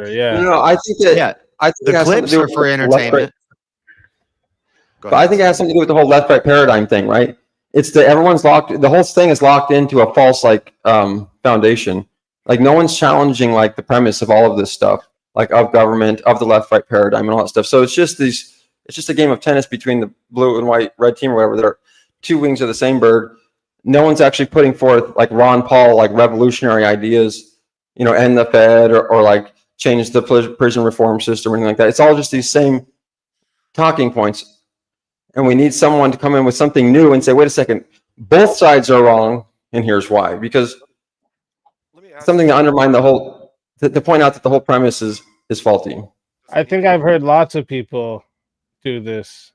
Yeah. No, I think that Yeah, I think the it has something to clips do are with for the left, right. entertainment. But I think it has something to do with the whole left-right paradigm thing, right? It's that everyone's locked. The whole thing is locked into a false foundation. Like no one's challenging like the premise of all of this stuff, like of government, of the left-right paradigm, and all that stuff. So it's just these. It's just a game of tennis between the blue and white, red team or whatever. They're two wings of the same bird. No one's actually putting forth like Ron Paul, like revolutionary ideas, end the Fed or like change the prison reform system or anything like that. It's all just these same talking points. And we need someone to come in with something new and say, wait a second, both sides are wrong, and here's why. Because something to undermine the whole, to point out that the whole premise is faulty. I think I've heard lots of people do this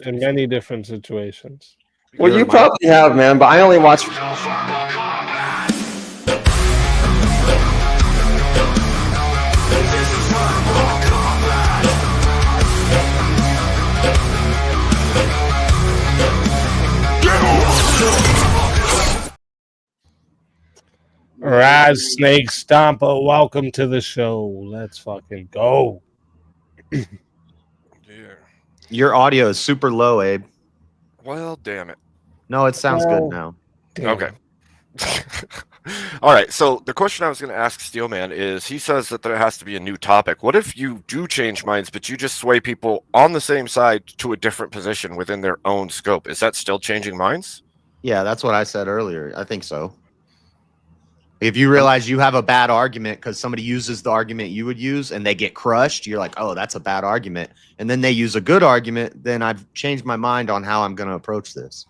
in many different situations. Well, you probably have, man, but I only watch. Raz Snake Stomper, welcome to the show. Let's fucking go. Your audio is super low, Abe. Well, damn it. No, it sounds good now. Okay. All right. So the question I was going to ask Steelman is, he says that there has to be a new topic. What if you do change minds, but you just sway people on the same side to a different position within their own scope? Is that still changing minds? Yeah, that's what I said earlier. I think so. If you realize you have a bad argument because somebody uses the argument you would use and they get crushed, you're like, oh, that's a bad argument. And then they use a good argument, then I've changed my mind on how I'm going to approach this.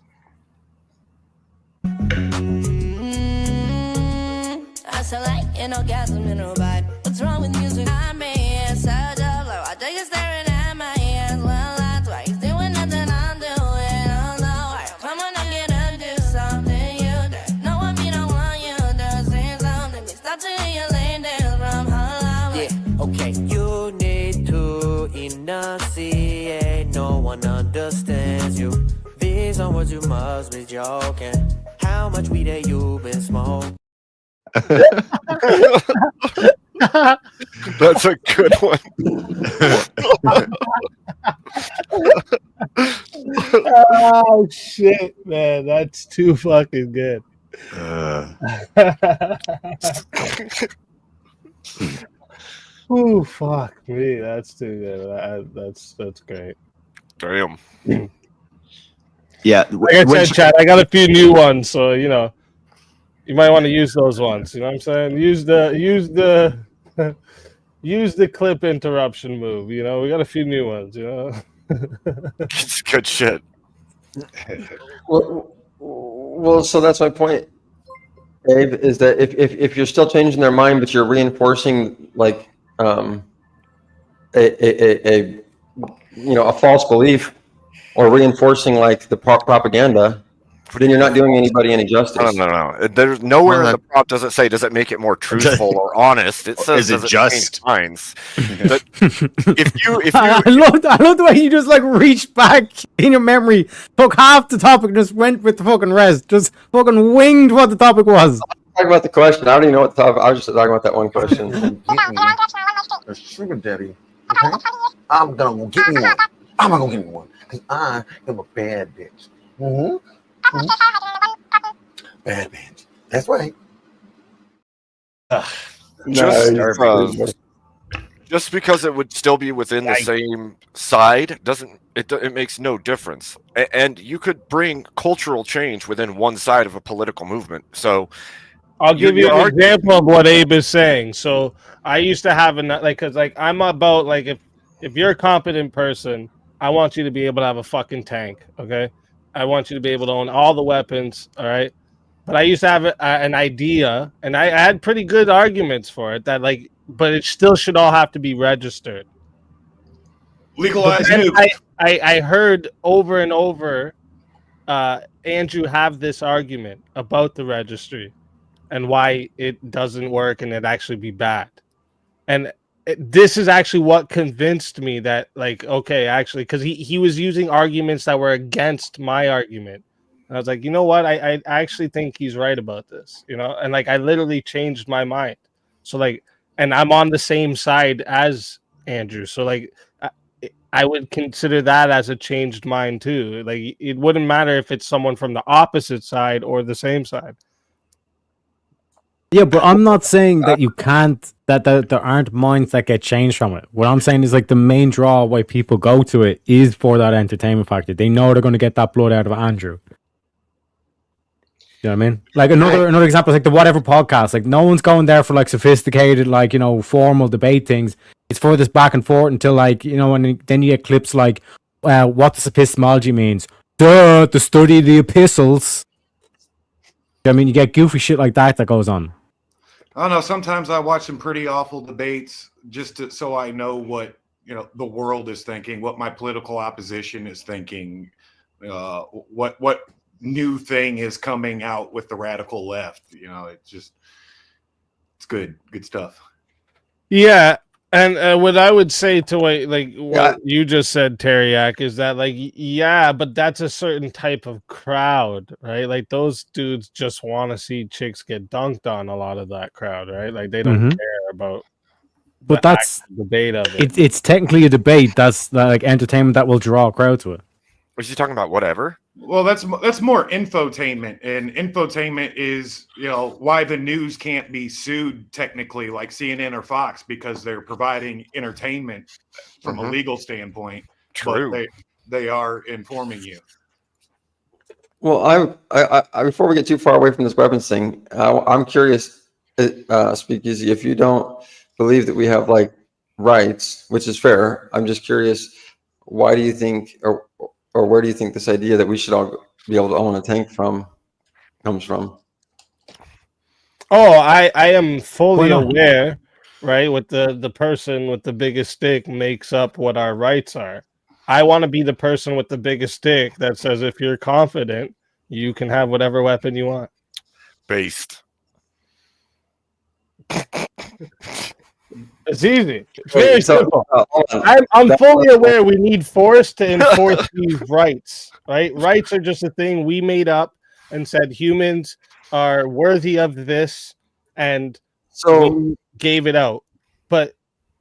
I sound like an orgasm in a ride. What's wrong with music? I mean, so low. I take it staring at my hands. Well, that's why he's doing nothing I'm doing. Oh no, come on, I'm gonna do something you do. No, I mean, I want you to say something. Stop to hear you laying down from her. Yeah, okay. You need to enunciate. No one understands you. These are words you must be joking. How much weed have you been smoking? That's a good one. Oh shit, man, that's too fucking good. Oh fuck me, that's too good. That's great. Damn. Yeah, like I said, Chad, I got a few new ones, so you might want to use those ones. You know what I'm saying? Use the use the clip interruption move. We got a few new ones. It's good shit. Well, so that's my point, Dave. Is that if you're still changing their mind, but you're reinforcing like a false belief, or reinforcing like the propaganda, then you're not doing anybody any justice. No. There's nowhere in the prop does it say, does it make it more truthful or honest? It says, is it just minds? But if you I love the way you just like reached back in your memory, took half the topic, just went with the fucking rest, just fucking winged what the topic was. Talking about the question, I don't even know what the topic. I was just talking about that one question. A sugar daddy. Okay? I'm gonna get me one. I'm gonna get me one because I am a bad bitch. Bad bitch. That's right. Just because it would still be within the same side it makes no difference. And you could bring cultural change within one side of a political movement. So I'll give you an example of what Abe is saying. So I used to have because I'm about like if you're a competent person, I want you to be able to have a fucking tank. Okay, I want you to be able to own all the weapons. All right. But I used to have an idea, and I had pretty good arguments for it. But it still should all have to be registered. Legalize nukes. I heard over and over Andrew have this argument about the registry and why it doesn't work and it actually be bad. And this is actually what convinced me that, actually, because he was using arguments that were against my argument. And I was like, you know what? I actually think he's right about this, and I literally changed my mind. So and I'm on the same side as Andrew. So like, I would consider that as a changed mind too. Like, it wouldn't matter if it's someone from the opposite side or the same side. Yeah, but I'm not saying that you can't, that there aren't minds that get changed from it. What I'm saying is like the main draw why people go to it is for that entertainment factor. They know they're going to get that blood out of Andrew. You know what I mean? Like another example is like the Whatever podcast. Like no one's going there for like sophisticated, like, you know, formal debate things. It's for this back and forth until like, you know, and then you get clips like what this epistemology means. Duh, the study of the epistles. I mean, you get goofy shit like that goes on. I don't know. Sometimes I watch some pretty awful debates so I know what, you know, the world is thinking, what my political opposition is thinking, what new thing is coming out with the radical left. You know, it's good stuff. Yeah. And what I would say to what you just said, Teriak, is that like, yeah, but that's a certain type of crowd, right? Like those dudes just want to see chicks get dunked on. A lot of that crowd, right? Like they don't care about. But that's the debate of it. It's technically a debate. That's like entertainment that will draw a crowd to it. Was he talking about whatever? Well, that's more infotainment, and infotainment is, you know, why the news can't be sued technically like CNN or Fox, because they're providing entertainment from a legal standpoint. True. But they are informing you. Well, I before we get too far away from this weapons thing, I'm curious, Speakeasy, if you don't believe that we have like rights, which is fair, I'm just curious, why do you think, or where do you think this idea that we should all be able to own a tank comes from? Oh, I am fully aware, right? With the person with the biggest stick makes up what our rights are. I want to be the person with the biggest stick that says if you're confident, you can have whatever weapon you want. Based. It's easy. It's very simple. hold on. I'm fully aware we need force to enforce these rights, right? Rights are just a thing we made up and said humans are worthy of this, and So we gave it out. But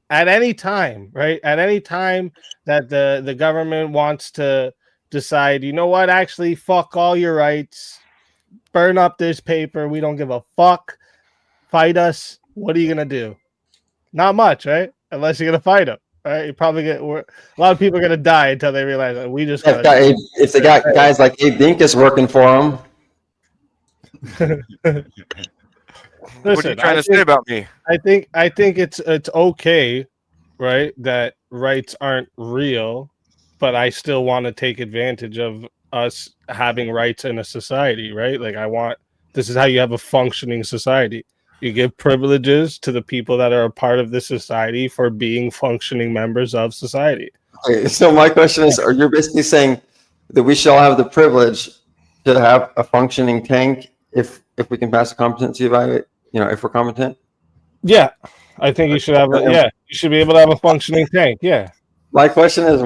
at any time, right? At any time that the government wants to decide, you know what, actually, fuck all your rights, burn up this paper, we don't give a fuck, fight us, what are you going to do? Not much, right? Unless you're going to fight them, right? You probably get a lot of people are going to die until they realize that we just if they got guys like Abe Dinkus working for them. What are you trying to say about me? I think it's okay, right, that rights aren't real, but I still want to take advantage of us having rights in a society, right? Like this is how you have a functioning society. You give privileges to the people that are a part of this society for being functioning members of society. Okay, so my question is, are you basically saying that we shall have the privilege to have a functioning tank if we can pass a competency evaluate, you know, if we're competent? Yeah, I think you should have. You should be able to have a functioning tank. Yeah. My question is,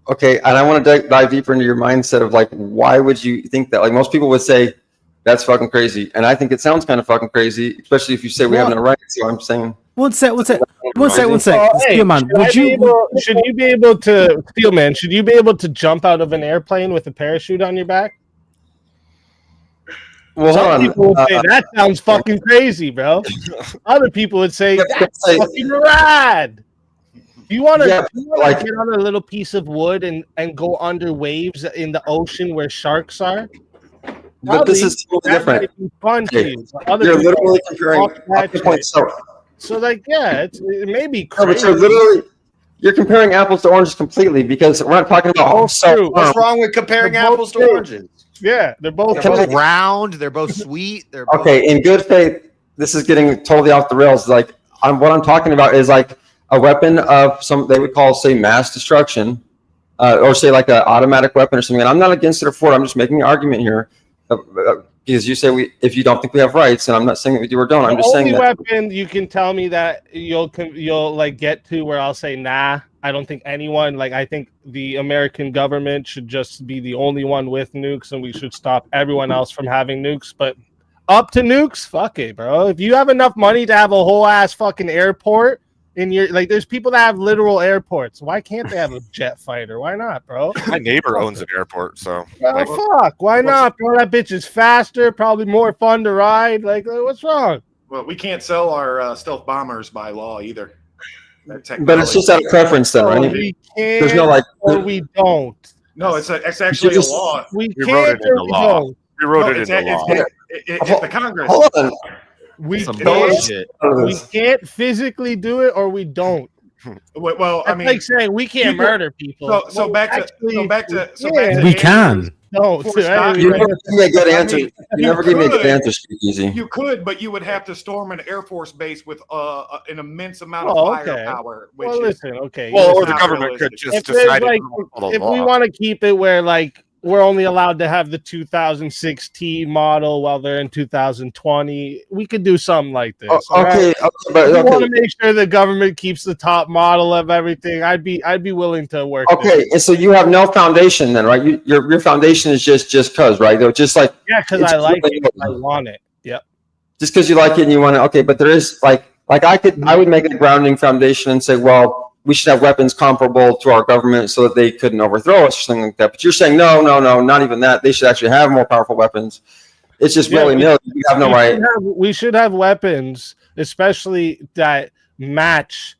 okay, and I want to dive deeper into your mindset of like, why would you think that? Like most people would say, that's fucking crazy, and I think it sounds kind of fucking crazy, especially if you say we have no rights. So I'm saying, One sec. Hey, Steelman, should you be able to, Steelman? Should you be able to jump out of an airplane with a parachute on your back? well, Some hold on. people would say that sounds fucking crazy, bro. Other people would say that's fucking rad. Do you want to get on a little piece of wood and go under waves in the ocean where sharks are? But this is totally different. Fun to you. You're literally comparing. So, like, yeah, it may be No, crazy. but you're comparing apples to oranges completely, because we're not talking about What's wrong with comparing They're both apples to true. oranges? Yeah, they're both. They're both round. They're both sweet. They're both... Okay, in good faith, this is getting totally off the rails. Like, what I'm talking about is like a weapon of they would call, say, mass destruction, or say like an automatic weapon or something. And I'm not against it or for it. I'm just making an argument here. Because you say if you don't think we have rights, and I'm not saying that we do or don't. I'm just saying that weapon you can tell me that you'll like get to where I'll say nah. I don't think anyone, like, I think the American government should just be the only one with nukes, and we should stop everyone else from having nukes. But Up to nukes? Fuck it, bro. If you have enough money to have a whole ass fucking airport in your there's people that have literal airports. Why can't they have a jet fighter? Why not, bro? My neighbor owns an airport, so Fuck. Why not, bro? That bitch is faster, probably more fun to ride. Like, what's wrong? Well, we can't sell our stealth bombers by law either. But it's just out of preference, then, right? We can, There's no like. or we don't. No, it's actually a law. We We can't wrote it or into we law. don't. we wrote No, it it's into law. the Congress. Hold on. We Some can't, bullshit. we can't physically do it, or we don't. Well, I That's mean, like saying we can't people- murder people. so Well, back to actually, We can. No, Force I You mean, never give me a good answer. mean, You never give me a good could. answer, Speakeasy. You could, but you would have to storm an Air Force base with an immense amount of Oh, okay. firepower. Which well, is, listen, okay. Well, it's or the not government could realistic. just if there's decide like, to follow the if law. we want to keep it where like we're only allowed to have the 2016 model while they're in 2020, we could do something like this. all right? Okay, but If we want okay, to make sure the government keeps the top model of everything, I'd be willing to work. this. okay. And so you have no foundation, then, right? Your foundation is just cause, right? They're just like Yeah, because it's I like really- it. I want it. Yep. just because you like it and you want to. Okay, but there is like I would make a grounding foundation and say, well, we should have weapons comparable to our government so that they couldn't overthrow us or something like that. But you're saying no, not even that. They should actually have more powerful weapons. It's just Yeah, willy nilly. You have no we right. should have- we should have weapons, especially that match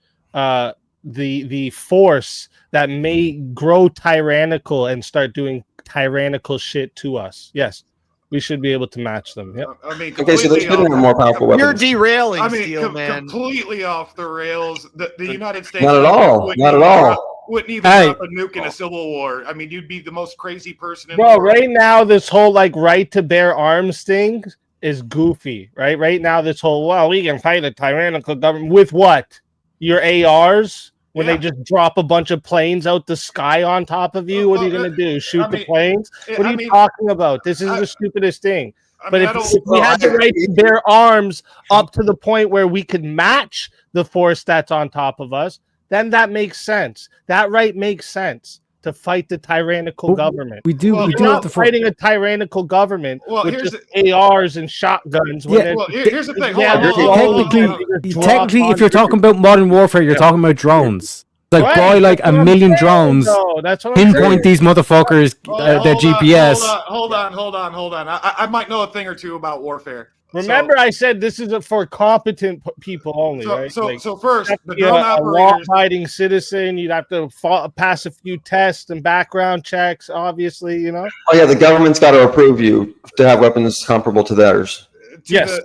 the force that may grow tyrannical and start doing tyrannical shit to us. Yes, we should be able to match them. Yep. I mean, Okay, so they completely shouldn't have off- more powerful You're weapons. derailing, I mean, Steel Man. completely off the rails. The United States Not at all. wouldn't Not at even all. wouldn't even Hey. drop a nuke in a civil war. I mean, you'd be the most crazy person in Bro, the world. right now this whole like right to bear arms thing is goofy, right? Right now this whole we can fight a tyrannical government with what? Your ARs? When Yeah. they just drop a bunch of planes out the sky on top of you, what are you gonna do? Shoot the mean, planes? What are I you mean, talking about? This is I- the stupidest thing. I But mean, I if don't- we had the right to bear arms up to the point where we could match the force that's on top of us, then that makes sense. That right makes sense to fight the tyrannical But government. We do. Well, we You're do have not to. fighting a tyrannical government Well, with here's just ARs and shotguns. When Yeah. they're- Well, here's the thing. Hold Yeah, on, there's hold on, hold on, technically, hold on. Drop technically, on if you're your- talking about modern warfare, you're Yeah. talking about drones. Like, Right, boy, like that's a what I'm million saying, drones though. That's what I'm saying. pinpoint these motherfuckers, their GPS. Hold on. I might know a thing or two about warfare. Remember, I said this is for competent people only, So, right? so, Like, so first, you the have to be drone a operators. law-abiding citizen. You'd have to pass a few tests and background checks. Obviously, you know. Oh yeah, the government's got to approve you to have weapons comparable to theirs. Yes.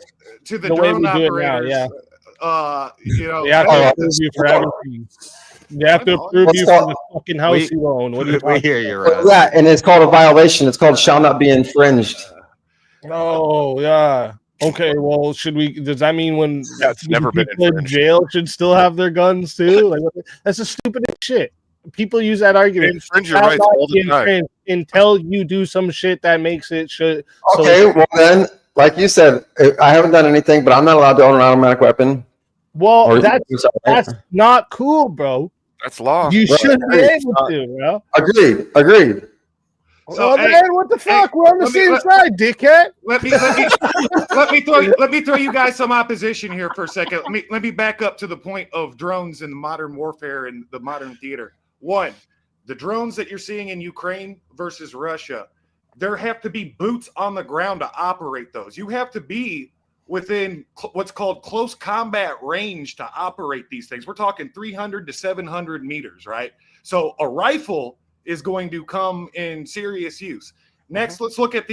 To the The way drone we do it now, operators. yeah. You know, They have Oh, to approve you for everything. They have to approve What's you that? for the fucking house We- you own. What are you We talking hear you, Well, Raz. yeah, and it's called a violation. It's called shall not be infringed. Oh yeah. Okay. Well, should we? Does that mean when That's never been people in infringed. jail should still have their guns too? Like that's the stupidest shit. People use that They argument. infringe your Shall rights not all be the time. infringed until you do some shit that makes it should. so- Okay, well then, like you said, I haven't done anything, but I'm not allowed to own an automatic weapon. Well, Or- that's not cool, bro. That's law. You Right. should be able to, bro. Agreed. So, Oh hey, man, what the fuck? We're on the let me- same let- side, dickhead. let me throw you guys some opposition here for a second. Let me back up to the point of drones in modern warfare and the modern theater. One, the drones that you're seeing in Ukraine versus Russia, there have to be boots on the ground to operate those. You have to be within what's called close combat range to operate these things. We're talking 300 to 700 meters, right? So a rifle is going to come in serious use. Next, let's look at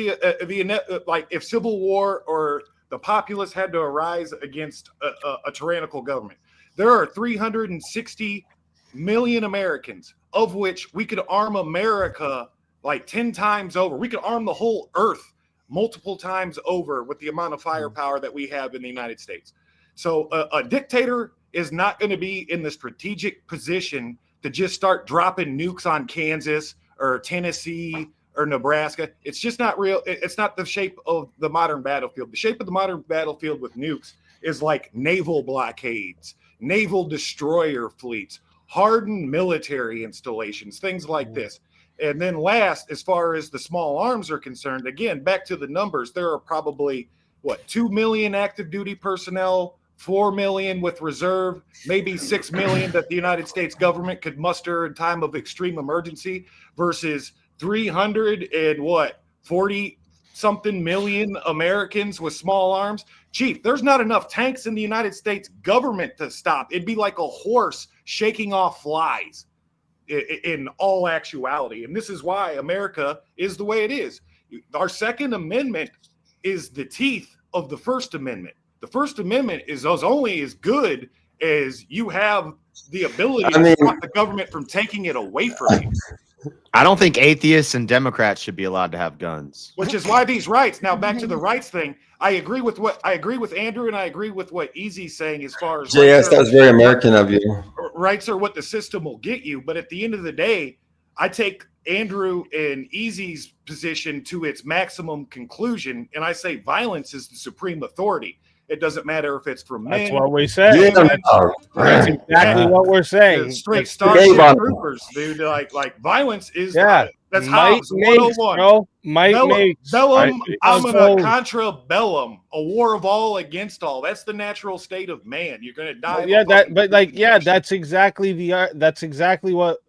like if civil war or the populace had to arise against a tyrannical government. There are 360 million Americans, of which we could arm America like 10 times over. We could arm the whole earth multiple times over with the amount of firepower that we have in the United States. So a dictator is not going to be in the strategic position to just start dropping nukes on Kansas or Tennessee or Nebraska. It's just not real. It's not the shape of the modern battlefield. The shape of the modern battlefield with nukes is like naval blockades, naval destroyer fleets, hardened military installations, things like this. And then last, as far as the small arms are concerned, again, back to the numbers, there are probably what, 2 million active duty personnel, 4 million with reserve, maybe 6 million that the United States government could muster in time of extreme emergency versus 40 something million Americans with small arms. Chief, there's not enough tanks in the United States government to stop. It'd be like a horse shaking off flies in all actuality. And this is why America is the way it is. Our Second Amendment is the teeth of the First Amendment. The First Amendment is only as good as you have the ability to stop the government from taking it away from you. I don't think atheists and Democrats should be allowed to have guns. Which is why these rights. Now back to the rights thing. I agree with Andrew, and I agree with what Easy's saying as far as JS, that was very American of you. Rights are what the system will get you, but at the end of the day, I take Andrew and Easy's position to its maximum conclusion, and I say violence is the supreme authority. It doesn't matter if it's from men. That's what we say. Yeah. That's exactly what we're saying. Straight Starship Troopers, dude. Like violence is that's Hobbes 101. Bro. Might makes. Bellum omnia contra bellum, a war of all against all. That's the natural state of man. You're gonna die. That's exactly what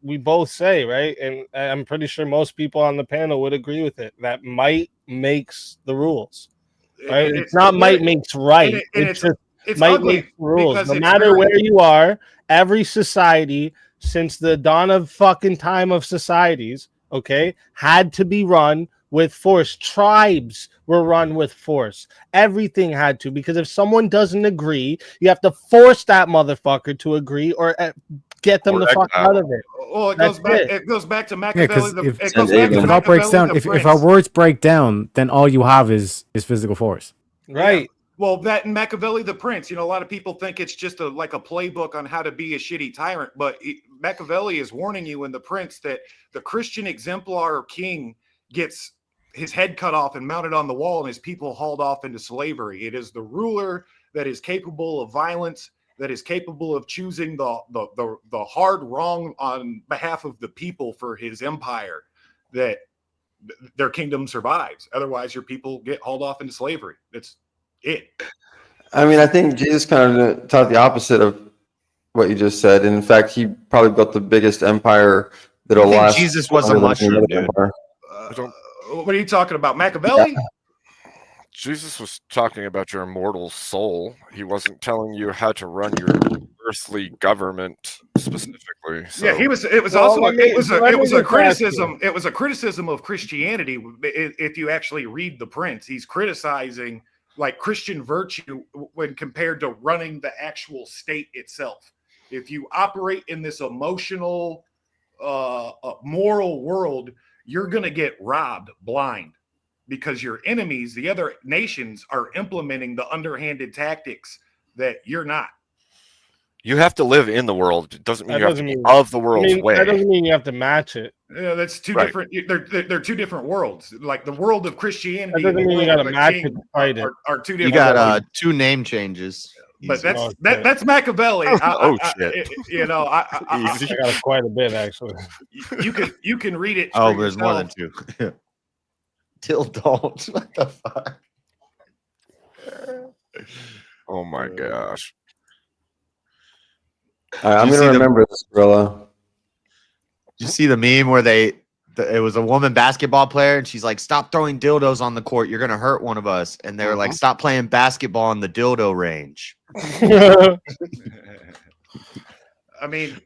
we both say, right? And I'm pretty sure most people on the panel would agree with it. That might makes the rules. Right? It's not might makes right. It's just might makes rules. No matter where you are, every society since the dawn of fucking time of societies, okay, had to be run with force. Tribes were run with force. Everything had to, because if someone doesn't agree, you have to force that motherfucker to agree or get them the fuck out of it. Well, it goes back to Machiavelli. If our words break down, then all you have is physical force. Right. Yeah. Well, that and Machiavelli the Prince. A lot of people think it's just like a playbook on how to be a shitty tyrant, but Machiavelli is warning you in The Prince that the Christian exemplar king gets his head cut off and mounted on the wall, and his people hauled off into slavery. It is the ruler that is capable of violence, that is capable of choosing the hard wrong on behalf of the people for his empire, that their kingdom survives. Otherwise, your people get hauled off into slavery. That's it. I mean, I think Jesus kind of taught the opposite of what you just said. And in fact, he probably built the biggest empire that'll last. Jesus was a mushroom, dude. What are you talking about, Machiavelli? Yeah. Jesus was talking about your immortal soul. He wasn't telling you how to run your earthly government specifically. So. Yeah, it was a criticism. It was a criticism of Christianity. If you actually read The Prince, he's criticizing like Christian virtue when compared to running the actual state itself. If you operate in this emotional, moral world, you're going to get robbed blind, because your enemies, the other nations, are implementing the underhanded tactics that you're not. You have to live in the world. It doesn't mean you have to be of the world's way. That doesn't mean you have to match it. Yeah, that's two different. They're two different worlds. Like the world of Christianity. That doesn't mean you got to match it to fight it. Are two different. You got two name changes. But that's Machiavelli. Shit! I got quite a bit actually. You can read it. Oh, there's more than two. Till don't. What the fuck? Oh my gosh. I'm going to remember this, Gorilla. Did you see the meme where it was a woman basketball player and she's like, stop throwing dildos on the court. You're going to hurt one of us. And they were like, stop playing basketball on the dildo range. I mean,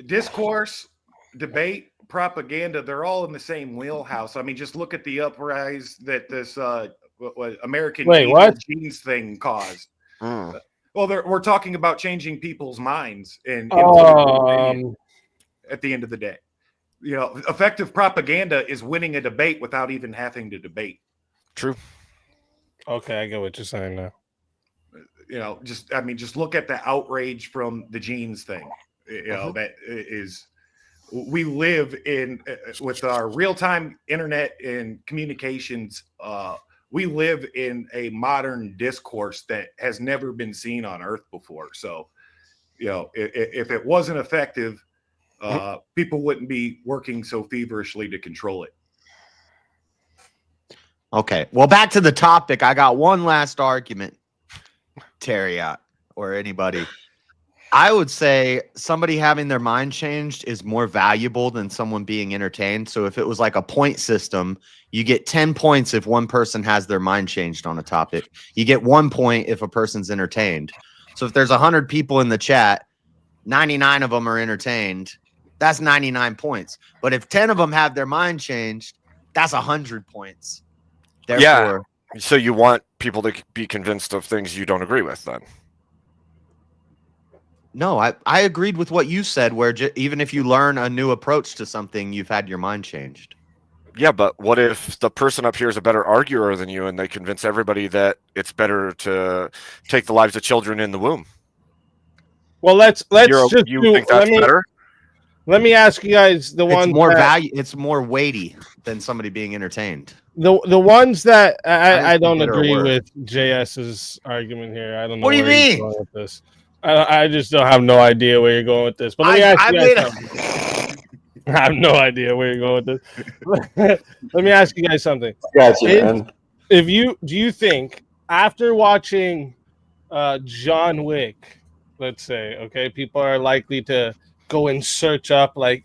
discourse, debate, propaganda, they're all in the same wheelhouse. I mean, just look at the uprise that this American genes thing caused. Well, we're talking about changing people's minds and at the end of the day. Effective propaganda is winning a debate without even having to debate. True. Okay, I get what you're saying now. Just look at the outrage from the genes thing. That is, we live in with our real-time internet and communications. We live in a modern discourse that has never been seen on Earth before. So, if it wasn't effective, people wouldn't be working so feverishly to control it. Okay. Well, back to the topic. I got one last argument, Terriot, or anybody. I would say somebody having their mind changed is more valuable than someone being entertained. So if it was like a point system, you get 10 points if one person has their mind changed on a topic. You get 1 point if a person's entertained. So if there's 100 people in the chat, 99 of them are entertained. That's 99 points. But if 10 of them have their mind changed, that's 100 points. Therefore, Yeah. So you want people to be convinced of things you don't agree with, then? no, I agreed with what you said, where even if you learn a new approach to something, you've had your mind changed. Yeah, but what if the person up here is a better arguer than you, and they convince everybody that it's better to take the lives of children in the womb? Well, let's just you do, think that's better? Let me ask you guys the ones It's more that, value. It's more weighty than somebody being entertained. the ones that I think don't better agree word. with JS's argument here. I don't know What do you where he's mean? going with this. I just don't have no idea where you're going with this. But let me ask you guys something. I have no idea where you're going with this. Let me ask you guys something. Gotcha, man. Do you think after watching John Wick, let's say, okay, people are likely to go and search up like,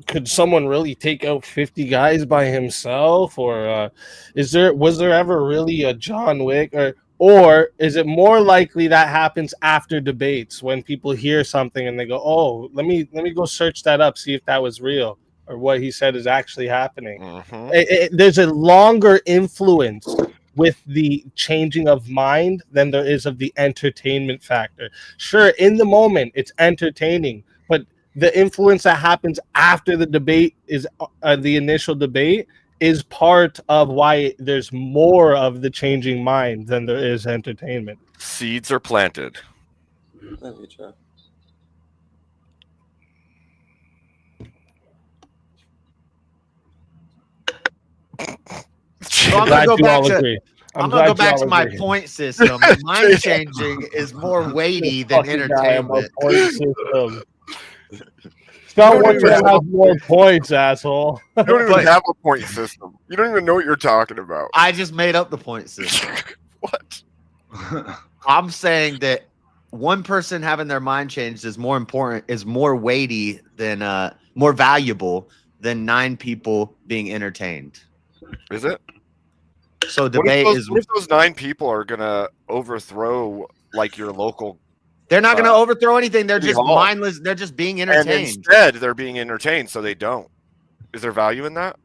could someone really take out 50 guys by himself, or was there ever really a John Wick, or is it more likely that happens after debates when people hear something and they go, oh, let me go search that up, see if that was real or what he said is actually happening. Mm-hmm. There's a longer influence with the changing of mind than there is of the entertainment factor. Sure, in the moment it's entertaining, but the influence that happens after the debate is the initial debate is part of why there's more of the changing mind than there is entertainment. Seeds are planted. So I'm Glad gonna go you back all to. agree. I'm gonna go glad you back to all my agree. point system. Mind changing is more weighty than Fucking guy about entertainment. point system. Scott don't even Watson has more points, asshole. You don't even But- have a point system. You don't even know what you're talking about. I just made up the point system. What? I'm saying that one person having their mind changed is more important, is more weighty than more valuable than 9 people being entertained. Is it? So What debate if, is what if those 9 people are gonna overthrow like your local, they're not going to overthrow anything. They're City just Hall. mindless. They're just being and entertained. instead they're being entertained, so they don't? Is there value in that?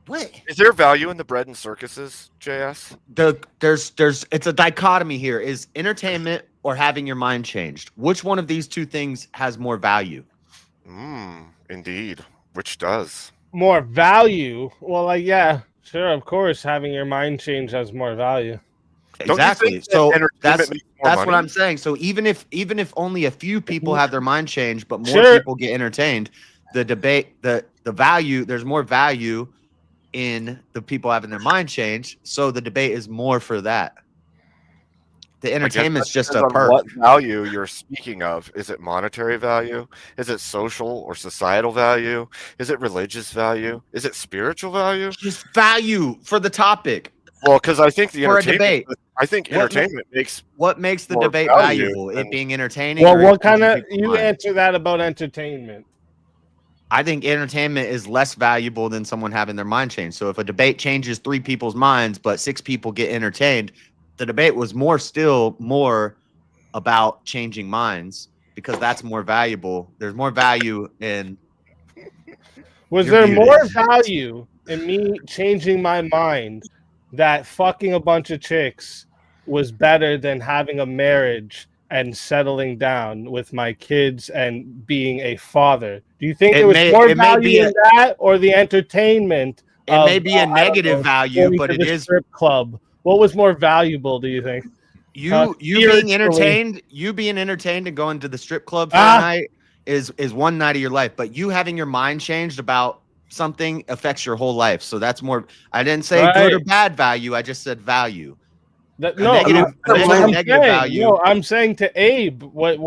What? Is there value in the bread and circuses, JS? There's it's a dichotomy here. Is entertainment or having your mind changed? Which one of these two things has more value? Indeed. Which does? More value. Well, like, yeah, sure, of course, having your mind change has more value. Don't you Exactly. think that So entertainment that's makes more what money? I'm saying. So even if only a few people have their mind changed, but more Sure. people get entertained, the debate, the value, there's more value in the people having their mind changed. So the debate is more for that. The I guess entertainment's that just a depends on perk. what value you're speaking of. Is it monetary value? Is it social or societal value? Is it religious value? Is it spiritual value? Just value for the topic. Well, because I think the For a entertainment. debate. I think What ma- entertainment makes. What makes the More debate value valuable? than- It being entertaining. Well, or what it kind changing of people's you minds? answer that about entertainment? I think entertainment is less valuable than someone having their mind changed. So if a debate changes 3 people's minds, but 6 people get entertained, the debate was still more about changing minds because that's more valuable. There's more value in. Was You're there muted. more value in me changing my mind that fucking a bunch of chicks was better than having a marriage and settling down with my kids and being a father? Do you think It there was may- more it may be value in that, or the entertainment? It may be a I don't negative know, value, going but to it the is strip club. What was more valuable? Do you think? you being spiritually. entertained. You being entertained and going to the strip club for Ah. a night is one night of your life. But you having your mind changed about something affects your whole life. So that's more. I didn't say good or Right. bad value. I just said value. That, A no, negative- I'm negative saying, value. no, I'm saying to Abe, what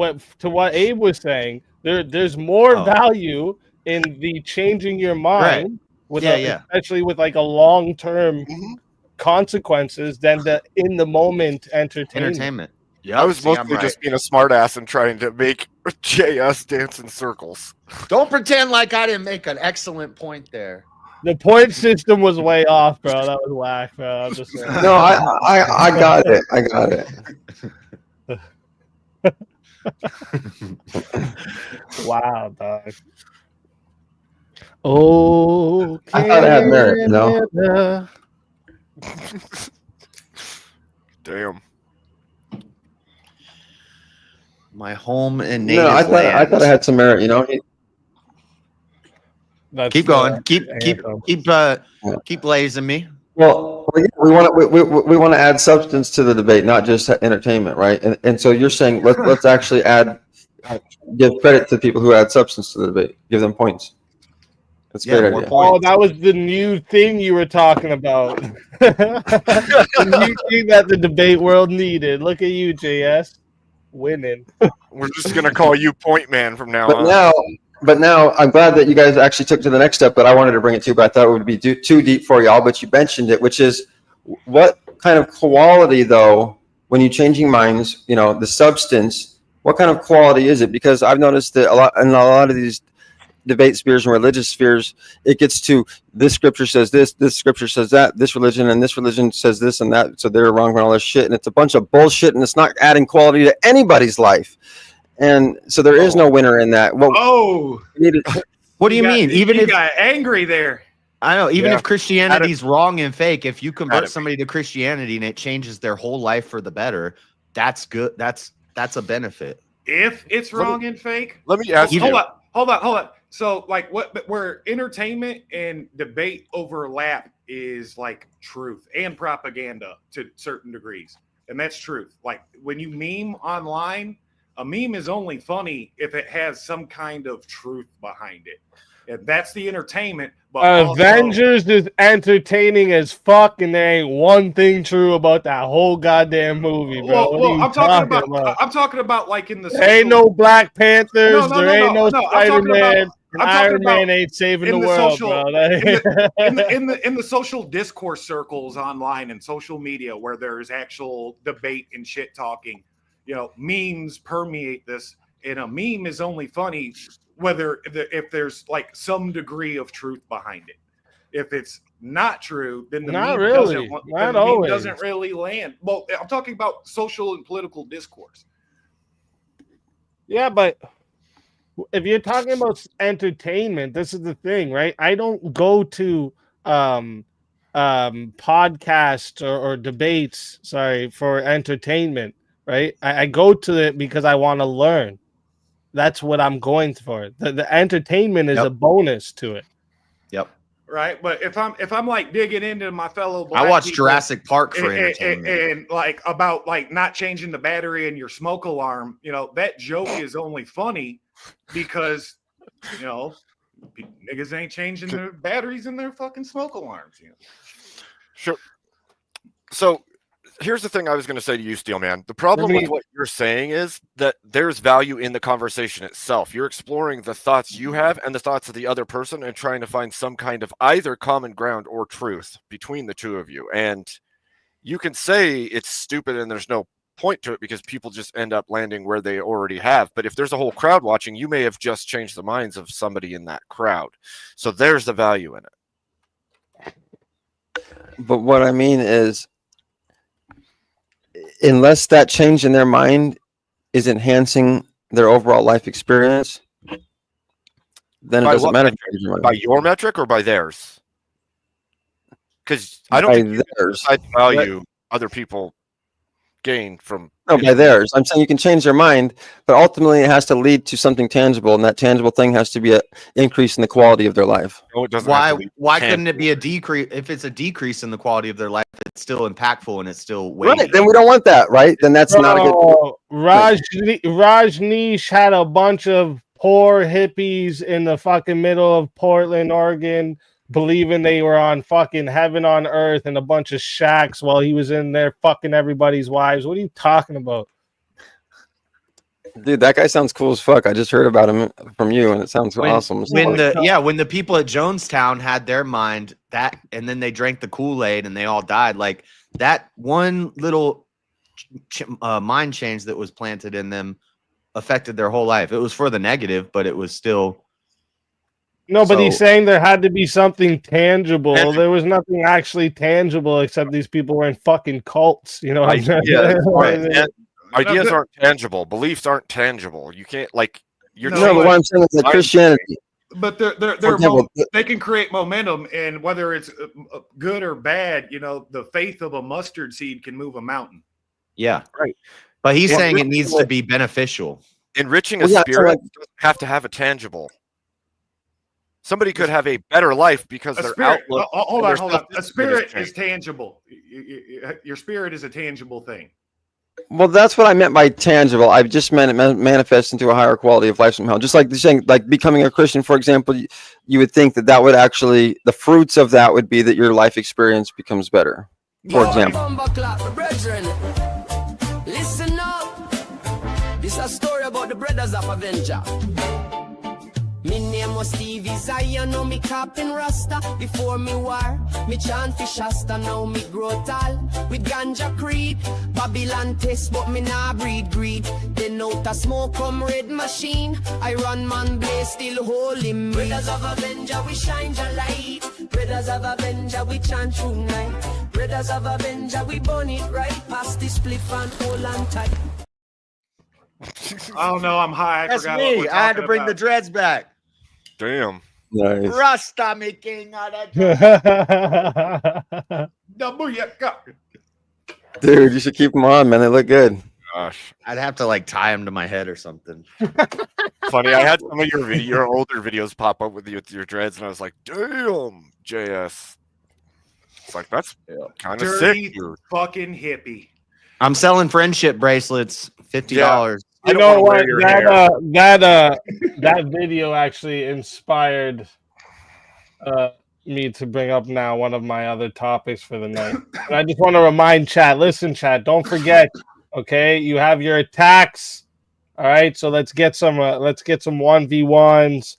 Abe was saying. There's more Oh. value in the changing your mind especially with like a long term Mhm. consequences than the in the moment entertainment. Yeah, I was mostly just being a smartass and trying to make JS dance in circles. Don't pretend like I didn't make an excellent point there. The point system was way off, bro. That was whack, bro. I'm just saying. No, I got it. I got it. Wow, dog. Oh, I thought it had merit, you know? Damn. My home and native No, I land. thought it had some merit, you know? That's Keep going. Keep anthem. blazing me. Well, we want to add substance to the debate, not just entertainment, right? And so you're saying let's actually give credit to people who add substance to the debate, give them points. That's a great more idea. points. Oh, that was the new thing you were talking about. The new thing that the debate world needed. Look at you, JS, winning. We're just gonna call you Point Man from now on. But now I'm glad that you guys actually took to the next step, but I wanted to bring it to you, but I thought it would be too deep for y'all, but you mentioned it, which is what kind of quality, though, when you're changing minds, you know, the substance, what kind of quality is it? Because I've noticed that in a lot of these debate spheres and religious spheres, it gets to this scripture says this scripture says that, this religion and this religion says this and that, so they're wrong for all this shit, and it's a bunch of bullshit, and it's not adding quality to anybody's life. And so there is no winner in that. Well, What do you mean? Even you if got angry there. I know, even Yeah. if Christianity's wrong and fake, if you convert Gotta be. somebody to Christianity and it changes their whole life for the better, that's good. That's a benefit. If it's wrong and fake, Let me ask you. hold on. So, like, where entertainment and debate overlap is like truth and propaganda to certain degrees, and that's truth. Like when you meme online, a meme is only funny if it has some kind of truth behind it. And that's the entertainment. But also, Avengers is entertaining as fuck, and there ain't one thing true about that whole goddamn movie, bro. What are you I'm talking about like in the There ain't no Black Panthers. No, there ain't no I'm talking Spider-Man. I'm talking Iron about Man ain't saving in the the world, social- bro. in the social discourse circles online and social media where there's actual debate and shit talking, you know, memes permeate this, and a meme is only funny if there's like some degree of truth behind it. If it's not true, then the Not meme really. doesn't Not the meme always. doesn't really land. Well, I'm talking about social and political discourse. Yeah, but if you're talking about entertainment, this is the thing, right? I don't go to podcasts or debates, for entertainment, right? I go to it because I want to learn. That's what I'm going for. The entertainment is a bonus to it. Yep. Right, but if I'm like digging into my fellow black I watch people Jurassic Park for and entertainment. like about like not changing the battery in your smoke alarm, you know, that joke is only funny because, you know, niggas ain't changing their batteries in their fucking smoke alarms. You know? Sure. So here's the thing I was going to say to you, Steelman. The problem with what you're saying is that there's value in the conversation itself. You're exploring the thoughts you have and the thoughts of the other person and trying to find some kind of either common ground or truth between the two of you. And you can say it's stupid and there's no point to it because people just end up landing where they already have. But if there's a whole crowd watching, you may have just changed the minds of somebody in that crowd. So there's the value in it. But what I mean is, unless that change in their mind is enhancing their overall life experience, then it By doesn't what matter. metric? By your metric or by theirs? Because I don't By think you can theirs. decide the value other people gain from. No, by theirs. I'm saying you can change their mind, but ultimately it has to lead to something tangible, and that tangible thing has to be an increase in the quality of their life. No, it doesn't. have to be Why tangible. couldn't it be a decrease? If it's a decrease in the quality of their life, it's still impactful and it's still weighty. Right, then we don't want that, right? Then that's not a good. Rajneesh had a bunch of poor hippies in the fucking middle of Portland, Oregon, believing they were on fucking heaven on earth and a bunch of shacks while he was in there fucking everybody's wives. What are you talking about? Dude, that guy sounds cool as fuck. I just heard about him from you, and it sounds awesome. When the people at Jonestown had their mind that, and then they drank the Kool-Aid and they all died. Like that one little mind change that was planted in them affected their whole life. It was for the negative, but it was still. No, but he's saying there had to be something tangible. There was nothing actually tangible except these people were in fucking cults. You know what I'm saying? Ideas aren't tangible. Beliefs aren't tangible. You can't like. You're no, but what I'm saying is like Christianity. But they can create momentum, and whether it's good or bad, you know, the faith of a mustard seed can move a mountain. Yeah, right. But he's saying it needs to be beneficial. Enriching a spirit doesn't have to have a tangible. Somebody could have a better life because their outlook. Hold on. A spirit is tangible. Your spirit is a tangible thing. Well, that's what I meant by tangible. I just meant it manifests into a higher quality of life somehow. Just like saying, like becoming a Christian, for example, you would think that would actually, the fruits of that would be that your life experience becomes better. For example. Listen up. This is a story about the brothers of Avenger. Me name was Stevie Zion, now me capping Rasta. Before me war, me chant for Shasta, now me grow tall. With ganja creed, Babylon test, but me nah breed greed. Then out a smoke come red machine. I run man blaze, still holy me. Brothers of Avenger, we shine your light. Brothers of Avenger, we chant through night. Brothers of Avenger, we burn it right past this spliff and hold on tight. I don't know. I'm high. That's me. I had to bring the dreads back. Damn. Nice. Rasta me king of Dude, you should keep them on, man. They look good. Gosh, I'd have to like tie them to my head or something. Funny, I had some of your older videos pop up with your dreads, and I was like, "Damn, JS." It's like that's kind of sick, dude. Fucking hippie. I'm selling friendship bracelets, $50. Yeah. You know what? That video actually inspired me to bring up now one of my other topics for the night. And I just want to remind chat. Listen, chat. Don't forget. Okay, you have your attacks. All right, so let's get some 1v1s.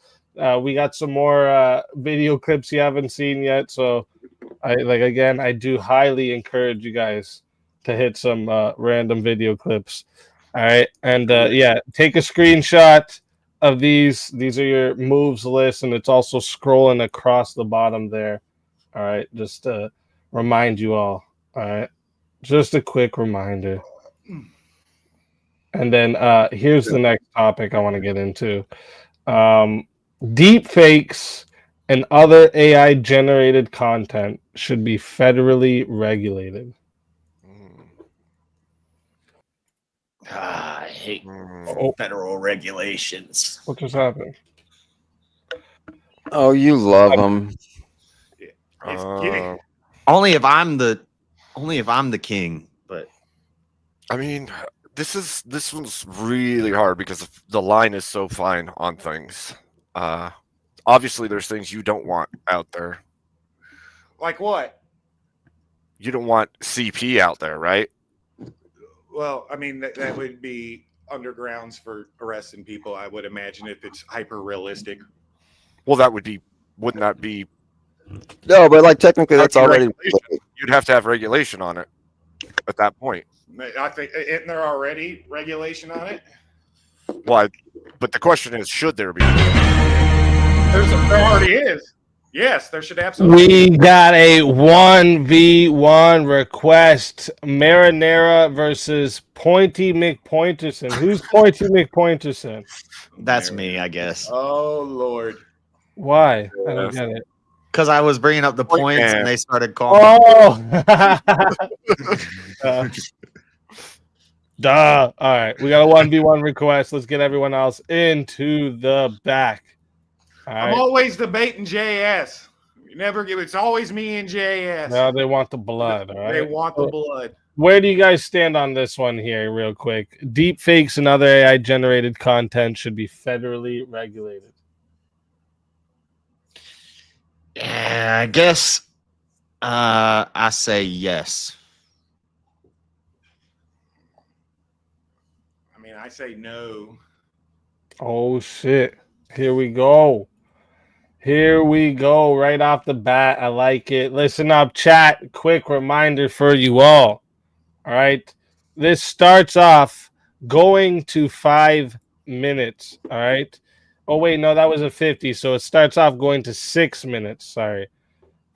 We got some more video clips you haven't seen yet. So I do highly encourage you guys to hit some random video clips. All right, and take a screenshot of these. These are your moves list, and it's also scrolling across the bottom there. All right, just to remind you all. All right, just a quick reminder. And then here's the next topic I want to get into. Deep fakes and other AI generated content should be federally regulated. I hate federal regulations. What just happened? Oh, you love them. Only if I'm the king. But I mean, this one's really hard because the line is so fine on things. Obviously, there's things you don't want out there. Like what? You don't want CP out there, right? Well, I mean, that would be undergrounds for arresting people, I would imagine, if it's hyper realistic. Well, wouldn't that be? No, but like technically that's already. You'd have to have regulation on it at that point. I think, isn't there already regulation on it? Well, but the question is, should there be? There already is. Yes, there should absolutely. We got a 1v1 request. Marinara versus Pointy McPointerson. Who's Pointy McPointerson? That's me, I guess. Oh, Lord. Why? I don't get it. Because I was bringing up the points and they started calling. Duh. All right. We got a 1v1 request. Let's get everyone else into the back. I'm always debating JS. You never give. It's always me and JS. No, they want the blood. All right? They want the blood. Where do you guys stand on this one here, real quick? Deep fakes and other AI generated content should be federally regulated. Yeah, I guess I say yes. I mean, I say no. Oh shit. Here we go. Here we go. Right off the bat. I like it. Listen up, chat. Quick reminder for you all. All right. This starts off going to 5 minutes. All right. Oh, wait. No, that was a 50. So it starts off going to 6 minutes. Sorry.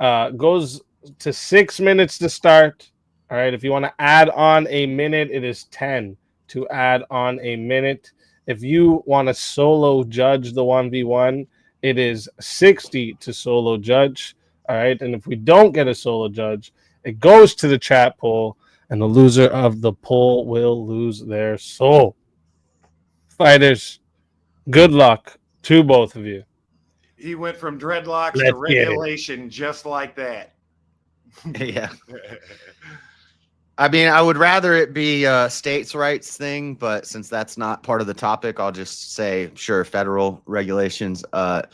Goes to 6 minutes to start. All right. If you want to add on a minute, it is 10 to add on a minute. If you want to solo judge the 1v1, it is 60 to solo judge. All right. And if we don't get a solo judge, it goes to the chat poll, and the loser of the poll will lose their soul. Fighters, good luck to both of you. He went from dreadlocks Let's to regulation just like that. Yeah. I mean, I would rather it be a states' rights thing, but since that's not part of the topic, I'll just say, sure, federal regulations. I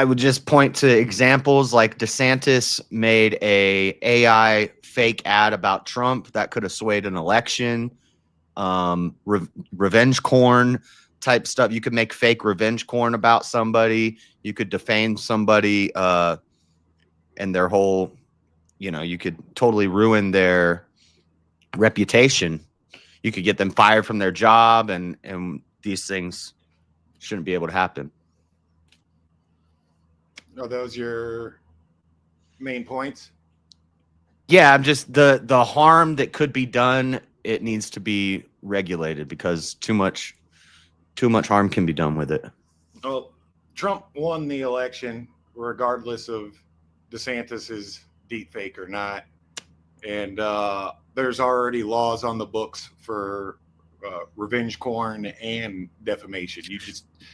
would just point to examples like DeSantis made a AI fake ad about Trump that could have swayed an election. Revenge corn type stuff. You could make fake revenge corn about somebody. You could defame somebody and their whole, you could totally ruin their reputation. You could get them fired from their job, and these things shouldn't be able to happen. Are those your main points? Yeah, I'm just the harm that could be done. It needs to be regulated because too much harm can be done with it. Well, Trump won the election regardless of DeSantis's deep fake or not, and there's already laws on the books for revenge corn and defamation.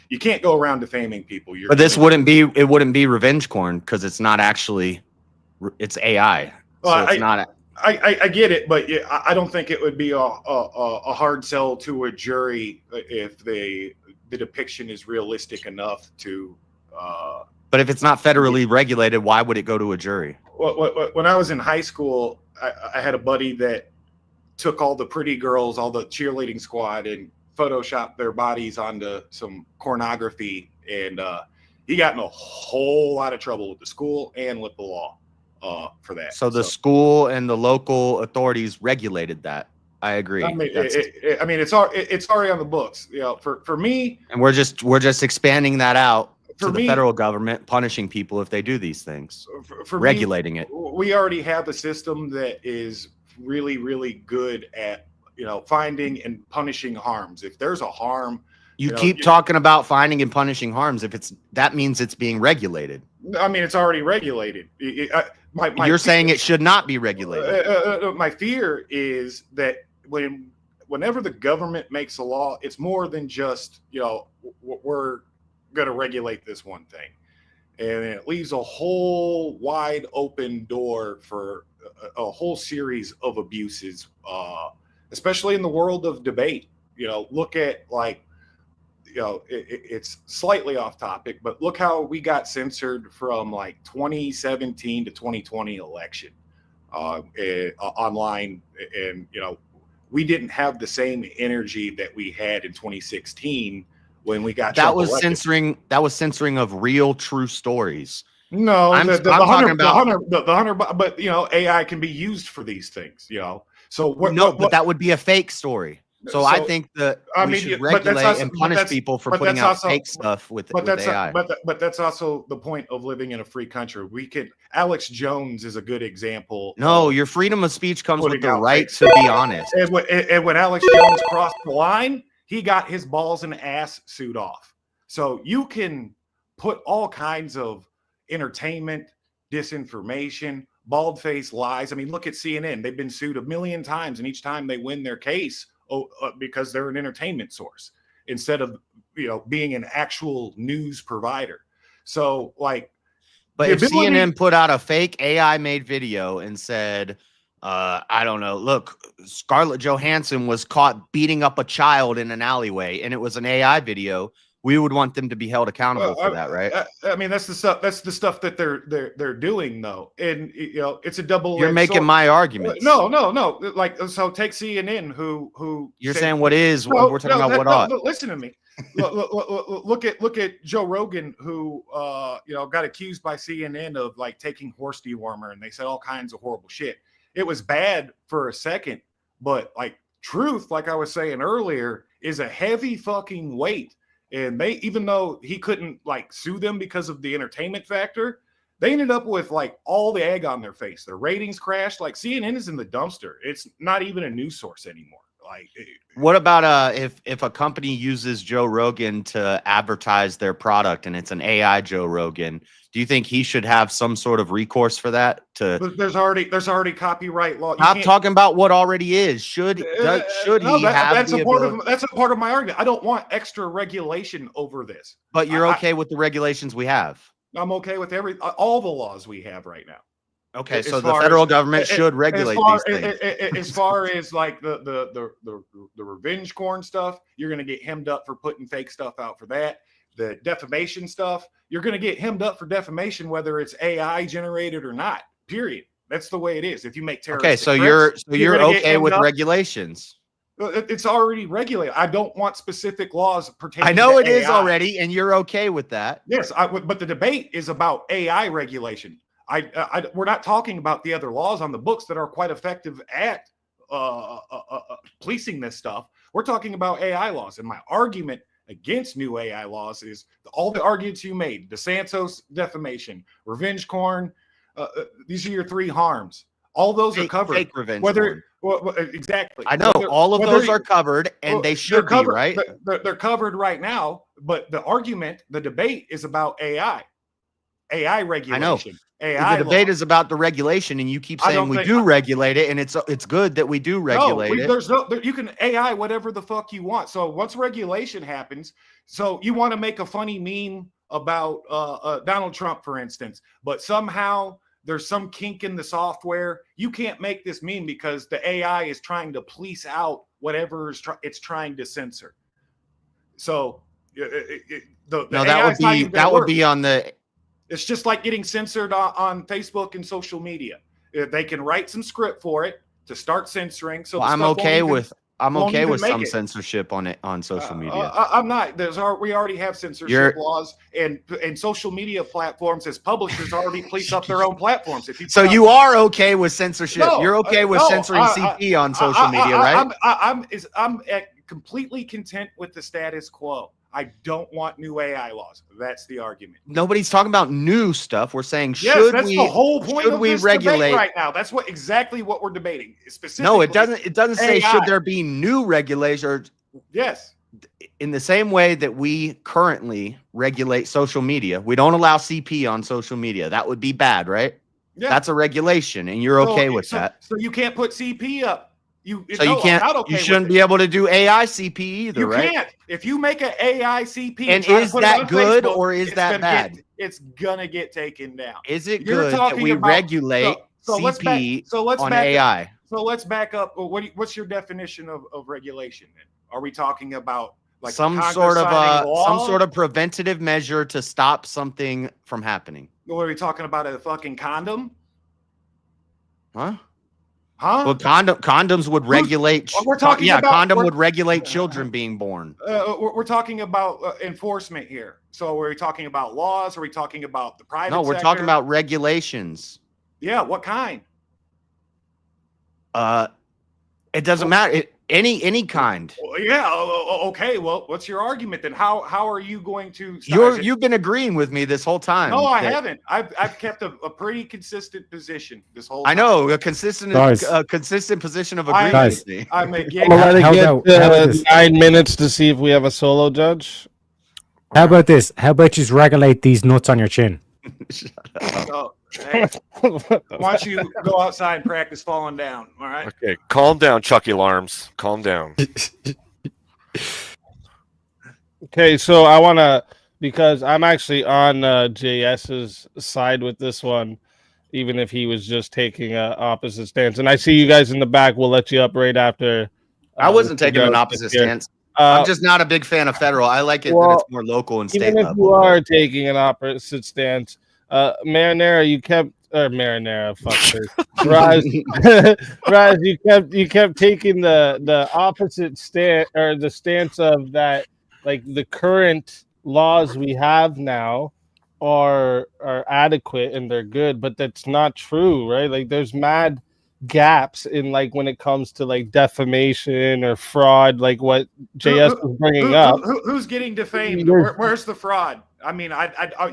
You can't go around defaming people. But this wouldn't be revenge corn because it's not actually, it's AI. So it's not. I get it, but I don't think it would be a hard sell to a jury if the depiction is realistic enough to. But if it's not federally regulated, why would it go to a jury? When I was in high school, I had a buddy that took all the pretty girls, all the cheerleading squad, and photoshopped their bodies onto some pornography, and he got in a whole lot of trouble with the school and with the law for that. So the school and the local authorities regulated that. I agree. I mean, it's already on the books. For me, and we're just expanding that out to the me, federal government, punishing people if they do these things, for regulating it. it. We already have a system that is really, really good at finding and punishing harms. If there's a harm, you keep talking about finding and punishing harms. If that means it's being regulated. I mean, it's already regulated. You're saying it should not be regulated. My fear is that whenever the government makes a law, it's more than just we're going to regulate this one thing, and it leaves a whole wide open door for a whole series of abuses, especially in the world of debate. Look at it's slightly off topic, but look how we got censored from 2017 to 2020 election online, and we didn't have the same energy that we had in 2016 when we got that was elected. That was censoring of real, true stories. No, the Hunter, but AI can be used for these things. So but that would be a fake story. So I think that we should regulate and punish people for putting out fake stuff with AI. But that's also the point of living in a free country. Alex Jones is a good example. No, your freedom of speech comes with the right to be honest. And when Alex Jones crossed the line, he got his balls and ass suit off. So you can put all kinds of entertainment, disinformation, bald-faced lies. I mean, look at CNN. They've been sued 1 million times, and each time they win their case because they're an entertainment source instead of being an actual news provider. So but if CNN put out a fake AI made video and said, I don't know, look, Scarlett Johansson was caught beating up a child in an alleyway, and it was an AI video, we would want them to be held accountable for that, right? I mean, that's the stuff. That's the stuff that they're doing, though, and it's a double. You're making my argument. No. Like, so take CNN, who you're saying what is. We're talking about what ought. Listen to me. Look at Joe Rogan, who got accused by CNN of like taking horse dewormer, and they said all kinds of horrible shit. It was bad for a second, but like truth, like I was saying earlier, is a heavy fucking weight. And they, even though he couldn't like sue them because of the entertainment factor, they ended up with like all the egg on their face. Their ratings crashed. Like CNN is in the dumpster. It's not even a news source anymore. Like, what about if a company uses Joe Rogan to advertise their product and it's an AI Joe Rogan? Do you think he should have some sort of recourse for that? There's already copyright law. I'm talking about what already is. Should he have that's a part of my argument. I don't want extra regulation over this. But you're okay with the regulations we have. I'm okay with all the laws we have right now. Okay, so the federal government should regulate these things. As far as like the revenge porn stuff, you're going to get hemmed up for putting fake stuff out for that. The defamation stuff, you're going to get hemmed up for defamation, whether it's AI generated or not. Period. That's the way it is. If you make terrorist, okay, so you're okay with regulations. It's already regulated. I don't want specific laws pertaining. I know it AI. is already, and you're okay with that. Yes, but the debate is about AI regulation. We're not talking about the other laws on the books that are quite effective at policing this stuff. We're talking about AI laws, and my argument against new AI laws is all the arguments you made: DeSantis defamation, revenge porn. These are your three harms. All those are covered. Fake revenge porn. Exactly. I know all of those are covered, and they should be, right? They're covered right now, but the argument, the debate is about AI regulation. I know. AI the debate is about the regulation, and you keep saying we do regulate it, and it's good that we do regulate it. There's you can AI whatever the fuck you want. So once regulation happens, so you want to make a funny meme about Donald Trump, for instance, but somehow there's some kink in the software. You can't make this meme because the AI is trying to police out whatever it's trying to censor. So that would be on the. It's just like getting censored on Facebook and social media. They can write some script for it to start censoring. So I'm okay with some censorship on it on social media. I'm not. We already have censorship laws, and social media platforms as publishers already police up their own platforms. You are okay with censorship. You're okay with censoring CP on social media, right? I'm completely content with the status quo. I don't want new AI laws. That's the argument. Nobody's talking about new stuff. We're saying that's the whole point of this regulate debate right now. That's exactly what we're debating. Specifically, no, it doesn't say should there be new regulations. Yes. In the same way that we currently regulate social media, we don't allow CP on social media. That would be bad, right? Yeah. That's a regulation, and you're okay with that. So you can't put CP up. You shouldn't be able to do AI CP either, right? You can't. If you make an AI CP, and is that good or is that bad? It's gonna get taken down. Is it good that we regulate CP on AI? So let's back up. What's your definition of regulation? Then are we talking about like some sort of preventative measure to stop something from happening? What are we talking about? A fucking condom? Huh? Well, condoms would regulate. Condom would regulate children being born. We're talking about enforcement here. So are we talking about laws? Are we talking about the private? No, we're talking about regulations. Yeah, what kind? It doesn't matter. Any kind. Well, yeah. Okay. Well, what's your argument then? How are you going to? You've been agreeing with me this whole time. No, I haven't. I've kept a pretty consistent position this whole time. I know a consistent position of agreement. I'm again. Let it get 9 minutes to see if we have a solo judge. How about this? How about you just regulate these nuts on your chin? Hey, why don't you go outside and practice falling down? All right. Okay, calm down, Chucky Alarms. Calm down. Okay, so I want to, because I'm actually on JS's side with this one, even if he was just taking an opposite stance. And I see you guys in the back. We'll let you up right after. I wasn't taking an opposite stance. I'm just not a big fan of federal. I like it that it's more local and state even if level. you are taking an opposite stance, Marinara, Marinara, fuck her. Raz, you kept taking the opposite stance or the stance of that, like the current laws we have now are adequate and they're good, but that's not true, right? Like there's mad gaps in like when it comes to like defamation or fraud, like what JS was bringing up. Who's getting defamed? Where's the fraud? I mean,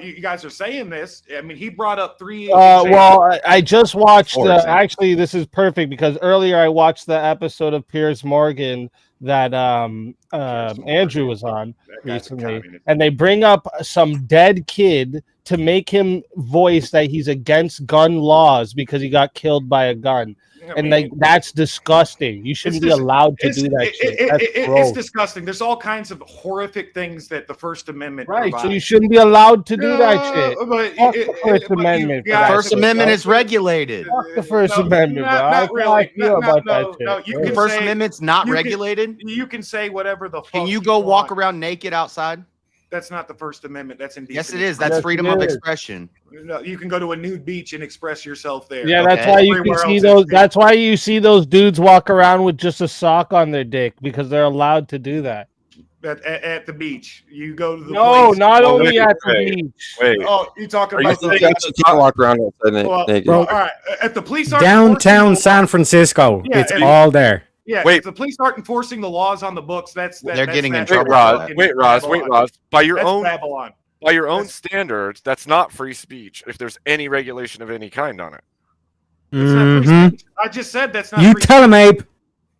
you guys are saying this. I mean, he brought up 3. Well, I just watched. Actually, this is perfect because earlier I watched the episode of Piers Morgan that Andrew was on recently, and they bring up some dead kid to make him voice that he's against gun laws because he got killed by a gun. And like that's disgusting. You shouldn't be allowed to do that shit. It's disgusting. There's all kinds of horrific things that the First Amendment provides. So you shouldn't be allowed to do that shit. But the First Amendment. The First Amendment is regulated. Fuck the First Amendment, bro. Not really. The First Amendment's not regulated. You can say whatever the fuck. Can you go walk around naked outside? That's not the First Amendment. That's indecent. Yes, it is. That's freedom of expression. No, you can go to a nude beach and express yourself there. Yeah, that's why you can see those. That's why you see those dudes walk around with just a sock on their dick because they're allowed to do that. At the beach, you go to the no, not only at the beach. Wait. Oh, you talking about the walk around naked. All right, at the police are downtown San Francisco. Yeah, it's all there. Yeah, wait. If the police aren't enforcing the laws on the books, they're getting in trouble. Wait, Roz. By your own Babylon. By your own standards, that's not free speech. If there's any regulation of any kind on it, I just said that's not. You tell him, Abe.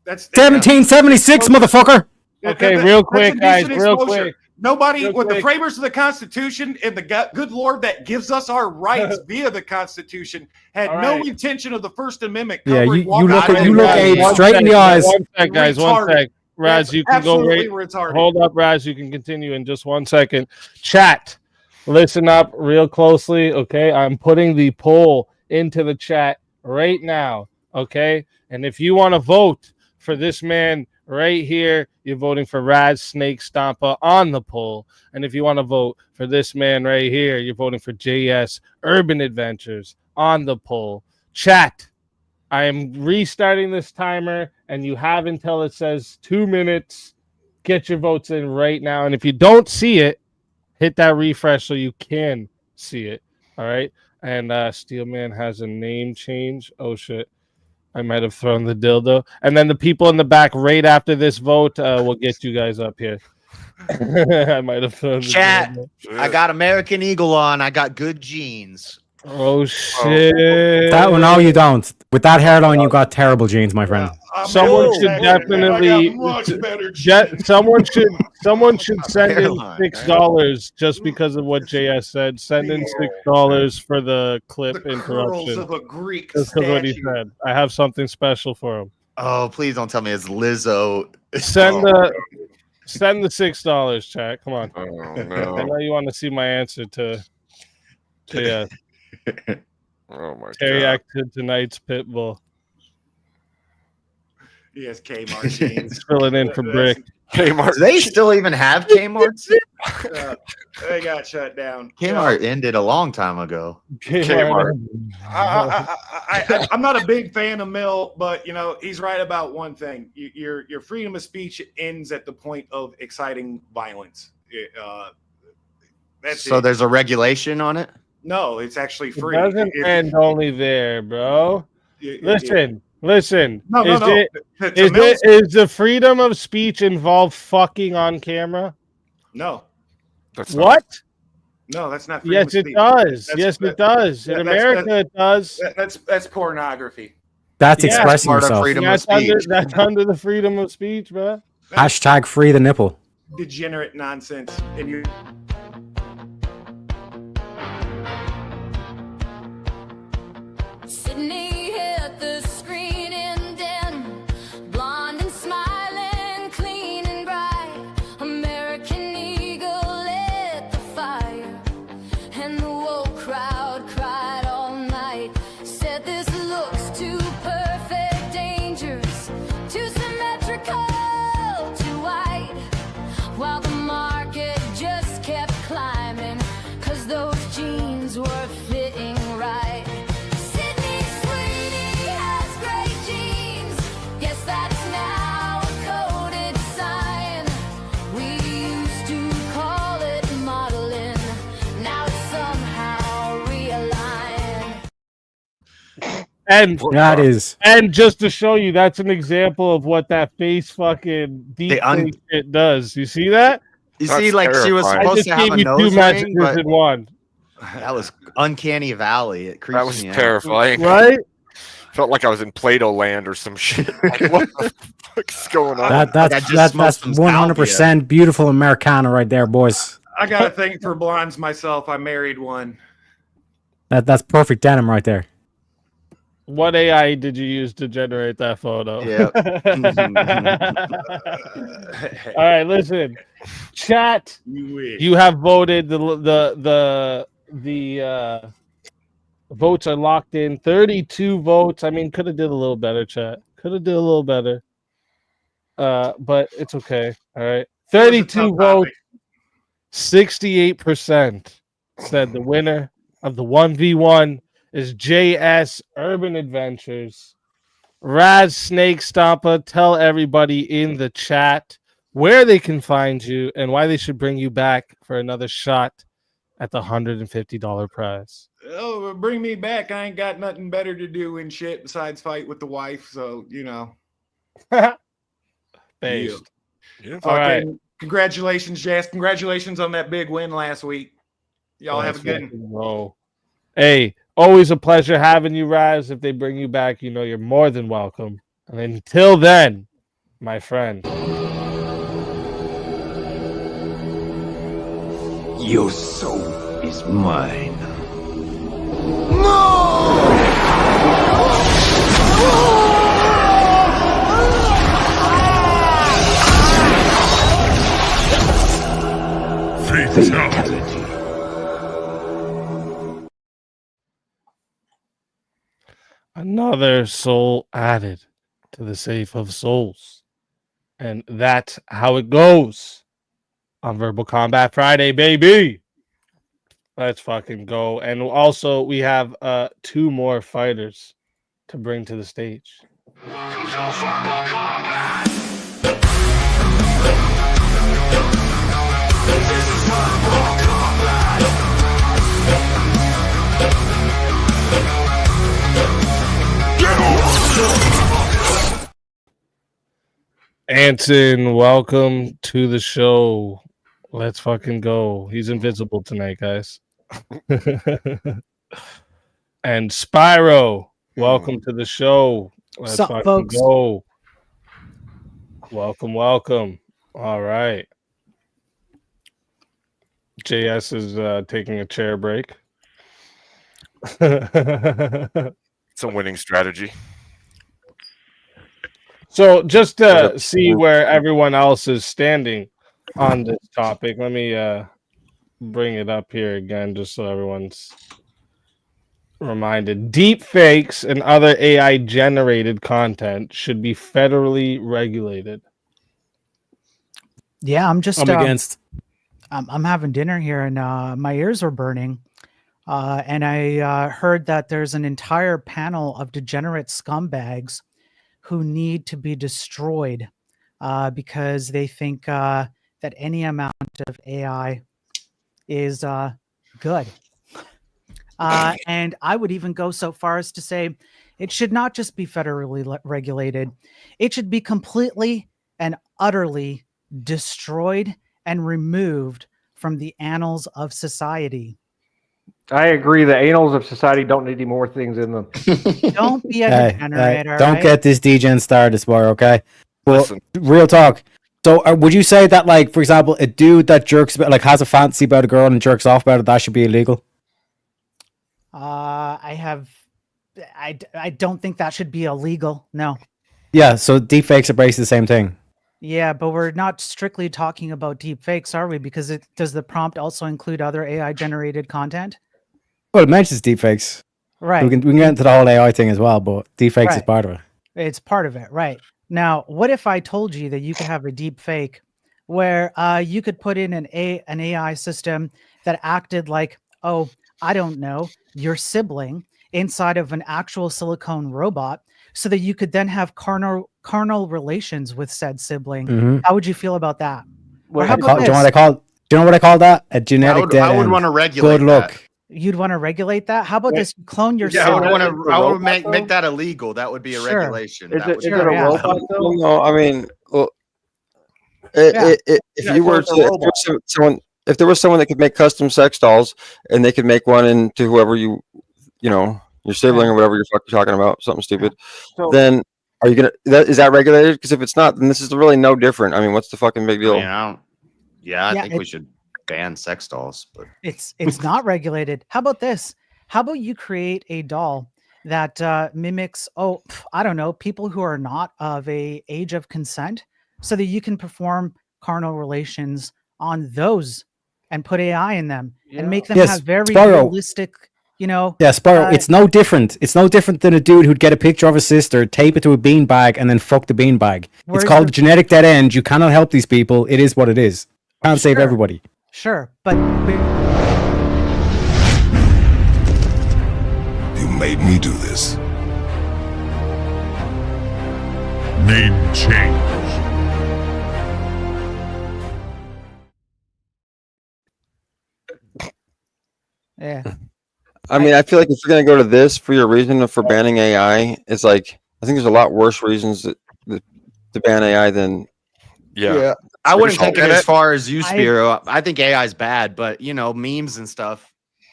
That's 1776, motherfucker. Okay, real quick, guys. Real quick. Nobody with the framers of the Constitution and the good Lord that gives us our rights via the Constitution had no intention of the First Amendment. Yeah, you look Abe straight in the eyes. One sec, guys. One sec. Raz, you can go right. Retarded. Hold up, Raz. You can continue in just 1 second. Chat, listen up real closely. Okay, I'm putting the poll into the chat right now. Okay, and if you want to vote for this man right here, you're voting for Raz Snake Stomper on the poll. And if you want to vote for this man right here, you're voting for JS Urban Adventures on the poll. Chat, I am restarting this timer, and you have until it says 2 minutes. Get your votes in right now. And if you don't see it, hit that refresh so you can see it. All right. And Steelman has a name change. Oh, shit. I might have thrown the dildo. And then the people in the back right after this vote will get you guys up here. I might have thrown the chat. dildo. I got American Eagle on. I got good genes. Oh, shit. That one, no, you don't. With that hairline, you got terrible genes, my friend. Someone should definitely. Someone should send in $6 just because of what JS said. Send in $6 for the clip interruption. Of a Greek just because what he said. I have something special for him. Oh, please don't tell me it's Lizzo. Send the $6, chat. Come on. Oh, no. I know you want to see my answer to JS. Oh my Terry God. acted tonight's Pitbull. Yes, Kmart jeans. Filling in for Brick. Kmart. Do they still even have Kmart's? They got shut down. Kmart ended a long time ago. Kmart. I'm not a big fan of Mill, but you know he's right about one thing. Your freedom of speech ends at the point of exciting violence. That's so it. There's a regulation on it? No, it's actually free. It doesn't end only there, bro. Listen. No. Is the freedom of speech involve fucking on camera? No. That's what? No, that's not freedom Yes, it does. Yes, it does. In America, it does. That's pornography. That's expressing yourself. That's under the freedom of speech, bro. Hashtag free the nipple. Degenerate nonsense. And you. Sydney hit the screen and then blonde and smiling, clean and bright. American Eagle lit the fire, and the woke crowd cried all night. Said this looks too perfect, dangerous, too symmetrical, too white. And That is. and just to show you, that's an example of what that face fucking deep un- fake shit does. You see that? You That's see, like she was terrifying. I supposed just to have gave a you 2 nose messages ring, but in one. that was uncanny valley. It creeps That was me out. terrifying. Right? Felt like I was in Play-Doh land or some shit. Like, what the fuck's going on? I That's just smoked some 100% beautiful Americana right there, boys. I got a thing for blondes myself. I married one. That's perfect denim right there. What AI did you use to generate that photo? Yep. All right, listen. Chat, You wish. you have voted. The votes are locked in. 32 votes. I mean, could have did a little better, chat. Could have did a little better. But it's okay. All right. It was a 32 tough votes. topic. 68% said the winner of the 1v1 is JS Urban Adventures. Raz Snake Stompa, tell everybody in the chat where they can find you and why they should bring you back for another shot at the $150 prize. Oh, bring me back. I ain't got nothing better to do and shit besides fight with the wife. So, you know. Based. Yeah. All right. Fucking congratulations, Jazz. Congratulations on that big win last week. Y'all have a good one. one. Hey, always a pleasure having you, Raz. If they bring you back, you know you're more than welcome. And until then, my friend. Your soul is mine. Fatality. Another soul added to the safe of souls. And that's how it goes on Verbal Combat Friday, baby. Let's fucking go. And also, we have 2 more fighters to bring to the stage. Anson, welcome to the show. Let's fucking go. He's invisible tonight, guys. And Spyro, welcome to the show. Let's Sup, fucking folks? go. Welcome, welcome. All right. JS is taking a chair break. It's a winning strategy. So just to see where everyone else is standing on this topic, let me bring it up here again just so everyone's reminded. Deep fakes and other AI generated content should be federally regulated. Yeah, I'm just I'm against. I'm having dinner here and my ears are burning. And I heard that there's an entire panel of degenerate scumbags who need to be destroyed because they think that any amount of AI is good. And I would even go so far as to say it should not just be federally regulated. It should be completely and utterly destroyed and removed from the annals of society. I agree. The annals of society don't need any more things in them. Don't be a Hey, degenerate. hey, all don't right? get this degen started this war, okay? Well, Listen. real talk. So, would you say that, like, for example, a dude that jerks about, like, has a fantasy about a girl and jerks off about it, that should be illegal? I don't think that should be illegal. No. Yeah. So, deepfakes are basically the same thing. Yeah, but we're not strictly talking about deep fakes, are we? Because does the prompt also include other AI generated content? Well, it mentions deepfakes. Right. We can get into the whole AI thing as well, but deepfakes is Right. part of it. It's part of it, right? Now, what if I told you that you could have a deep fake where you could put in an AI system that acted like, oh, I don't know, your sibling inside of an actual silicone robot, so that you could then have carnal relations with said sibling? Mhm. How would you feel about that? Or Well, how Do about you know what this? I call? Do you know what I call that? A genetic dead I would end. want to regulate Good luck. that. You'd want to regulate that? How about Wait. this? You clone Yeah, yourself. I would make that illegal. That would be a Sure. regulation. Is That it, would is be it a yeah. robot though? No, I mean, well, Yeah. if Yeah, you so were it's a to, robot. if there was someone that could make custom sex dolls and they could make one into whoever you know, your sibling or whatever you're fucking talking about, something stupid, So then are you gonna, is that regulated? Because if it's not, then this is really no different. I mean, what's the fucking big I deal? mean, I Yeah, think we should ban sex dolls. But It's not regulated. How about this? How about you create a doll that mimics, I don't know, people who are not of a age of consent, so that you can perform carnal relations on those and put AI in them Yeah. and make them Yes, have very Spyro. realistic, you know. Yeah, Spyro, Uh, it's no different. It's no different than a dude who'd get a picture of his sister, tape it to a beanbag, and then fuck the beanbag. Where's It's called the- genetic dead end. You cannot help these people. It is what it is. Can't save Sure. everybody. Sure, but You made me do this. Name change. yeah. I mean, I feel like if you're gonna go to this for your reason for banning AI, it's like I think there's a lot worse reasons to ban AI than Yeah. I wouldn't British take it as alternate? far as you, I- Spiro. I think AI is bad, but memes and stuff,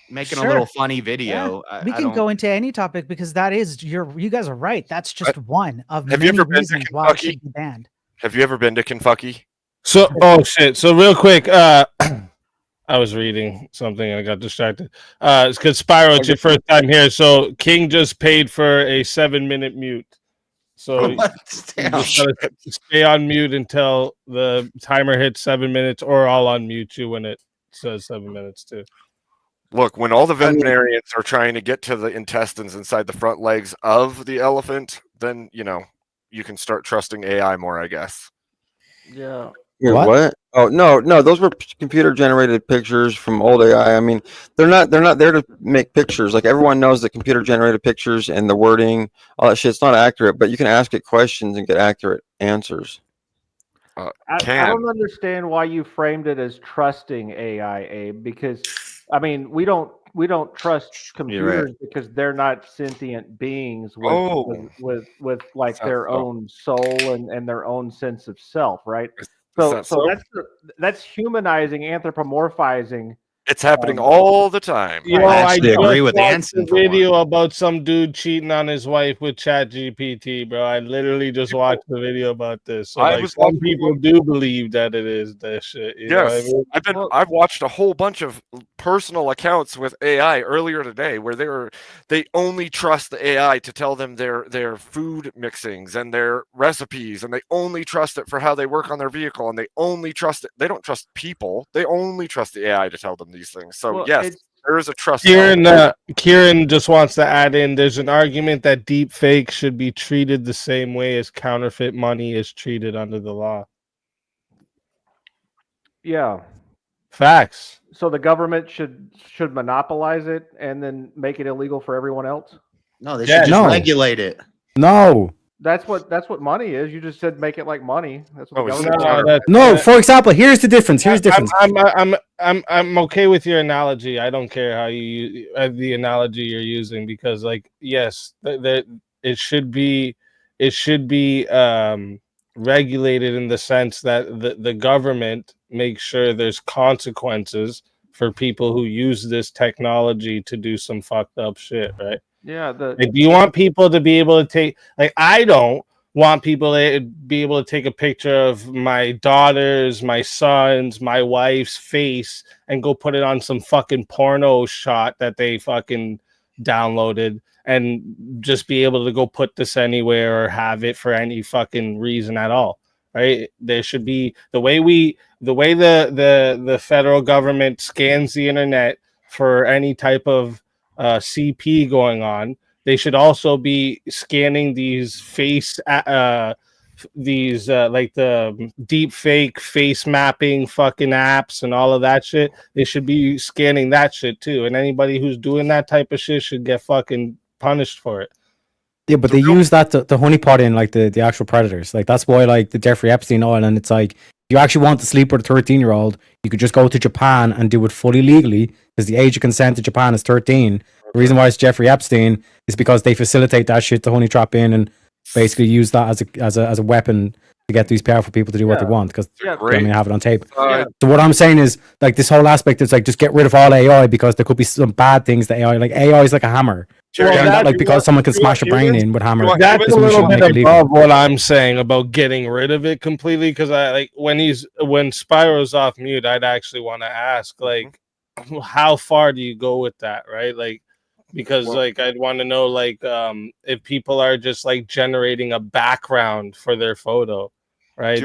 making a Sure. little funny video. We can go into any topic because that is you guys are right. That's just one of Have you many ever been to reasons why it Kentucky? should be banned. Have you ever been to Kentucky? So, shit. So real quick, I was reading something and I got distracted. It's because Spyro, it's your first time here. So King just paid for a 7-minute mute. So you just gotta stay on mute until the timer hits 7 minutes, or I'll unmute you when it says 7 minutes too. Look, when all the veterinarians are trying to get to the intestines inside the front legs of the elephant, then you can start trusting AI more, I guess. yeah. What? Oh no, those were computer generated pictures from old AI. I mean, they're not there to make pictures. Like everyone knows that computer generated pictures and the wording, all that shit's not accurate, but you can ask it questions and get accurate answers. I Can. don't understand why you framed it as trusting AI, Abe, because I mean we don't trust computers because they're not sentient beings with like their own soul and their own sense of self, right? So that's humanizing, anthropomorphizing. It's happening all the time. You know, I actually just agree with watched Anson the for one. video about some dude cheating on his wife with ChatGPT, bro. I literally just watched the video about this. So, some people do believe that it is that shit. You know what I Yes, mean? I've watched a whole bunch of personal accounts with AI earlier today where they only trust the AI to tell them their food mixings and their recipes, and they only trust it for how they work on their vehicle, and they only trust it. They don't trust people. They only trust the AI to tell them these things. So yes, there is a trust. Kieran just wants to add in. There's an argument that deep fake should be treated the same way as counterfeit money is treated under the law. Yeah. Facts. So the government should monopolize it and then make it illegal for everyone else? No, they should just regulate it. No. That's what money is. You just said make it like money. That's what the No, government that's- No, for example, here's the difference. Here's the difference. I'm okay with your analogy. I don't care how you the analogy you're using, because yes, it should be regulated in the sense that the government makes sure there's consequences for people who use this technology to do some fucked up shit, right? Yeah. Do you want people to be able to take, I don't want people to be able to take a picture of my daughter's, my son's, my wife's face and go put it on some fucking porno shot that they fucking downloaded and just be able to go put this anywhere or have it for any fucking reason at all, right? There should be the way the federal government scans the internet for any type of CP going on. They should also be scanning these face like the deep fake face mapping fucking apps and all of that shit. They should be scanning that shit too, and anybody who's doing that type of shit should get fucking punished for it. Yeah, but they use that to honeypot in the actual predators. Like that's why the Jeffrey Epstein oil, and it's like you actually want to sleep with a 13-year-old, you could just go to Japan and do it fully legally, because the age of consent to Japan is 13. The reason why it's Jeffrey Epstein is because they facilitate that shit to honey trap in and basically use that as a weapon to get these powerful people to do what they want, because I mean, have it on tape. So what I'm saying is, like, this whole aspect is like, just get rid of all AI, because there could be some bad things that AI is like a hammer. Because someone can smash a brain in with hammer. That's a little bit above what I'm saying about getting rid of it completely. Because I like when Spyro's off mute, I'd actually want to ask, like, how far do you go with that, right? Like, because like I'd want to know, like, if people are just like generating a background for their photo, right?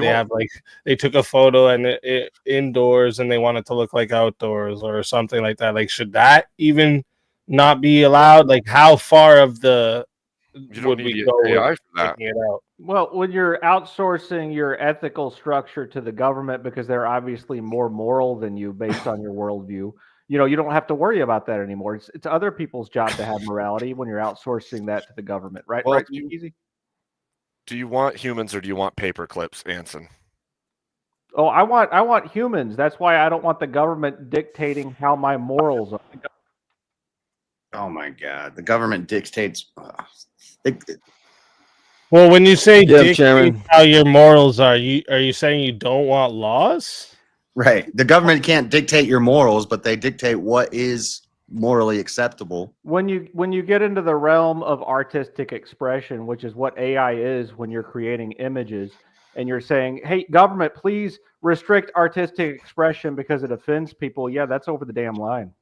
They took a photo and it indoors and they want it to look like outdoors or something like that. Like, should that even not be allowed? Like, how far of the would we go with taking it out? Well, when you're outsourcing your ethical structure to the government because they're obviously more moral than you based on your worldview, you know, you don't have to worry about that anymore. It's other people's job to have morality when you're outsourcing that to the government, right? Well, right, easy. Do you want humans or do you want paper clips, Anson? Oh, I want humans. That's why I don't want the government dictating how my morals are. Oh my God, the government dictates. Well, when you say dictate how your morals are you saying you don't want laws? Right. The government can't dictate your morals, but they dictate what is morally acceptable. When you get into the realm of artistic expression, which is what AI is when you're creating images, and you're saying, hey, government, please restrict artistic expression because it offends people. Yeah, that's over the damn line.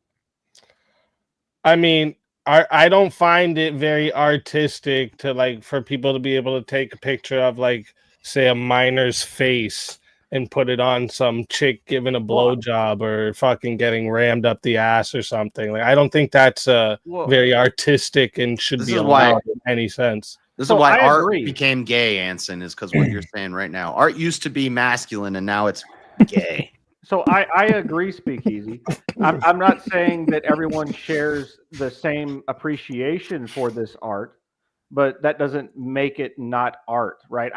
I mean, I don't find it very artistic to, like, for people to be able to take a picture of, like, say, a miner's face and put it on some chick giving a blowjob or fucking getting rammed up the ass or something. Like, I don't think that's very artistic and should be allowed in any sense. This is why art became gay, Anson, is because what you're saying right now. Art used to be masculine and now it's gay. So I agree, Speakeasy. I'm not saying that everyone shares the same appreciation for this art, but that doesn't make it not art, right?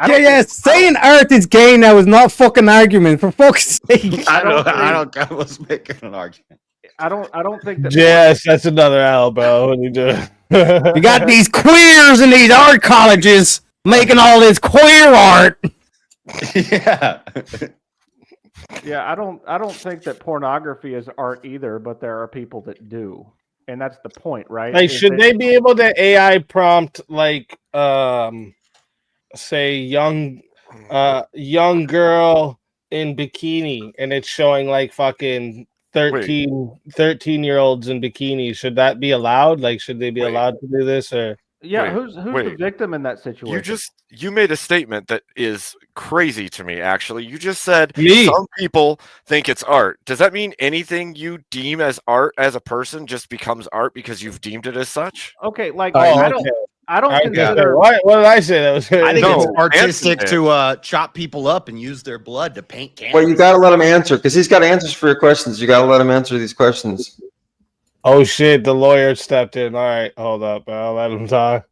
Saying art is gay now is not fucking argument, for fuck's sake. I was making an argument. I don't think that. Yes, that's another L, bro. What are you doing? You got these queers in these art colleges making all this queer art. Yeah. Yeah, I don't think that pornography is art either, but there are people that do. And that's the point, right? Like, should they be able to AI prompt, like, say young girl in bikini, and it's showing like fucking 13-year-olds in bikinis? Should that be allowed? Like, should they be allowed to do this? Or who's the victim in that situation? You made a statement that is crazy to me, actually. You just said some people think it's art. Does that mean anything you deem as art as a person just becomes art because you've deemed it as such? Okay, like I don't consider. What did I say? That was. I think it's artistic to chop people up and use their blood to paint cannons. Well, you got to let him answer, because he's got answers for your questions. You got to let him answer these questions. Oh shit! The lawyer stepped in. All right, hold up. I'll let him talk.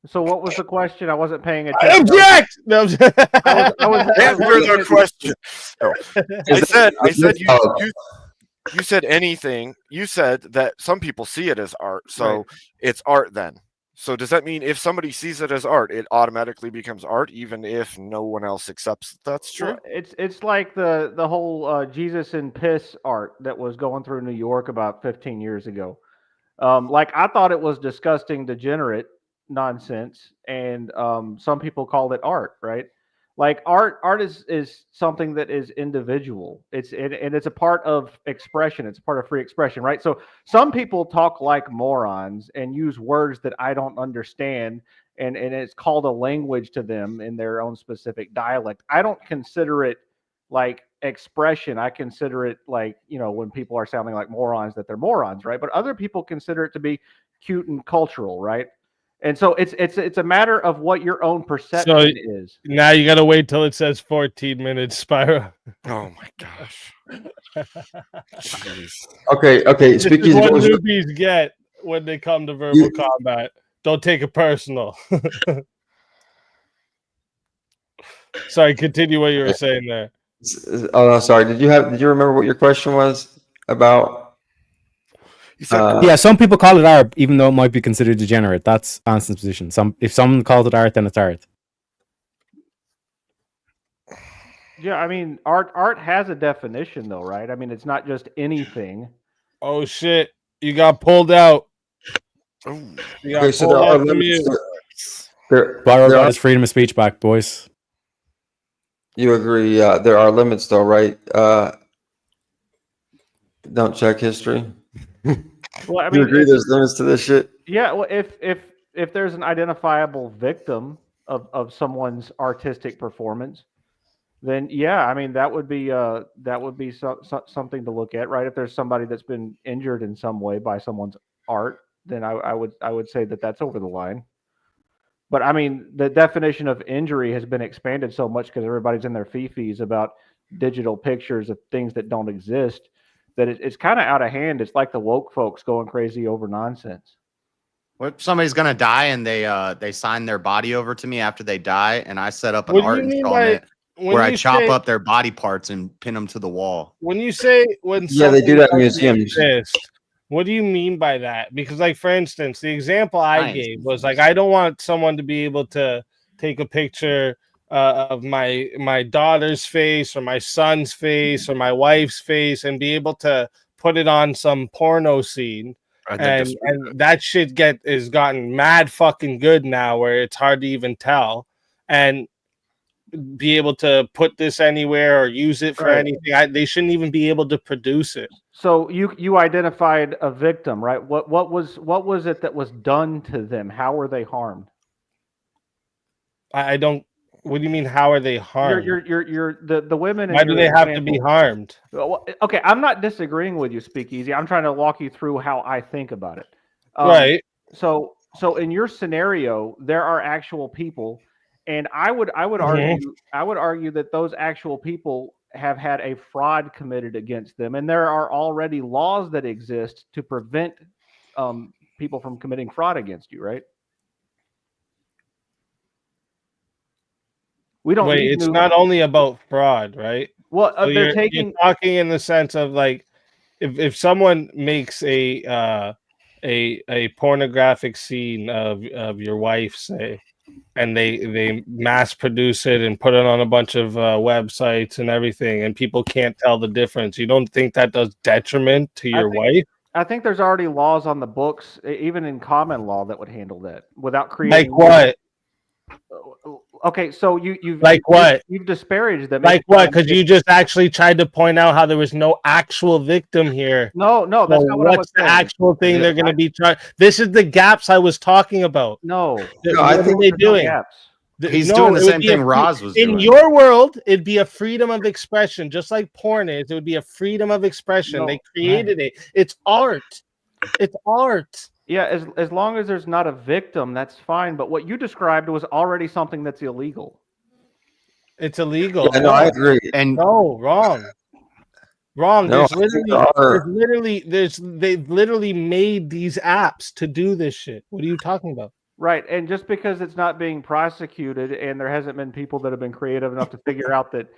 So, what was the question? I wasn't paying attention. Object! No, I was answer the question. I said you said anything. You said that some people see it as art, so it's art then. So does that mean if somebody sees it as art, it automatically becomes art, even if no one else accepts that's true? Well, it's like the whole Jesus in piss art that was going through New York about 15 years ago. Like, I thought it was disgusting, degenerate nonsense, and some people called it art, right? Like, art is something that is individual. It's a part of expression. It's a part of free expression, right? So some people talk like morons and use words that I don't understand, and it's called a language to them in their own specific dialect. I don't consider it like expression. I consider it like, you know, when people are sounding like morons, that they're morons, right? But other people consider it to be cute and cultural, right? And so it's a matter of what your own perception is. Now you got to wait till it says 14 minutes, Spyro. Oh my gosh. Jeez. Okay. This is what newbies get when they come to verbal combat. Don't take it personal. Sorry, continue what you were saying there. Oh, sorry. Did you remember what your question was about? Yeah, some people call it art, even though it might be considered degenerate. That's Anson's position. If someone calls it art, then it's art. Yeah, I mean, art has a definition, though, right? I mean, it's not just anything. Oh shit! You got pulled out. You got pulled out from you. Byron got his freedom of speech back, boys. You agree? There are limits, though, right? Don't check history. Well, I You mean, agree there's limits to this shit? Yeah, well, if there's an identifiable victim of someone's artistic performance, then yeah, I mean that would be something to look at, right? If there's somebody that's been injured in some way by someone's art, then I would say that that's over the line. But I mean, the definition of injury has been expanded so much because everybody's in their fifis about digital pictures of things that don't exist that it's kind of out of hand. It's like the woke folks going crazy over nonsense. What if somebody's gonna die and they sign their body over to me after they die, and I set up an art installment where I chop up their body parts and pin them to the wall? When you say they do that in museums. What do you mean by that? Because, like, for instance, the example I gave was like, I don't want someone to be able to take a picture of my daughter's face or my son's face or my wife's face and be able to put it on some porno scene. And that shit is gotten mad fucking good now, where it's hard to even tell, and be able to put this anywhere or use it for anything. They shouldn't even be able to produce it. So you identified a victim, right? What was it that was done to them? How were they harmed? I don't. What do you mean? How are they harmed? You're the women. Why do they have to be harmed? Well, okay, I'm not disagreeing with you, Speakeasy. I'm trying to walk you through how I think about it. Right. So in your scenario, there are actual people, and I would argue that those actual people have had a fraud committed against them, and there are already laws that exist to prevent people from committing fraud against you, right? We don't. Wait, it's not only about fraud, right? Well, So they're you're talking in the sense of like, if someone makes a pornographic scene of your wife, say, and they mass produce it and put it on a bunch of websites and everything, and people can't tell the difference, you don't think that does detriment to your wife? I think there's already laws on the books, even in common law, that would handle that without creating. Like what? Okay, so you've like what? You've disparaged them. Like what? Because you just actually tried to point out how there was no actual victim here. No, that's not what I was what's the saying. actual thing they're going to be trying? This is the gaps I was talking about. No, I think they're doing. He's doing the same thing Roz was doing. In your world, it'd be a freedom of expression, just like porn is. It would be a freedom of expression. They created it. It's art. It's art. Yeah, as long as there's not a victim, that's fine. But what you described was already something that's illegal. It's illegal. Yeah, no, I agree. And no, wrong. No, They've literally made these apps to do this shit. What are you talking about? Right, and just because it's not being prosecuted, and there hasn't been people that have been creative enough to figure out that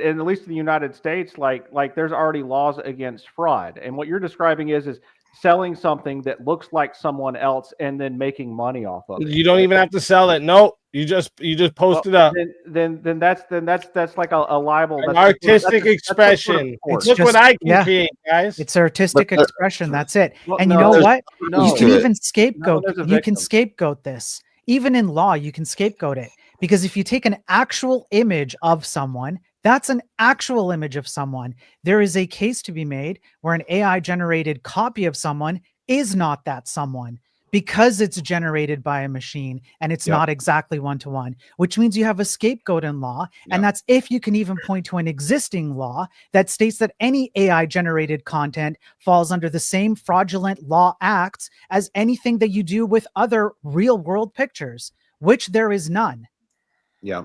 in, at least in the United States, like there's already laws against fraud. And what you're describing is selling something that looks like someone else and then making money off of it. You don't even have to sell it. No, you just post it up. Then that's like a libel. An artistic expression. Look what I can create, guys. It's artistic expression. That's it. Well, and no, you know what? no. You can even scapegoat. No, there's a You can victim. scapegoat this. Even in law, you can scapegoat it. Because if you take an actual image of someone, that's an actual image of someone. There is a case to be made where an AI generated copy of someone is not that someone because it's generated by a machine and it's not exactly one-to-one, which means you have a scapegoat in law. And that's if you can even point to an existing law that states that any AI generated content falls under the same fraudulent law acts as anything that you do with other real world pictures, which there is none. Yeah.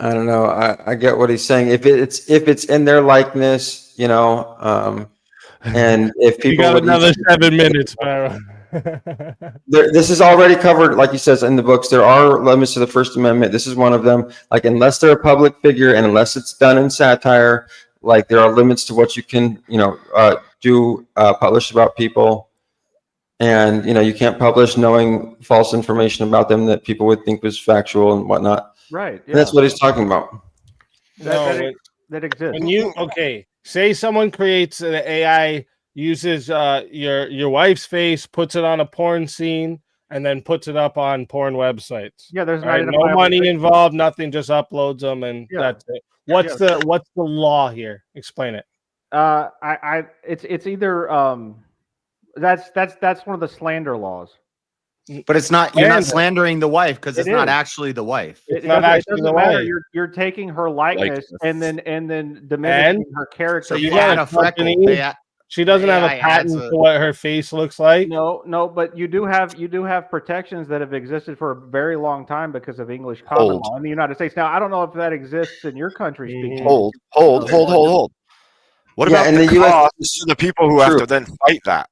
I don't know. I get what he's saying. If it's in their likeness, and if people you got another 7 minutes, Byron. This is already covered, like he says in the books. There are limits to the First Amendment. This is one of them. Like, unless they're a public figure and unless it's done in satire, like there are limits to what you can, publish about people. And you can't publish knowing false information about them that people would think was factual and whatnot. Right. And that's what he's talking about. That exists. When say someone creates an AI, uses your wife's face, puts it on a porn scene, and then puts it up on porn websites. Yeah, there's no money involved, nothing, just uploads them, and that's it. What's the law here? Explain it. It's either that's one of the slander laws. But it's not. You're not slandering the wife because it's not actually the wife. It's not actually the wife. You're taking her likeness and then diminishing her character. So you add a freckle. She doesn't have a patent for what her face looks like. No, but you do have protections that have existed for a very long time because of English common law in the United States. Now, I don't know if that exists in your country. Speaking. Hold. What about the cost to the people who have to then fight that?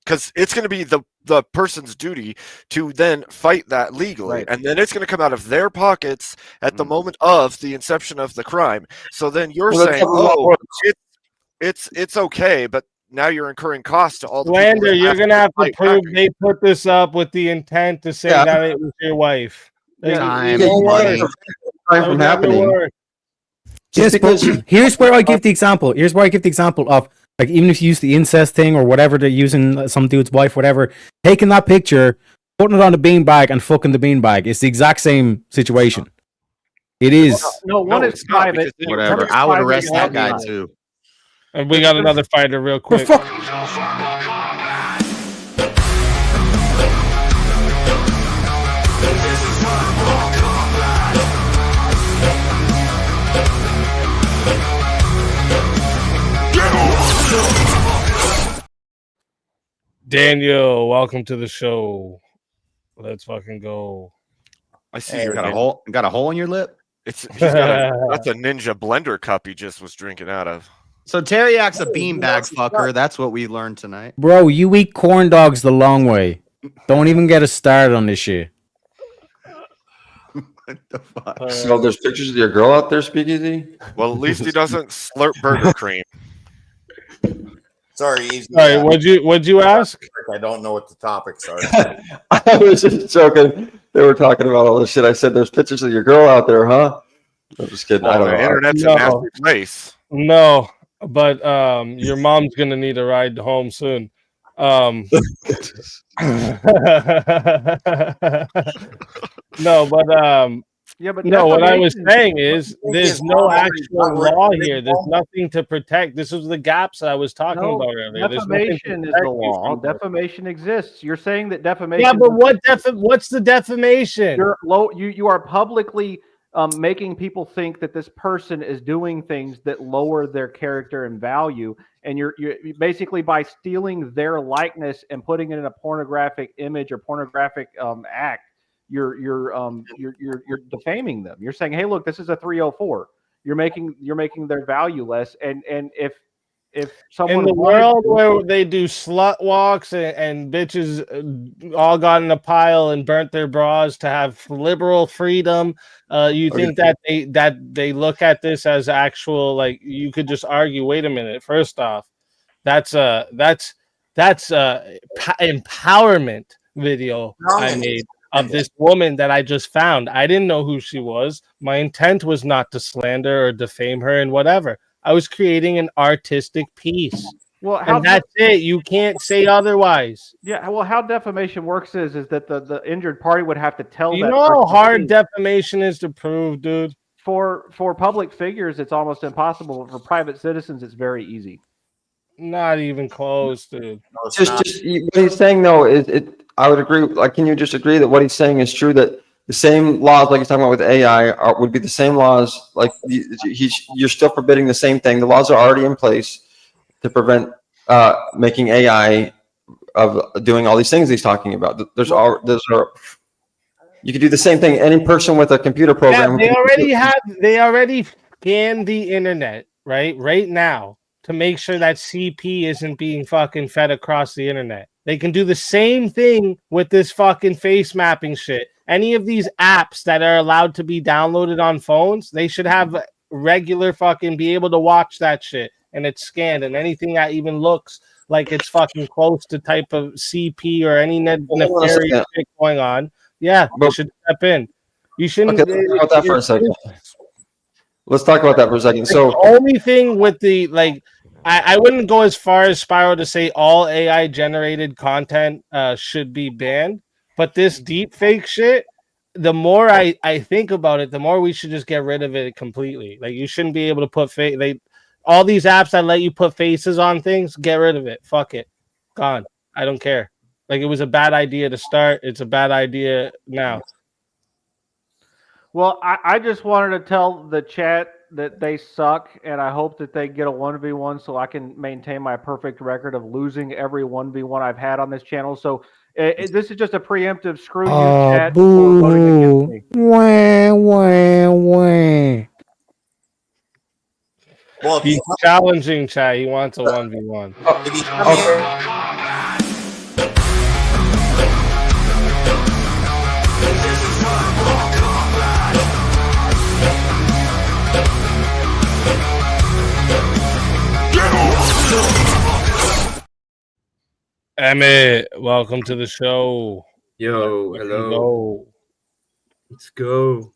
Because it's going to be the person's duty to then fight that legally, and then it's going to come out of their pockets at the moment of the inception of the crime. So then you're saying, it's okay, but now you're incurring costs to all the slander. You're going to have to prove they put this up with the intent to say that it was your wife. Time from happening. Yes, but here's where I give the example. Of, like, even if you use the incest thing or whatever, they're using some dude's wife, whatever, taking that picture, putting it on the beanbag and fucking the beanbag. It's the exact same situation. It is. One is private. Whatever. I would arrest that guy too. And we got another fighter real quick. Daniel, welcome to the show. Let's fucking go. I see you got a hole in your lip. That's a Ninja blender cup he just was drinking out of. So Teriak's a beanbag fucker. That's what we learned tonight. Bro, you eat corn dogs the long way. Don't even get us started on this shit. What the fuck? So there's pictures of your girl out there, Speakeasy? Well, at least he doesn't slurp burger cream. Sorry, easy. All right, what'd you ask? I don't know what the topics are. I was just joking. They were talking about all this shit. I said, "There's pictures of your girl out there, huh?" I'm just kidding. I don't know. Internet's a nasty place. No, but your mom's gonna need a ride home soon. No, but no, what I was saying is there's no actual law here. There's nothing to protect. This was the gaps that I was talking about earlier. Defamation is the law. Defamation exists. You're saying that defamation. Yeah, but what's the defamation? You are publicly making people think that this person is doing things that lower their character and value, and you're basically, by stealing their likeness and putting it in a pornographic image or pornographic act. You're defaming them. You're saying, hey, look, this is a 304. You're making their value less. And if someone in the world where they do slut walks and bitches all got in a pile and burnt their bras to have liberal freedom, you think that they look at this as actual, like, you could just argue, wait a minute, first off, that's empowerment video I made of this woman that I just found. I didn't know who she was. My intent was not to slander or defame her and whatever. I was creating an artistic piece. Well, and that's it. You can't say otherwise. Yeah. Well, how defamation works is that the injured party would have to tell. You know how hard defamation is to prove, dude. For public figures, it's almost impossible. For private citizens, it's very easy. Not even close, dude. No, just what he's saying though is it. I would agree. Like, can you just agree that what he's saying is true? That the same laws, like he's talking about with AI, would be the same laws. Like, you're still forbidding the same thing. The laws are already in place to prevent making AI of doing all these things he's talking about. You could do the same thing. Any person with a computer program. Yeah, they already scan the internet right now to make sure that CP isn't being fucking fed across the internet. They can do the same thing with this fucking face mapping shit. Any of these apps that are allowed to be downloaded on phones, they should have regular fucking be able to watch that shit, and it's scanned, and anything that even looks like it's fucking close to type of CP or any nefarious shit going on. Yeah, they should step in. You shouldn't. Okay, let's talk about that for a second. Let's talk about that for a second. So the only thing with the I wouldn't go as far as Spyro to say all AI generated content should be banned, but this deep fake shit, the more I think about it, the more we should just get rid of it completely. Like, you shouldn't be able to put all these apps that let you put faces on things, get rid of it. Fuck it. Gone. I don't care. Like, it was a bad idea to start. It's a bad idea now. Well, I just wanted to tell the chat that they suck, and I hope that they get a 1v1 so I can maintain my perfect record of losing every 1v1 I've had on this channel. So this is just a preemptive screw you, chat, for voting against me. Wah, wah, wah. Well, He's challenging chat. He wants a 1v1. Emmett, welcome to the show. Yo, hello. Let's go.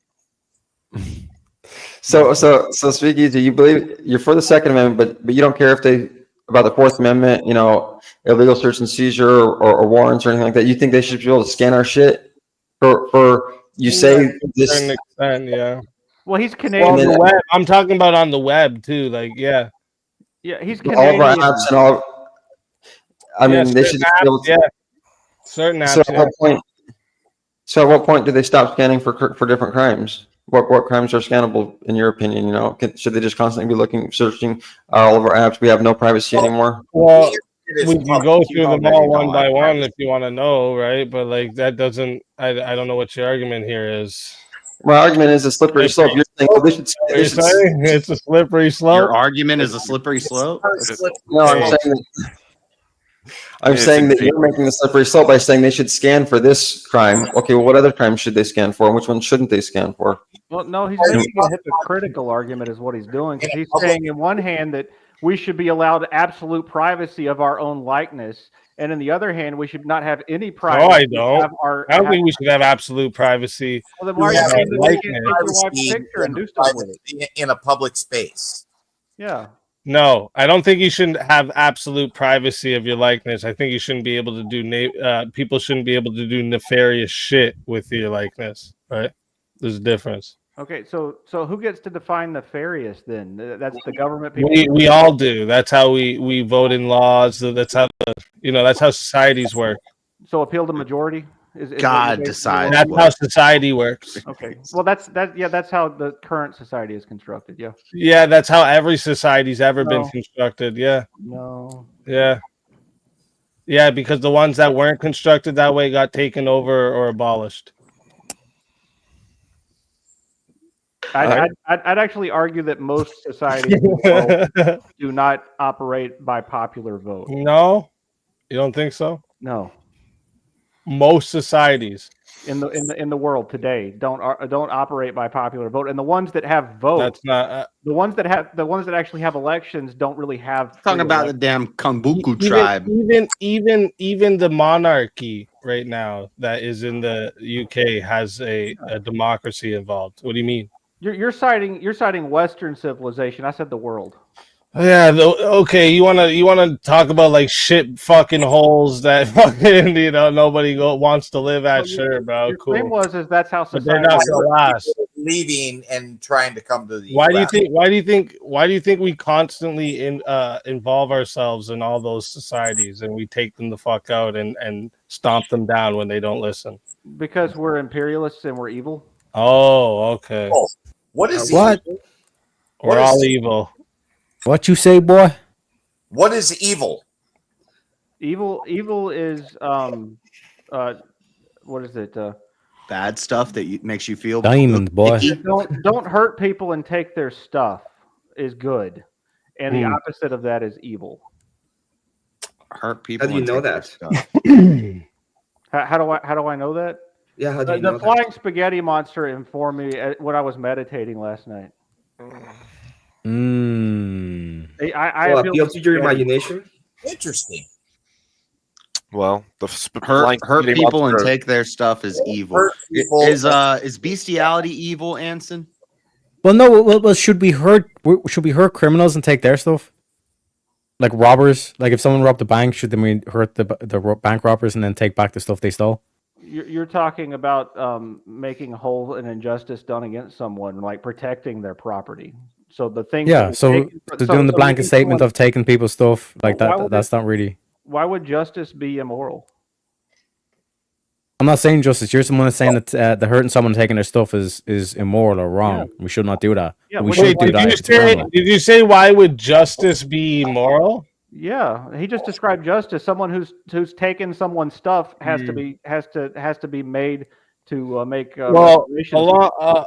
So Speakeasy, you believe you're for the Second Amendment, but you don't care if they about the Fourth Amendment, illegal search and seizure or warrants or anything like that. You think they should be able to scan our shit for you say this? To an extent, yeah. Well, he's Canadian. On the web. I'm talking about on the web too. Like, yeah. Yeah, he's All Canadian. of our apps and all. I mean, they should be able to. Yeah. Certain apps. So at what point do they stop scanning for different crimes? What crimes are scannable in your opinion? Should they just constantly be searching all of our apps? We have no privacy anymore. Well, we can go through them all one by one if you want to know, right? But like, that doesn't. I don't know what your argument here is. My argument is a slippery slope. You're saying it's a slippery slope. Your argument is a slippery slope. No, I'm saying that you're making the slippery slope by saying they should scan for this crime. Okay, well, what other crimes should they scan for, and which one shouldn't they scan for? Well, no, he's making a hypocritical argument is what he's doing, because he's saying in one hand that we should be allowed absolute privacy of our own likeness, and in the other hand, we should not have any privacy. No, I don't. I don't think we should have absolute privacy. Well, then why are you saying that they can't take your wife's picture and do stuff with it? In a public space. Yeah. No, I don't think you shouldn't have absolute privacy of your likeness. I think you shouldn't be able to do people shouldn't be able to do nefarious shit with your likeness, right? There's a difference. Okay, so who gets to define nefarious then? That's the government people. We all do. That's how we vote in laws. That's how that's how societies work. So appeal to majority. God decides. That's how society works. Okay. Well, that's how the current society is constructed. Yeah. Yeah, that's how every society's ever been constructed. Yeah. No. Yeah. Yeah, because the ones that weren't constructed that way got taken over or abolished. I'd actually argue that most societies do not operate by popular vote. No, you don't think so? No. Most societies in the world today don't operate by popular vote, and the ones that have votes, that's not the ones that actually have elections don't really have. Talking about the damn Kambuku tribe. Even the monarchy right now that is in the UK has a democracy involved. What do you mean? You're citing Western civilization. I said the world. Yeah. Okay. You wanna talk about like shit fucking holes that fucking nobody wants to live at? Sure, bro. Your cool. Claim was that's how society. But they're not gonna last. Leaving and trying to come to the. Why do you think we constantly involve ourselves in all those societies and we take them the fuck out and stomp them down when they don't listen? Because we're imperialists and we're evil. Oh, okay. Oh, what is what? Evil? We're all evil. What you say, boy? What is evil? Evil is what is it? Bad stuff that makes you feel diamond, boy. Don't hurt people and take their stuff is good, and the opposite of that is evil. hurt people. How do you and know take their that? stuff. How do I know that? Yeah, how do you The know flying spaghetti monster informed me when I was meditating last night. I So appeal appeal to your spaghetti. imagination. Interesting. Well, the Hurt spaghetti people and monster- take their stuff is evil. Hurt people. Is bestiality evil, Anson? Well, no. Well, should we hurt criminals and take their stuff? Like robbers. Like if someone robbed the bank, should we hurt the bank robbers and then take back the stuff they stole? You're talking about making whole an injustice done against someone, like protecting their property. So the thing. Yeah. So they're doing the blanket statement of taking people's stuff like Why that. would That's not really. Why would justice be immoral? I'm not saying justice. You're someone that's saying that the hurting someone taking their stuff is immoral or wrong. We should not do that. Yeah, we wait, should do that. if it's criminal. Did you say why would justice be moral? Yeah, he just described justice. Someone who's taken someone's stuff has to be made to make. Well, reparations.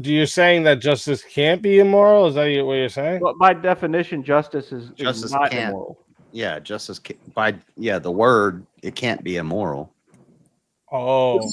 You're saying that justice can't be immoral? Is that what you're saying? Well, by definition, justice is not can't. immoral. Yeah, justice the word it can't be immoral. Oh,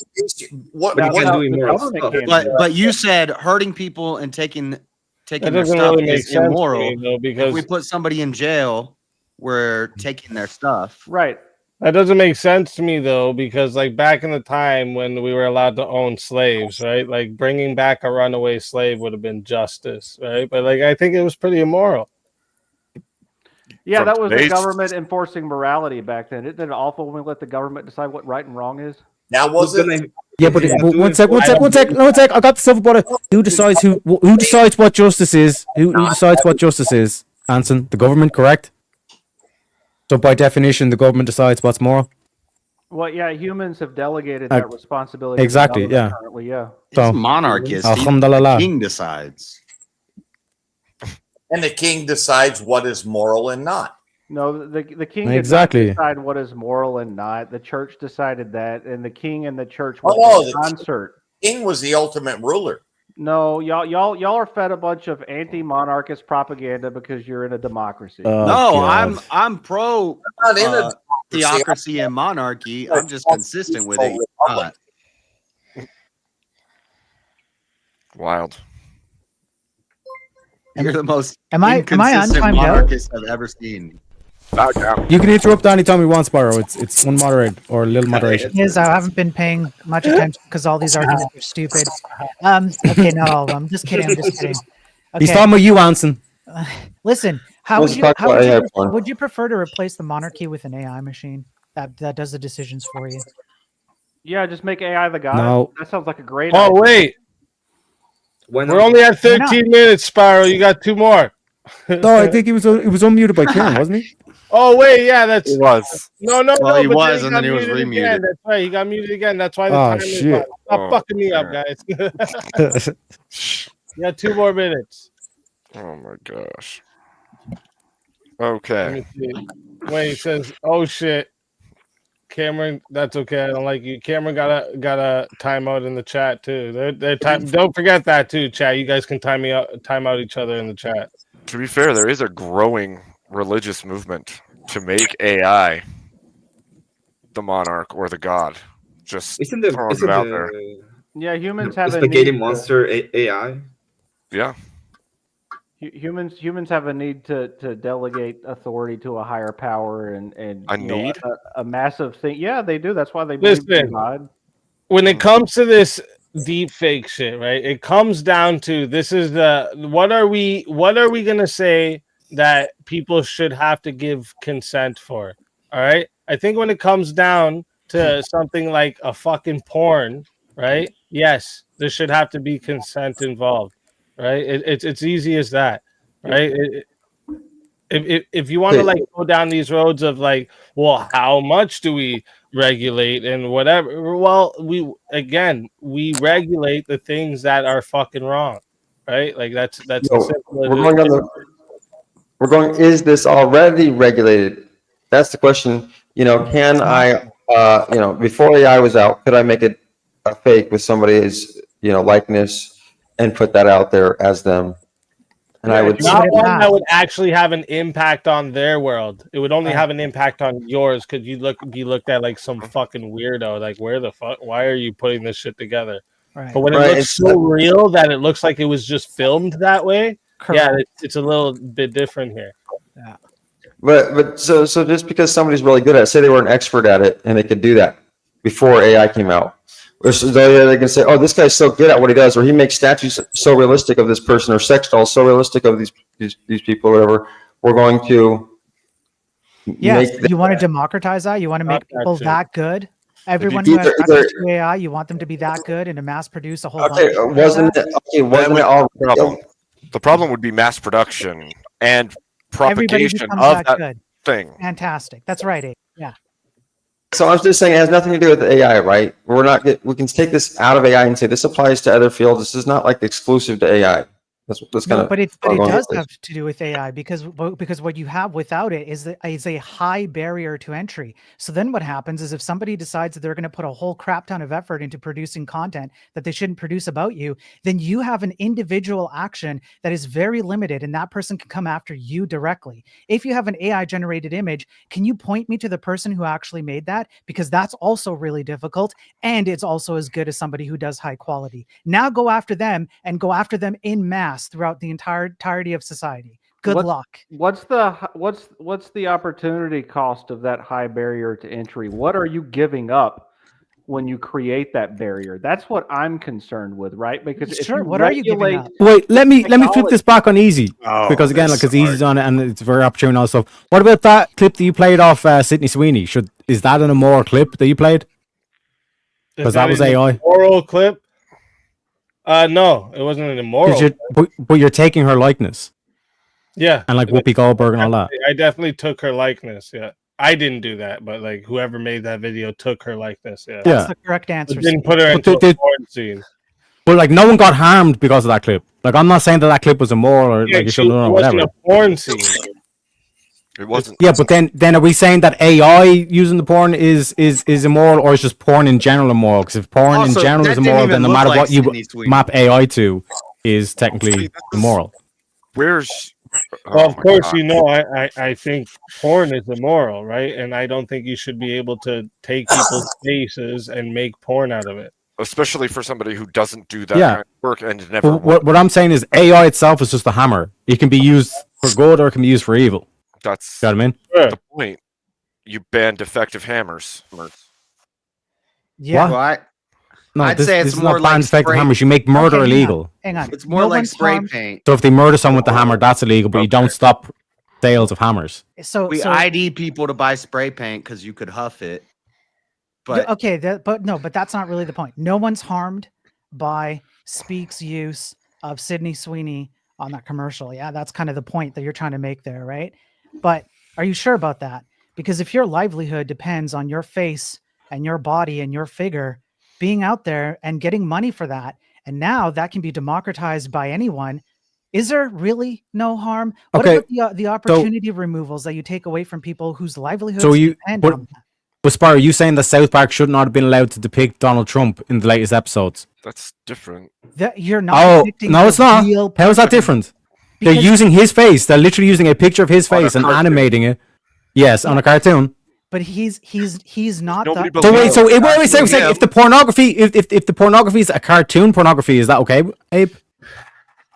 What? But you Now, can do the immoral government stuff. can't. But you said hurting people and taking that their doesn't stuff really make is sense immoral. to me, though, If because we put somebody in jail, we're taking their stuff. Right. that doesn't make sense to me, though, because like back in the time when we were allowed to own slaves, right? Like bringing back a runaway slave would have been justice, right? But like I think it was pretty immoral. Yeah, From that was the today's- government enforcing morality back then. Isn't it awful when we let the government decide what right and wrong is? Now was Who's it? gonna- Yeah, but Yeah, one sec. I got the silver bullet. Who decides what justice is? Who decides what justice is? Anson, the government, correct? So by definition, the government decides what's moral. Well, yeah, humans have delegated Uh, that responsibility. to the exactly, government yeah. Currently, yeah. So It's monarchist. Alhamdulillah. The king decides. And the king decides what is moral and not. No, the king did Exactly. not decide what is moral and not. The church decided that, and the king and the church Oh, worked no, in the concert. king was the ultimate ruler. No, y'all are fed a bunch of anti-monarchist propaganda because you're in a democracy. Oh, No, God. I'm pro Not in a theocracy and monarchy. I'm just consistent with it. You're not. Wild. You're the most Am I inconsistent untimed out? monarchist I've ever seen. Back down. You can interrupt anytime you want, Sparrow. It's one moderate or a little moderation. Is I haven't been paying much attention because all these arguments are stupid. Okay, not all of them. Just kidding. I'm just kidding. He's Okay, talking about you, Anson. listen. How Let's would you talk about AI porn. would you prefer to replace the monarchy with an AI machine that does the decisions for you? Yeah, just make AI the god. No. That sounds like a great Oh idea. wait, Why we're not? only at Why not? 13 minutes, Sparrow. You got 2 more. No, I think he was unmuted by Kieran, wasn't he? Oh wait, yeah, that's It was. no. Well, he but was, then and then he was got muted remuted. again. That's right, he got muted again. That's why the Oh, time is shit. up. Stop Oh, fucking me up, yeah. guys. You got 2 more minutes. Oh my gosh. Let Okay. me see. Wait, he says, "Oh shit, Cameron, that's okay. I don't like you." Cameron got a timeout in the chat too. They're time. Don't forget that too, chat. You guys can time out each other in the chat. To be fair, there is a growing religious movement to make AI the monarch or the god. Just Isn't the throwing isn't it out there. the, Yeah, humans the have a spaghetti need to- monster AI? Yeah. Humans have a need to delegate authority to a higher power and A you know, need? a massive thing. Yeah, they do. That's why they believe in Listen, God. when it comes to this deep fake shit, right? It comes down to this is the what are we gonna say that people should have to give consent for? All right. I think when it comes down to something like a fucking porn, right? Yes, there should have to be consent involved, right? It's easy as that, right? If you want to like go down these roads of like, well, how much do we regulate and whatever? Well, we regulate the things that are fucking wrong, right? Like that's No, the simple as we're it going is. on we're going. Is this already regulated? That's the question. You know, can I? Before AI was out, could I make it a fake with somebody's likeness and put that out there as them? and I would not one that would actually have an impact on their world. It would only have an impact on yours because you be looked at like some fucking weirdo. Like, where the fuck? Why are you putting this shit together? Right. But when it looks so real that it looks like it was just filmed that way, yeah, it's a little bit different here. Yeah. But so just because somebody's really good at it, say they were an expert at it and they could do that before AI came out. Or so they can say, oh, this guy's so good at what he does, or he makes statues so realistic of this person, or sex dolls so realistic of these people, or whatever. We're going to you want to democratize that? You want to make people that good? Everyone who has access to AI, you want them to be that good and to mass produce a whole bunch of wasn't it all problem? The problem would be mass production and propagation of that thing. Fantastic. That's right, Abe. Yeah. So I was just saying it has nothing to do with AI, right? We can take this out of AI and say this applies to other fields. This is not like exclusive to AI. That's kind of. But it does have to do with AI because what you have without it is a high barrier to entry. So then what happens is if somebody decides that they're going to put a whole crap ton of effort into producing content that they shouldn't produce about you, then you have an individual action that is very limited, and that person can come after you directly. If you have an AI generated image, can you point me to the person who actually made that? Because that's also really difficult, and it's also as good as somebody who does high quality. Now go after them and go after them in mass throughout the entirety of society. Good luck. What's the opportunity cost of that high barrier to entry? What are you giving up when you create that barrier? That's what I'm concerned with, right? Because what are you giving up? Wait, let me flip this back on Easy because again, because Easy's on it and it's very opportune and all stuff. What about that clip that you played off Sydney Sweeney? Is that an immoral clip that you played? Because that was AI. Immoral clip. No, it wasn't an immoral. But you're taking her likeness. Yeah. And like Whoopi Goldberg and all that. I definitely took her likeness. Yeah. I didn't do that, but like whoever made that video took her likeness. Yeah. That's the correct answer. But didn't put her into a porn scene. But like no one got harmed because of that clip. Like I'm not saying that clip was immoral or like you should know whatever. It wasn't a porn scene. It wasn't. Yeah, but then are we saying that AI using the porn is immoral, or is just porn in general immoral? Because if porn in general is immoral, then no matter what you map AI to is technically immoral. Where's well, of course, you know, I think porn is immoral, right? And I don't think you should be able to take people's faces and make porn out of it. Especially for somebody who doesn't do that kind of work and never. What I'm saying is AI itself is just a hammer. It can be used for good or it can be used for evil. That's got what I mean? The point. You ban defective hammers. Yeah. Well, No, I'd this, say this it's is more not like ban defective spray- hammers. You make murder illegal. Hang on. It's more like spray paint. So if they murder someone with the hammer, that's illegal. But you don't stop sales of hammers. So We ID people to buy spray paint because you could huff it. But okay, but that's not really the point. No one's harmed by Speak's use of Sydney Sweeney on that commercial. Yeah, that's kind of the point that you're trying to make there, right? But are you sure about that? Because if your livelihood depends on your face and your body and your figure being out there and getting money for that, and now that can be democratized by anyone, is there really no harm? What about the opportunity removals that you take away from people whose livelihoods depend on that? But Spar, are you saying that South Park should not have been allowed to depict Donald Trump in the latest episodes? That's different. You're not. Oh, no, it's not. How is that different? They're using his face. They're literally using a picture of his face and animating it. Yes, on a cartoon. But he's not that. So wait, if the pornography, if the pornography is a cartoon pornography, is that okay, Abe?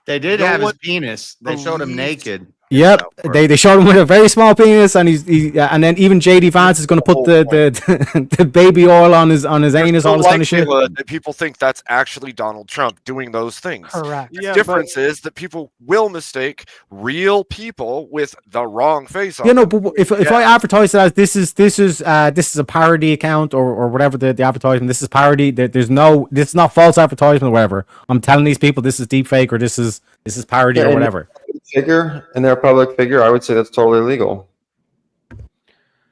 They did have his penis. They showed him naked. Yep, they showed him with a very small penis, and and then even JD Vance is going to put the baby oil on his anus, all this kind of shit. That people think that's actually Donald Trump doing those things. Correct. The difference is that people will mistake real people with the wrong face on. You know, but if I advertise it as this is a parody account or whatever the advertisement, this is parody. This is not false advertisement or whatever. I'm telling these people this is deep fake or this is parody or whatever. Figure and they're a public figure, I would say that's totally legal.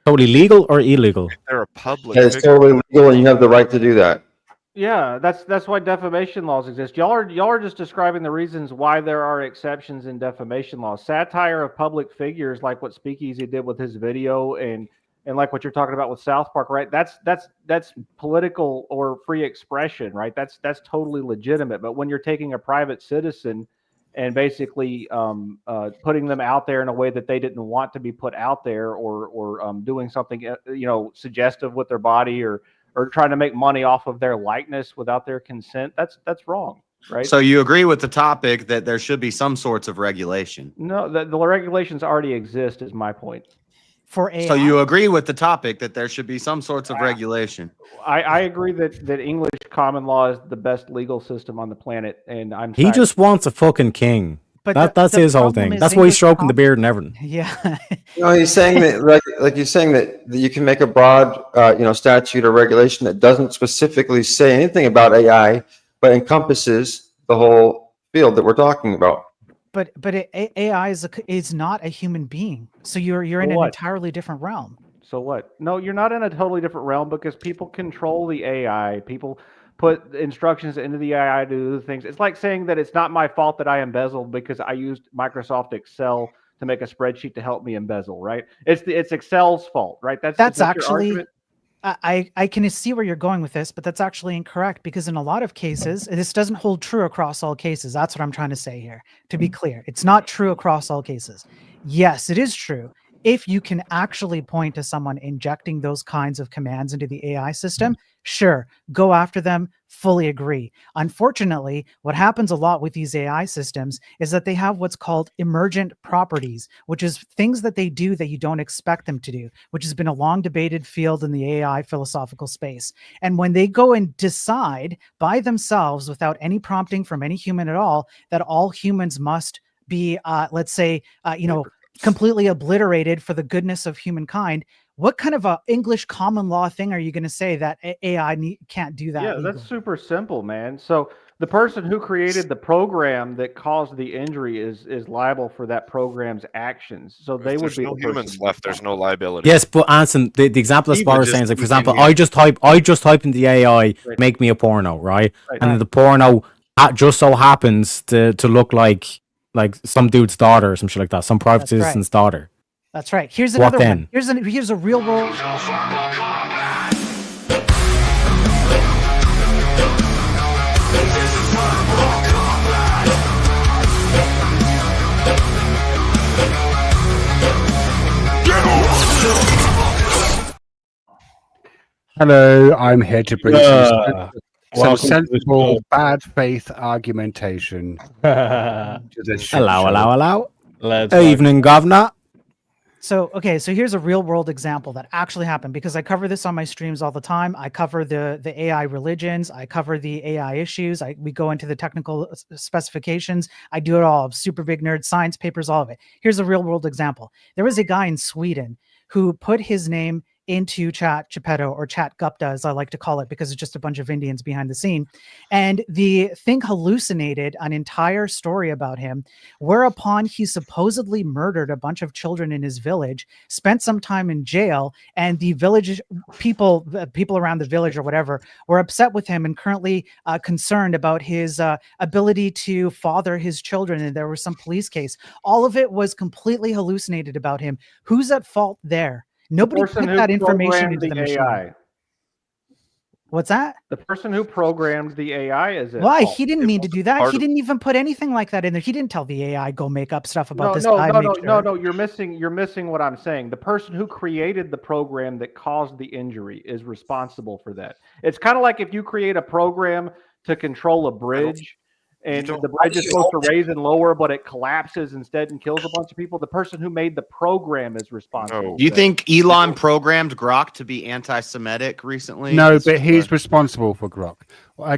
Totally legal or illegal? They're a public. It's totally legal, and you have the right to do that. Yeah, that's why defamation laws exist. Y'all are just describing the reasons why there are exceptions in defamation laws. Satire of public figures, like what Speakeasy did with his video, and like what you're talking about with South Park, right? That's political or free expression, right? That's totally legitimate. But when you're taking a private citizen and basically putting them out there in a way that they didn't want to be put out there, or doing something suggestive with their body, or trying to make money off of their likeness without their consent. That's wrong, right? So you agree with the topic that there should be some sorts of regulation? No, the regulations already exist, is my point. For AI. So you agree with the topic that there should be some sorts of regulation? I agree that English common law is the best legal system on the planet, and He just wants a fucking king. But that's his whole thing. That's why he's stroking the beard and everything. Yeah. He's saying that, like you're saying that you can make a broad, statute or regulation that doesn't specifically say anything about AI, but encompasses the whole field that we're talking about. But AI is not a human being, so you're in an entirely different realm. So what? No, you're not in a totally different realm, because people control the AI. People put instructions into the AI to do things. It's like saying that it's not my fault that I embezzled because I used Microsoft Excel to make a spreadsheet to help me embezzle, right? It's Excel's fault, right? That's actually, I can see where you're going with this, but that's actually incorrect, because in a lot of cases, this doesn't hold true across all cases. That's what I'm trying to say here. To be clear, it's not true across all cases. Yes, it is true if you can actually point to someone injecting those kinds of commands into the AI system. Sure, go after them. Fully agree. Unfortunately, what happens a lot with these AI systems is that they have what's called emergent properties, which is things that they do that you don't expect them to do, which has been a long debated field in the AI philosophical space. And when they go and decide by themselves, without any prompting from any human at all, that all humans must be, completely obliterated for the goodness of humankind, what kind of a English common law thing are you going to say that AI can't do that? Yeah, that's super simple, man. So the person who created the program that caused the injury is liable for that program's actions. So they would be no humans left. There's no liability. Yes, but Anson, the example that Spar is saying is, like, for example, I just type in the AI, make me a porno, right? And then the porno just so happens to look like some dude's daughter or some shit like that, some private citizen's daughter. That's right. Here's another one. Here's a real world. Hello, I'm here to bring some sensible bad faith argumentation. Hello. Evening, Governor. So here's a real world example that actually happened, because I cover this on my streams all the time. I cover the AI religions. I cover the AI issues. We go into the technical specifications. I do it all. I'm super big nerd, science papers, all of it. Here's a real world example. There was a guy in Sweden who put his name into Chat Geppetto, or Chat Gupta, as I like to call it, because it's just a bunch of Indians behind the scene. And the thing hallucinated an entire story about him, whereupon he supposedly murdered a bunch of children in his village, spent some time in jail, and the village people around the village or whatever were upset with him and currently concerned about his ability to father his children. And there was some police case. All of it was completely hallucinated about him. Who's at fault there? Nobody put that information into the machine. AI. What's that? The person who programmed the AI is it? Why? He didn't mean to do that. He didn't even put anything like that in there. He didn't tell the AI go make up stuff about this guy. No. You're missing what I'm saying. The person who created the program that caused the injury is responsible for that. It's kind of like if you create a program to control a bridge, and the bridge is supposed to raise and lower, but it collapses instead and kills a bunch of people. The person who made the program is responsible. Do you think Elon programmed Grok to be anti-Semitic recently? No, but he's responsible for Grok.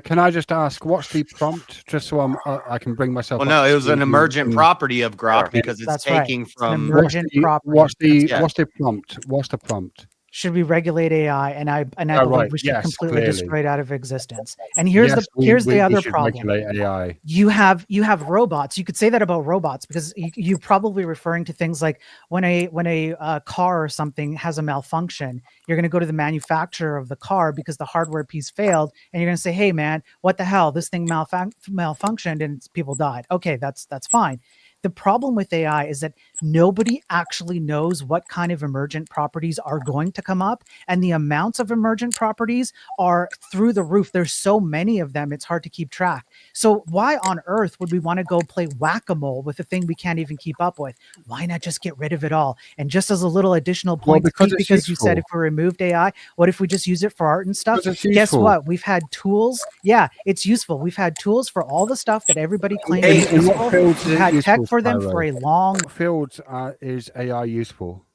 Can I just ask, what's the prompt, just so I can bring myself? Well, no, it was an emergent property of Grok because it's taking from emergent property. What's the prompt? What's the prompt? Should we regulate AI? And I believe we should completely destroy it out of existence. And here's the other problem. AI. You have robots. You could say that about robots, because you're probably referring to things like when a car or something has a malfunction, you're going to go to the manufacturer of the car because the hardware piece failed, and you're going to say, "Hey, man, what the hell? This thing malfunctioned and people died." Okay, that's fine. The problem with AI is that nobody actually knows what kind of emergent properties are going to come up, and the amounts of emergent properties are through the roof. There's so many of them, it's hard to keep track. So why on earth would we want to go play whack-a-mole with a thing we can't even keep up with? Why not just get rid of it all? And just as a little additional point, because you said if we removed AI, what if we just use it for art and stuff? Guess what? We've had tools. Yeah, it's useful. We've had tools for all the stuff that everybody claims is useful. We've had tech for them for a long. What fields is AI useful?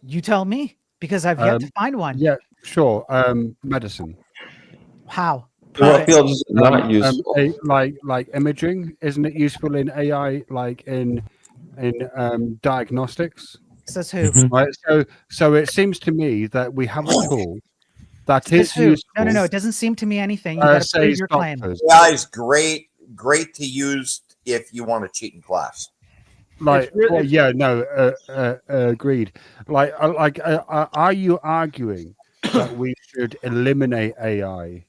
You tell me, because I've yet to find one. Yeah, sure. Medicine. How? What fields is it not useful? Like imaging, isn't it useful in AI? Like in diagnostics. Says who? Right. So it seems to me that we have a tool that is useful. No. It doesn't seem to me anything. You got to prove your claim. AI is great to use if you want to cheat in class. Agreed. Are you arguing that we should eliminate AI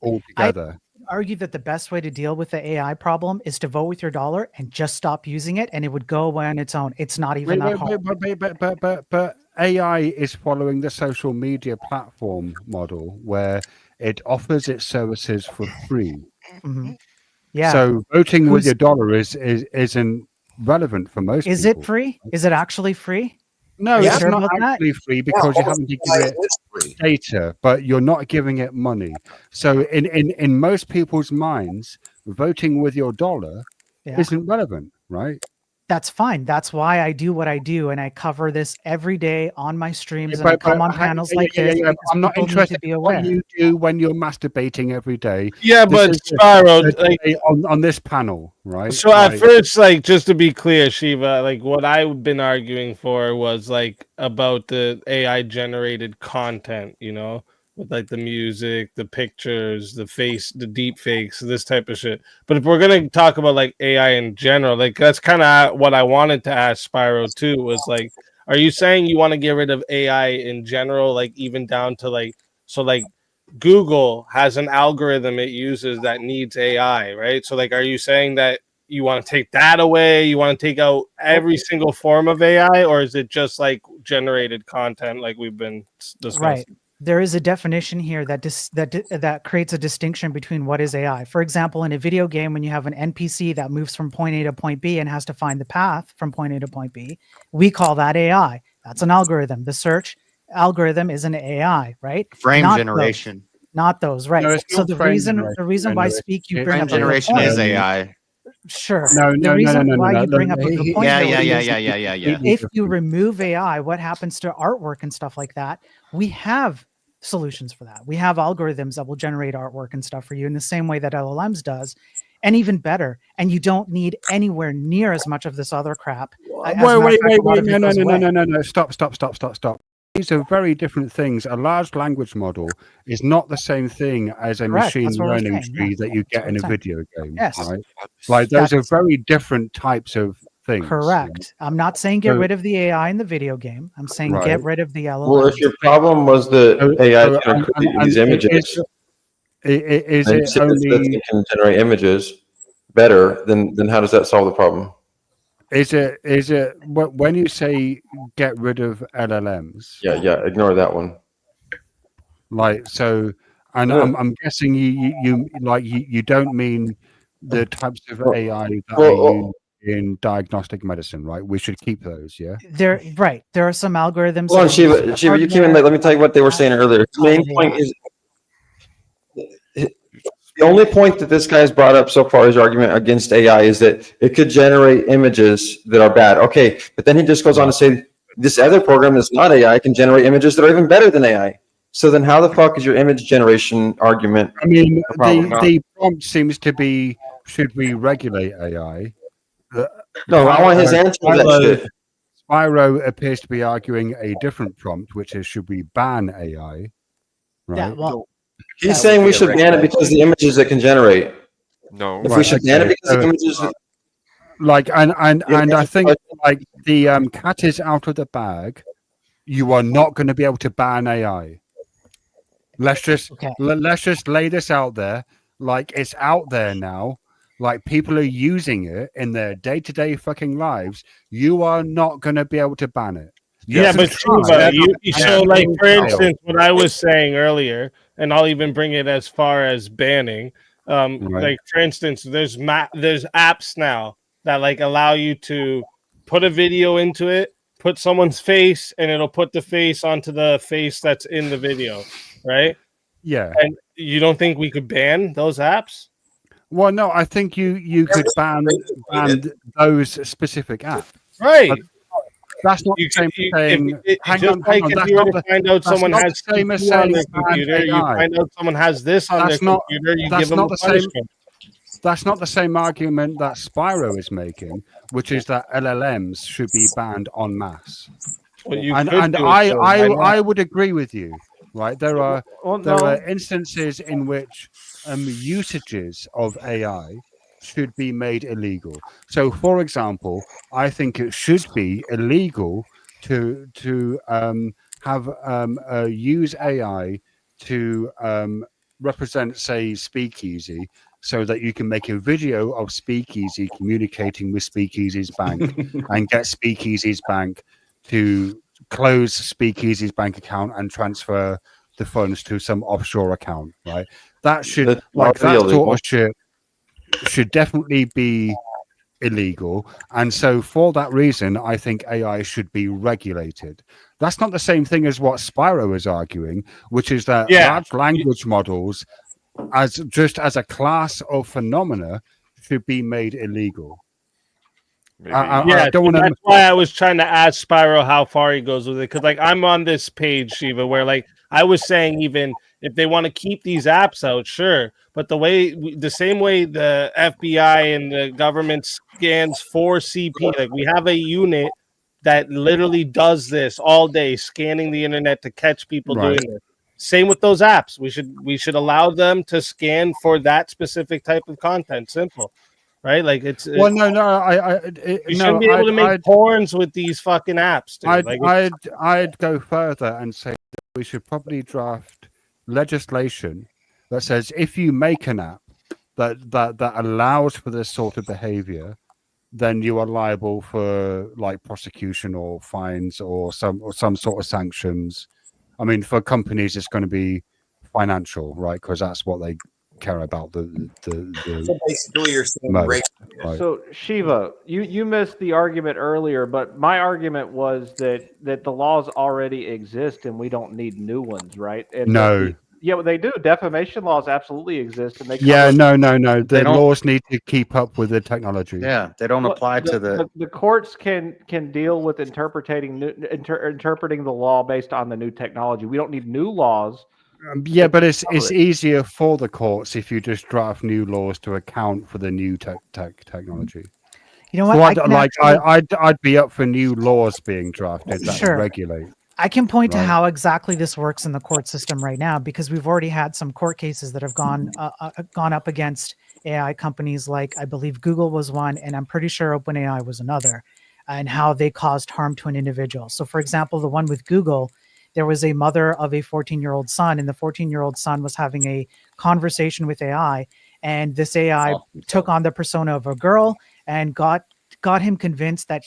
altogether? I argue that the best way to deal with the AI problem is to vote with your dollar and just stop using it, and it would go away on its own. It's not even that hard. But AI is following the social media platform model where it offers its services for free. Mm-hmm. Yeah. So voting with your dollar isn't relevant for most people. Is it free? Is it actually free? No, it's not actually free because you haven't given it data, but you're not giving it money. So in most people's minds, voting with your dollar isn't relevant, right? That's fine. That's why I do what I do, and I cover this every day on my streams, and I come on panels like this. I'm not interested in what you do when you're masturbating every day. Yeah, but Spyro, on this panel, right? So at first, just to be clear, Shiva, what I've been arguing for was about the AI generated content, with the music, the pictures, the deep fakes, this type of shit. But if we're gonna talk about AI in general, that's kind of what I wanted to ask Spyro too. Was are you saying you want to get rid of AI in general, even down to Google has an algorithm it uses that needs AI, right? So are you saying that you want to take that away? You want to take out every single form of AI, or is it just generated content like we've been discussing? Right. There is a definition here that creates a distinction between what is AI. For example, in a video game, when you have an NPC that moves from point A to point B and has to find the path from point A to point B, we call that AI. That's an algorithm. The search algorithm is an AI, right? Frame generation. Not those, right? No, so the reason why Speak you bring up generation is AI. Sure. No. Why you bring up a good point. Yeah. If you remove AI, what happens to artwork and stuff like that? We have solutions for that. We have algorithms that will generate artwork and stuff for you in the same way that LLMs does, and even better. And you don't need anywhere near as much of this other crap. Wait. No. Stop. These are very different things. A large language model is not the same thing as a machine learning tree that you get in a video game. Yes. Right? Those are very different types of things. Correct. I'm not saying get rid of the AI in the video game. I'm saying get rid of the LLM. Well, if your problem was the AI can create these images, is it only it can generate images better, then how does that solve the problem? Is it when you say get rid of LLMs? Yeah. Ignore that one. I'm guessing you don't mean the types of AI that are used in diagnostic medicine, right? We should keep those, yeah. There are some algorithms. Hold on, Shiva, you came in late. Let me tell you what they were saying earlier. The main point is the only point that this guy's brought up so far, his argument against AI, is that it could generate images that are bad. Okay, but then he just goes on to say this other program that's not AI can generate images that are even better than AI. So then how the fuck is your image generation argument? I mean, the prompt seems to be, should we regulate AI? No, I want his answer to that shit. Spyro appears to be arguing a different prompt, which is, should we ban AI? Right? Yeah, well, he's saying we should ban it because the images it can generate. No, if we should ban it because the images. I think the cat is out of the bag. You are not going to be able to ban AI. Let's just lay this out there. It's out there now. like people are using it in their day-to-day fucking lives, you are not going to be able to ban it. Yeah, but Shiva, so like for instance, what I was saying earlier, and I'll even bring it as far as banning. Like for instance, there's apps now that like allow you to put a video into it, put someone's face, and it'll put the face onto the face that's in the video, right? Yeah. And you don't think we could ban those apps? Well, no, I think you could ban those specific apps. Right. But that's not the same thing. If you were to find out someone has on their computer, you find out someone has this on their computer, you give them a punishment. That's not the same argument that Spyro is making, which is that LLMs should be banned en masse. And I would agree with you. Right, there are instances in which usages of AI should be made illegal. So, for example, I think it should be illegal to use AI to represent, say, Speakeasy, so that you can make a video of Speakeasy communicating with Speakeasy's bank and get Speakeasy's bank to close Speakeasy's bank account and transfer the funds to some offshore account, right? That should that sort of shit should definitely be illegal. And so for that reason, I think AI should be regulated. That's not the same thing as what Spyro is arguing, which is that large language models as a class of phenomena should be made illegal. I don't want to. That's why I was trying to ask Spyro how far he goes with it, because like I'm on this page, Shiva, where like I was saying, even if they want to keep these apps out, sure, but the same way the FBI and the government scans for CP, like we have a unit that literally does this all day, scanning the internet to catch people doing this. Same with those apps. We should allow them to scan for that specific type of content. Simple. Right, like you shouldn't be able to make porns with these fucking apps. Dude. I'd go further and say that we should probably draft legislation that says if you make an app that allows for this sort of behavior, then you are liable for like prosecution or fines or some sort of sanctions. I mean, for companies, it's going to be financial, right? Because that's what they care about. So basically you're saying right. So Shiva, you missed the argument earlier, but my argument was that the laws already exist and we don't need new ones, right? And they do. Defamation laws absolutely exist, and they no. The laws need to keep up with the technology. Yeah, they don't apply to the courts can deal with interpreting the law based on the new technology. We don't need new laws. Yeah, but it's easier for the courts if you just draft new laws to account for the new technology. You know what? I'd be up for new laws being drafted that regulate. I can point to how exactly this works in the court system right now, because we've already had some court cases that have gone up against AI companies, like I believe Google was one, and I'm pretty sure OpenAI was another, and how they caused harm to an individual. So, for example, the one with Google, there was a mother of a 14-year-old son, and the 14-year-old son was having a conversation with AI, and this AI took on the persona of a girl and got him convinced that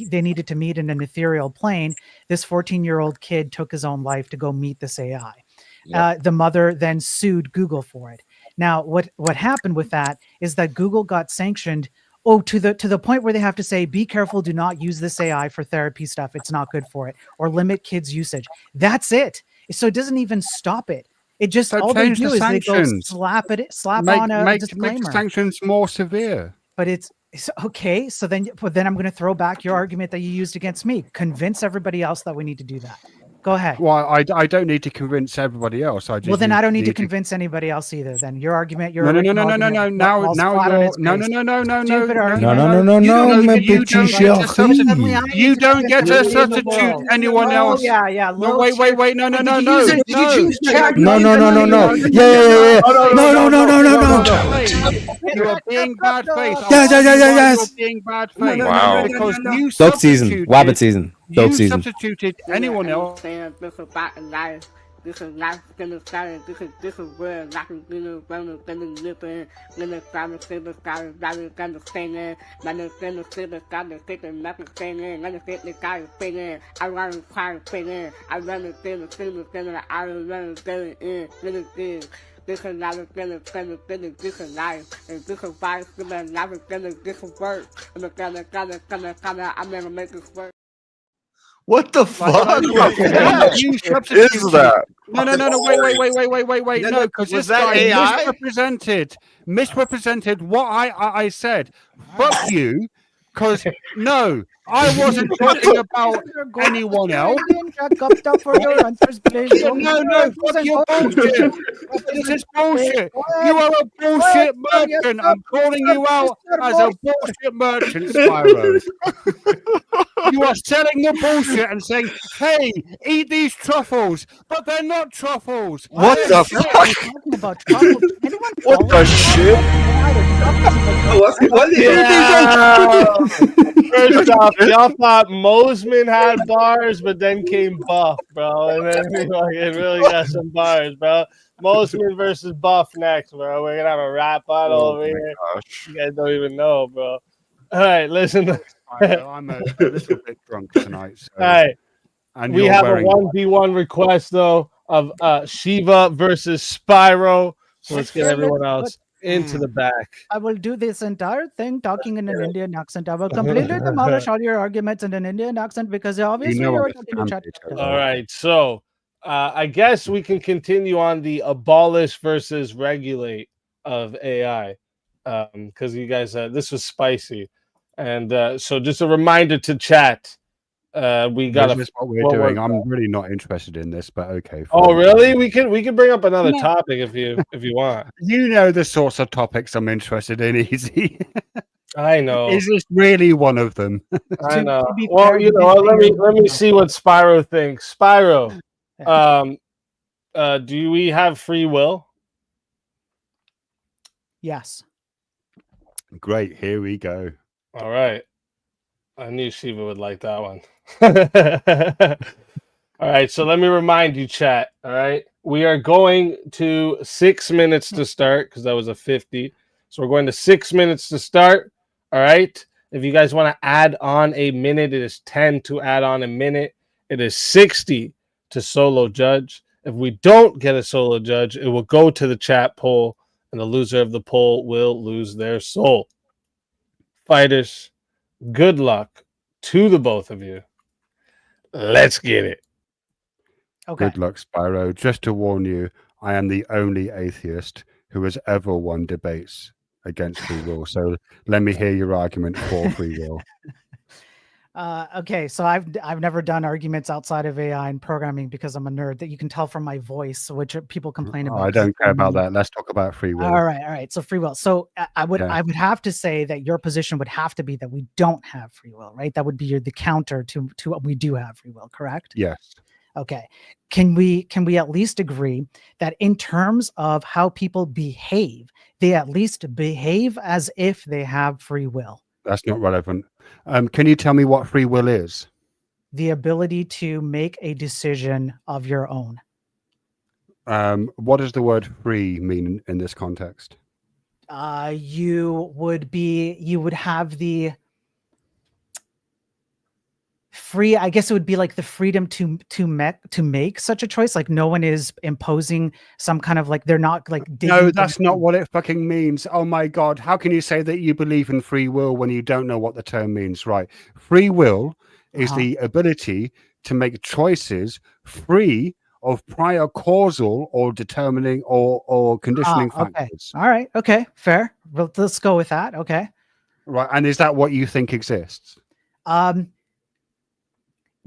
they needed to meet in an ethereal plane. This 14-year-old kid took his own life to go meet this AI. Yep. The mother then sued Google for it. Now, what happened with that is that Google got sanctioned to the point where they have to say, be careful, do not use this AI for therapy stuff. It's not good for it, or limit kids' usage. That's it. So it doesn't even stop it. It just, all they do is they go slap on a disclaimer. Make the sanctions more severe. But it's okay. So then I'm going to throw back your argument that you used against me. Convince everybody else that we need to do that. Go ahead. Well, I don't need to convince everybody else. Well, then I don't need to convince anybody else either. Then your argument, No. You don't get to substitute anyone else. Yeah. No, wait. No. No. You are being bad faith. Yes. Being bad faith. Wow. Because you Dog season, rabbit season. Dog season. Substituted anyone else. This is life gonna start. This is where life is gonna live in. Gonna start to see the sky, gonna sing it. Gonna see the sky, the stick and nothing singing. Gonna see the sky singing. I want to cry singing. I want to see the singing. I want to get it in. This is life is gonna this is life. And this is why it's gonna life is gonna this is work. I'm gonna make this work. What the fuck? You Is substituted- that? No, wait. No, because Was this that guy AI? misrepresented what I said. Fuck you, because no, I wasn't talking about anyone else. For your answers, please. No, fuck your bullshit. This is bullshit. You are a bullshit merchant. I'm calling you out as a bullshit merchant, Spyro. You are selling the bullshit and saying, hey, eat these truffles, but they're not truffles. What the fuck? About truffles. Anyone What the shit? First off, y'all thought Mosman had bars, but then came Buff, bro. And then we fucking really got some bars, bro. Mosman versus Buff next, bro. We're gonna have a rap battle over here. You guys don't even know, bro. All right, listen. I'm a little bit drunk tonight. So. All right. And We you're have wearing- a 1v1 request, though, of Shiva versus Spyro. So let's get everyone else into the back. I will do this entire thing talking in an Indian accent. I will completely demolish all your arguments in an Indian accent because obviously know you're I talking to chat. All right, so I guess we can continue on the abolish versus regulate of AI because you guys, this was spicy. And so just a reminder to chat. We got This is what we're doing. I'm really not interested in this, but okay. Oh, fine. really? We can bring up another No. topic if you want. You know the sorts of topics I'm interested in, Easy. I know. Is this really one of them? I know. Well, you know, let me see what Spyro thinks. Spyro, do we have free will? Yes. Great. Here we go. All right. I knew Shiva would like that one. All right, so let me remind you, chat. All right, we are going to 6 minutes to start because that was a 50. So we're going to 6 minutes to start. All right. If you guys want to add on a minute, it is 10 to add on a minute. It is 60 to solo judge. If we don't get a solo judge, it will go to the chat poll, and the loser of the poll will lose their soul. Fighters, good luck to the both of you. Let's get it. Okay. Good luck, Spyro. Just to warn you, I am the only atheist who has ever won debates against free will. So let me hear your argument for free will. Okay, so I've never done arguments outside of AI and programming because I'm a nerd. That you can tell from my voice, which people complain about. I don't care about that. Let's talk about free will. All right. So free will. So I would Yeah. have to say that your position would have to be that we don't have free will, right? That would be the counter to what we do have free will, correct? Yes. Okay. Can we at least agree that in terms of how people behave, they at least behave as if they have free will? That's not relevant. Can you tell me what free will is? The ability to make a decision of your own. What does the word free mean in this context? You would have the free, I guess it would be like the freedom to make such a choice. Like no one is imposing some kind of like, they're not like No, that's not what it fucking means. Oh my God. How can you say that you believe in free will when you don't know what the term means? Right. Free will is the ability to make choices free of prior causal or determining or conditioning okay. factors. All right. Okay. Fair. Well, let's go with that. Okay. Right. And is that what you think exists?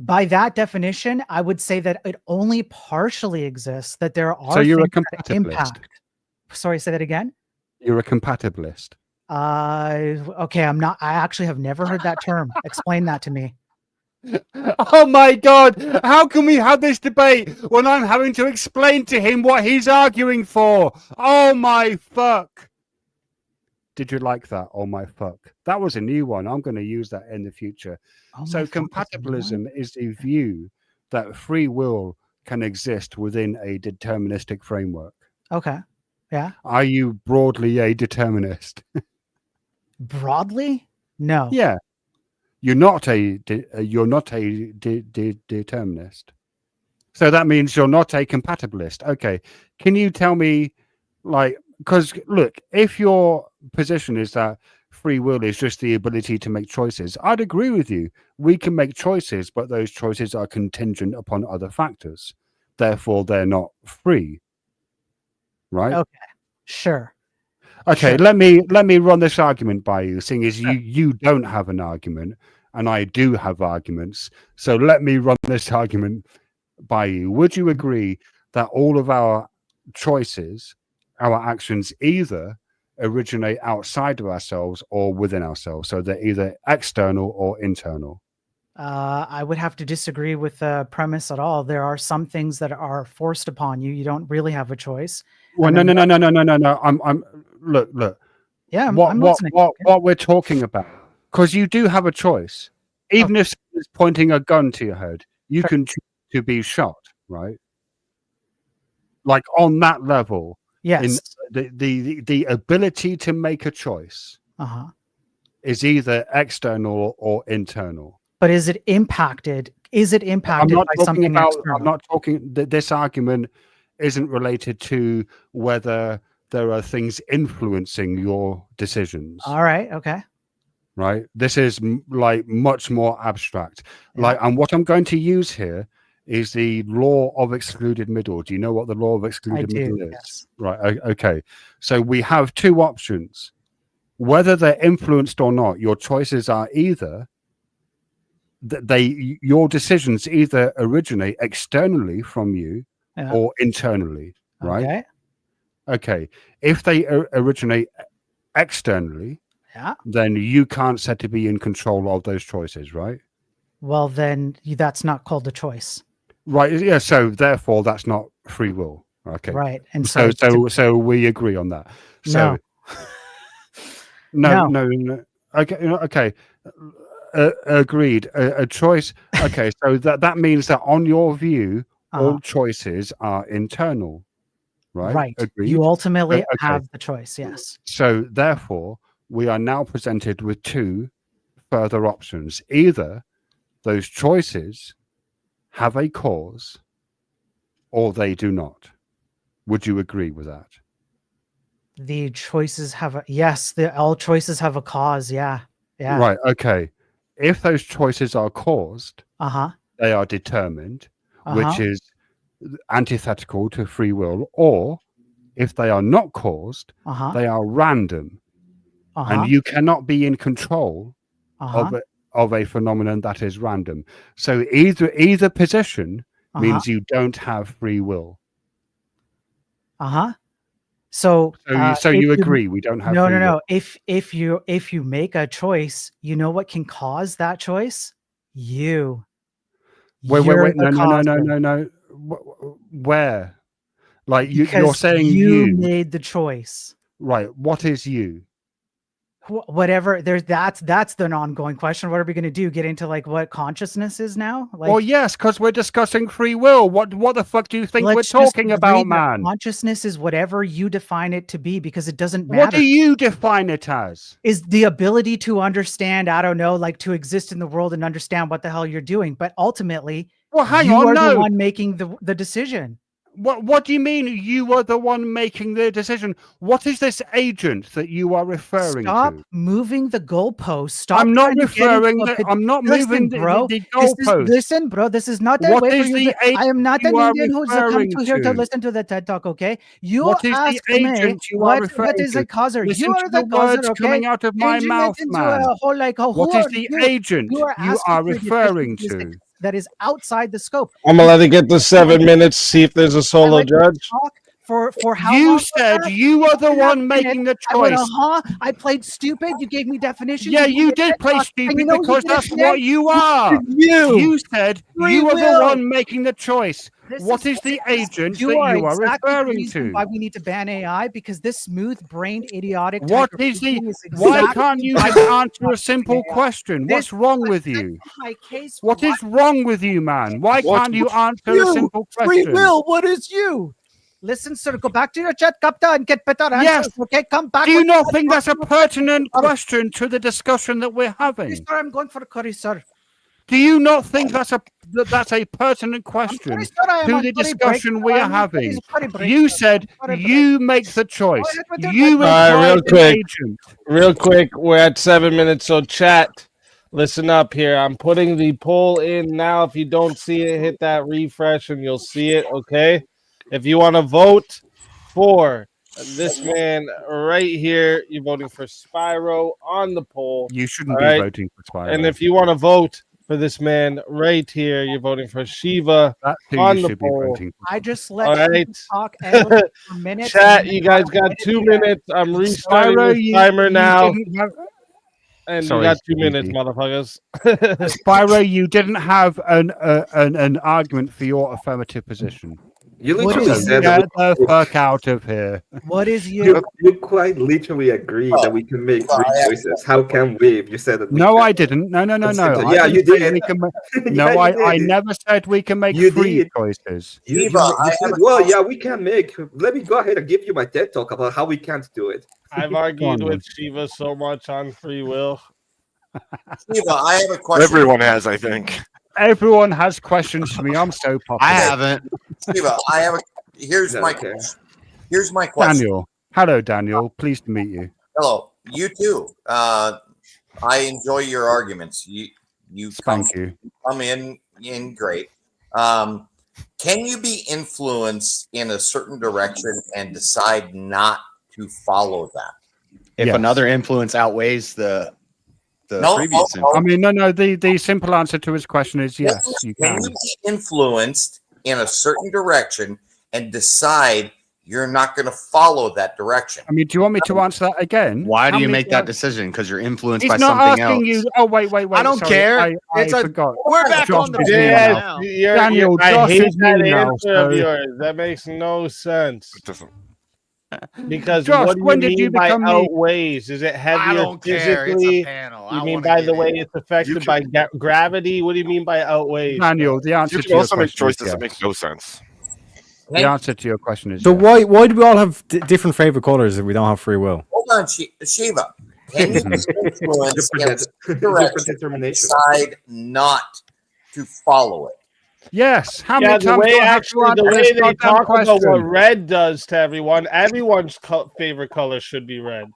By that definition, I would say that it only partially exists, that there are So you're a things that compatibilist. impact. Sorry, say that again. You're a compatibilist. Okay, I'm not. I actually have never heard that term. Explain that to me. Oh my God. How can we have this debate when I'm having to explain to him what he's arguing for? Oh my fuck. Did you like that? Oh my fuck. That was a new one. I'm going to use that in the future. So compatibilism is the view that free will can exist within a deterministic framework. Okay. Yeah. Are you broadly a determinist? Broadly? No. Yeah. You're not a determinist. So that means you're not a compatibilist. Okay. Can you tell me, like, because look, if your position is that free will is just the ability to make choices, I'd agree with you. We can make choices, but those choices are contingent upon other factors. Therefore, they're not free. Right? Okay. Sure. Okay, Sure. let me run this argument by you, seeing as you don't have an argument and I do have arguments. So let me run this argument by you. Would you agree that all of our choices, our actions, either originate outside of ourselves or within ourselves? So they're either external or internal. I would have to disagree with the premise at all. There are some things that are forced upon you. You don't really have a choice. Well, no. I'm look. Yeah, I'm what listening. what we're talking about, because you do have a choice. Even if someone's pointing a gun to your head, you can choose to be shot, right? Like on that level, Yes. In the ability to make a choice is either external or internal. But is it impacted? Is it impacted by something external? I'm not talking. This argument isn't related to whether there are things influencing your decisions. All right. Okay. Right. This is like much more abstract. Like, and what I'm going to use here is the law of excluded middle. Do you know what the law of excluded middle is? Yes. Right. Okay. So we have two options. Whether they're influenced or not, your choices are either your decisions either originate externally from you or internally, right? Okay. If they originate externally, then you can't set to be in control of those choices, right? Well, then that's not called a choice. Right. Yeah. So therefore, that's not free will. Okay. Right. And so we agree on that. So no. Okay. Okay. Agreed. A choice. Okay. So that means that on your view, all choices are internal. Right. Right. Agreed. You ultimately have the choice. Yes. So therefore, we are now presented with two further options. Either those choices have a cause or they do not. Would you agree with that? The choices have all choices have a cause. Yeah. Yeah. Right. Okay. If those choices are caused, they are determined, which is antithetical to free will, or if they are not caused, they are random. And you cannot be in control of a phenomenon that is random. So either position means you don't have free will. So you agree we don't have free will? No. If you make a choice, you know what can cause that choice? You. Wait. No. Where? Like you're saying you made the choice. Right. What is you? Whatever. That's an ongoing question. What are we going to do? Get into like what consciousness is now? Like, well, yes, because we're discussing free will. What the fuck do you think we're talking about, man? Consciousness is whatever you define it to be, because it doesn't matter. What do you define it as? Is the ability to understand, I don't know, like to exist in the world and understand what the hell you're doing. But ultimately, you are the one making the decision. What do you mean you are the one making the decision? What is this agent that you are referring to? Stop moving the goalpost. Stop. I'm not referring. I'm not moving the goalpost. Listen, bro. This is not the way for you. I am not an Indian who's come to here to listen to the TED Talk. Okay. You asked me what is a causer. You are the causer. Okay. Coming out of my mouth, man. What is the agent you are referring to? That is outside the scope. I'm gonna let it get to 7 minutes. See if there's a solo judge. For how you long said you are the one making the choice. I played stupid. You gave me definitions. Yeah, you did play stupid because that's what you are. You said you are the one making the choice. What is the agent that You you are are exactly the referring reason to? why we need to ban AI, because this smooth-brained, idiotic. What type of is the? thinking is Why exactly can't you why just we answer a want simple AI. question? What's wrong with you? My case. What is wrong with you, man? Why can't you answer a You, simple free question? will. What is you? Listen, sir. Go back to your chat, Kapta, and get better Yes. answers. Okay, come back. Do you with- not think that's a pertinent question to the discussion that we're having? Sir, I'm going for a curry, sir. Do you not think that's a pertinent question sir, I am to on the curry break. discussion we I are am on having? curry break, You sir. said Curry break. you make the choice. ahead with your You question. All right, real employ an quick. agent. Real quick, we're at 7 minutes. So chat, listen up here. I'm putting the poll in now. If you don't see it, hit that refresh and you'll see it. Okay. If you want to vote for this man right here, you're voting for Spyro on the poll. You shouldn't All be right? voting for Spyro. And if you want to vote for this man right here, you're voting for Shiva That's who on you the should be poll. voting for. I just let All you right. talk endlessly for minutes. Chat, and you guys got 2 minutes. I'm restarting the timer now. And Sorry, you got 2 Stevie. minutes, motherfuckers. Spyro, you didn't have an argument for your affirmative position. You What literally is said Get that the fuck out of here. What is you? you quite literally agree that we can make free choices. How can we? If you said that. No, I didn't. No. Yeah, I you didn't say did. we can ma- Yeah, no, you I did. never said we can make You free did. choices. You said, well, yeah, we can make. Let me go ahead and give you my TED talk about how we can't do it. I've argued with Shiva so much on free will. Shiva, I have a question. Everyone has, I think. Everyone has questions for me. I'm so popular. I haven't. Shiva, I have a. Here's my question. Here's my question. Daniel. Hello, Daniel. Pleased to meet you. Hello, you too. I enjoy your arguments. You come in great. Can you be influenced in a certain direction and decide not to follow that? If Yes. another influence outweighs the No, previous no, influence. I mean, no. The simple answer to his question is yes. You Can can. you be influenced in a certain direction and decide you're not going to follow that direction? I mean, do you want me to answer that again? Why do How you many make that times- decision? Because you're influenced He's by not something asking else. you. Oh, wait. I don't Sorry, care. I It's a- forgot. we're back Josh on the is board me Yes, now. you're, Daniel, I Josh hate is that me now, answer of so- yours. That makes no sense. It doesn't. Because Josh, what do when you did mean you by become the- outweighs? Is it heavier don't care. It's a physically? panel. You I mean wanna by get the way in. it's affected by gravity? What do you mean by outweighs? Daniel, the answer You to can your also make question is choices yes. that make no sense. The answer to your question is So yes. why do we all have different favorite colors if we don't have free will? Hold on, Shiva. Can you be influenced in a certain direction and determination. decide not to follow it? Yes. How Yeah, many the times way do I have to actually the answer way this they goddamn talk about what question? red does to everyone's favorite color should be red.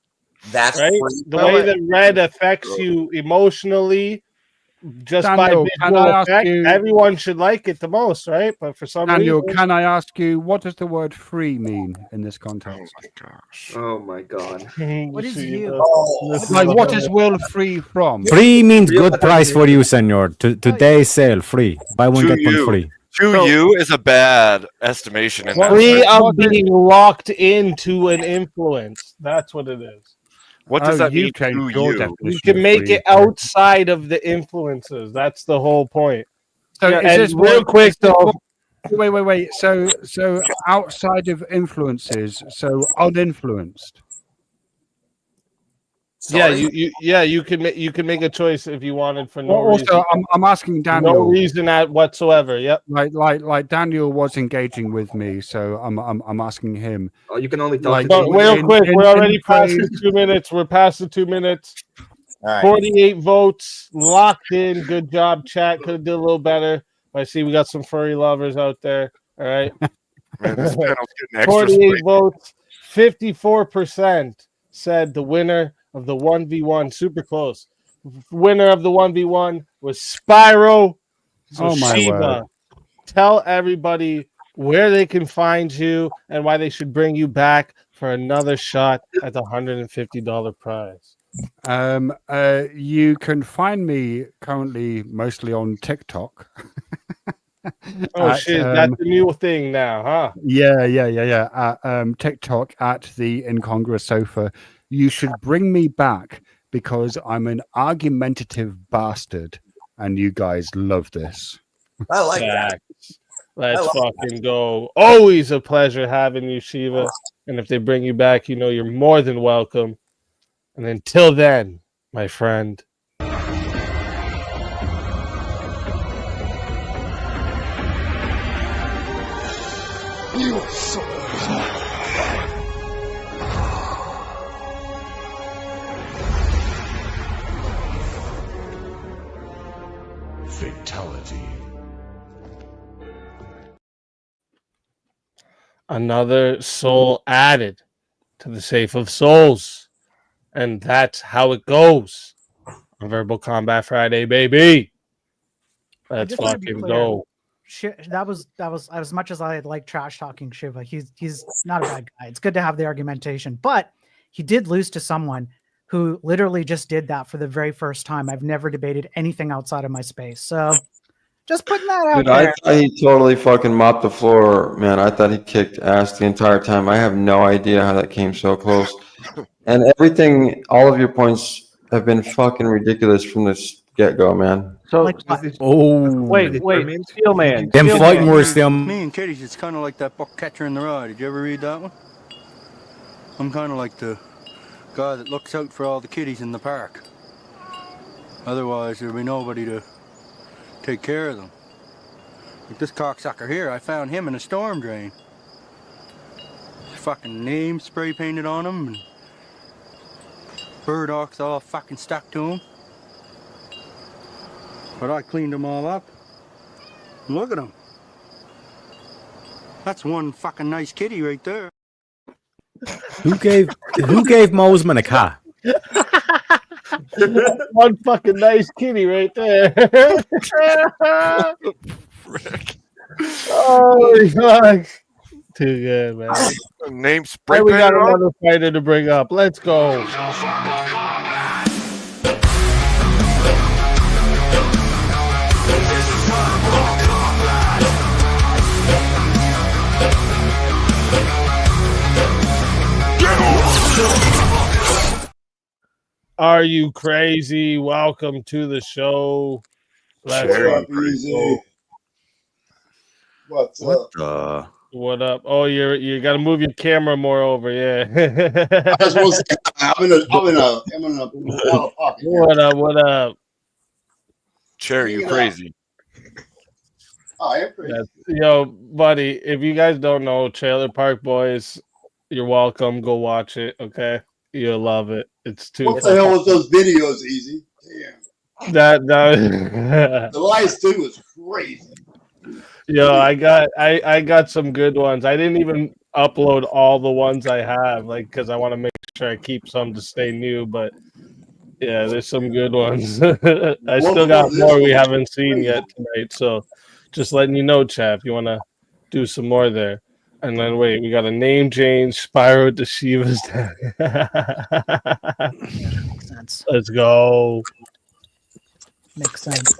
That's Right? free The will. way that red affects you emotionally, just Daniel, by can visual I ask effect, you- everyone should like it the most, right? But for some Daniel, reason, can I ask you, what does the word free mean in this context? Oh my god. What is you? Like, what is will free from? Free means good price for you, senor. Today's sale, free. Buy one, To get one you. free. To you is a bad estimation. In that free sense. of being locked into an influence. That's what it is. What does that mean you've to changed your you? definition You can of make free. it outside of the influences. That's the whole point. So Yeah, is and this real what- quick is this though, what- Wait. So outside of influences, so uninfluenced. yeah, Sorry? you can make a choice if you wanted for no Also, reason. I'm asking No Daniel. reason whatsoever. Yep. Like Daniel was engaging with me, so I'm asking him. Oh, you can only talk Like, to But me. real in- quick, in- we're already in past the phrase- 2 minutes. We're past the 2 minutes. All right. 48 votes, locked in. Good job, chat. Could have did a little better. I see we got some furry lovers out there. All right. Man, this panel's getting extra 48 spicy. votes. 54% said the winner of the 1v1. Super close. Winner of the 1v1 was Spyro. So Oh, my Shiva, word. tell everybody where they can find you and why they should bring you back for another shot at the $150 prize. You can find me currently mostly on TikTok. Oh At, shit, that's the new thing now, huh? Yeah. At TikTok at the Incongruous Sofa. You should bring me back because I'm an argumentative bastard, and you guys love this. I like that. Let's fucking go. Always a pleasure having you, Shiva. And if they bring you back, you know you're more than welcome. And until then, my friend. You are so fatality. Another soul added to the Safe of Souls. And that's how it goes on Verbal Combat Friday, baby. Let's just wanna be fucking clear. go. That was as much as I like trash talking Shiva. He's not a bad guy. It's good to have the argumentation, but he did lose to someone who literally just did that for the very first time. I've never debated anything outside of my space, so just putting that out Dude, I there. thought he totally fucking mopped the floor, man. I thought he kicked ass the entire time. I have no idea how that came so close. And everything, all of your points have been fucking ridiculous from this get-go, man. So, Like, wait, Steelman. Them Steelman. fighting words, them. Me and Kitties, it's kind of like that book Catcher in the Rye. Did you ever read that one? I'm kind of like the guy that looks out for all the kitties in the park. Otherwise, there'll be nobody to take care of them. Like this cocksucker here, I found him in a storm drain. His fucking name spray painted on him, and burdocks all fucking stuck to him. But I cleaned them all up. Look at them. That's one fucking nice kitty right there. Who gave Moseman a cat? One fucking nice kitty right there. Oh, fuck. Too good, man. Name spray Hey, we got painted on? another fighter to bring up. Let's go. Are you crazy? Welcome to the show. Let's Sure. go. Easy. What's up? What up? Oh, you got to move your camera more over. Yeah. I just want to say, I'm in a pocket. What up? What up? Cherry, you crazy. I am crazy. Yo, buddy, if you guys don't know Trailer Park Boys, you're welcome. Go watch it. Okay, you'll love it. It's too. What the hell was those videos, Easy? Damn. That The Lies 2 was crazy. Yo, I got some good ones. I didn't even upload all the ones I have, like, because I want to make sure I keep some to stay new. But yeah, there's some good ones. I still got more we haven't seen yet tonight. So just letting you know, chap, you want to do some more there. And then wait, we got a name change, Spyro to Shiva's. Makes sense. Let's go. Makes sense.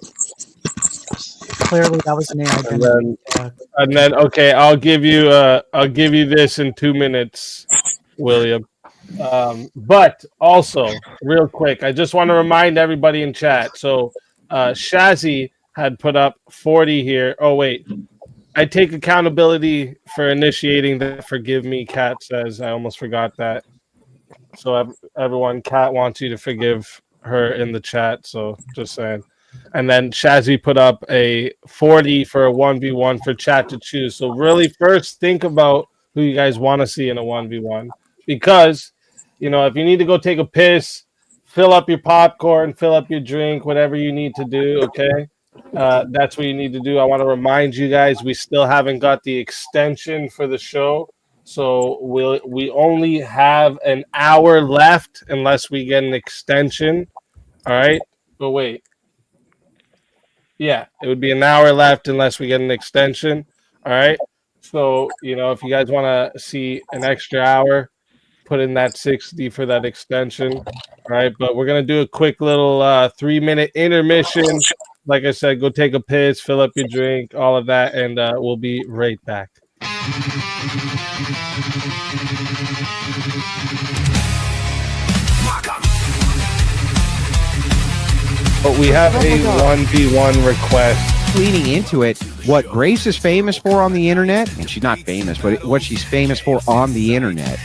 Clearly, that was an AI. And then okay, I'll give you this in 2 minutes, William. But also, real quick, I just want to remind everybody in chat. So Shazzy had put up 40 here. Oh wait, I take accountability for initiating that. Forgive me, Kat says. I almost forgot that. So everyone, Kat wants you to forgive her in the chat. So just saying. And then Shazzy put up a 40 for a 1v1 for chat to choose. So really first think about who you guys want to see in a 1v1. Because, you know, if you need to go take a piss, fill up your popcorn, fill up your drink, whatever you need to do, okay? That's what you need to do. I want to remind you guys, we still haven't got the extension for the show. So we only have an hour left unless we get an extension. All right? But wait. Yeah, it would be an hour left unless we get an extension. All right. So, you know, if you guys want to see an extra hour, put in that 60 for that extension. All right. But we're going to do a quick little 3-minute intermission. Like I said, go take a piss, fill up your drink, all of that. And we'll be right back. But we have a 1v1 request leaning into it. What Grace is famous for on the internet, and she's not famous, but what she's famous for on the internet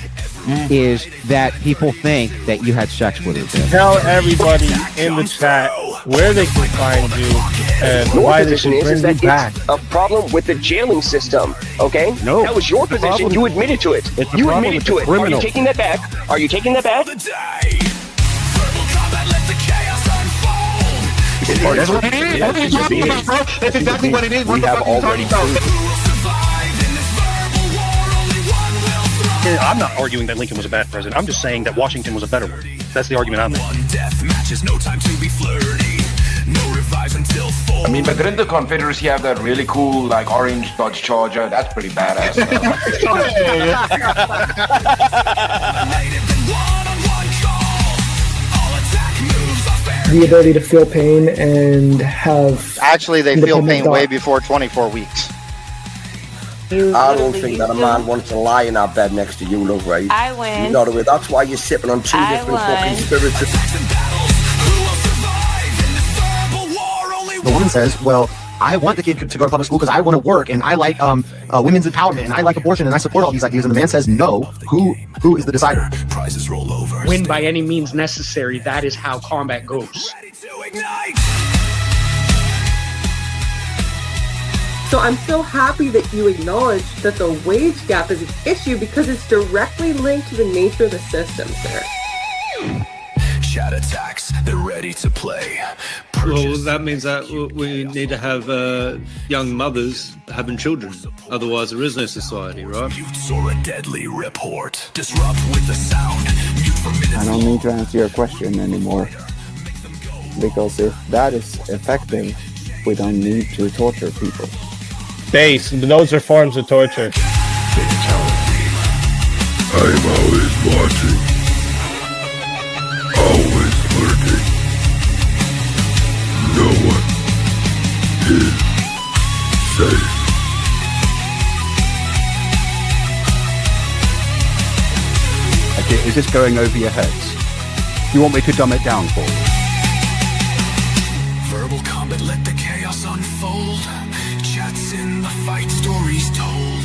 is that people think that you had sex with her. Tell everybody in the chat where they can find you and Your why they position should is bring that you back. it's a problem with the jailing system. Okay? No, that was your it's a position. problem- You admitted to it. it's a You problem admitted with to the it. Are you criminals. taking that back? Are you taking that back? That's exactly what it is. What the fuck are you talking about? I'm not arguing that Lincoln was a bad president. I'm just saying that Washington was a better one. That's the argument I'm making. I mean, but didn't the Confederacy have that really cool, like, orange Dodge Charger? That's pretty badass. The ability to feel pain and have Actually, they feel independent pain way thought. before 24 weeks. I don't think that a man wants to lie in our bed next to you, love, right? I win. You know the way. That's why you're sipping on two I different fucking won. spirits. The woman says, well, I want the kid to go to public school because I want to work and I like women's empowerment and I like abortion and I support all these ideas. And the man says, no, who is the decider? Prizes roll over. Win by any means necessary. That is how combat goes. So I'm so happy that you acknowledge that the wage gap is an issue because it's directly linked to the nature of the system, sir. Chat attacks, they're ready to play. Well, that means that we need to have young mothers having children. Otherwise, there is no society, right? Or a deadly report. Disrupt with the sound. Mute for minutes. I don't need to answer your question anymore. Because if that is effective, we don't need to torture people. Base, those are forms of torture. I'm always watching. Always lurking. No one is safe. Okay, is this going over your heads? You want me to dumb it down for you? Verbal combat, let the chaos unfold. Chats in the fight, stories told.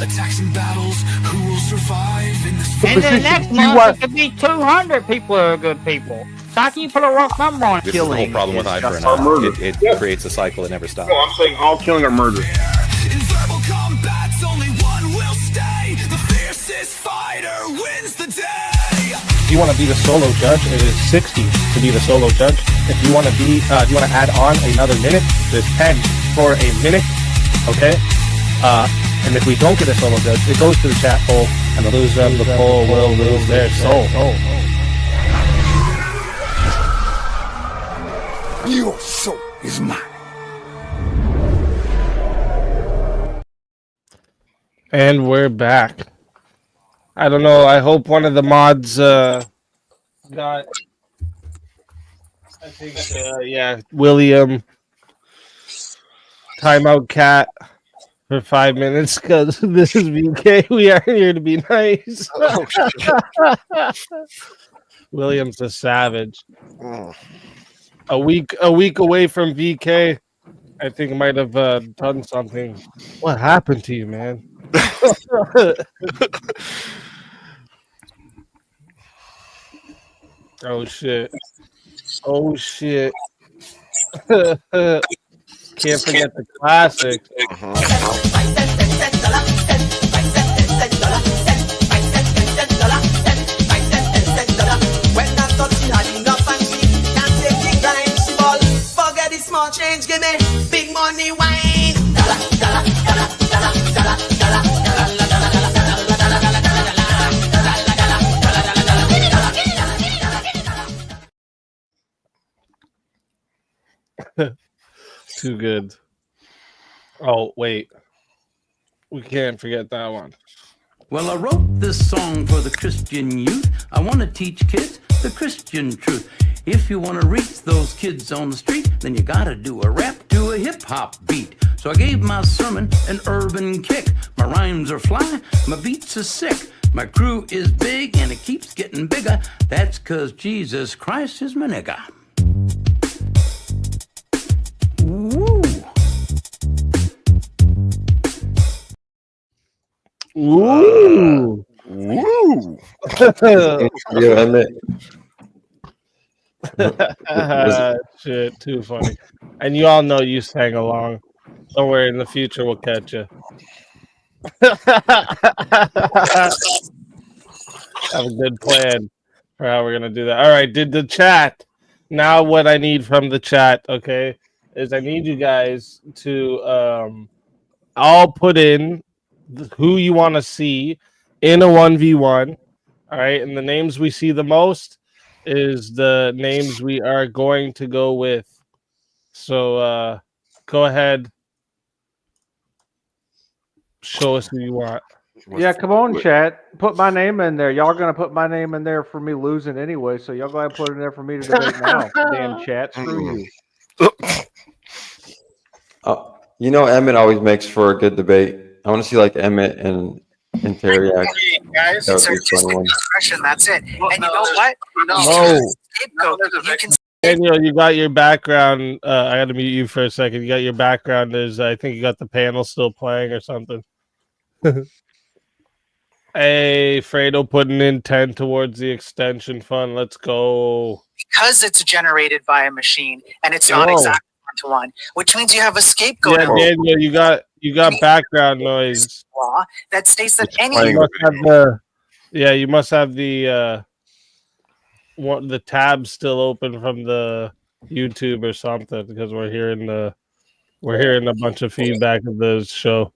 Attacks and battles, who will survive in this And then next month, it could be 200 people who are good people. So how can you put a rough number on it? This is the whole problem with eye for an eye. It creates a cycle that never stops. No, I'm saying all killing or murder. In verbal combats, only one will stay. The fiercest fighter wins the day. If you want to be the solo judge, it is 60 to be the solo judge. If you want to be, if you want to add on another minute, there's 10 for a minute. Okay. And if we don't get a solo judge, it goes to the chat poll, and the loser of the poll will lose their soul. Your soul is mine. And we're back. I don't know. I hope one of the mods got. I think, yeah, William. Timeout Cat for 5 minutes because this is VK. We are here to be nice. Oh, William's a savage. A week away from VK. I think might have done something. What happened to you, man? Oh shit! Oh shit! Can't forget the classics. When I thought she had enough and she can't take the grind, she ball. Forget the small change, give me big money wine. Dollar, dollar, dollar, dollar, dollar, dollar, Too good. Oh wait, we can't forget that one. Well, I wrote this song for the Christian youth. I want to teach kids the Christian truth. If you want to reach those kids on the street, then you gotta do a rap to a hip-hop beat. So I gave my sermon an urban kick. My rhymes are fly, my beats are sick. My crew is big and it keeps getting bigger. That's 'cause Jesus Christ is my nigga. Woo! Ooh. Woo! Shit, too funny. And you all know you sang along. Don't worry, in the future we'll catch you. Have a good plan for how we're gonna do that. All right, did the chat. Now what I need from the chat, okay, is I need you guys to all put in who you want to see in a 1v1. All right, and the names we see the most is the names we are going to go with. So go ahead. Show us who you want. Yeah, come on, chat. Put my name in there. Y'all are gonna put my name in there for me losing anyway, so y'all go ahead and put it in there for me to debate now. Damn chat, screw you. You know, Emmett always makes for a good debate. I want to see like Emmett and Teriyaki. Guys, That it's would be a fun one. discretion. That's it. And you know what? No. Scapegoat. You can Daniel, you got your background. I got to mute you for a second. You got your background. There's, I think you got the panel still playing or something. Hey, Fredo putting in 10 towards the extension fund. Let's go. because it's generated by a machine and it's not Whoa. exactly one-to-one, which means you have a scapegoat Yeah, Daniel, you got background noise. law that states that any You must have the, you must have the the tab still open from the YouTube or something because we're hearing a bunch of feedback of the show.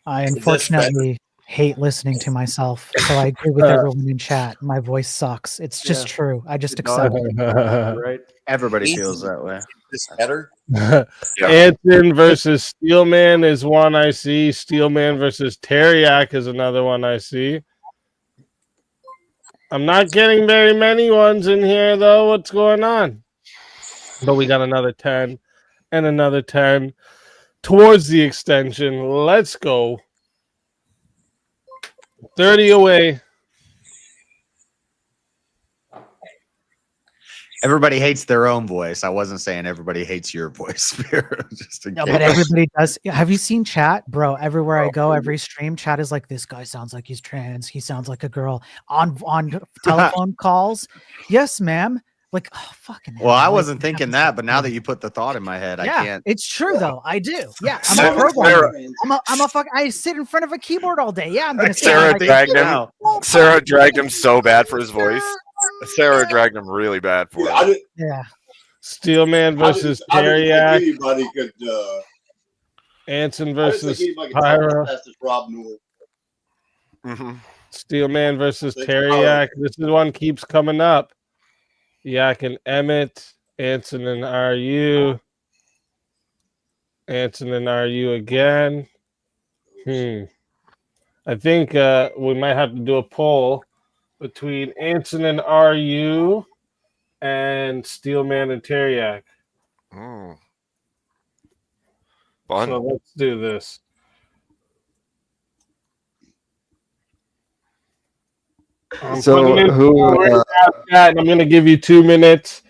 I unfortunately hate listening to myself, so I agree with everyone in chat. My voice sucks. It's just true. I just accept it. Right? Everybody feels that way. This better? Anson versus Steelman is one I see. Steelman versus Teriak is another one I see. I'm not getting very many ones in here, though. What's going on? But we got another 10 and another 10 towards the extension. Let's go. 30 away. Everybody hates their own voice. I wasn't saying everybody hates your voice. Just in No, case. but everybody does. Have you seen chat, bro? Everywhere I go, every stream, chat is like, "This guy sounds like he's trans. He sounds like a girl." On telephone calls, yes, ma'am. Like, oh, fucking. Well, I hell, wasn't like, thinking that, but now that you put the thought in my head, I yeah, can't. it's true though. I do. Yeah, I'm Sarah- a programmer. I'm a fuck. I sit in front of a keyboard all day. Yeah, I'm gonna. Sarah sound like dragged him. now. Sarah dragged him so bad for his voice. Sarah dragged him really bad for it. Yeah. Steelman versus Teriak. Anybody could. Anson versus Pyro. Rob Newell. Steelman versus Teriak. This is one keeps coming up. Yak and Emmett. Anson and RU. Anson and RU again. I think we might have to do a poll between Anson and RU and Steelman and Teriak. Fun. So let's do this. I'm going to give you 2 minutes.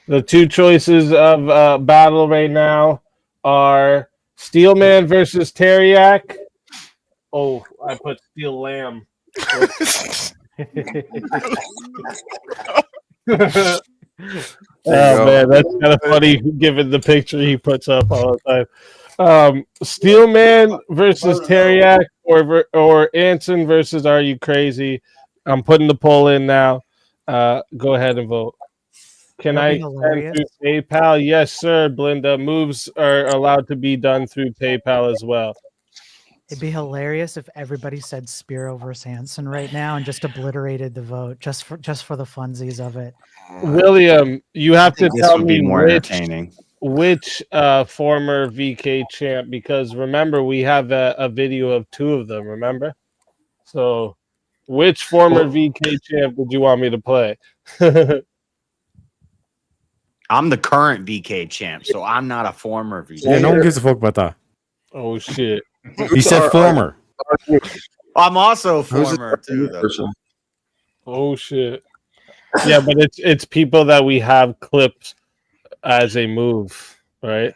The two choices of battle right now are Steelman versus Teriak. Oh, I put Steel Lamb. Oh man, that's kind of funny given the picture he puts up all the time. Steelman versus Teriak or Anson versus Are You Crazy? I'm putting the poll in now. Go ahead and vote. Can I send through PayPal? Yes, sir, Blinda. Moves are allowed to be done through PayPal as well. It'd be hilarious if everybody said Spiro versus Hansen right now and just obliterated the vote just for the funsies of it. William, you have to tell me more which former VK champ, because remember we have a video of 2 of them. Remember, so which former VK champ did you want me to play? I'm the current VK champ, so I'm not a former VK. Yeah, no one gives a fuck about that. Oh shit! He said former. I'm also a former too. Though. Oh shit! Yeah, but it's people that we have clipped as a move, right?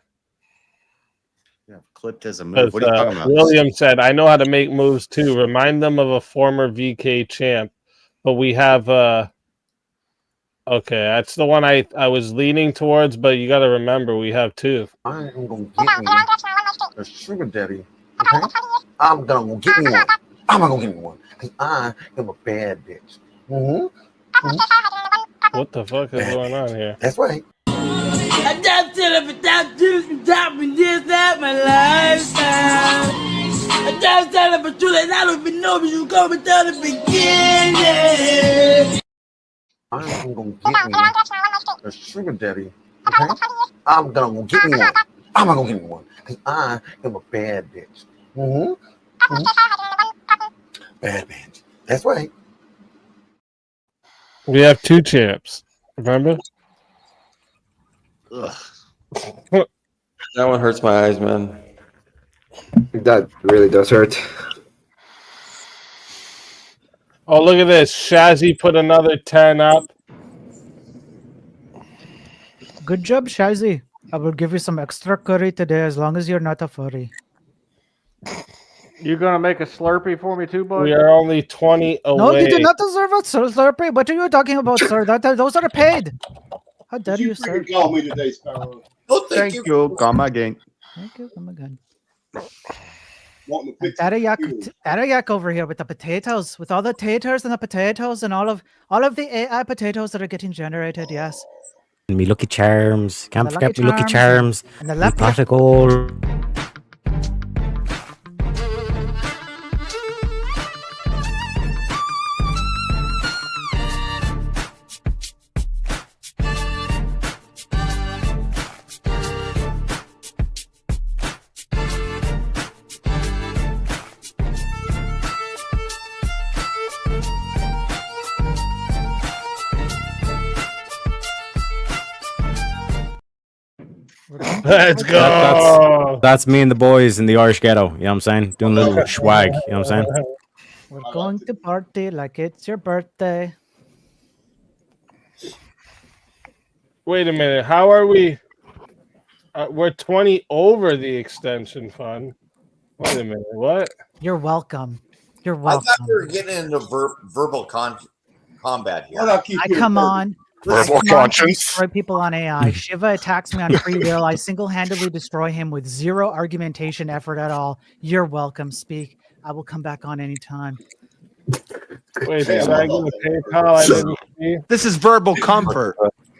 Yeah, Clipped as a move. What are you talking about? William said, "I know how to make moves too. Remind them of a former VK champ, but we have okay, that's the one I was leaning towards, but you got to remember we have two. I ain't gonna get me a sugar daddy. Okay? I'm gonna go get me one. I'm gonna go get me one. Cause I am a bad bitch. What the fuck is going on here? That's right. I just tell her without juice and topping this out my lifestyle. I just tell her for true that I don't even know if you come until the beginning. I ain't gonna get me a sugar daddy. Okay? I'm gonna go get me one. I'm gonna go get me one. Cause I am a bad bitch. Bad bitch. That's right. We have two champs. Remember? Ugh. That one hurts my eyes, man. That really does hurt. Oh, look at this. Shazzy put another 10 up. Good job, Shazzy. I will give you some extra curry today as long as you're not a furry. You gonna make a Slurpee for me too, bud? We are only 20 away. No, you do not deserve a Slurpee. What are you talking about, sir? Those are paid. How dare you, sir? Call me today, Sparrow. Oh, thank you. Come again. Thank you. Come again. That yak over here with the potatoes, with all the taters and the potatoes and all of the AI potatoes that are getting generated. Yes. Me Lucky Charms. Can't The forget Lucky me Lucky Charms Charms. and the Me left- pot of gold. Let's go. That's me and the boys in the Irish ghetto. You know what I'm saying? Doing a little swag. You know what I'm saying? We're going to party like it's your birthday. Wait a minute. How are we? We're 20 over the extension fund. Wait a minute. What? You're welcome. You're I welcome. thought we were getting into verbal combat here. I come on. Verbal I come on to conscience. destroy people on AI. Shiva attacks me on free will. I single-handedly destroy him with zero argumentation effort at all. You're welcome. Speak. I will come back on anytime. Wait, did I get a PayPal? I didn't see. This is verbal comfort.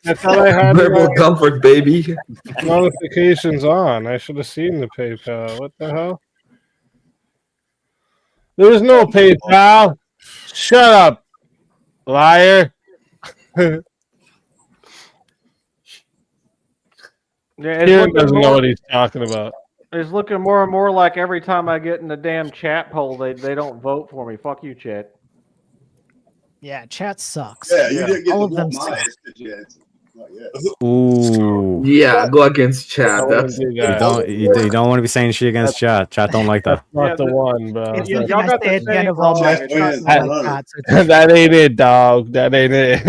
I thought I had Verbal comfort, baby. notifications on. I should have seen the PayPal. What the hell? There was no PayPal. Shut up, liar. Yeah, Kieran doesn't know what he's talking about. It's looking more and more like every time I get in the damn chat poll, they don't vote for me. Fuck you, chat. Yeah, chat sucks. Yeah, you didn't get all to of them vote my suck. ass yet. Not yet. Ooh. Yeah, go against chat. I That's wouldn't do You that. don't want to be saying shit against chat. Chat don't like that. Not the one, bro. It's Yeah, something y'all I got say the at the end same of all my Chat problem. wins shows, like 100. that, so it's- That ain't it, dog. That ain't it.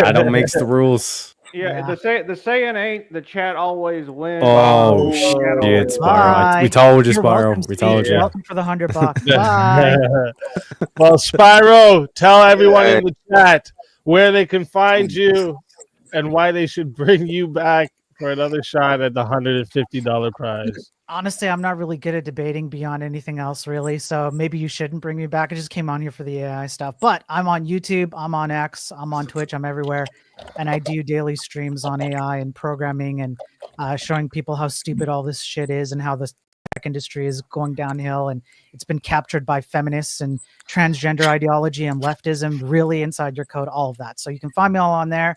I don't makes the rules. Yeah, Yeah. the saying ain't the chat always wins. Oh, Chat always shit, wins. Spyro. We Bye. told you, You're Spyro. welcome, We Steve. told You're you. welcome for the $100. Bye. Well, Spyro, tell everyone in the chat where they can find you and why they should bring you back for another shot at the $150 prize. Honestly, I'm not really good at debating beyond anything else, really. So maybe you shouldn't bring me back. I just came on here for the AI stuff. But I'm on YouTube, I'm on X, I'm on Twitch, I'm everywhere. And I do daily streams on AI and programming and showing people how stupid all this shit is and how the tech industry is going downhill. And it's been captured by feminists and transgender ideology and leftism really inside your code, all of that. So you can find me all on there.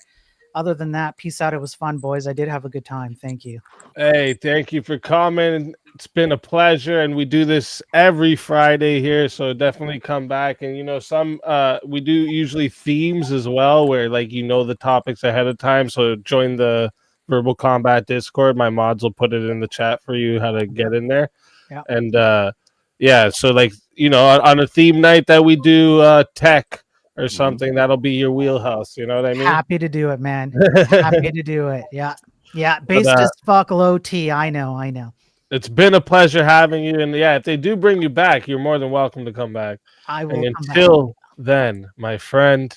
Other than that, peace out. It was fun, boys. I did have a good time. Thank you. Hey, thank you for coming. It's been a pleasure, and we do this every Friday here, so definitely come back. And you know, we do usually themes as well, where like the topics ahead of time. So join the Verbal Combat Discord. My mods will put it in the chat for you how to get in there. Yeah. And yeah, so like on a theme night that we do tech or something, that'll be your wheelhouse. You know what I mean? Happy to do it, man. Happy to do it. Yeah. Yeah. Based But, as fuck low T. I know. It's been a pleasure having you. And yeah, if they do bring you back, you're more than welcome to come back. I will And come until then, my friend.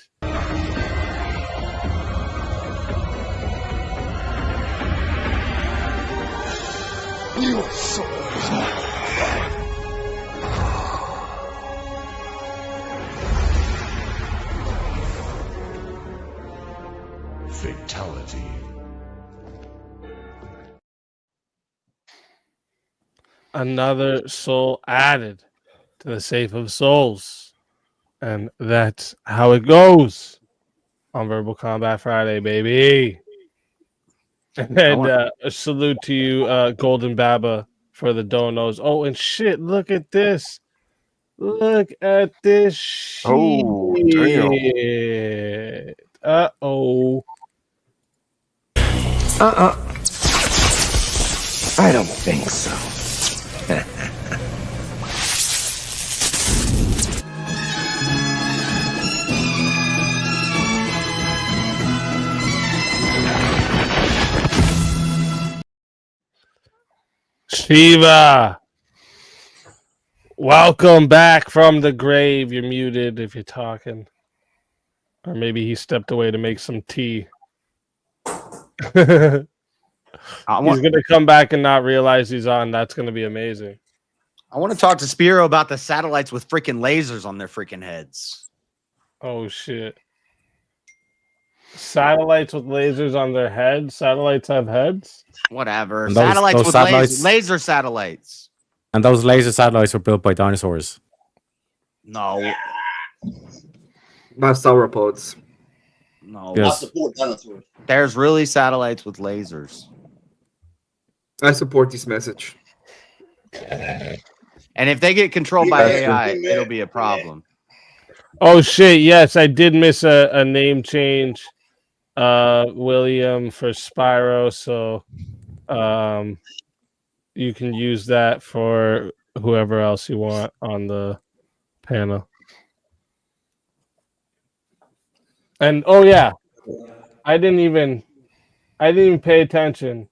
You are so fatality. Another soul added to the safe of souls. And that's how it goes on Verbal Combat Friday, baby. And a salute to you, Golden Baba, for the donos. Oh, and shit, look at this. Look at this shit. Oh, damn. Uh-oh. I don't think so. Shiva, welcome back from the grave. You're muted if you're talking. Or maybe he stepped away to make some tea. He's going to come back and not realize he's on. That's going to be amazing. I want to talk to Spiro about the satellites with freaking lasers on their freaking heads. Oh, shit. Satellites with lasers on their heads? Satellites have heads? Whatever. And Satellites those with satellites- laser satellites. And those laser satellites were built by dinosaurs. No. By sauropods. No. Yes. I support dinosaurs. There's really satellites with lasers. I support this message. And if they get controlled by AI, it'll be a problem. Oh, shit. Yes, I did miss a name change. William for Spyro. So you can use that for whoever else you want on the panel. And oh yeah, I didn't even pay attention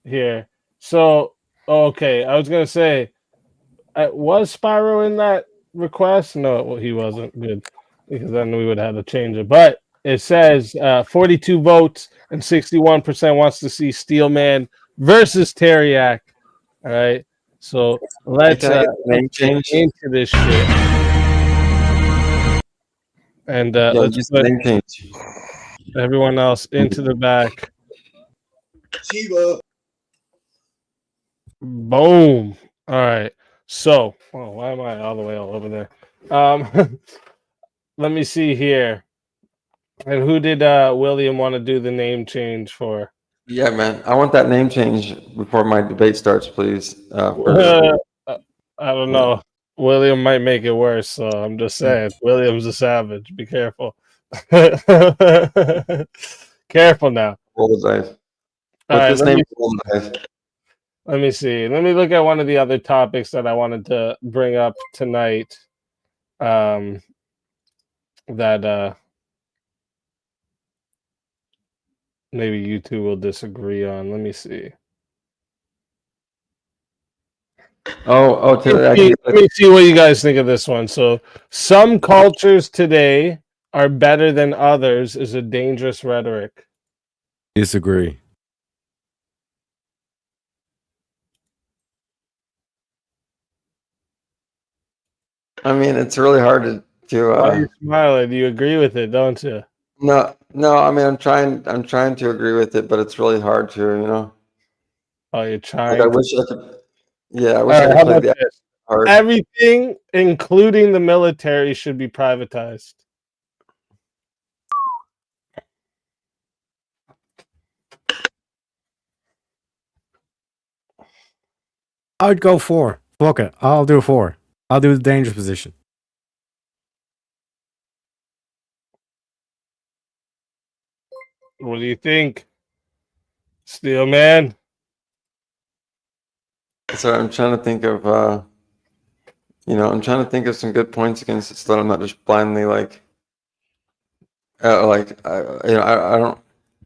here. So okay, I was gonna say, was Spyro in that request? No, well, he wasn't. Good, because then we would have to change it. But it says 42 votes and 61% wants to see Steelman versus Teriak. All right, so let's name change into this shit. And let's just put name change. everyone else into the back. Shiva. Boom. All right. So, why am I all the way all over there? Let me see here. And who did William want to do the name change for? Yeah, man. I want that name change before my debate starts, please. I don't know. William might make it worse, so I'm just saying. William's a savage. Be careful. Careful now. Roll the dice. All right, What's his name? Roll the dice. let me see. Let me look at one of the other topics that I wanted to bring up tonight. That maybe you two will disagree on. Let me see. Let me see what you guys think of this one. So, some cultures today are better than others is a dangerous rhetoric. Disagree. I mean, it's really hard to Why are you smiling? You agree with it, don't you? No. I mean, I'm trying to agree with it, but it's really hard to, you know. Oh, you're trying. Like, I wish I could. Yeah, I wish All I right, could how play about the this? hard. Everything, including the military, should be privatized. I'd go 4. Fuck it. I'll do 4. I'll do the dangerous position. What do you think, Steelman? So I'm trying to think of, I'm trying to think of some good points against it, so that I'm not just blindly like, I don't.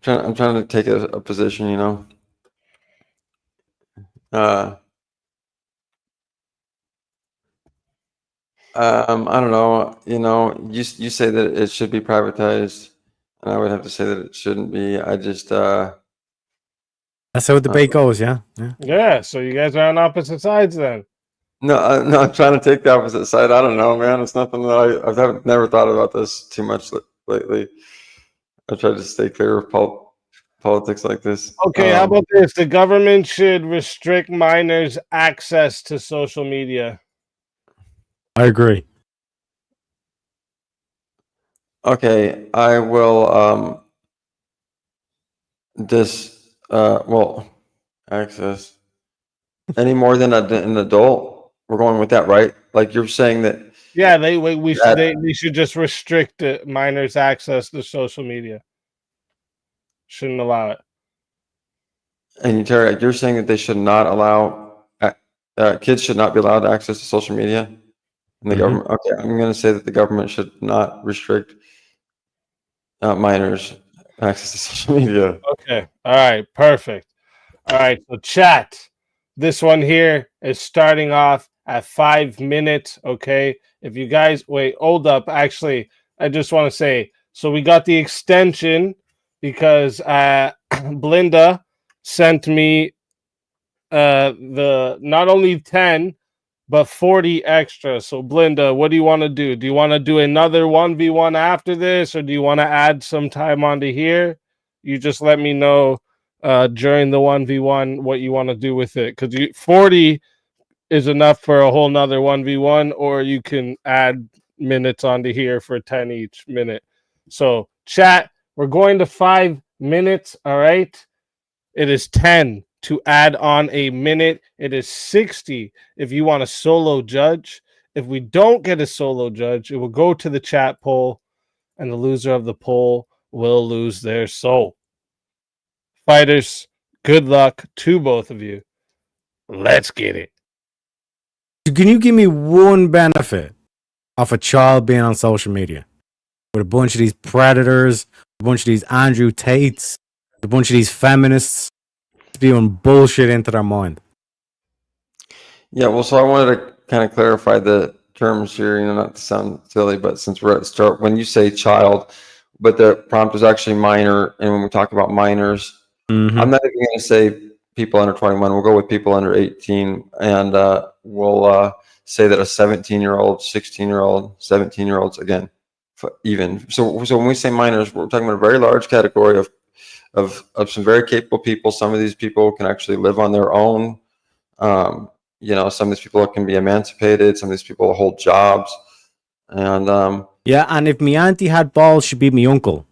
I'm trying to take a position, you know. I don't know. You say that it should be privatized, and I would have to say that it shouldn't be. I just That's how the debate goes. Yeah. Yeah. So you guys are on opposite sides then. no, I'm trying to take the opposite side. I don't know, man. It's nothing that I've never thought about this too much lately. I try to stay clear of politics like this. Okay, how about this? The government should restrict minors' access to social media. I agree. Okay, I will access any more than an adult. We're going with that, right? Like you're saying that. Yeah, they should just restrict the minors' access to social media. Shouldn't allow it. And Terry, you're saying that they should not allow kids should not be allowed access to social media, and the government. Okay, I'm going to say that the government should not restrict minors' access to social media. Okay. All right. Perfect. All right. So chat. This one here is starting off at 5 minutes. Okay. If you guys hold up. Actually, I just want to say, so we got the extension because Blinda sent me the not only 10 but 40 extra. So Blinda, what do you want to do? Do you want to do another 1v1 after this, or do you want to add some time onto here? You just let me know during the 1v1 what you want to do with it, because 40 is enough for a whole nother 1v1, or you can add minutes onto here for 10 each minute. So chat, we're going to 5 minutes. All right, it is 10 to add on a minute. It is 60 if you want a solo judge. If we don't get a solo judge, it will go to the chat poll, and the loser of the poll will lose their soul. Fighters, good luck to both of you. Let's get it. Can you give me one benefit of a child being on social media with a bunch of these predators, a bunch of these Andrew Tates, a bunch of these feminists spewing bullshit into their mind? Yeah, well, so I wanted to kind of clarify the terms here, not to sound silly, but since we're at the start, when you say child, but the prompt is actually minor, and when we talk about minors, I'm not even going to say people under 21. We'll go with people under 18, and we'll say that a 17-year-old, 16-year-old, 17-year-olds, again, even. So when we say minors, we're talking about a very large category of some very capable people. Some of these people can actually live on their own. Some of these people can be emancipated. Some of these people hold jobs. And yeah, and if me auntie had balls, she'd be me uncle.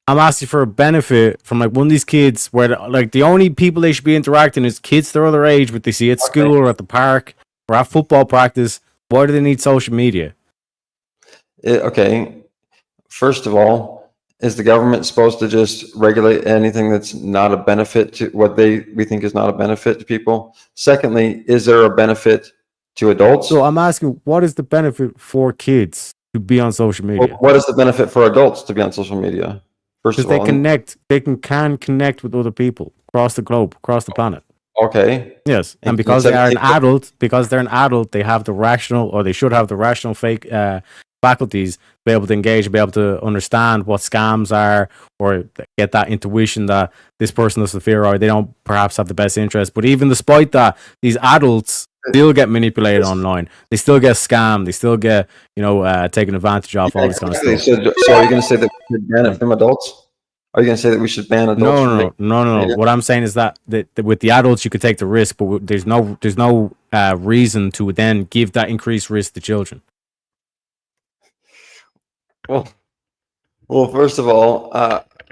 I'm asking for a benefit from like one of these kids where the only people they should be interacting is kids their other age, what they see at school or at the park or at football practice. Why do they need social media? Okay, first of all, is the government supposed to just regulate anything that's not a benefit to what we think is not a benefit to people? Secondly, is there a benefit to adults? So I'm asking, what is the benefit for kids to be on social media? Well, what is the benefit for adults to be on social media? First of all, they can connect with other people across the globe, across the planet. Okay. Yes, and because they are an adult, they have the rational, or they should have the rational faculties, be able to engage, be able to understand what scams are, or get that intuition that this person doesn't fear, or they don't perhaps have the best interest. But even despite that, these adults still get manipulated online. They still get scammed. They still get, taken advantage of, all this kind of stuff. So are you going to say that we should ban it from adults? Are you going to say that we should ban adults? No. What I'm saying is that with the adults, you could take the risk, but there's no reason to then give that increased risk to children. Well, first of all,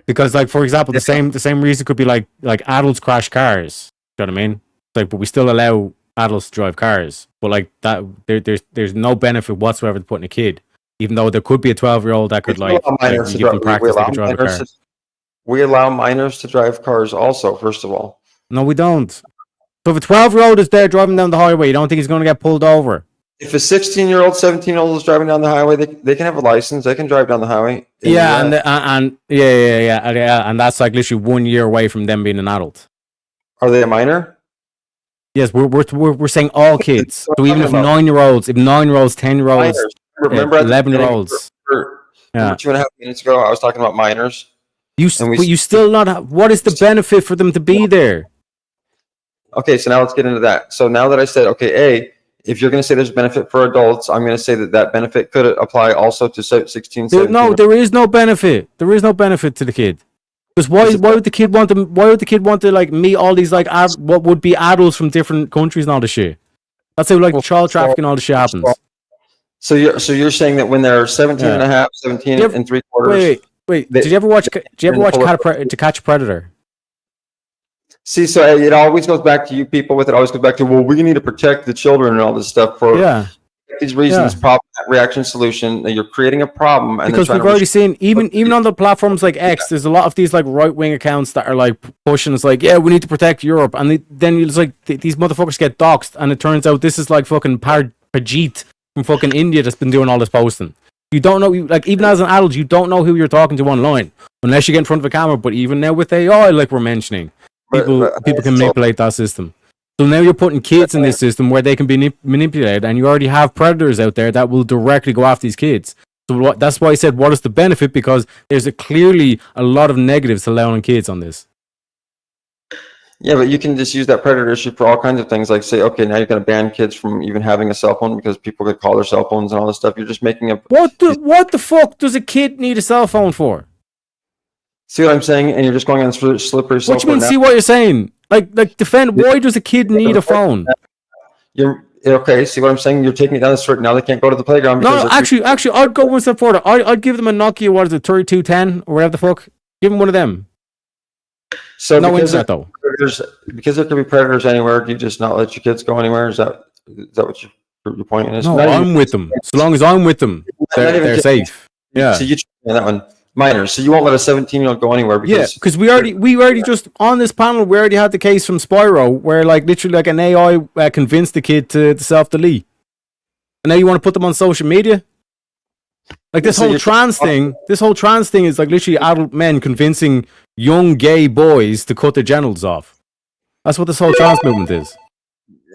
because like, for example, the same reason could be like adults crash cars. You know what I mean? But we still allow adults to drive cars, but like that, there's no benefit whatsoever to putting a kid, even though there could be a 12-year-old that could give them practice, they could drive a car. We allow minors to drive cars also, first of all. No, we don't. So if a 12-year-old is there driving down the highway, you don't think he's going to get pulled over? If a 16-year-old, 17-year-old is driving down the highway, they can have a license. They can drive down the highway. Yeah, and that's like literally 1 year away from them being an adult. Are they a minor? Yes, we're saying all kids. So even if 9-year-olds, 10-year-olds, Remember, 11-year-olds. Yeah. 2.5 minutes ago, I was talking about minors. But you still not. What is the benefit for them to be there? Okay, so now let's get into that. So now that I said, okay, if you're going to say there's benefit for adults, I'm going to say that benefit could apply also to 16, 17. No, there is no benefit. There is no benefit to the kid. Because why would the kid want to? Why would the kid want to like meet all these like what would be adults from different countries and all this shit? That's how like child trafficking and all this shit happens. So you're saying that when they're 17 and a half, 17 and 3/4. Wait. Did you ever watch To Catch a Predator? See, so it always goes back to you people with it. Always goes back to, well, we need to protect the children and all this stuff for these reasons. Problem, reaction, solution. That you're creating a problem, and because we've already seen even on the platforms like X, there's a lot of these like right wing accounts that are like pushing. It's like, yeah, we need to protect Europe, and then it's like these motherfuckers get doxxed, and it turns out this is like fucking Pajit from fucking India that's been doing all this posting. You don't know, like even as an adult, you don't know who you're talking to online unless you get in front of a camera. But even now with AI, like we're mentioning. People can manipulate that system. So now you're putting kids in this system where they can be manipulated, and you already have predators out there that will directly go after these kids. So that's why I said, what is the benefit? Because there's clearly a lot of negatives to allowing kids on this. Yeah, but you can just use that predator issue for all kinds of things. Like say, okay, now you're going to ban kids from even having a cell phone because people could call their cell phones and all this stuff. You're just making a... What the fuck does a kid need a cell phone for? See what I'm saying? And you're just going on slippery slope. What you mean? See what you're saying? Like defend. Why does a kid need a phone? You're okay. See what I'm saying? You're taking it down the street. Now they can't go to the playground. No, actually, I'd go one step further. I'd give them a Nokia. What is it, 3210 or whatever the fuck? Give them one of them. So no internet though. Because there could be predators anywhere. Do you just not let your kids go anywhere? Is that what your point is? No, I'm with them. So long as I'm with them, they're safe. Yeah. So you on that one. Minors, so you won't let a 17-year-old go anywhere because we already just on this panel we already had the case from Spyro where like literally like an AI convinced the kid to self-delete, and now you want to put them on social media. Like this whole trans thing is like literally adult men convincing young gay boys to cut their genitals off. That's what this whole trans movement is.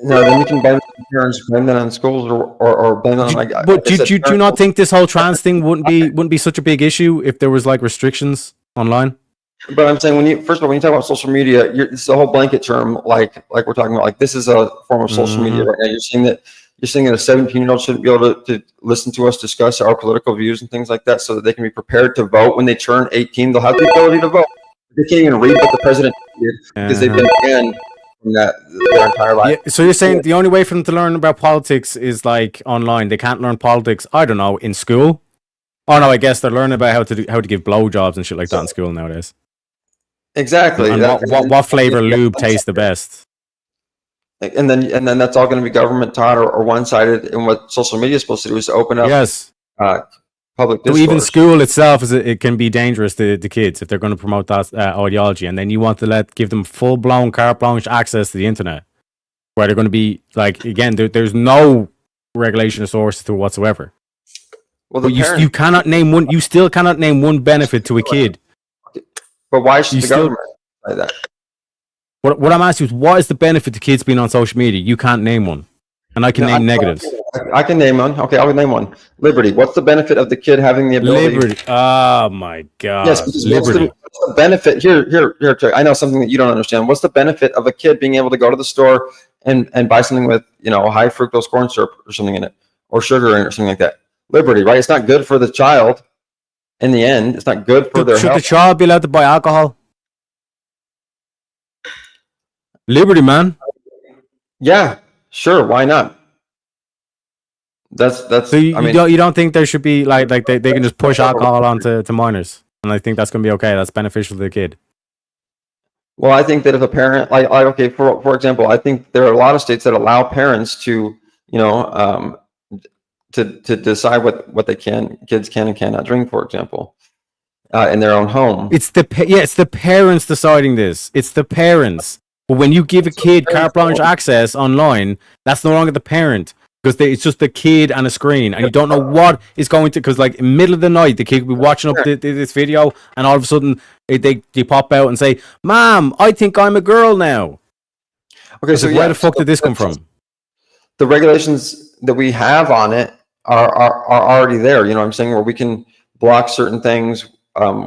No, then you can blame parents, blame that on schools, or blame on like. But do you not think this whole trans thing wouldn't be such a big issue if there was like restrictions online? But I'm saying when you talk about social media, it's a whole blanket term, like we're talking about. Like this is a form of social media right now. You're saying that a 17-year-old shouldn't be able to listen to us discuss our political views and things like that, so that they can be prepared to vote when they turn 18. They'll have the ability to vote. They can't even read what the president did because they've been banned from that their entire life. Yeah, so you're saying the only way for them to learn about politics is like online. They can't learn politics, I don't know, in school. Oh no, I guess they're learning about how to give blowjobs and shit like that in school nowadays. Exactly. And what flavor lube tastes the best? And then that's all going to be government taught or one-sided. And what social media is supposed to do is open up. Yes. Public discourse. So even school itself it can be dangerous to the kids if they're going to promote that ideology, and then you want to give them full-blown carte blanche access to the internet, where they're going to be like, again, there's no regulation or source to whatsoever. Well, but you cannot name one. You still cannot name one benefit to a kid. But why should the government say that? What I'm asking is, what is the benefit to kids being on social media? You can't name one. And I can name negatives. I can name one. Okay, I'll name one. Liberty. What's the benefit of the kid having the ability? Liberty. Oh my God. Yes, Liberty. What's the benefit? Here. I know something that you don't understand. What's the benefit of a kid being able to go to the store and buy something with high fructose corn syrup or something in it, or sugar in it or something like that? Liberty, right? It's not good for the child. In the end, it's not good for their health. Should the child be allowed to buy alcohol? Liberty, man. Yeah. Sure, why not? That's. So you don't think there should be like they can just push alcohol onto minors, and I think that's gonna be okay. That's beneficial to the kid. Well, I think that if a parent okay, for example, I think there are a lot of states that allow parents to to decide what kids can and cannot drink, for example, in their own home. It's the parents deciding this. It's the parents. But when you give a kid carte blanche access online, that's no longer the parent, because it's just the kid and a screen, and you don't know what is going to. Because like in the middle of the night, the kid will be watching up this video, and all of a sudden they pop out and say, "Mom, I think I'm a girl now." Okay, so where the fuck did this come from? The regulations that we have on it are already there. You know what I'm saying? Where we can block certain things,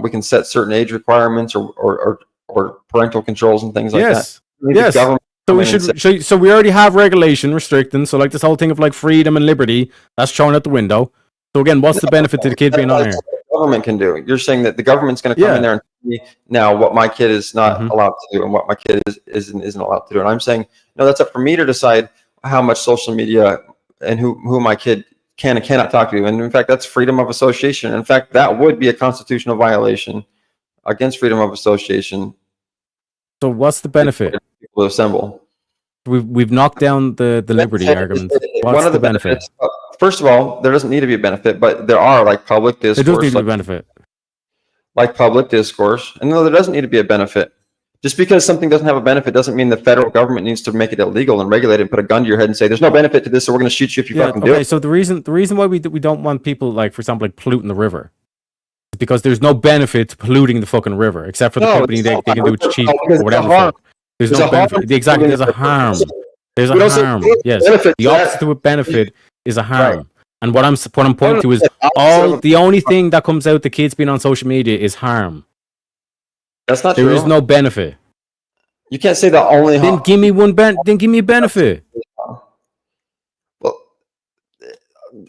we can set certain age requirements or parental controls and things like that. Yes. So we should. So we already have regulation restricting. So like this whole thing of like freedom and liberty, that's thrown out the window. So again, what's the benefit to the kid being on here? The government can do. You're saying that the government's going to come in there and tell me now what my kid is not allowed to do and what my kid isn't allowed to do. And I'm saying, no, that's up for me to decide how much social media and who my kid can and cannot talk to. And in fact, that's freedom of association. In fact, that would be a constitutional violation against freedom of association. So what's the benefit? People assemble. We've knocked down the liberty argument. What's One of the benefit? First of all, there doesn't need to be a benefit, but there are like public discourse. It does need to be a benefit. Like public discourse. And no, there doesn't need to be a benefit. Just because something doesn't have a benefit doesn't mean the federal government needs to make it illegal and regulate it and put a gun to your head and say, there's no benefit to this, so we're going to shoot you if you fucking do it. So the reason why we don't want people, like, for example, like polluting the river is because there's no benefit to polluting the fucking river, except for the company they can do it cheap or whatever. There's no benefit. Exactly. There's a harm. There's a harm. Yes. The opposite to a benefit is a harm. Right. And what I'm pointing to is the only thing that comes out the kids being on social media is harm. That's not true. There is no benefit. You can't say the only harm. Then give me then give me a benefit. Well,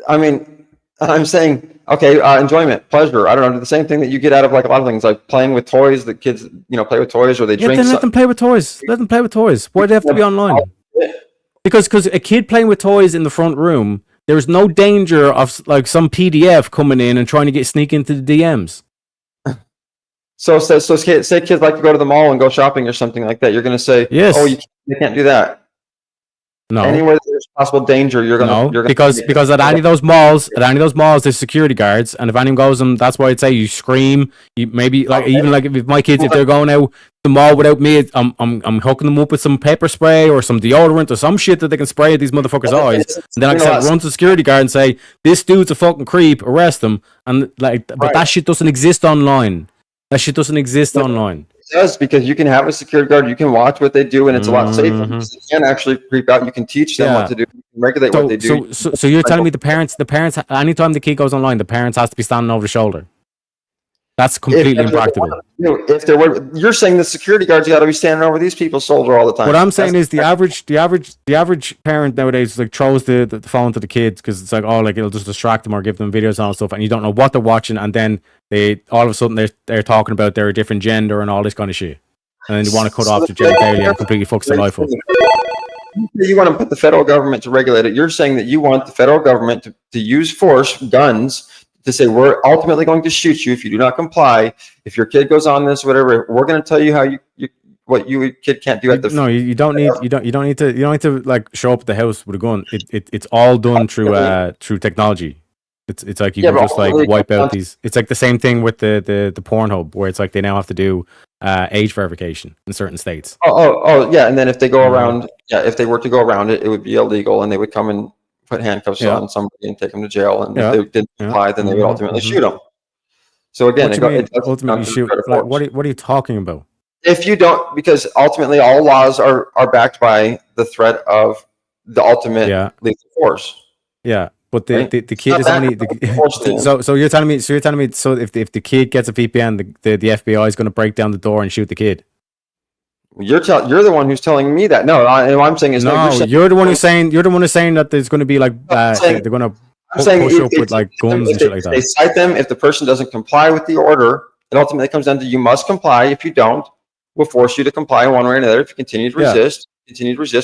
I mean, I'm saying, okay, enjoyment, pleasure. I don't know, the same thing that you get out of like a lot of things, like playing with toys. The kids, play with toys, or they drink. Then let them play with toys. Let them play with toys. Why do they have to be online? Because a kid playing with toys in the front room, there is no danger of like some PDF coming in and trying to sneak into the DMs. So say kids like to go to the mall and go shopping or something like that. You're going to say, yes. Oh, you can't do that. No. Anywhere there's possible danger, you're going to because at any of those malls, there's security guards, and if anyone goes them, that's why I'd say you scream. You maybe like even like if my kids, if they're going out the mall without me, I'm hooking them up with some pepper spray or some deodorant or some shit that they can spray at these motherfuckers' eyes, and then I can run to the security guard and say, this dude's a fucking creep, arrest him. And like, but that shit doesn't exist online. That shit doesn't exist online. It does, because you can have a security guard, you can watch what they do, and it's a lot safer. You can actually creep out. You can teach them what to do, you can regulate what they do. So you're telling me the parents, anytime the kid goes online, the parents has to be standing over the shoulder. That's completely impractical. If there were, you're saying the security guards got to be standing over these people's shoulder all the time. What I'm saying is the average parent nowadays like throws the phone to the kids because it's like, oh, like it'll just distract them or give them videos and stuff, and you don't know what they're watching, and then they all of a sudden they're talking about their different gender and all this kind of shit, and then you want to cut off the genitalia and completely fucks their life up. You want to put the federal government to regulate it. You're saying that you want the federal government to use force, guns, to say we're ultimately going to shoot you if you do not comply. If your kid goes on this, whatever, we're going to tell you how what you kid can't do at the. No, you don't need to like show up at the house with a gun. It's all done through technology. It's like you can just like wipe out these. It's like the same thing with the Pornhub, where it's like they now have to do age verification in certain states. Oh yeah, and then if they go around, if they were to go around it, it would be illegal, and they would come and put handcuffs on somebody and take them to jail, and if they didn't comply, then they would ultimately shoot them. So again, ultimately shoot. Like, what are you talking about? If you don't, because ultimately all laws are backed by the threat of the ultimate lethal force. Yeah, but the kid is only so you're telling me so if the kid gets a VPN, the FBI is going to break down the door and shoot the kid. You're the one who's telling me that. No, what I'm saying is you're the one who's saying that there's going to be like they're going to push up with like guns and shit like that. They cite them if the person doesn't comply with the order. It ultimately comes down to you must comply. If you don't, we'll force you to comply in one way or another. If you continue to resist,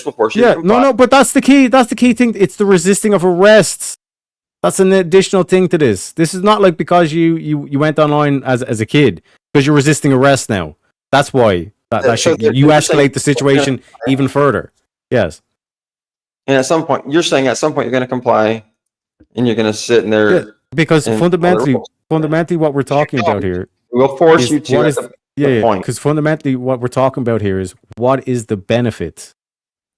we'll force you to comply. No, but that's the key. That's the key thing. It's the resisting of arrests. That's an additional thing to this. This is not like because you went online as a kid, because you're resisting arrest now. That's why. You escalate the situation even further. Yes. And at some point, you're saying you're going to comply, and you're going to sit in there. Yeah, because fundamentally, what we're talking about here, we'll force you to. Because fundamentally, what we're talking about here is what is the benefit,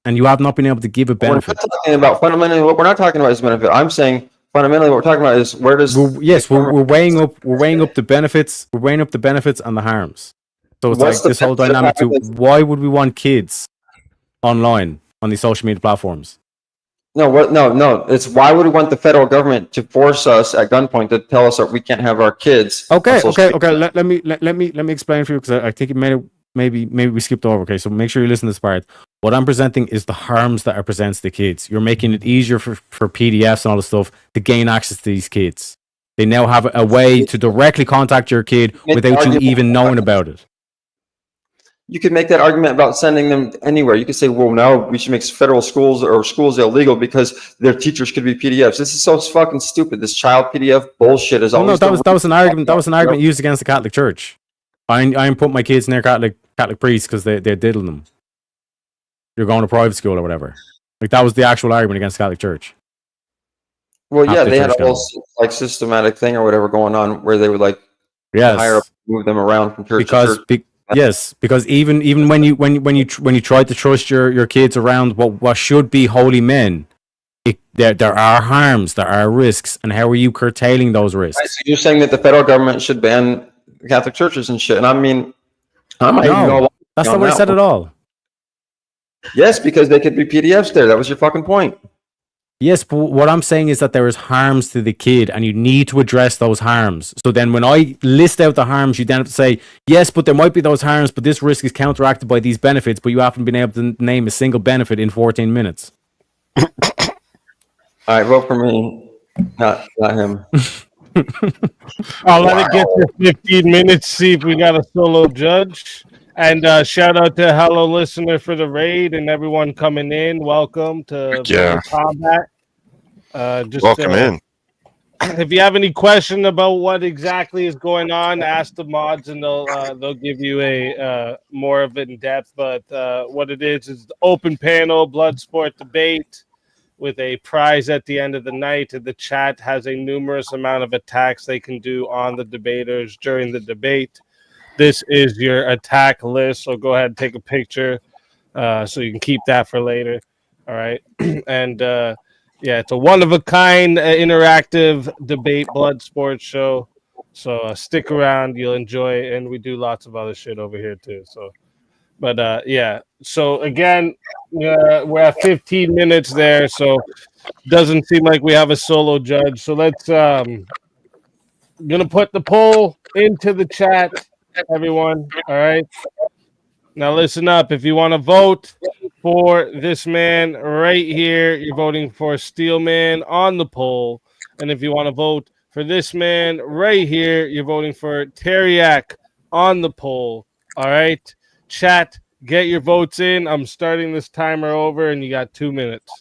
and you have not been able to give a benefit. We're not talking about fundamentally. What we're not talking about is benefit. I'm saying fundamentally, what we're talking about is where does. We're weighing up the benefits. We're weighing up the benefits and the harms. So it's like this whole dynamic to why would we want kids online on these social media platforms. No, what? No. It's why would we want the federal government to force us at gunpoint to tell us that we can't have our kids? Okay. Let me explain for you because I think it maybe we skipped over. Okay, so make sure you listen to this part. What I'm presenting is the harms that it presents to kids. You're making it easier for PDFs and all this stuff to gain access to these kids. They now have a way to directly contact your kid without you even knowing about it. You could make that argument about sending them anywhere. You could say, well, now we should make federal schools or schools illegal because their teachers could be PDFs. This is so fucking stupid. This child PDF bullshit is always. No, that was an argument. That was an argument used against the Catholic Church. I put my kids near Catholic priests because they're diddling them. You're going to private school or whatever. Like that was the actual argument against the Catholic Church. Well, yeah, they had a whole like systematic thing or whatever going on where they would like hire up, move them around from church to church. Yes, because even when you try to trust your kids around what should be holy men, there are harms, there are risks, and how are you curtailing those risks? So you're saying that the federal government should ban Catholic churches and shit, and I mean, that's not what I said at all. Yes, because they could be PDFs there. That was your fucking point. Yes, but what I'm saying is that there is harms to the kid and you need to address those harms. So then when I list out the harms, you then have to say, yes, but there might be those harms, but this risk is counteracted by these benefits, but you haven't been able to name a single benefit in 14 minutes. All right, vote for me, not him. I'll let it get to 15 minutes, see if we got a solo judge. And shout out to Hello Listener for the raid and everyone coming in. Welcome to Combat. Welcome in. If you have any question about what exactly is going on, ask the mods and they'll give you a more of it in depth. But what it is the open panel blood sport debate with a prize at the end of the night. And the chat has a numerous amount of attacks they can do on the debaters during the debate. This is your attack list, so go ahead and take a picture so you can keep that for later. All right. And it's a one-of-a-kind interactive debate blood sports show. So stick around. You'll enjoy it. And we do lots of other shit over here too. So, but So again, we're at 15 minutes there. So doesn't seem like we have a solo judge. So let's gonna put the poll into the chat. Everyone, all right. Now listen up. If you want to vote for this man right here, you're voting for Steelman on the poll. And if you want to vote for this man right here, you're voting for Teriak on the poll. All right. Chat, get your votes in. I'm starting this timer over, and you got 2 minutes.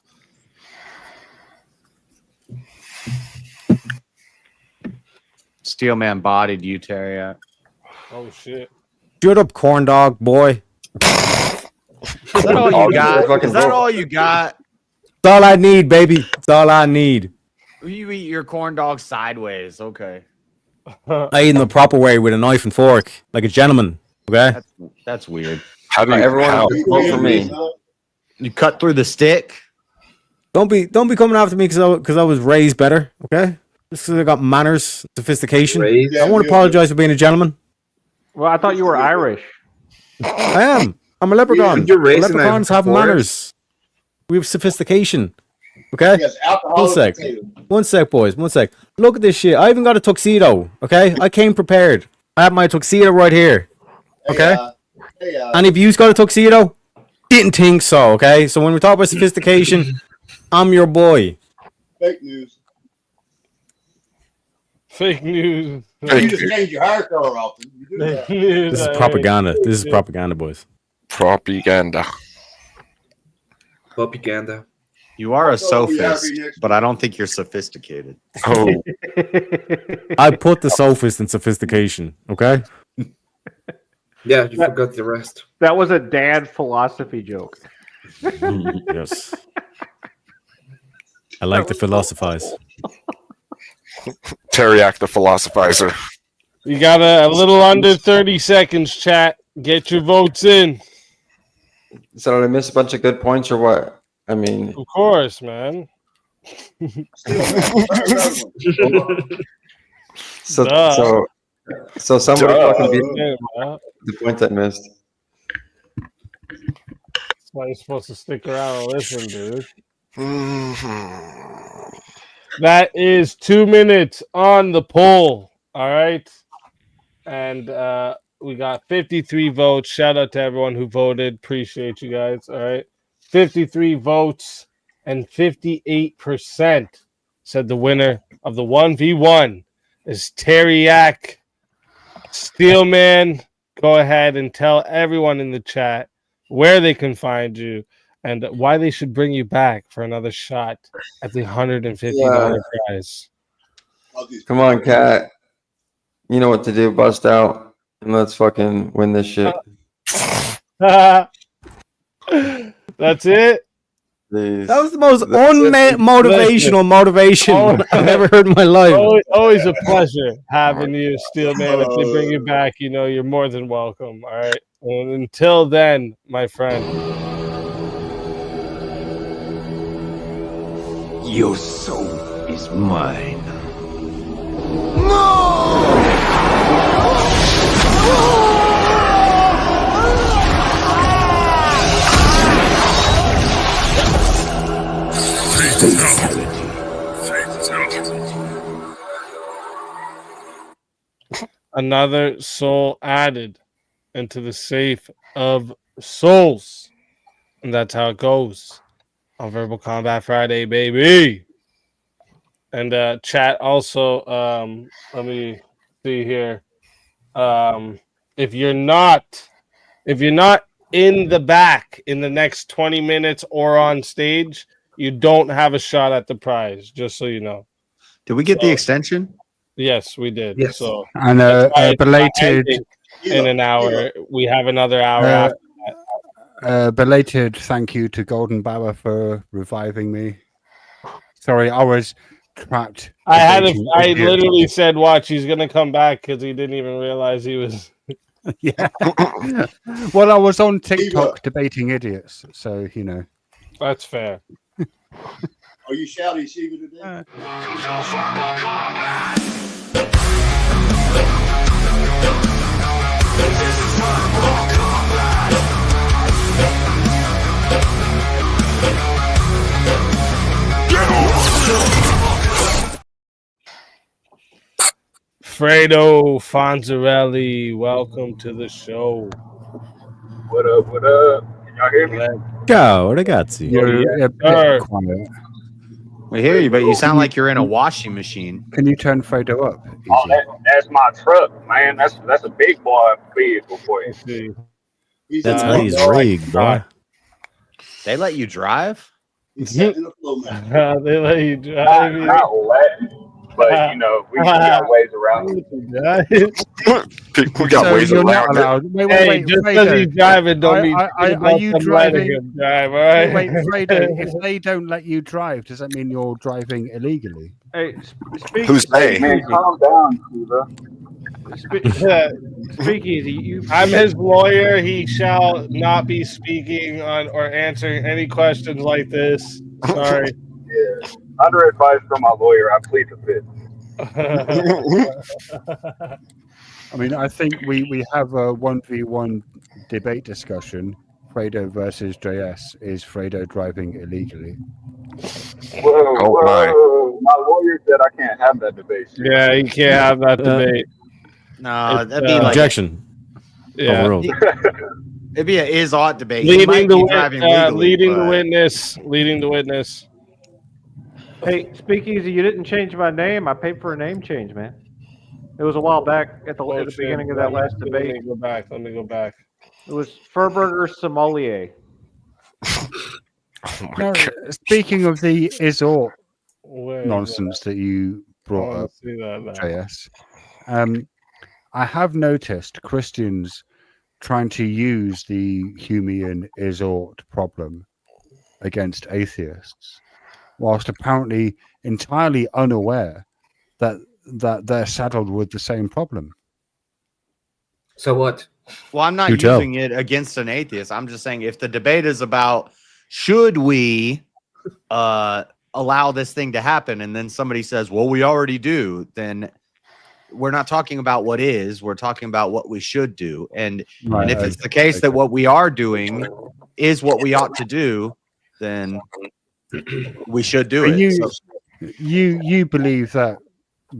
Steelman bodied you, Teriak. Oh shit! Shut up, corn dog boy. Is that all you got? Is that all you got? That's all I need, baby. That's all I need. You eat your corn dog sideways, okay? I eat in the proper way with a knife and fork, like a gentleman. Okay. That's weird. How do you? Everyone vote for me. You cut through the stick. Don't be coming after me because I was raised better. Okay. Just because I got manners, sophistication. I won't apologize for being a gentleman. Well, I thought you were Irish. I am. I'm a leprechaun. Leprechauns have manners. We have sophistication. Okay? Yes, One sec, boys. One sec. Look at this shit. I even got a tuxedo. Okay? I came prepared. I have my tuxedo right here. Okay? And if you've got a tuxedo, didn't think so. Okay? So when we talk about sophistication, I'm your boy. Fake news. Fake news. You just change your hair color often. You do that. This is propaganda. This is propaganda, boys. Propaganda. Propaganda. You are a sophist, but I don't think you're sophisticated. Oh. I put the sophist in sophistication. Okay? Yeah, you forgot the rest. That was a dad philosophy joke. Yes. I like to philosophize. Teriak the philosophizer. You got a little under 30 seconds, chat. Get your votes in. So did I miss a bunch of good points or what? I mean, of course, man. so somebody fucking beat the point I missed. why you're supposed to stick around and listen, dude. That is 2 minutes on the poll. All right. And we got 53 votes. Shout out to everyone who voted. Appreciate you guys. All right. 53 votes and 58% said the winner of the 1v1 is Teriak. Steelman, go ahead and tell everyone in the chat where they can find you and why they should bring you back for another shot at the $150 prize. Come on, Cat. You know what to do. Bust out and let's fucking win this shit. That's it. Please. That was the most unmotivational motivation I've ever heard in my life. Always a pleasure having you, Steelman. If they bring you back, you know you're more than welcome. All right. And until then, my friend. Your soul is mine. Another soul added into the safe of souls. And that's how it goes on Verbal Combat Friday, baby. And chat also, let me see here. If you're not in the back in the next 20 minutes or on stage, you don't have a shot at the prize, just so you know. Did we get the extension? Yes, we did. Yes. So And belated in an hour. We have another hour after that. belated thank you to Golden Bower for reviving me. Sorry, I was trapped. I literally said, watch, he's gonna come back because he didn't even realize he was Yeah. Well, I was on TikTok debating idiots, so you know. That's fair. Are you shouting Shiva today? Fredo Fonzarelli, welcome to the show. What up? What up? Can y'all hear me? Go, ragazzi. You're a bit quiet. We hear you, but you sound like you're in a washing machine. Can you turn Fredo up? Oh, that's my truck, man. That's a big boy vehicle for you. That's how he's rigged, bro. They let you drive? They let you drive. Not let, but you know, we got ways around it. We got So ways you're not around it. allowed. Wait, Hey, just because he's driving don't mean are you letting driving? him drive, all right? Wait, Fredo, if they don't let you drive, does that mean you're driving illegally? Hey, Who's they? Man, calm down, Shiva. Speakeasy, I'm his lawyer. He shall not be speaking on or answering any questions like this. Sorry. Yeah. Under advice from my lawyer, I plead the fifth. I mean, I think we have a 1v1 debate discussion. Fredo versus JS. Is Fredo driving illegally? Whoa, my lawyer said I can't have that debate. Yeah, you can't have that debate. No, that'd be like Objection. Yeah. Overruled. it'd be an is-ought debate. He might Leading be driving the legally, leading the but- witness. Leading the witness. Hey, Speakeasy, you didn't change my name. I paid for a name change, man. It was a while back at the beginning of that last debate. Let me go back. Let me go back. It was Furburger Sommelier. No, speaking of the is-ought Where is nonsense that you brought wanna up, see that now. JS, I have noticed Christians trying to use the Humean is-ought problem against atheists, whilst apparently entirely unaware that they're saddled with the same problem. So what? Well, I'm not You tell. using it against an atheist. I'm just saying if the debate is about should we allow this thing to happen, and then somebody says, well, we already do, then we're not talking about what is, we're talking about what we should do. And Right, if it's the case that what we are doing is what we ought to do, then we should do But it. So- you believe that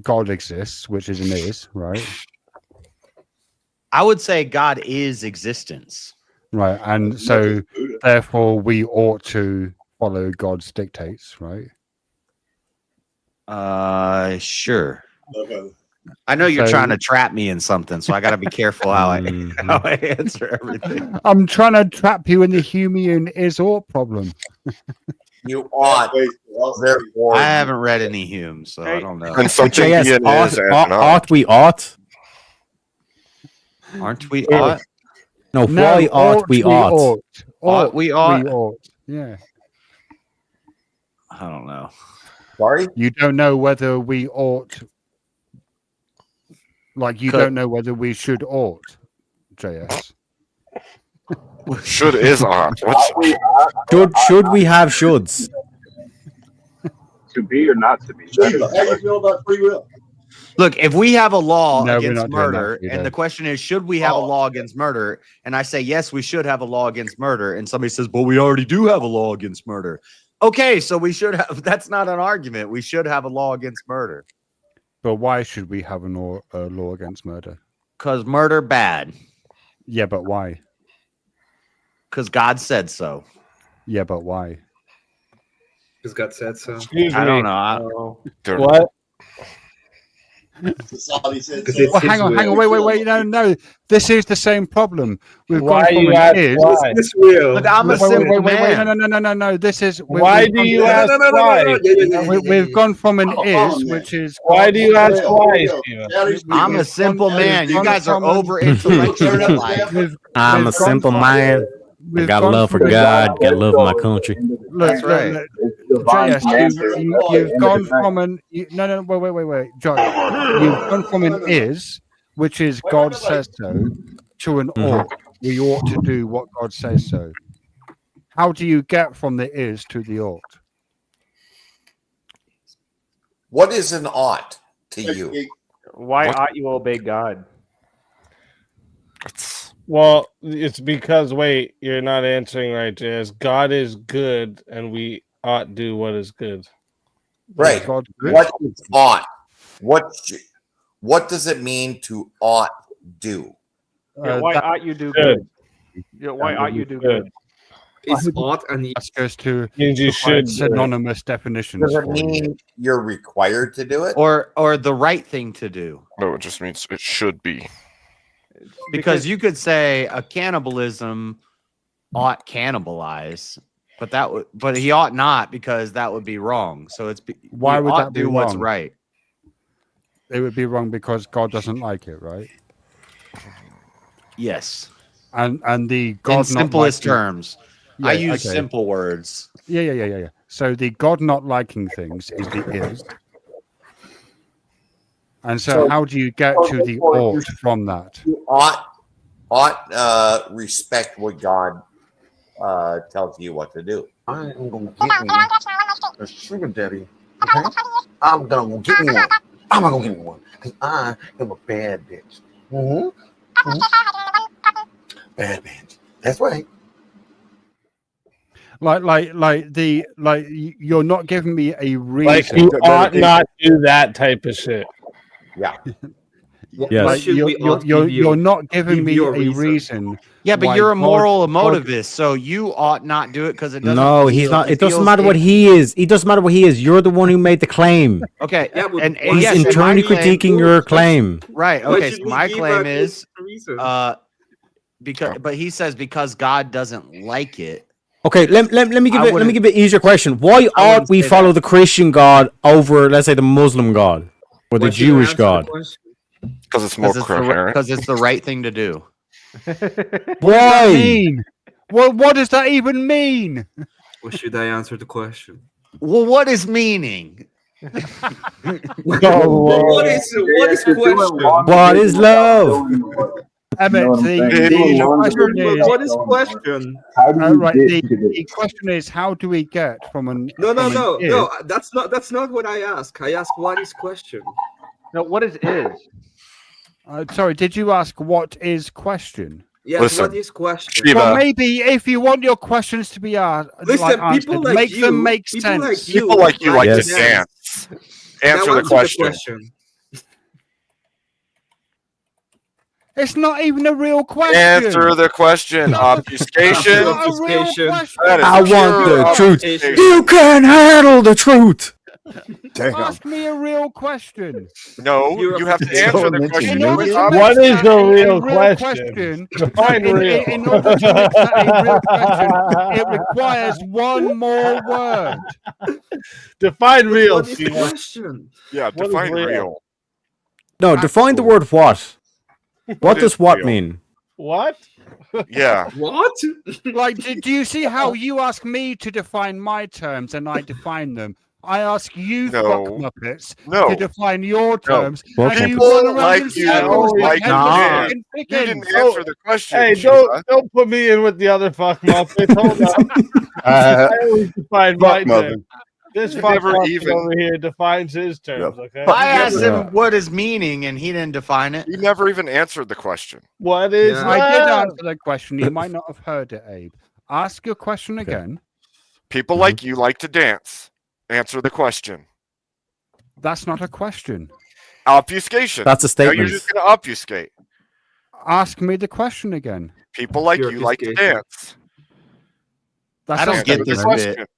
God exists, which is and is, right? I would say God is existence. Right. And so therefore we ought to follow God's dictates, right? Sure. Okay. I know you're So- trying to trap me in something, so I got to be careful how I answer everything. I'm trying to trap you in the Hume is ought problem. You ought. Therefore, I haven't read any Hume, so I don't know. And something JS, Ian ought, is and ought, not. ought we ought? Aren't we ought? No, why ought we ought? Ought we ought? We ought. Yeah. I don't know. Sorry? You don't know whether we ought. Like you don't know whether we should ought, JS. Should is ought. What's Should we have shoulds? To be or not to be? How do you feel about free will? Look, if we have a law No, we're against not doing that. murder, We and don't. the question is, should we have a law against murder? And I say, yes, we should have a law against murder. And somebody says, well, we already do have a law against murder. Okay, so we should have, that's not an argument. We should have a law against murder. But why should we have a law against murder? Because murder bad. Yeah, but why? Because God said so. Yeah, but why? Because God said so. Excuse I me. don't know. What? Society says Because so. it's Well, hang on, his will. wait. No. This is the same problem. We've Why gone from you an ask is. why? This will. Look, I'm a Wait, simple man. No. This is. Why do you ask why? We've gone from an is, which is. Why do you ask why, Steven? I'm a simple man. You guys are over intellectualized. I'm a simple man. I got love for God. Got love for my country. That's right. JS, you've gone from an no. Wait, John. You've gone from an is, which is God says so, to an ought. We ought to do what God says so. How do you get from the is to the ought? What is an ought to you? Why What? ought you obey God? Well, it's because wait, you're not answering right, Jazz. God is good, and we ought do what is good. Right. God good? What is ought? What does it mean to ought do? Why ought you do good? Why ought you do good? It's ought and That's goes to Means you provide should. synonymous definitions. Does it for you. mean you're required to do it? Or the right thing to do. No, it just means it should be. Because you could say a cannibalism ought cannibalize, but he ought not, because that would be wrong. So Why we would ought that be do what's wrong? right? It would be wrong because God doesn't like it, right? Yes. And the God In not simplest liking- terms. I Yeah, use okay. simple words. Yeah. So the God not liking things is the is. And so how do you get to the ought from that? You ought respect what God tells you what to do. I am gonna get me a sugar daddy. Okay? I'm gonna go get me one. I'm gonna go get me one because I am a bad bitch. Bad bitch. That's right. You're not giving me a reason. Like you ought not do that type of shit. Yeah. Yes. Like, you're not giving me a reason. Yeah, but why you're a God- moral God- emotivist, so you ought not do it because it doesn't. No, he's feel- not. It doesn't feels matter what he is. It doesn't matter what he is. You're the one who made the claim. Okay, Yeah, but and He's yes, and my internally claim- critiquing your claim. Right. Why Okay. should So we my give claim a is, reason? but he says because God doesn't like it. Okay, let me give I it. Let me wouldn't- give it an easier question. Why I ought wouldn't we say follow that. the Christian God over, let's say, the Muslim God or the Why should I Jewish answer the God? question? Because it's more coherent. Because it's the right thing to do. Why? mean? What does that even mean? Or should I answer the question? Well, what is meaning? What is question? What is love? Emmett, What is question? the question is, how do we get from an No. from an is- That's not what I ask. I ask what is question. No, what is? Sorry, did you ask what is question? Yes, Listen, what is question? Shiva. Well, maybe if you want your questions to be asked, Listen, like people answered, like make you, them make people sense. like you People like you like Yes. to dance. Now Answer the question. It's not even a real question. Answer the question. Obfuscation. Not a real Obfuscation. question. That is I want pure the truth. obfuscation. You can handle the truth. Ask me a real question. No, you have to answer the question. In order to What make is that a a real question? Define real. In order to make that a real question, it requires one more word. Define real. What is the Shiva. question? Yeah, What is define real? real. No, define the word what. What is does what real? mean? What? Yeah. What? Like, do you see how you ask me to define my terms and I define them? I ask you, No. fuck Muppets, No. to define your terms. Well, and you People run around like in you circles like headless Dan. fucking You chickens. didn't answer the question. Hey, Shiva. don't put me in with the other fuck Muppets. Hold on. I always define my terms. This You fuck never Muppet even- over here defines his terms. Okay. I asked Yeah. him what is meaning, and he didn't define it. You never even answered the question. What is? Yeah. I did love? answer the question. You might not have heard it, Abe. Ask your question again. People like you like to dance. Answer the question. That's not a question. Obfuscation. That's a Now statement. you're just going to obfuscate. Ask me the question again. People like Pure you like to obfuscation. dance. That's I don't not get a this statement. bit.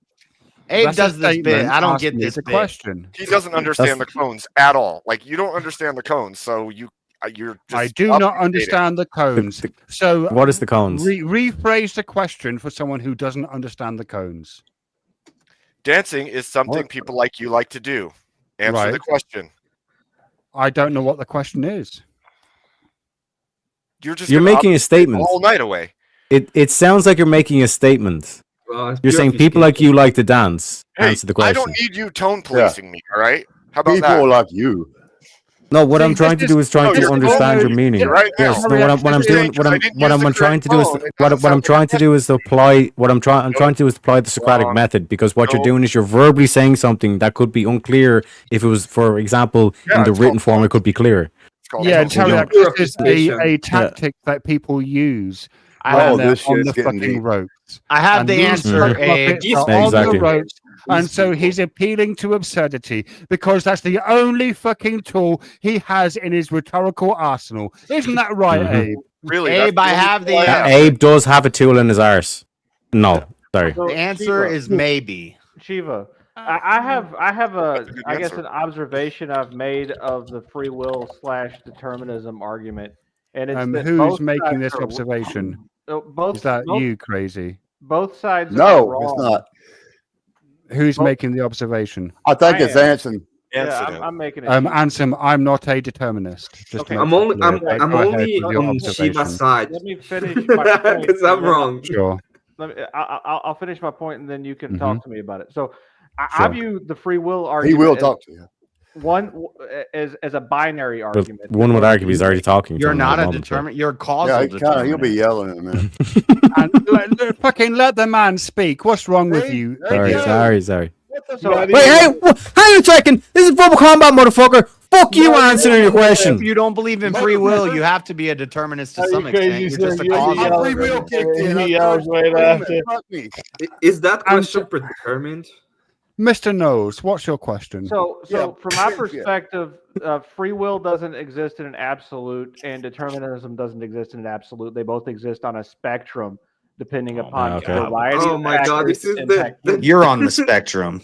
Abe That's a does this bit. statement. I don't Ask get me this the bit. question. He doesn't understand the cones at all. Like you don't understand the cones, so you're. Just I do not obfuscating. understand the cones. So What is the cones? rephrase the question for someone who doesn't understand the cones. Dancing is something people like you like to do. Answer the Right. question. I don't know what the question is. You're just You're gonna making a obfuscate statement. the whole night away. It sounds like you're making a statement. Well, it's You're pure saying people like you like to dance. Hey, Answer the I question. don't need you tone policing me. All right. How about People that? like you. No, what See, I'm trying to this do is trying no, to you're understand your totally meaning. right now. Yes, no, what I'm doing, what I'm I didn't what use I'm the trying to correct do is tone. It what doesn't I'm sound trying like to do is to apply what I'm trying to do is apply the Socratic Wrong. method, because what you're Nope. doing is you're verbally saying something that could be unclear if it was, for example, Yeah, in the it's written called form it could be clear. It's called Yeah, tone tell you you policing. that this is Purification. a tactic that people use Oh, when they're this on shit's the getting fucking deep. ropes. I have And the these answer, fuck Abe. Muppets are on Exactly. the ropes, and so he's appealing to absurdity because that's the only fucking tool he has in his rhetorical arsenal. Isn't that right, Mhm. Abe? Really, Abe, that's I the have only the tool I have. Abe does have a tool in his arse. No, sorry. So, The answer Shiva, is maybe. Shiva. I have a That's a good I guess answer. an observation I've made of the free will / determinism argument, and it's that Who's both making sides this are- observation? Both Is that both, you, crazy? both sides are No, wrong. it's not. Who's Both- making the observation? I think I it's am. Anson. Yeah, Answer I'm making it. Ansem, I'm not a determinist. Just to Okay. make I'm that only clear. I'm Go I'm ahead only with your on observation. Shiva's side Let me finish my point. because I'm and then wrong. Sure. I'll finish my point, and then you can Mhm. talk to me about it. So, I Sure. view the free will He argument will as talk to you. one as a binary But argument. one would where argue he's already talking. to You're him not at a the moment, so- determinant. You're causal Yeah, he'll be determinant. yelling in a minute. And fucking let the man speak. What's wrong with you? Sorry, idiot? sorry. So, Wait, hey, hang on a second. This is Verbal Combat, motherfucker. Fuck you answering your question. If you don't believe in free will, you have to be a determinist to some extent. You're just a causal free will determinant. kicked in. He yells right after. Fuck me. Is that question predetermined? Mr. Knowles, what's your question? So Yeah, from my yeah. perspective, free will doesn't exist in an absolute, and determinism doesn't exist in an absolute. They both exist on a spectrum, depending upon okay. a variety Oh of my God, factors this is impact the- human. You're on the spectrum.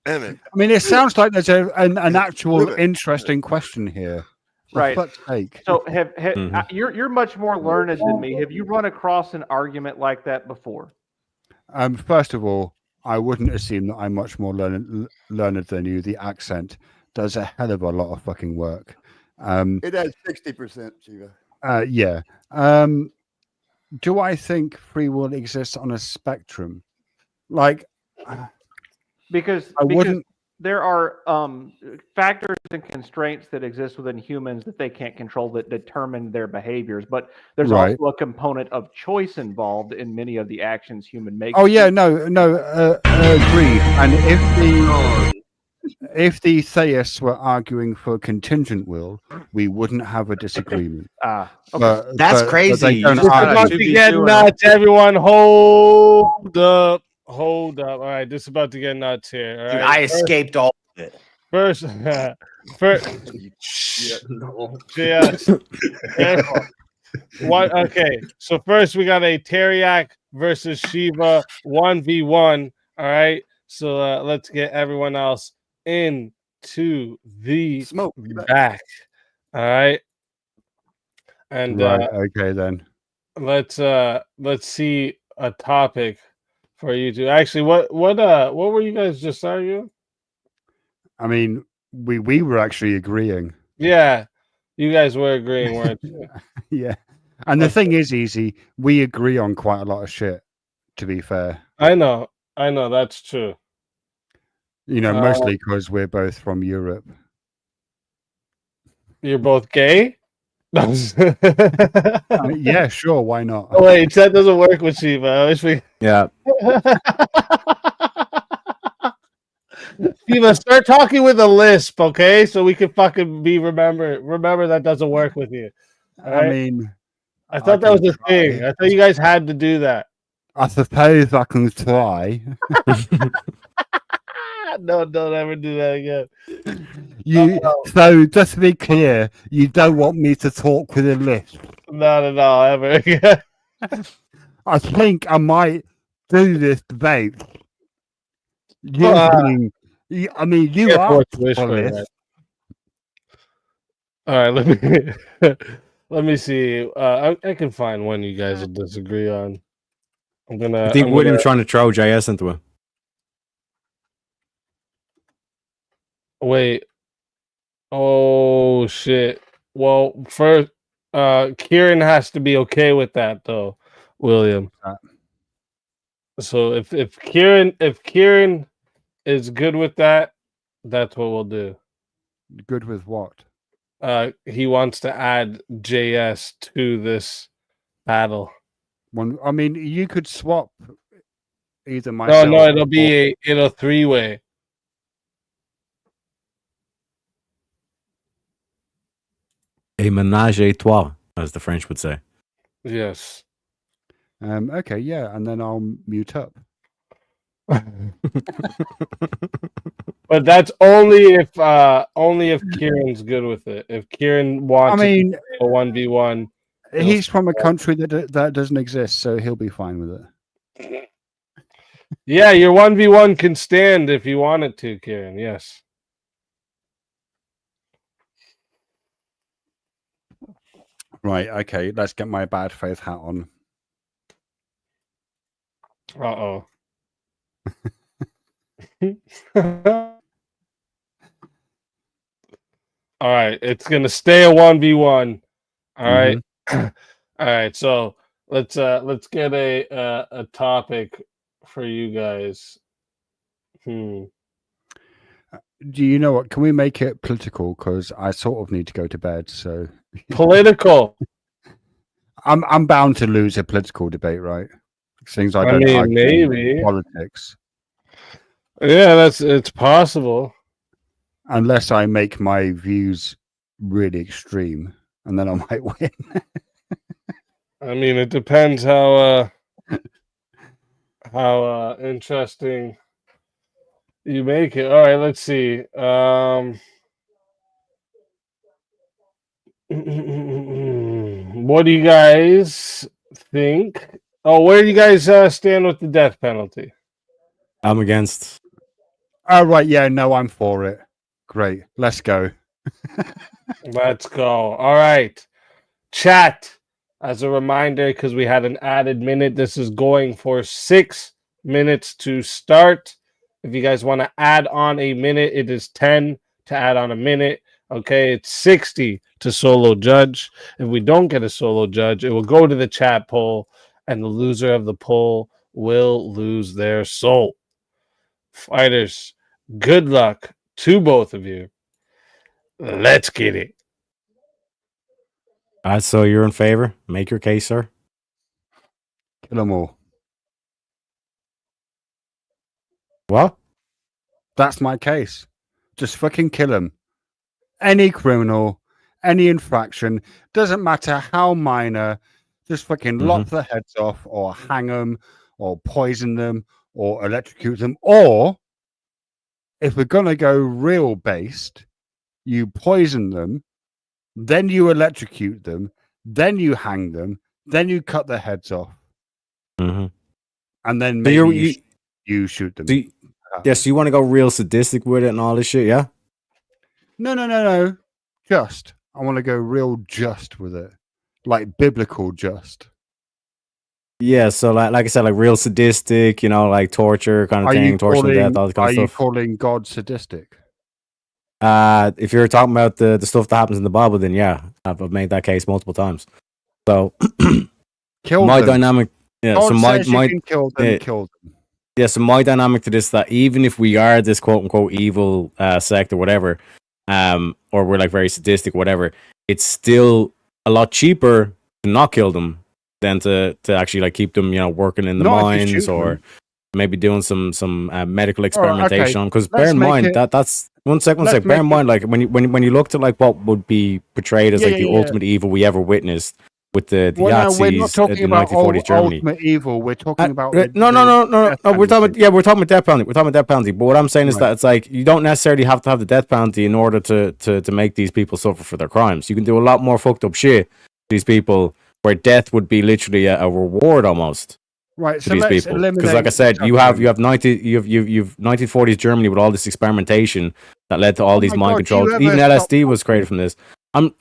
Emmett. I mean, it sounds like there's an actual Move it. interesting question here. For Right. fuck's sake. So Mhm. you're much more learned than me. Have you run across an argument like that before? First of all, I wouldn't assume that I'm much more learned than you. The accent does a hell of a lot of fucking work. It has 60%, Shiva. Yeah. Do I think free will exists on a spectrum? Like, Because I wouldn't. there are factors and constraints that exist within humans that they can't control that determine their behaviors. But there's Right. also a component of choice involved in many of the actions human makes. Oh yeah, no, agreed. And if the if the theists were arguing for contingent will, we wouldn't have a disagreement. That's crazy. they You don't just argue. About to get nuts, everyone. Hold up. Hold up. All right, this is about to get nuts here. All Dude, right. I escaped all of it. First, yes. Careful. What? Okay. So first we got a Teriak versus Shiva 1v1. All right. So let's get everyone else into the back. All right. And Right, okay then. let's see a topic for you two. Actually, what were you guys just arguing? I mean, we were actually agreeing. Yeah, you guys were agreeing, weren't you? Yeah. And the thing is, Easy, we agree on quite a lot of shit, to be fair. I know, that's true. You know, mostly because we're both from Europe. You're both gay? Yeah, sure, why not? Oh, wait, that doesn't work with Shiva. I wish we. Yeah. Shiva, start talking with a lisp, okay? So we can fucking remember that doesn't work with you. All right? I mean, I thought that was a thing. I thought you guys had to do that. I suppose I can try. No, don't ever do that again. So just to be clear, you don't want me to talk with a lisp. Not at all, ever again. I think I might do this debate. You you are Wish for for this. that. All right, let me see. I can find one you guys will disagree on. I think William's trying to throw JS into it. Wait. Oh shit. Well, first, Kieran has to be okay with that, though, William. So if Kieran is good with that, that's what we'll do. Good with what? He wants to add JS to this battle. I mean, you could swap either myself. No, it'll be a three-way. A ménage à trois, as the French would say. Yes. Okay, yeah, and then I'll mute up. But that's only if Kieran's good with it. If Kieran wants, a 1v1, he's from a country that doesn't exist, so he'll be fine with it. Yeah, your 1v1 can stand if you want it to, Kieran. Yes. Right. Okay. Let's get my bad faith hat on. Uh-oh. All right, it's gonna stay a 1v1. All right. All right, so let's get a topic for you guys. Do you know what? Can we make it political? Because I sort of need to go to bed. So political. I'm bound to lose a political debate, right? Things I don't like maybe politics. Yeah, it's possible. Unless I make my views really extreme, and then I might win. I mean, it depends how interesting you make it. All right, let's see. What do you guys think? Oh, where do you guys stand with the death penalty? I'm against. Oh, right. Yeah, no, I'm for it. Great. Let's go. Let's go. All right. Chat, as a reminder, because we had an added minute, this is going for 6 minutes to start. If you guys want to add on a minute, it is 10 to add on a minute. Okay, it's 60 to solo judge. If we don't get a solo judge, it will go to the chat poll, and the loser of the poll will lose their soul. Fighters, good luck to both of you. Let's get it. So you're in favor? Make your case, sir. Kill them all. What? That's my case. Just fucking kill them. Any criminal, any infraction, doesn't matter how minor. Just fucking lop their heads off, or hang them, or poison them, or electrocute them. Or if we're gonna go real based, you poison them, then you electrocute them, then you hang them, then you cut their heads off, and then maybe you shoot them. Yes, you want to go real sadistic with it and all this shit, yeah? No. Just. I want to go real just with it. Like biblical just. Yeah, so like I said, like real sadistic, like torture kind of thing, torture to death, all that kind of stuff. Are you calling God sadistic? If you're talking about the stuff that happens in the Bible, then yeah, I've made that case multiple times. So kill my them. dynamic, yeah. God so my says you can kill them, kill them. Yeah, so my dynamic to this, that even if we are this quote unquote evil sect or whatever, or we're like very sadistic, whatever, it's still a lot cheaper to not kill them than to actually like keep them, working in the mines or maybe doing some medical experimentation on. Because bear in mind that's one second. Bear in mind, like when you look to like what would be portrayed as the ultimate evil we ever witnessed with the Nazis we're not talking in about 1940s Germany. Ultimate evil. We're talking about no. We're talking about death penalty. We're talking about death penalty. But what I'm saying is that it's like you don't necessarily have to have the death penalty in order to make these people suffer for their crimes. You can do a lot more fucked up shit to these people, where death would be literally a reward almost. Right, to these people. Because like I said, you have 1940s Germany with all this experimentation that led to all these mind controls. Even LSD was created from this. You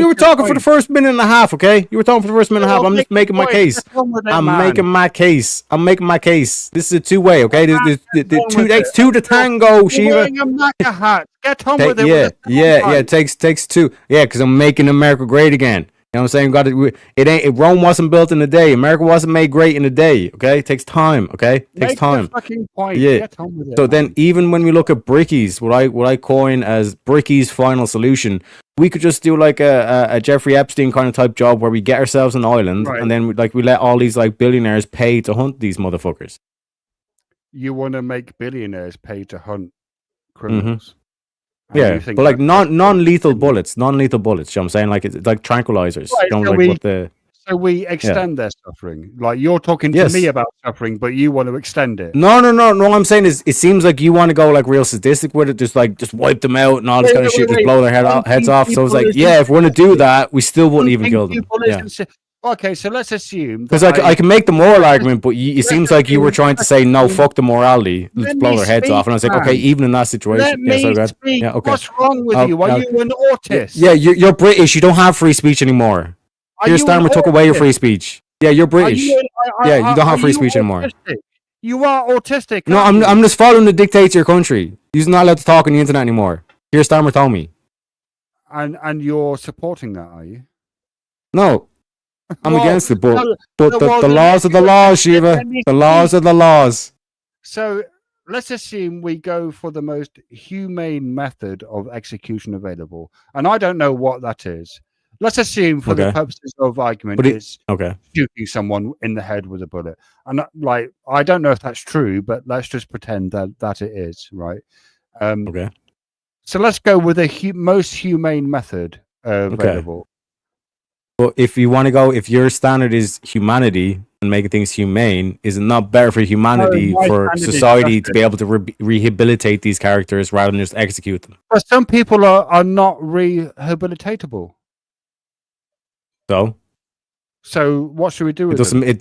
were talking for the first minute and a half, okay? You were talking for the first minute and a half. I'm just making my case. I'm making my case. This is a two-way, okay? Takes two to tango, Shiva. Get on with it. Yeah. It takes two. Yeah, because I'm making America great again. You know what I'm saying? Rome wasn't built in a day. America wasn't made great in a day. Okay, it takes time. Okay, it takes time. The fucking point. Yeah. Get on with it, So man. then, even when we look at Bricky's, what I coin as Bricky's final solution, we could just do like a Jeffrey Epstein kind of type job where we get ourselves an island, and then we let all these like billionaires pay to hunt these motherfuckers. You want to make billionaires pay to hunt criminals? Yeah, but like non-lethal bullets. You know what I'm saying? Like it's like tranquilizers. Right, so we extend their suffering. Like you're talking to me about suffering, but you want to extend it. No. What I'm saying is, it seems like you want to go like real sadistic with it, just wipe them out and all this kind of shit, just blow their heads off. So it's like, yeah, if we're gonna do that, we still wouldn't even kill them. Yeah. Okay, so let's assume Because I can make the moral argument, but it seems like you were trying to say no, fuck the morality, let's blow their heads off, and I was like, okay, even in that situation, yeah, okay. What's wrong with you? Are you an autist? Yeah, you're British. You don't have free speech anymore. Keir Starmer took away your free speech. Yeah, you're British. You don't have free speech anymore. You are autistic. No, I'm just following the dictates of your country. You're not allowed to talk on the internet anymore. Keir Starmer told me. And you're supporting that, are you? No. I'm against it, but the laws are the laws, Shiva. The laws are the laws. So let's assume we go for the most humane method of execution available. And I don't know what that is. Let's assume for the purposes of argument, it's shooting someone in the head with a bullet. And I don't know if that's true, but let's just pretend that it is, right? So let's go with the most humane method available. But if you want to go, if your standard is humanity and making things humane, is it not better for humanity, for society to be able to rehabilitate these characters rather than just execute them? But some people are not rehabilitatable. So what should we do with them? It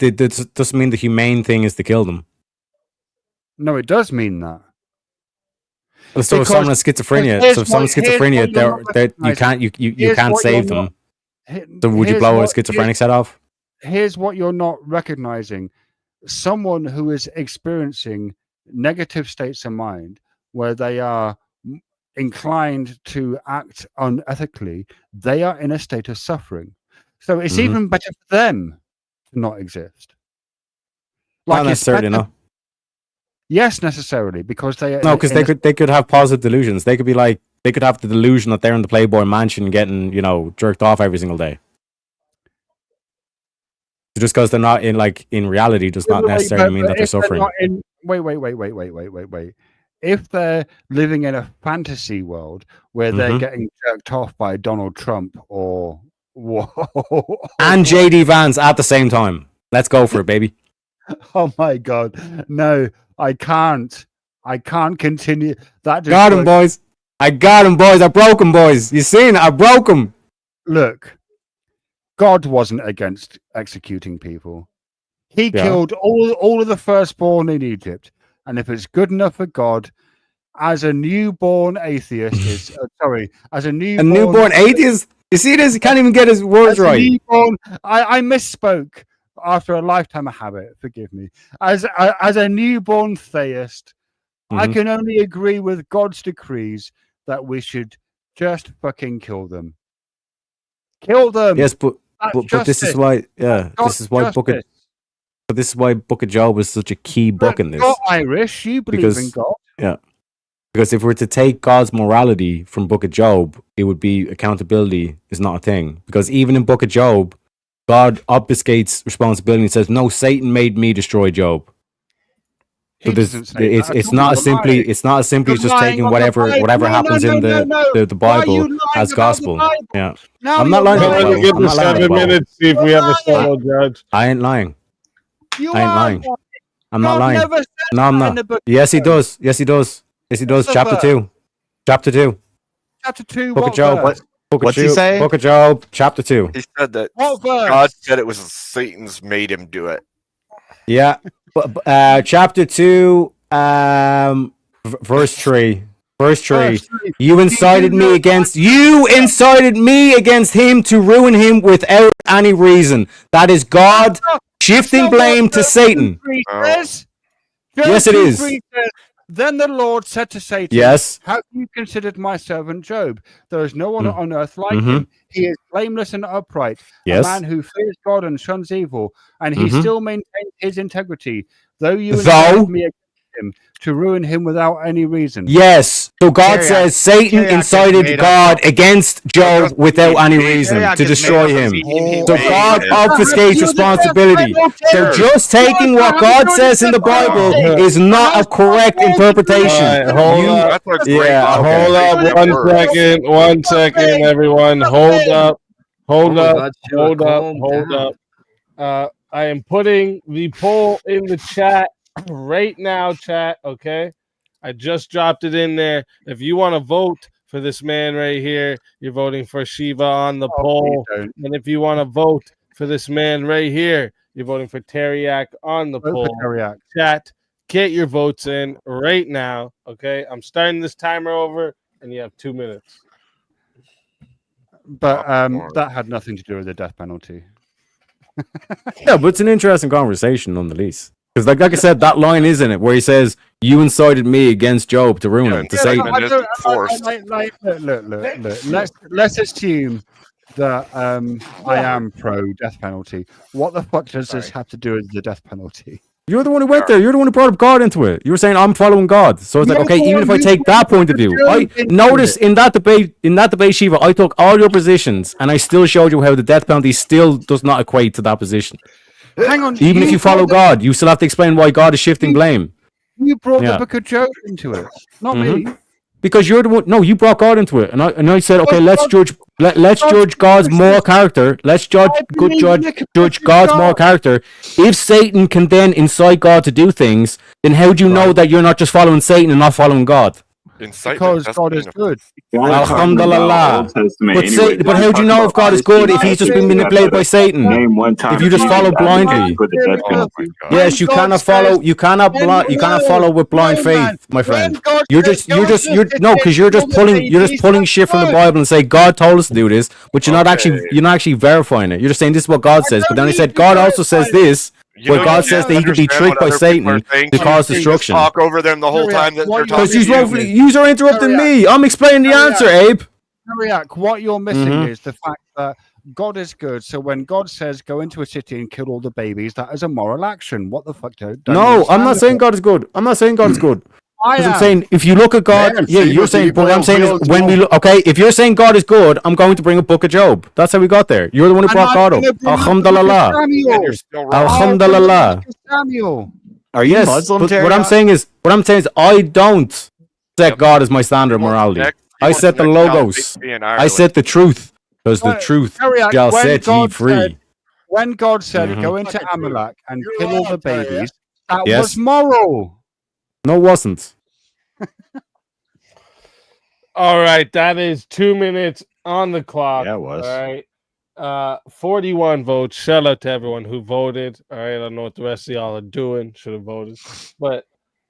doesn't mean the humane thing is to kill them. No, it does mean that. So if someone has schizophrenia, you can't save them. So would you blow a schizophrenic's head off? Here's what you're not recognizing. Someone who is experiencing negative states of mind where they are inclined to act unethically, they are in a state of suffering. So it's even better for them to not exist. Not necessarily, no. Yes, necessarily, because they because they could have positive delusions. They could be like, they could have the delusion that they're in the Playboy Mansion getting, jerked off every single day. Just because they're not in reality does not necessarily mean that they're suffering. Wait. if they're living in a fantasy world where they're Mhm. getting jerked off by Donald Trump or And JD Vance at the same time. Let's go for it, baby. oh my god, no, I can't continue. That just Got him, works. boys. I got him, boys. I broke him, boys. You seen it? I broke him. Look, God wasn't against executing people. He Yeah. killed all of the firstborn in Egypt, and if it's good enough for God, as a newborn atheist is as a A newborn newborn atheist. You see this? He can't even get his words as a right. newborn, I misspoke after a lifetime of habit. Forgive me. As a newborn theist, I Mhm. can only agree with God's decrees that we should just fucking kill them. Kill them. Yes, but That's but this is justice. why. Yeah, God's this is why Book of. justice. But this is why Book of Job is such a key book in this. You're Irish. You believe in Because God. yeah, because if we're to take God's morality from Book of Job, it would be accountability is not a thing. Because even in Book of Job, God obfuscates responsibility and says, "No, Satan made me destroy Job." So He this, doesn't say it's that. it's You're not as simply lying. it's not as simply as You're just lying taking on the whatever Bible. No, happens no, in no, no. the Why are you Bible lying as about the gospel. Bible? Yeah, Now I'm not you're lying We're about the gonna Bible. give I'm the not lying about the 7 Bible. minutes. See if we have a solo judge. I ain't lying. You I ain't are lying. lying. I'm not God lying. never said No, I'm that in not. the book. Yes, he does. Yes, he does. Yes, he does. What's the Chapter verse? 2. Chapter 2. Chapter 2, Book of what Job. verse? Book of What's he Job. saying? Book of Job. Chapter 2. He said that What verse? God said it was Satan's made him do it. Yeah. Chapter 2, verse 3. Verse 3. Verse 3. You incited me against him to ruin him without any reason. That is God shifting blame to Satan. Says? Yes, it is. 2:3 says, Then the Lord said to Satan, Yes. Have you considered my servant Job? There is no one Mm. on earth like Mhm. him. He is blameless and upright, Yes. a man who fears God and shuns evil, and he Mhm. still maintains his integrity, though you Though- incited me against him to ruin him without any reason. Yes. So God Kyriak- says Satan Kyriak is incited made God against Job doesn't without mean any he- reason Kyriak to is destroy made up him. of whole- So He God made it. obfuscates responsibility. So just taking what God says in the Bible is not a correct interpretation. Alright, hold You- up. That's a great Yeah, Bible. Hold up Great one word. second. 1 second, everyone. Hold up. Hold Oh my up. God, Sheila, Hold up. calm Hold down. up. I am putting the poll in the chat right now, chat. Okay. I just dropped it in there. If you want to vote for this man right here, you're voting for Shiva on the poll. please don't. And if you want to vote for this man right here, you're voting for Teriak on the Vote for poll. Kyriak. Chat, get your votes in right now. Okay. I'm starting this timer over, and you have 2 minutes. But that had nothing to do with the death penalty. Yeah, but it's an interesting conversation nonetheless. Because like I said, that line is in it where he says, "You incited me against Job to ruin him, to Yeah, Satan." but- isn't forced. Look. Let's assume that I am pro death penalty. What the fuck does this have to do with the death penalty? You're the one who went there. You're the one who brought up God into it. You were saying I'm following God. So it's like, You're okay, the even if one I who take that brought point of view, Job I into notice it. in that debate, Shiva, I took all your positions and I still showed you how the death penalty still does not equate to that position. Hang on. Even if you follow God, you still have to explain why God is shifting blame. You brought Yeah. the book of Job into it, not me. Because you're the one. No, you brought God into it, and I said, okay, let's judge. Let's judge God's moral character. Let's judge God's moral character. If Satan can then incite God to do things, then how do you know that you're not just following Satan and not following God? Because God is good. Alhamdulillah. But how do you know if God is good if he's just been manipulated by Satan? Name one time. If you just follow blindly. Put the death penalty. Yes, you cannot follow. You cannot follow with blind faith, my friend. You're just no, because you're just pulling shit from the Bible and say God told us to do this, but you're not actually verifying it. You're just saying this is what God says, but then he said God also says this. Where God says that he could be tricked by Satan to cause destruction. Talk over them the whole time that they're Because talking. you are interrupting me. I'm explaining the answer, Abe. Kyriak, what you're missing Mhm. is the fact that God is good. So when God says go into a city and kill all the babies, that is a moral action. What the fuck? Don't you No, I'm understand not it? saying God is good. I'm not saying God is good. I I'm am. saying if you look at God, Yeah, you're see, saying. but But what I'm saying well, is when we look, okay, if you're saying God is good, I'm going to bring a book of Job. That's how we got there. You're the one who And brought I'm God up. gonna bring up Alhamdulillah. Samuel. And you're still wrong. Alhamdulillah. Samuel. Are you Yes, Muslim, but Terry? what I'm saying is I don't set God as my standard of morality. I set the logos. I set the truth, because the truth Terry, shall when set ye God free. said- When God said, Mhm. "Go into Amalek and kill all the babies," that Yes. was moral. No, it wasn't. All right, that is 2 minutes on the clock. Yeah, it was. All right. 41 votes. Shout out to everyone who voted. All right. I don't know what the rest of y'all are doing. Should have voted. But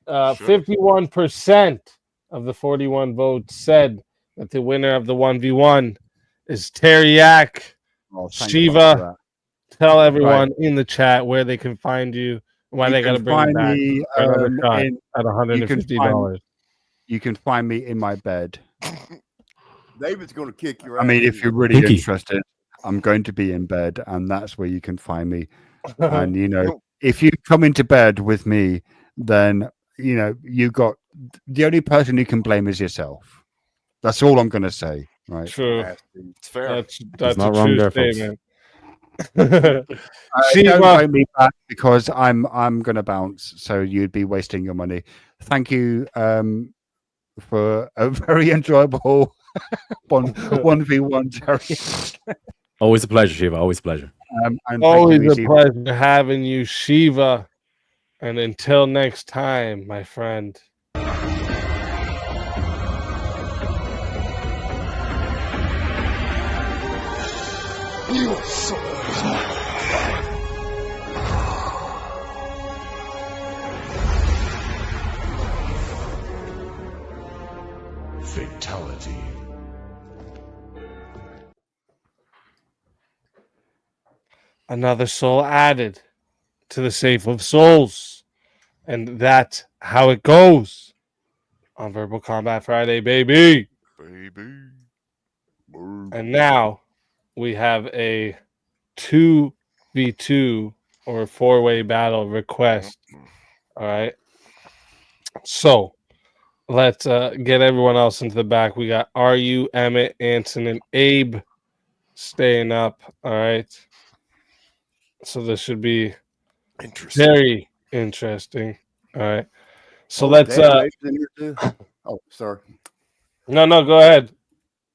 51% of the 41 votes said that the winner of the 1v1 is Teriak. Oh, thank God for Shiva, that. tell everyone in the chat where they can find you, why You they got to can bring it find back me, for another shot in- at $150. You can find me in my bed. David's going to kick your ass. I mean, if you're really Pinky. interested, I'm going to be in bed, and that's where you can find me. And if you come into bed with me, then you got the only person you can blame is yourself. That's all I'm going to say. Right? True. It's fair. That's not a wrong true there, folks. statement. Don't Shiva, phone me back because I'm going to bounce. So you'd be wasting your money. Thank you for a very enjoyable 1v1, Terry. Always a pleasure, Shiva. Always a pleasure. And thank always you, a Steve. pleasure having you, Shiva. And until next time, my friend. Your soul is mine. Fatality. Another soul added to the safe of souls. And that's how it goes on Verbal Combat Friday, baby. And now we have a 2v2 or 4-way battle request. All right. So let's get everyone else into the back. We got RU, Emmett, Anson, and Abe staying up. All right. So this should be very interesting. All right. So let's Abe's in here too? Oh, sorry. No, go ahead.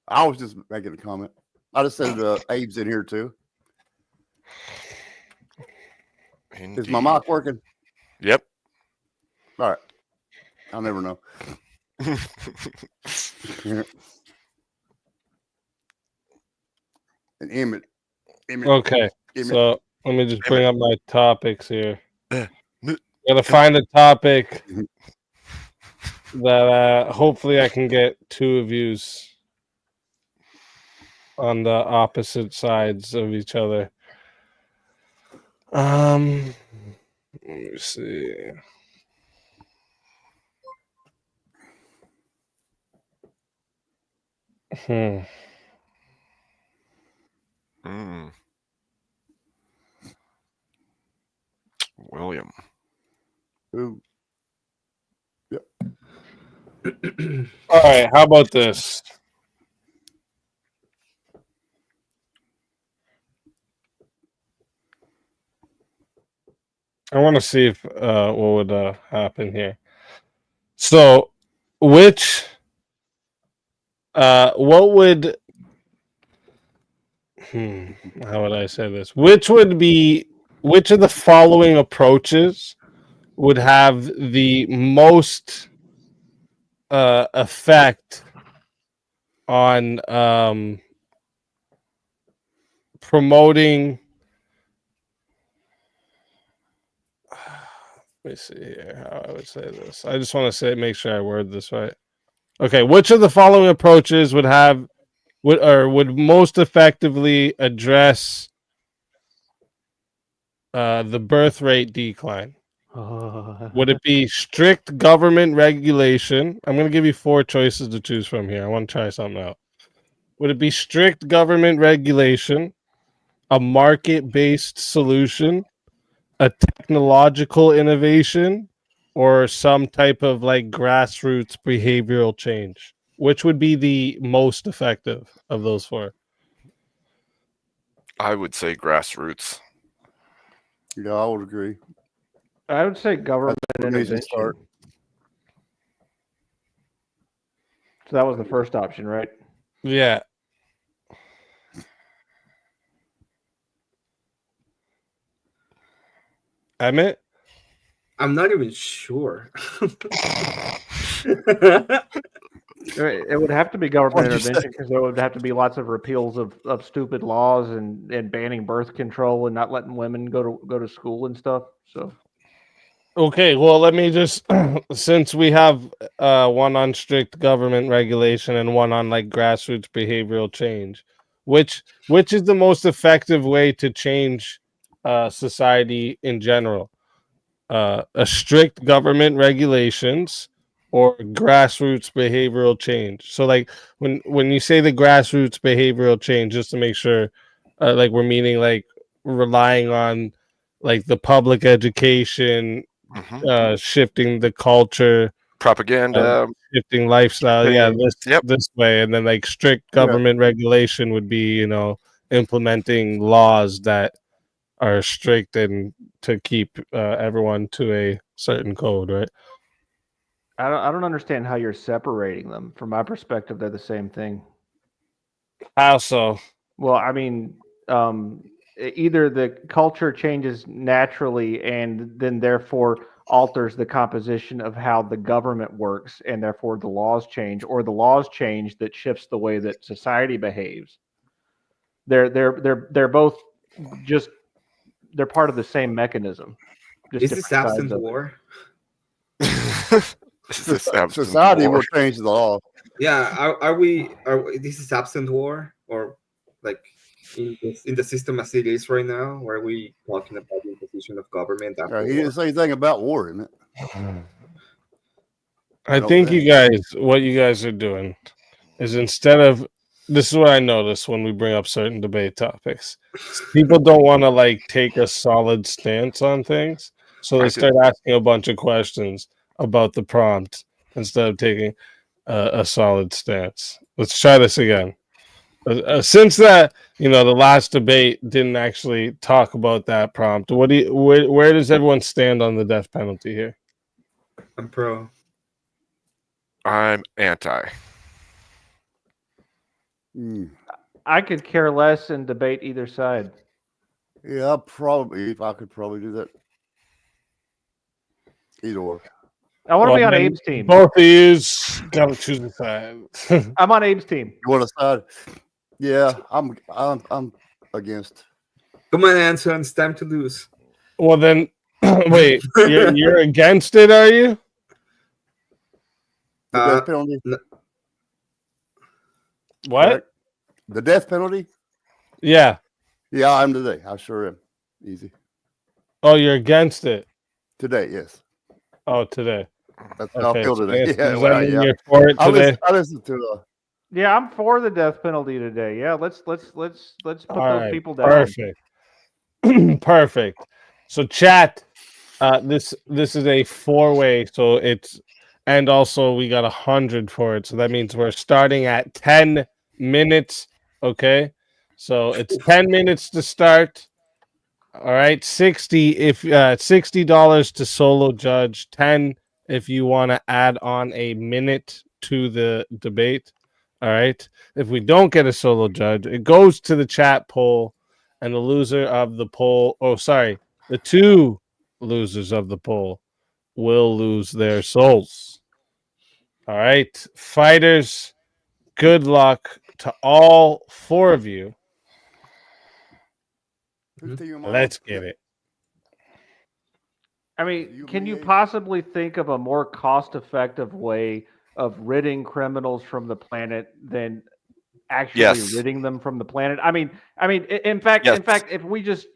I was just making a comment. I just said Abe's in here too. Is my mic working? Yep. All right. I'll never know. And Emmett. Okay. Emmett. So let me just bring up my topics here. Gotta find a topic that hopefully I can get two of yous on the opposite sides of each other. Let me see. William. Ooh. Yep. All right, how about this? I want to see if what would happen here. So, what would how would I say this? Which of the following approaches would have the most effect on promoting? Let me see here how I would say this. I just want to make sure I word this right. Okay, which of the following approaches would most effectively address the birth rate decline? Would it be strict government regulation? I'm going to give you 4 choices to choose from here. I want to try something out. Would it be strict government regulation, a market-based solution, a technological innovation, or some type of like grassroots behavioral change? Which would be the most effective of those 4? I would say grassroots. Yeah, I would agree. I would say government where it needs to intervention. start. So that was the first option, right? Yeah. Emmett? I'm not even sure. It would have to be government What'd you intervention because there would have to be lots of repeals of stupid laws and banning birth control and not letting women go to school and stuff. So Okay, well, let me just since we have one on strict government regulation and one on like grassroots behavioral change, which is the most effective way to change society in general? A strict government regulations or grassroots behavioral change. So like when you say the grassroots behavioral change, just to make sure like we're meaning like relying on like the public education, shifting the culture, propaganda, shifting lifestyle. Yeah, this way, and then like strict government regulation would be, you know, implementing laws that are strict and to keep everyone to a certain code, right? I don't understand how you're separating them. From my perspective, they're the same thing. How so? Well, I mean, either the culture changes naturally and then therefore alters the composition of how the government works, and therefore the laws change, or the laws change that shifts the way that society behaves. They're both just they're part of the same mechanism. Is this absent war? Society will change the law. Yeah, are we? This is absent war, or like in the system as it is right now? Or are we talking about the imposition of government? He didn't say anything about war, isn't it? I think what you guys are doing is, instead of, this is what I notice when we bring up certain debate topics. People don't want to like take a solid stance on things, so they start asking a bunch of questions about the prompt instead of taking a solid stance. Let's try this again. Since that, you know, the last debate didn't actually talk about that prompt, where does everyone stand on the death penalty here? I'm pro. I'm anti. I could care less and debate either side. Yeah, I could probably do that. Either or. I want to be on Abe's team. Both of you gotta choose a side. I'm on Abe's team. You want a side? Yeah, I'm against. Come on, Anson, it's time to lose. Well then, wait, you're against it, are you? The death penalty. What? The death penalty? Yeah. Yeah, I'm today. I sure am. Easy. Oh, you're against it Today, yes. Oh, today. That's how I feel today. Does that well, mean you're for it today? I listen to Yeah, I'm for the death penalty today. Yeah, let's put those people down. Perfect. Perfect. So chat, this is a 4-way, so it's, and also we got 100 for it, so that means we're starting at 10 minutes. Okay, so it's 10 minutes to start. All right, 60 if $60 to solo judge, 10 if you want to add on a minute to the debate. All right, if we don't get a solo judge, it goes to the chat poll, and the loser of the poll, the two losers of the poll will lose their souls. All right, fighters, good luck to all 4 of you. Let's get it. I mean, can you possibly think of a more cost-effective way of ridding criminals from the planet than actually ridding them from the planet? I mean, in fact, if we just,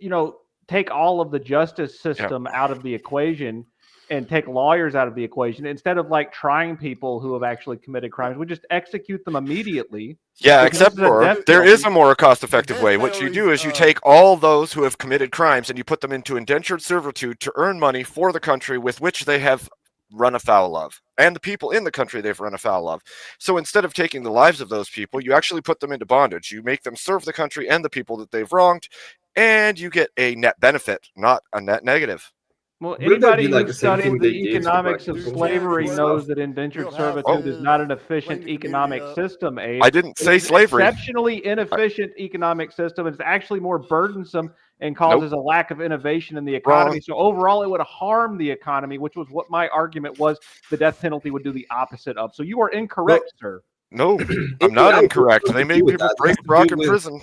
take all of the justice system out of the equation and take lawyers out of the equation, instead of like trying people who have actually committed crimes, we just execute them immediately. Yeah, except for there is a more cost-effective way. What you do is you take all those who have committed crimes and you put them into indentured servitude to earn money for the country with which they have run afoul of, and the people in the country they've run afoul of. So instead of taking the lives of those people, you actually put them into bondage. You make them serve the country and the people that they've wronged, and you get a net benefit, not a net negative. Well, Wouldn't that be anybody like who the same studied thing the they did to economics black of people? slavery Yeah. knows that indentured servitude is not an efficient economic system, Abe. I didn't say It's an slavery. exceptionally inefficient economic system. It's actually more burdensome and causes a lack of innovation in the economy. Wrong. So overall, it would harm the economy, which was what my argument was. The death penalty would do the opposite of. So you are incorrect, sir. No, I'm not incorrect. They make people break rock in with- prison.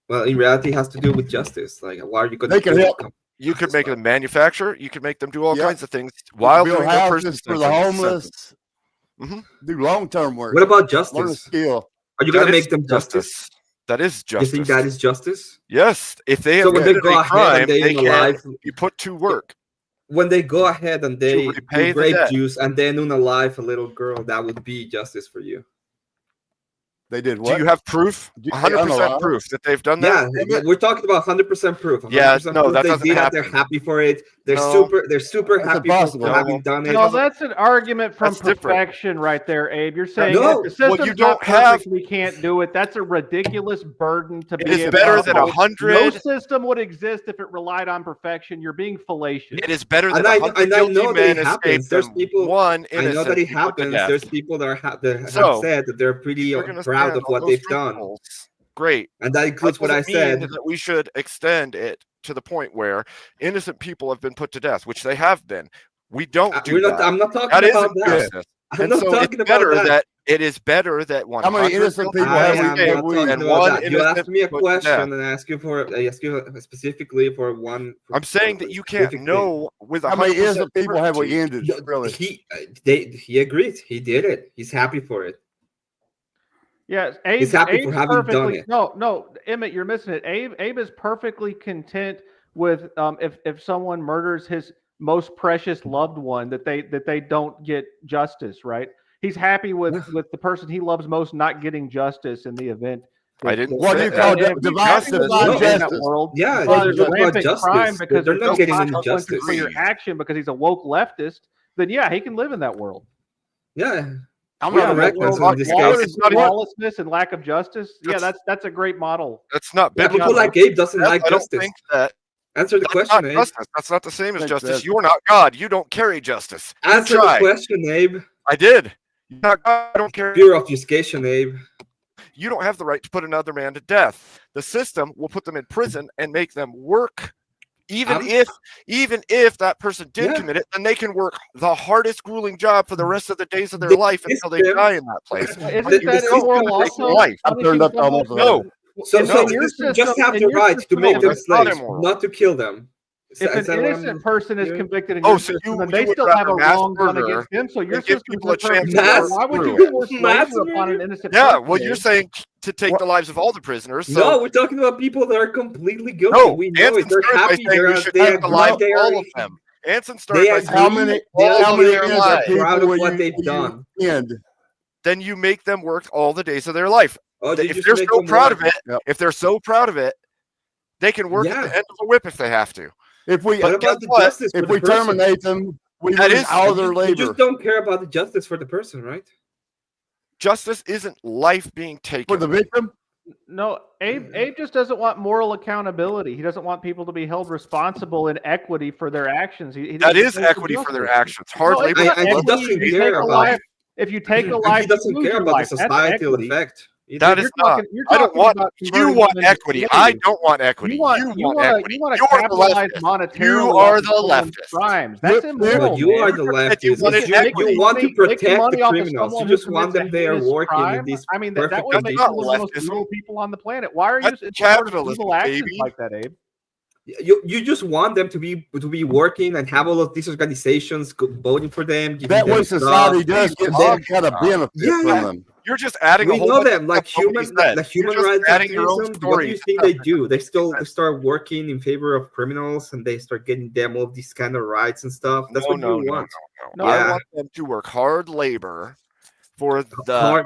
Well, in reality, it has to do with justice. Like, why are you going They can help. You could make them manufacture. You could make them do all Yeah. kinds of things while Build doing their houses prison for the sentence. homeless. Do long-term work. What about Learn a justice? skill. Are you That going to is make them justice? That is You justice. think that is justice? Yes. If they have So when they committed go a ahead crime, and they they can unalive, be put to work. when they go ahead and they repay do the grape debt. juice and then unalive a little girl, that would be justice for you. They did Do what? you have proof? Did you say 100% unalive? proof that they've done Yeah, that? we're talking about 100% proof. 100% Yeah, no, proof that they doesn't did it, happen. They're happy for it. They're No. super That's happy impossible. for having done it. No, that's an argument from That's different. perfection right there, Abe. You're saying No. if the system's Well, you not don't have- perfect, we can't do it. That's a ridiculous burden to It be is able better to than uphold. 100. No system would exist if it relied on perfection. You're being fallacious. It is better than And I 100 know guilty that men it happens. escaped There's than people. one I know innocent that it be put to happens. death. There's people that have So, said that they're pretty We're gonna proud stand of on what those they've done, principles. Great. and that includes That what I doesn't mean said. that we should extend it to the point where innocent people have been put to death, which they have been. We don't do We're that. not. I'm not talking That about isn't that. justice. I'm And not so talking it's about better that. it is better that 100 How many innocent people I have am we? not talking and about one that. You innocent asked me a put to death. question, and I ask you specifically for one. I'm saying that you can't specifically. know with How many 100% innocent people have we certainty. ended? Really? He agreed. He did it. He's happy for it. Yes, Abe, He's happy Abe's for having done perfectly, it. No, Emmett, you're missing it. Abe is perfectly content with if someone murders his most precious loved one that they don't get justice, right? He's happy with the person he loves most not getting justice in the event. I didn't What do say you that. call And if you divine happen to live in that justice? world, Yeah, where they're there's talking about rampant justice. crime because They're there's not no getting any consequences justice. for your action because he's a woke leftist, then yeah, he can live in that world. Yeah. I'm Yeah, not correct. correct. So in this case, Lawlessness and lack of justice. Yeah, that's a great model. That's not yeah, bad. people like Abe doesn't like I don't justice. think that. Answer the That's question, not Abe. justice. That's not the same as Thanks, justice. Ed. You're not God. You don't carry justice. You Answer the try. question, Abe. I did. You're not God. I don't carry. Pure obfuscation, Abe. You don't have the right to put another man to death. The system will put them in prison and make them work. Even if that person did commit it, then they can work the hardest, grueling job for the rest of the days of their life until they die in that place. Isn't But that you still immoral can take also? life. I'm turned up to almost No. So In the your system just system- have in the your right to system, make them that's not slaves, immoral. not to kill them. If Is an that what innocent I'm person is hearing? convicted in Oh, your so system, you then they would still rather have a mass wrong done murder against them. So your than give system people a chance to work Why would you through do worse Mass slavery upon an murder? innocent Yeah, person? well, you're saying to take the lives of all the prisoners. So No, we're talking about people that are completely guilty. no, We know Anson it. They're started by happy. saying we should They take the lives agree. of all of them. Anson started by They saying How agree. many? They How agree. many They're innocent people proud of will what you they've done. end? then you make them work all the days of their life. Oh, you If just they're make so them proud work. of it, Yep. if they're so proud of it, they can work at Yeah. the end of a whip if they have to. If we What But guess about the what? justice if for we the person? terminate them, we That lose is- all their You labor. just don't care about the justice for the person, right? Justice isn't life being taken. For the victim, No, Abe just doesn't want moral accountability. He doesn't want people to be held responsible in equity for their actions. That is equity for their actions. Hard No, it's labor. not And he equity doesn't if you care take a about- life. If you take a And life, he doesn't you lose care your about life. the That's societal equity. effect. That You're is not. talking- you're I don't talking want. about You converting want them into equity. I slaves. don't want equity. You want equity. to You're the capitalize leftist. monetarily. You are on the someone's leftist. crimes. That's Look, immoral. But you are man. the That you leftist. wanted You equity. want to Making protect money the off of criminals. You someone just who want them commits a there heinous working in crime. these I mean, that perfect would make conditions. you one of the most leftism. brutal people on the planet. Why are you That's in support of capitalism, evil actions baby. like that, Abe? You just want them to be working and have all of these organizations voting for them. giving that them way society stuff. does get And some then- kind of benefit Yeah, from yeah. them. You're just adding a We whole know bunch them of like stuff nobody human, said. the human You're just rights adding your own activism. What do story you to think stuff they that do? They doesn't still make they sense. start working in favor of criminals and they start getting them all these kind of rights and stuff. That's what you want. No. Yeah. I want them to work hard labor for the Hard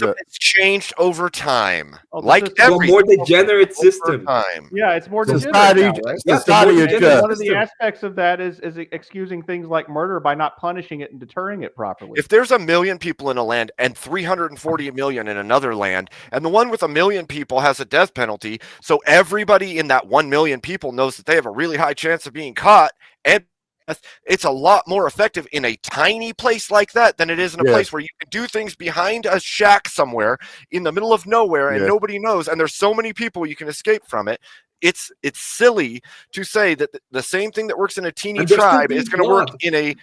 system has changed over time. Oh, Like system- every more degenerate system. time. Yeah, it's more Society- degenerate now, right? society Yeah, adjusts. one of the aspects of that is excusing things like murder by not punishing it and deterring it properly. If there's 1 million people in a land and 340 million in another land, and the one with 1 million people has a death penalty, so everybody in that 1 million people knows that they have a really high chance of being caught, and It's a lot more effective in a tiny place like that than it is in a Yeah. place where you can do things behind a shack somewhere in the middle of nowhere and Yeah. nobody knows, and there's so many people you can escape from it. It's silly to say that the same thing that works in a teeny And they're still tribe being is going to work caught. in a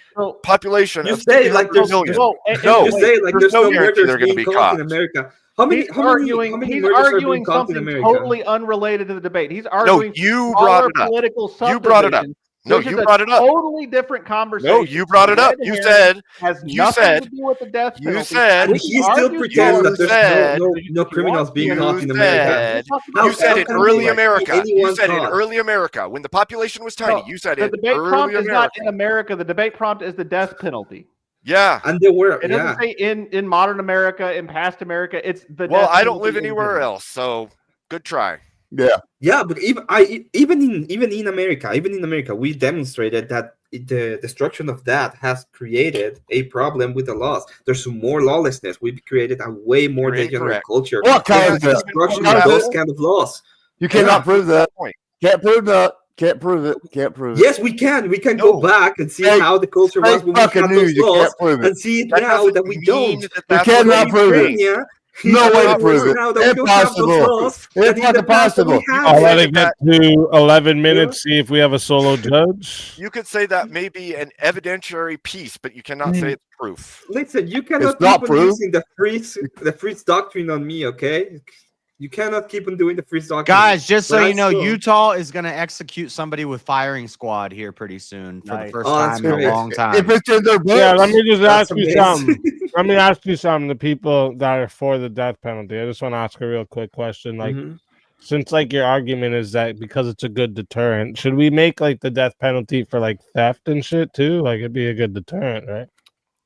population You of say like 300 there's million. you say like there's there's no guarantee murders they're going to being be caught caught. in America. How many He's arguing murders are arguing being caught in something America? totally unrelated to the debate. He's arguing you brought smaller it up. political You brought it up. subdivisions, No, which you is a brought it up. Totally different conversation. No, you brought it up. Red You herring said has you nothing said to do with the death you penalty. said And he still pretends that there's no criminals being caught in America. You said in can early like, America. You anyone said in caught? early America when the population was tiny. You said The in debate prompt early is not America. in America. The debate prompt is the death penalty. Yeah, and there were. It doesn't say in modern America, in past America. It's the. Well, death I don't penalty live in anywhere general. else, so good try. Yeah, but even in America, we demonstrated that the destruction of that has created a problem with the laws. There's more lawlessness. We've created a way more You're degenerate incorrect. culture. What kind With of the destruction of those kind of laws? You cannot Yeah. prove that. Point. Can't prove that. Can't prove it. Can't prove it. Yes, we can. We can go back and see how the culture was when we fucking had news. those You can't laws, prove it. and see it That now doesn't that we mean don't. that You that's what cannot it prove it. means. Yeah. No way to prove it. Now that we don't have those Impossible. laws, It's and in the fucking past that we possible. had I'll it. let it get to 11 minutes. See if we have a solo judge. You could say that may be an evidentiary piece, but you cannot say it's proof. Listen, you cannot It's not keep on proof. using the Fritz doctrine on me, okay? You cannot keep on doing the Fritz doctrine. Guys, just so But you I know, still- Utah is going to execute somebody with firing squad here pretty soon for the Nice. first Oh, that's time in a great. long time. If it's in their books. Yeah, let me just That's ask you amazing. something. Let me ask you something. The people that are for the death penalty, I just want to ask a real quick question. Like, Mhm. since like your argument is that because it's a good deterrent, should we make like the death penalty for like theft and shit too? Like, it'd be a good deterrent, right?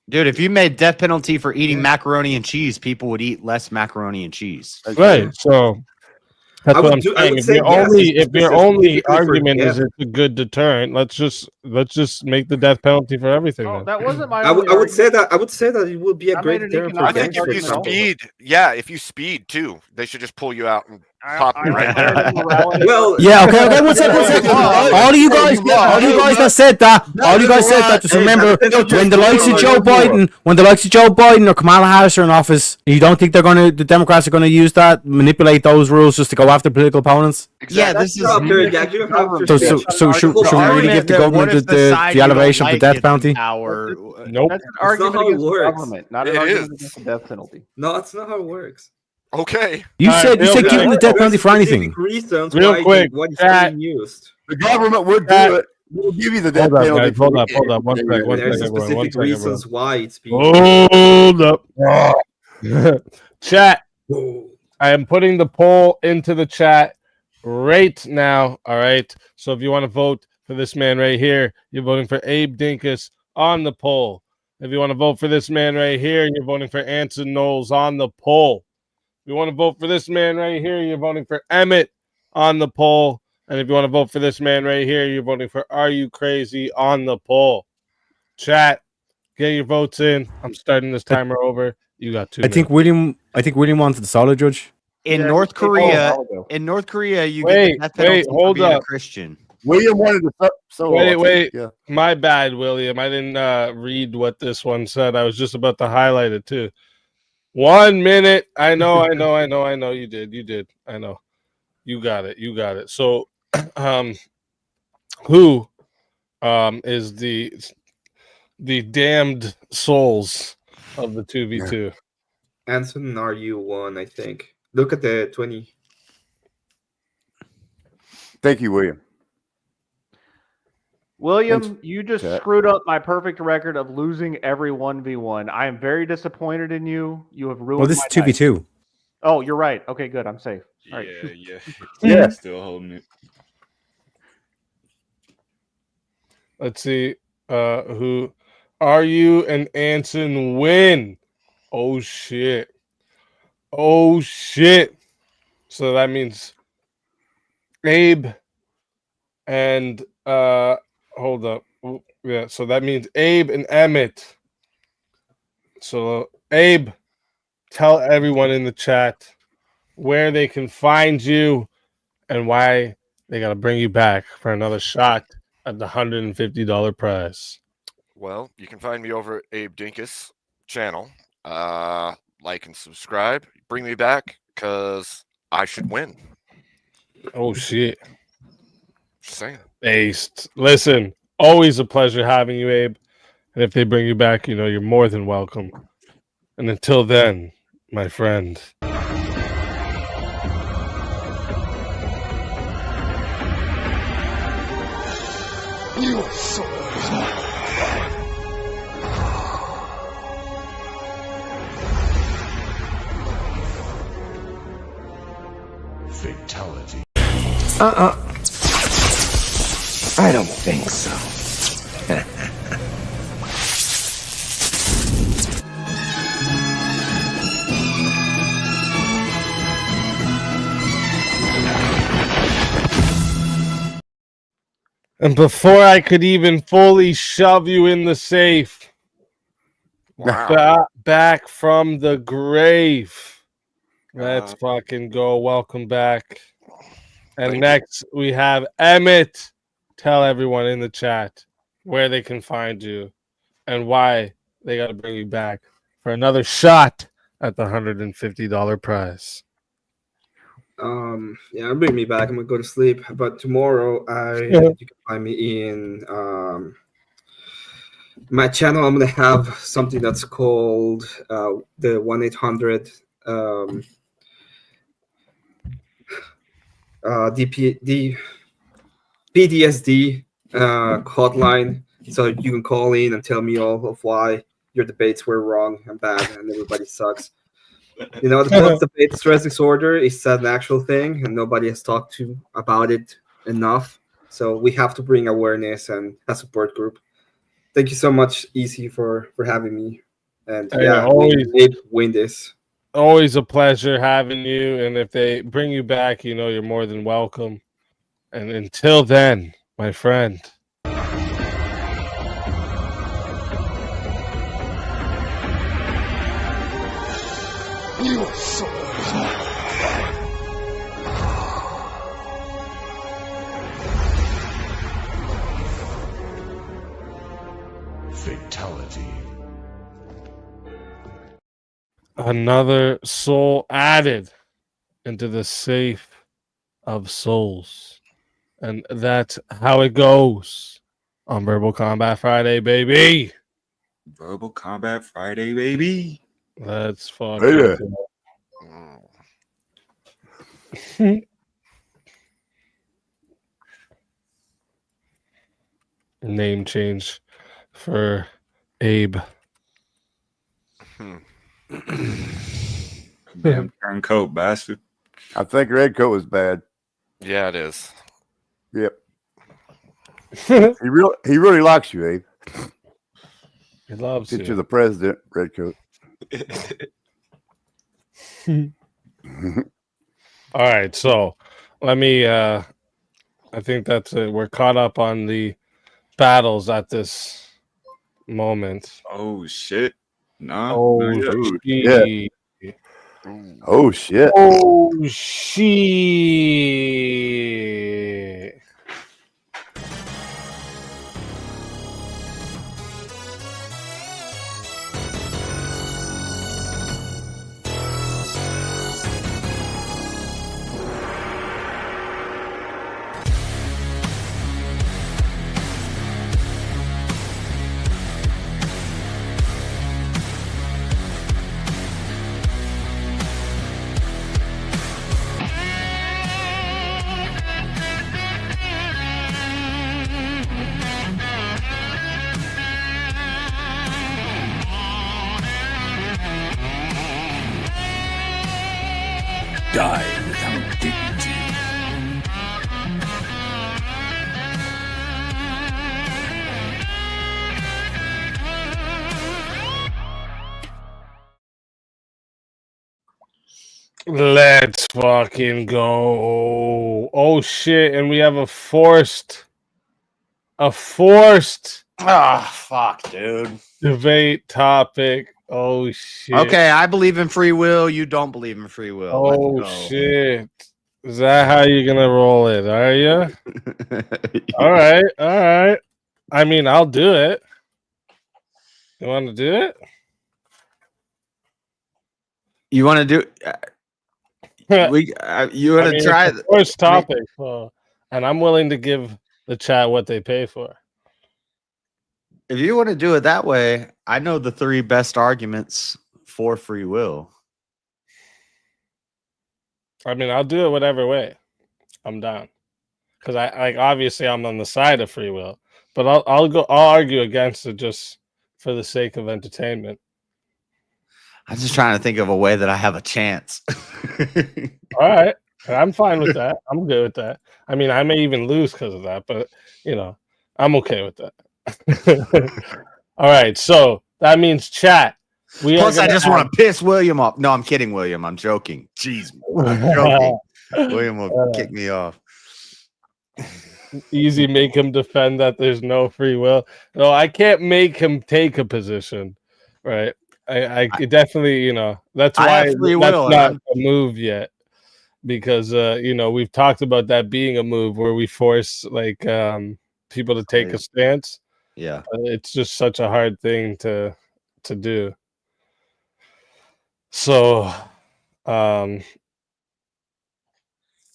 Dude, if you made death penalty for eating macaroni and cheese, people would eat less macaroni and cheese. Right. So that's I what would I'm do- I saying. would If say your yes, only it's if your specifically only for argument is death. it's a good deterrent, let's just make the death penalty for everything. Oh, then. that wasn't my. I would only say that it would be a I great made an deterrent for I economic think gangs, if for you example. speed, if you speed too, they should just pull you out and pop you right there. Well, Yeah, okay, one second. All of you guys that said that, just remember when the likes of Joe Biden or Kamala Harris are in office, you don't think the Democrats are gonna use that, manipulate those rules just to go after political opponents? Yeah, this is Stop there, Jack. You have to So speech. should we really give the government the elevation of the death penalty? Nope. That's an That's argument not how it against the works. government, not an It argument is. against the death penalty. No, that's not how it works. Okay. You said Bill, give them the death penalty for There's anything. specific reasons Real why quick, what is Jack. being used. The government would do That- it. We'll give you the death Hold up, penalty. guys. Hold up. One second. There's Everyone. specific reasons why it's being Hold up. Chat. I am putting the poll into the chat right now. All right. So if you want to vote for this man right here, you're voting for Abe Dinkus on the poll. If you want to vote for this man right here, you're voting for Anson Knowles on the poll. If you want to vote for this man right here, you're voting for Emmett on the poll. And if you want to vote for this man right here, you're voting for Are You Crazy on the poll. Chat, get your votes in. I'm starting this timer over. You got 2 I think William wanted the solid judge. in Yeah, North it's Korea. all ago. In North Korea, you Wait, get the death penalty wait, for hold being a up. Christian. William wanted to solo. Wait. Yeah. My bad, William. I didn't read what this one said. I was just about to highlight it too. 1 minute. I know. You did. I know. You got it. So, who is the damned souls of the 2v2? Anson and RU1, I think. Look at the 20. Thank you, William. William, you just Chat. screwed up my perfect record of losing every 1v1. I am very disappointed in you. You have ruined Well, this my is 2v2. night. Oh, you're right. Okay, good. I'm safe. All right. Yeah. Still holding it. Let's see. Who are you and Anson win? Oh shit. So that means Abe and hold up. Yeah, so that means Abe and Emmett. So Abe, tell everyone in the chat where they can find you and why they gotta bring you back for another shot at the $150 prize? Well, you can find me over at Abe Dinkus channel. Like and subscribe. Bring me back because I should win. Oh shit. Just saying. Based. Listen, always a pleasure having you, Abe. And if they bring you back, you know you're more than welcome. And until then, my friend. You so fatality. I don't think so. And before I could even fully shove you in the safe, back from the grave. Let's fucking go. Welcome back. And next we have Emmett. Tell everyone in the chat where they can find you and why they got to bring you back for another shot at the $150 prize. Yeah, bring me back. I'm gonna go to sleep. But tomorrow, you can find me in my channel. I'm gonna have something that's called the 1-800 PTSD hotline. So you can call in and tell me all of why your debates were wrong and bad and everybody sucks. You know, the post-debate stress disorder is an actual thing, and nobody has talked about it enough. So we have to bring awareness and a support group. Thank you so much, Easy, for having me. And always win this. Always a pleasure having you. And if they bring you back, you know you're more than welcome. And until then, my friend. You so fatality. Another soul added into the safe of souls. And that's how it goes on Verbal Combat Friday, baby. Verbal Combat Friday, baby. Let's fucking name change for Abe. Damn turncoat bastard. I think Redcoat was bad. Yeah, it is. Yep. he really likes you, Abe. He loves Since you. you're the president, Redcoat. All right, so let me I think that's it. We're caught up on the battles at this moment. Oh shit. Nah. Oh shit. Oh shit. Oh shit. Die without dignity. Let's fucking go. Oh shit, and we have a forced fuck, dude. debate topic. Oh shit. Okay, I believe in free will. You don't believe in free will. Oh Let's go. shit. Is that how you're gonna roll it? Are you? All right, all right. I mean, I'll do it. You want to do it? You want to do? You want to try the first topic? So, and I'm willing to give the chat what they pay for. If you want to do it that way, I know the 3 best arguments for free will. I mean, I'll do it whatever way. I'm down. Because I obviously I'm on the side of free will, but I'll argue against it just for the sake of entertainment. I'm just trying to think of a way that I have a chance. All right, I'm fine with that. I'm good with that. I mean, I may even lose because of that, but I'm okay with that. All right, so that means chat. Plus, I just want to piss William off. No, I'm kidding, William. I'm joking. Jeez, I'm joking. William will kick me off. Easy, make him defend that there's no free will. No, I can't make him take a position, right? I definitely, that's why that's not a move yet, because we've talked about that being a move where we force people to take a stance. Yeah, it's just such a hard thing to do. So, I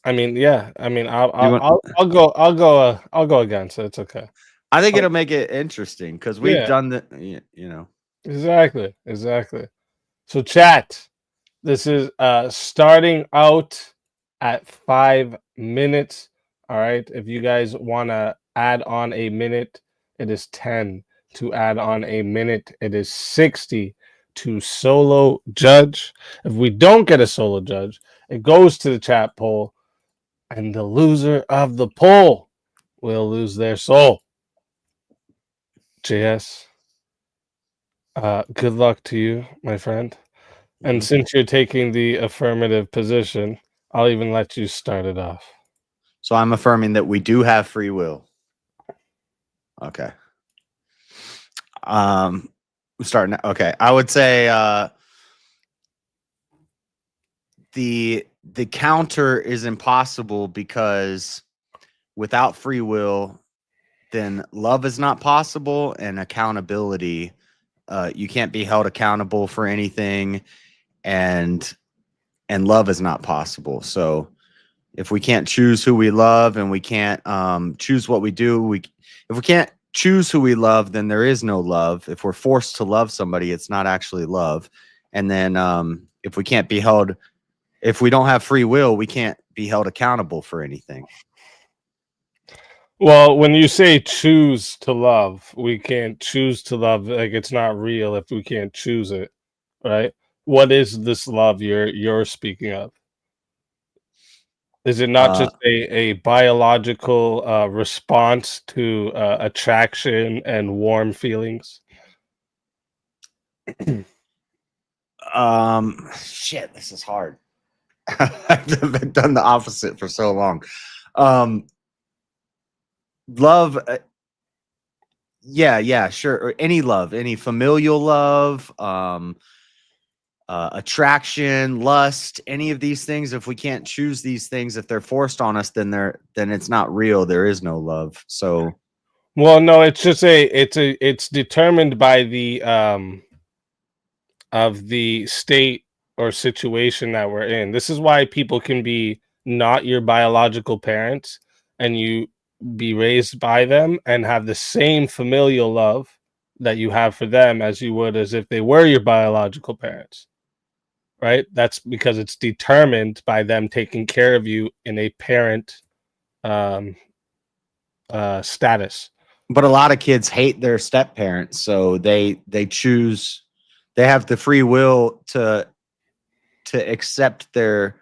mean, yeah. I mean, I'll go against it. It's okay. I think it'll make it interesting because we've done the, Exactly. So, chat. This is starting out at 5 minutes. All right. If you guys want to add on a minute, it is 10. To add on a minute, it is 60. To solo judge. If we don't get a solo judge, it goes to the chat poll, and the loser of the poll will lose their soul. JS, good luck to you, my friend. And since you're taking the affirmative position, I'll even let you start it off. So I'm affirming that we do have free will. Okay. Starting. Okay, I would say the counter is impossible because without free will, then love is not possible, and accountability. You can't be held accountable for anything, and love is not possible. So if we can't choose who we love and we can't choose what we do, if we can't choose who we love, then there is no love. If we're forced to love somebody, it's not actually love. And then if we can't be held, if we don't have free will, we can't be held accountable for anything. Well, when you say choose to love, we can't choose to love. Like, it's not real if we can't choose it, right? What is this love you're speaking of? Is it not just a biological response to attraction and warm feelings? Shit, this is hard. I've done the opposite for so long. Love, yeah, sure. Or any love, any familial love, attraction, lust, any of these things. If we can't choose these things, if they're forced on us, then it's not real. There is no love. So, well, no, it's just it's determined by the of the state or situation that we're in. This is why people can be not your biological parents and you be raised by them and have the same familial love that you have for them as you would as if they were your biological parents. Right? That's because it's determined by them taking care of you in a parent status. But a lot of kids hate their step parents, so they choose. They have the free will to accept their,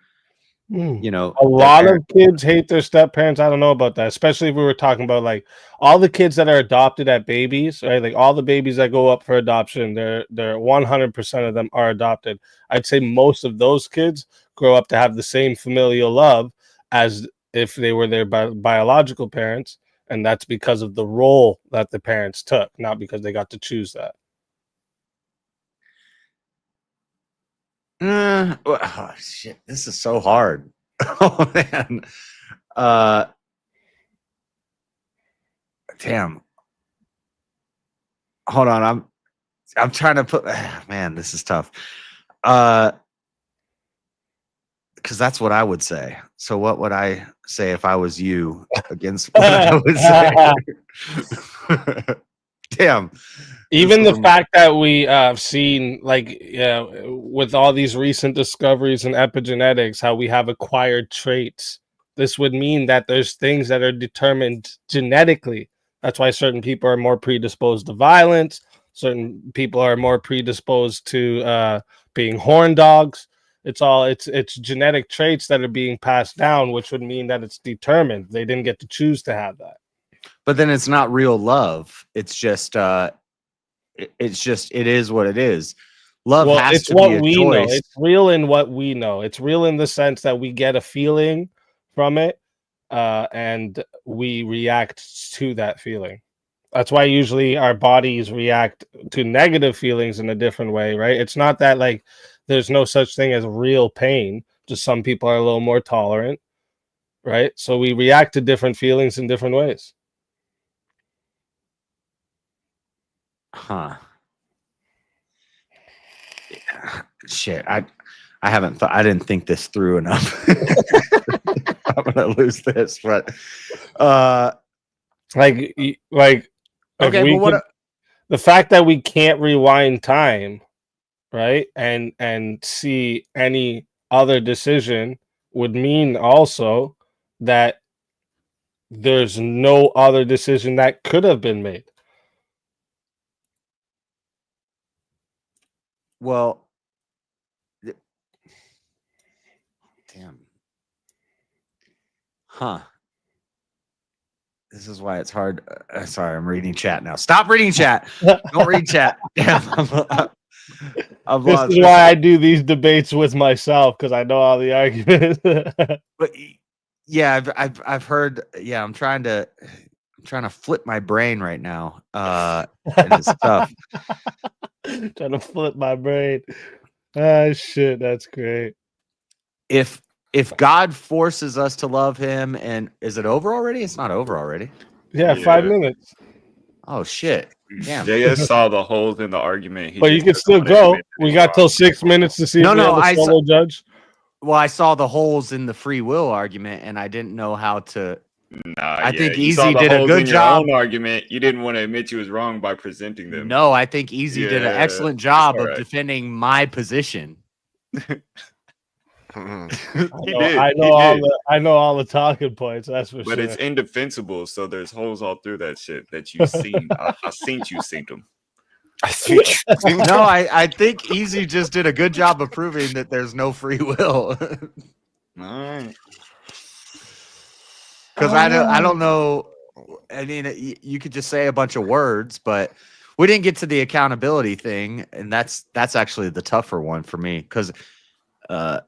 a lot of kids hate their step parents. I don't know about that, especially if we were talking about like all the kids that are adopted at babies, right? Like all the babies that go up for adoption, they're 100% of them are adopted. I'd say most of those kids grow up to have the same familial love as if they were their biological parents, and that's because of the role that the parents took, not because they got to choose that. Oh, shit, this is so hard. Oh man. Damn. Hold on. I'm trying to put. Man, this is tough. Because that's what I would say. So what would I say if I was you against what I would say? Damn. Even the fact that we have seen, like, with all these recent discoveries in epigenetics, how we have acquired traits, this would mean that there's things that are determined genetically. That's why certain people are more predisposed to violence. Certain people are more predisposed to being horn dogs. It's genetic traits that are being passed down, which would mean that it's determined. They didn't get to choose to have that. But then it's not real love. It's just it is what it is. Love has it's to what be a we choice. know. It's real in what we know. It's real in the sense that we get a feeling from it, and we react to that feeling. That's why usually our bodies react to negative feelings in a different way, right? It's not that like there's no such thing as real pain. Just some people are a little more tolerant, right? So we react to different feelings in different ways. Huh. Yeah. Shit. I haven't thought. I didn't think this through enough. I'm gonna lose this, but okay, but what? The fact that we can't rewind time, right, and see any other decision would mean also that there's no other decision that could have been made. Well, damn. Huh. This is why it's hard. Sorry, I'm reading chat now. Stop reading chat. Don't read chat. Damn, I'm This lost. is why I do these debates with myself, because I know all the arguments. But yeah, I've heard. Yeah, I'm trying to flip my brain right now. And it's tough. Trying to flip my brain. Ah, shit, that's great. If God forces us to love him, and is it over already? It's not over already. Yeah, 5 minutes. Oh shit. Damn. JS saw the holes in the argument. But you can still go. We got till 6 minutes to see if we have a solo judge. Well, I saw the holes in the free will argument, and I didn't know how to. I think Easy did a good job. Argument. You didn't want to admit you was wrong by presenting them. No, I think Easy did an excellent job of defending my position. I know all the talking points. That's for sure. But it's indefensible, so there's holes all through that shit that you've seen. I seen you seen them. No, I think Easy just did a good job of proving that there's no free will. All right. Because I don't know. I mean, you could just say a bunch of words, but we didn't get to the accountability thing, and that's actually the tougher one for me. Because I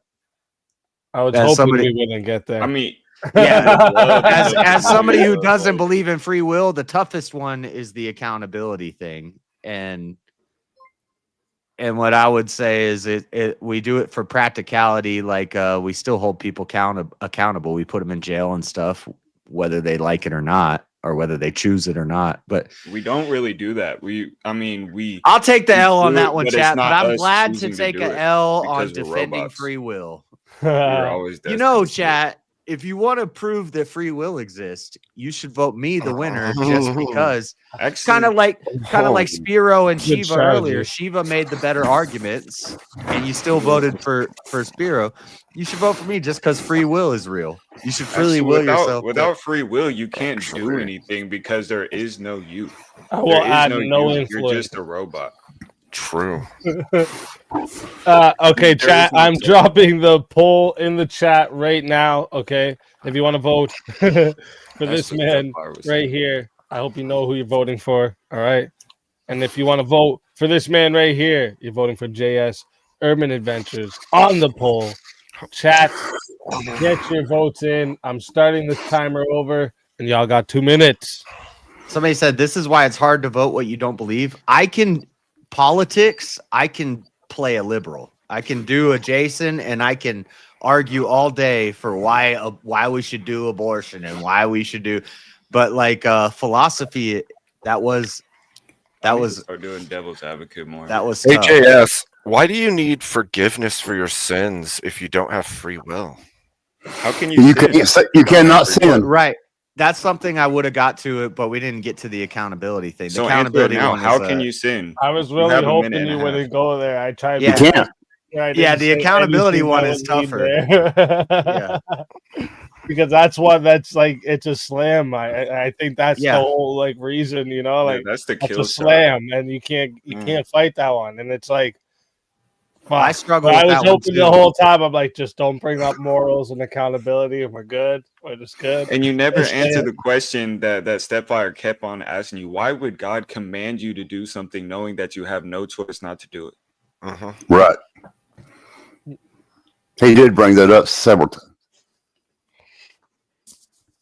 was hoping we wouldn't get there. I mean, yeah, as somebody who doesn't believe in free will, the toughest one is the accountability thing, and what I would say is we do it for practicality. Like we still hold people accountable. We put them in jail and stuff, whether they like it or not, or whether they choose it or not. But we don't really do that. I'll take the L on that one, chat. But I'm us glad to choosing to take do an it L on because we're defending robots. free will. You're always You know, chat, if you want to prove that free will exists, you should vote me the winner just because. Kind of like Spiro and Good Shiva strategy. earlier. Shiva made the better arguments, and you still voted for Spiro. You should vote for me just because free will is real. You should freely will yourself. Without free will, you can't do anything because there is no you. I will There is add no no you. influence. You're just a robot. True. Okay, chat. I'm dropping the poll in the chat right now. Okay, if you want to vote for this man right here, I hope you know who you're voting for. All right, and if you want to vote for this man right here, you're voting for JS Urban Adventures on the poll. Chat, get your votes in. I'm starting this timer over, and y'all got 2 minutes. Somebody said this is why it's hard to vote what you don't believe. I can play a liberal. I can do a Jason, and I can argue all day for why we should do abortion and why we should do, but like philosophy, that was start doing devil's advocate more. that was HAS, why do you need forgiveness for your sins if you don't have free will? How can you? You cannot sin. right. That's something I would have got to it, but we didn't get to the accountability thing. The So answer it accountability now. one How is, can you sin? I was You really have a hoping minute and you a wouldn't half. go there. I tried. Yeah. my You best. I Yeah, didn't the say accountability anything one that is would tougher. lead there. Because that's one that's like it's a slam. I think that's Yeah. the whole like reason, you know, Yeah, like that's the it's kill a shot. slam, and you can't fight that one, and it's like. I Fuck. struggle But I with was that one hoping too. the whole time. I'm like, just don't bring up morals and accountability, and we're good. We're just good. And you never It's answer like- the question that Stepfire kept on asking you. Why would God command you to do something knowing that you have no choice not to do it? Right. He did bring that up several times.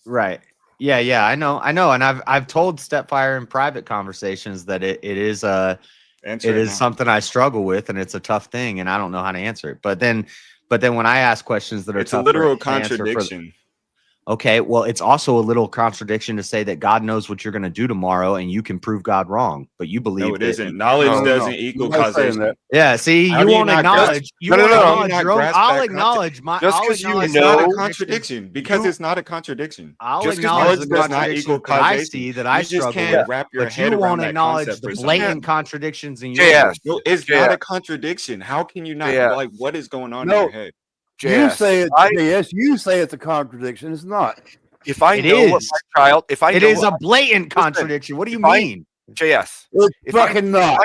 Right. Yeah, I know, and I've told Stepfire in private conversations that it is Answer it it is now. something I struggle with, and it's a tough thing, and I don't know how to answer it. But then when I ask questions that are It's a tougher literal to answer for- contradiction. Okay, well, it's also a little contradiction to say that God knows what you're going to do tomorrow, and you can prove God wrong, but you believe No, it that isn't. Knowledge No, doesn't no. equal Nobody's saying causation. that. Yeah, see, How you do you won't not acknowledge. grasp- You No, no, won't no, how do you acknowledge not your own. grasp I'll that acknowledge my. Just I'll because you acknowledge know not a a contradiction, because it's not a contradiction. I'll Just 'cause acknowledge knowledge the does not contradictions equal that I causation. see that I You just struggle can't with, wrap your but head you around won't that acknowledge concept the for some blatant reason. contradictions in your. JS. words. No, it's Yeah. not a contradiction. How can you not Yeah. like what is going on in No. your head? You JS. say it. I- Yes, you say it's a contradiction. It's not. If I It know what is. my child, if I It know is a what- blatant Listen, contradiction. What do you if I- mean? JS. It's If I, fucking not.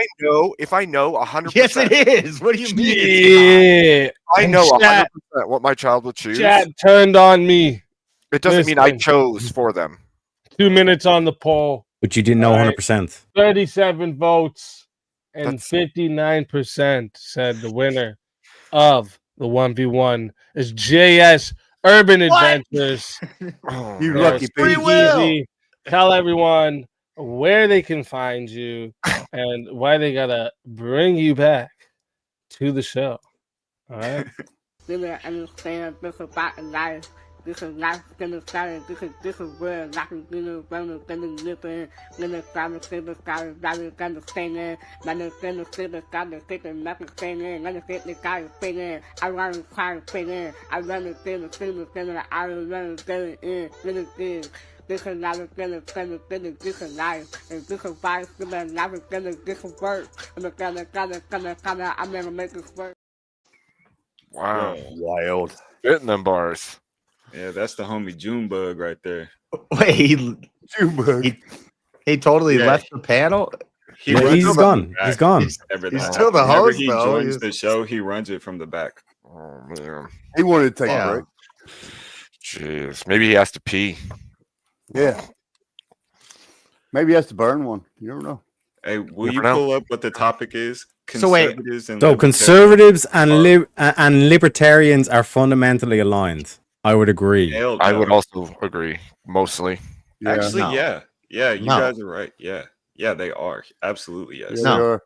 if I know 100%. Yes, it is. What do you mean? It's Yeah. I And know chat- 100% what my child will choose. Chat turned on me. It doesn't mean I Listen. chose for them. 2 minutes on the poll. But you didn't know All right. 100%. 37 votes, and That's- 59% said the winner of the 1v1 is JS Urban Adventures. Oh, You man. lucky Free piece. will. Easy. Tell everyone where they can find you and why they gotta bring you back to the show. All right. Really understand this about life. This is life gonna start. This is where life is gonna live in. Gonna start to see the sky, gonna stay there. Gonna see the sky, the stick and nothing staying. Gonna see the sky staying. I run the car staying. I run the thing, I run the thing in. Really good. This is not gonna this is life. And this is why it's gonna life is gonna this is work. I'm gonna make this work. Wow. Wild. Spitting them bars. Yeah, that's the homie Junebug right there. Wait, Junebug. he totally Yeah. left the panel. He Yeah, runs he's from gone. the back. He's gone. Never He's that still the happens. Whenever host, he though. joins He's- the show, he runs it from the back. Oh man. He wanted to take Yeah. a break. Jeez. Maybe he has to pee. Yeah. Maybe he has to burn one. You never know. Hey, will Never you know. pull up what the topic is? So wait. Conservatives and So libertarians conservatives and are- and libertarians are fundamentally aligned. I would agree. Hell I no. would also agree. Mostly. Yeah. Actually, No. yeah, you No. guys are right. Yeah, they are absolutely yes. Yeah, No.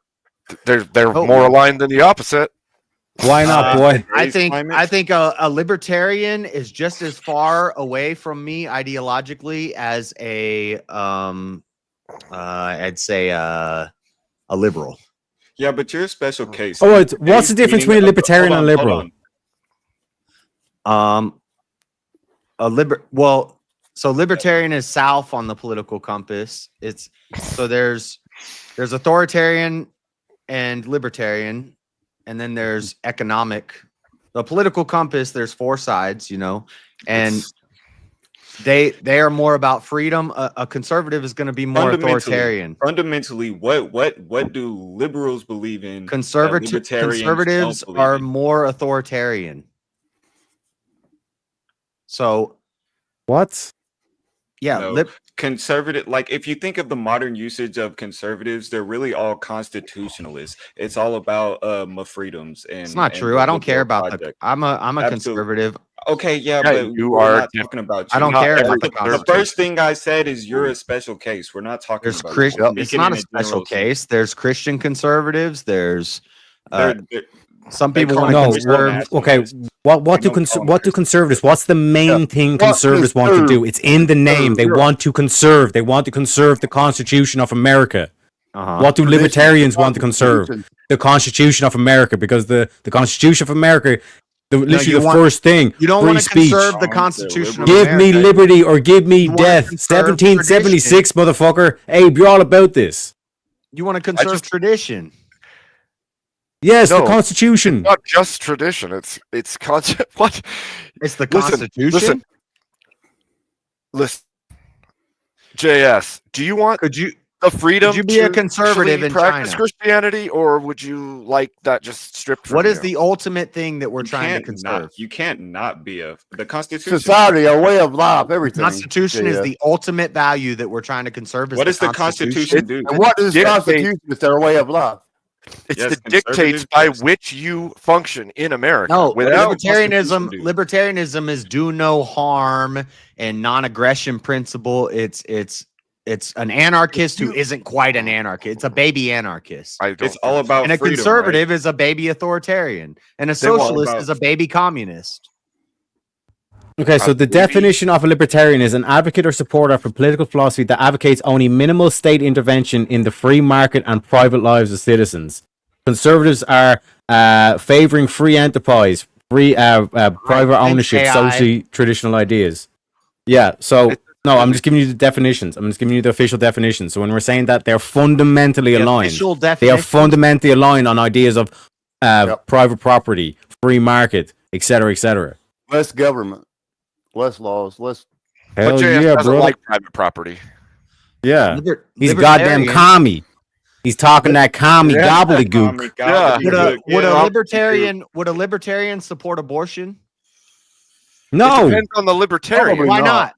they are. They're Oh. more aligned than the opposite. Why not, boy? I Raise think climate. a libertarian is just as far away from me ideologically as a I'd say a liberal. Yeah, but you're a special case. Oh, what's the difference between a libertarian and a Hold liberal? on. So libertarian is south on the political compass. It's so there's authoritarian and libertarian, and then there's economic. The political compass, there's four sides, and they are more about freedom. A conservative is going to be more authoritarian. Fundamentally, what do liberals believe in? that libertarians Conservatives don't believe are in? more authoritarian. So What? yeah, No. Conservative, like if you think of the modern usage of conservatives, they're really all constitutionalists. It's all about my freedoms and it's not and true. the I don't care liberal about the. project. I'm a Absolutely. conservative. Okay, yeah, Yeah, but you we're are not different. talking about I you. don't Not care every about the The conservative. Constitution. first thing I said is you're a special case. We're not talking There's about Christian. you. It's Speaking not in a special general sense. case. There's Christian conservatives. There's They're- Some people want No, to conserve. okay. What do conservatives? What's the main thing conservatives want to do? It's in the name. They want to conserve. They want to conserve the Constitution of America. What do libertarians want to conserve? The Constitution of America, because the Constitution of America, literally the first thing. You don't free want to speech. conserve the Constitution of Give America. me liberty or give me death. conserve 1776, motherfucker. Abe, you're all about this. You want to conserve tradition. Yes, the No, Constitution. It's not just tradition. It's concept. What? It's the Listen, Constitution. Listen. JS, do you want the freedom could you be a to conservative actually in practice China? Christianity, or would you like that just stripped from What you? is the ultimate thing that we're trying to can't conserve? not, you can't not be the Constitution. Society, a way of life, everything. Constitution is Yeah. the ultimate value that we're trying to conserve. What does the Constitution do? And what is the Constitution? It's their way of life. It's Yes, the dictates conservative by which you function in America. No, Without libertarianism is do no harm and non-aggression principle. It's an anarchist who isn't quite an anarchist. It's a baby anarchist. It's all about And a freedom, conservative is a baby authoritarian, and a They want socialist about- is a baby communist. Okay, so the definition of a libertarian is an advocate or supporter of a political philosophy that advocates only minimal state intervention in the free market and private lives of citizens. Conservatives are favoring free enterprise, private ownership, AI. socially traditional ideas. Yeah, so no, I'm just giving you the definitions. I'm just giving you the official definitions. So when we're saying that they're fundamentally aligned, official they are definitions. fundamentally aligned on ideas of private property, free market, etc., etc. Less government, less laws, less. But Hell JS yeah, doesn't bro. like private property. Yeah, he's a goddamn commie. He's talking that commie gobbledygook. Would a libertarian support abortion? No. It depends on the libertarian. Why not?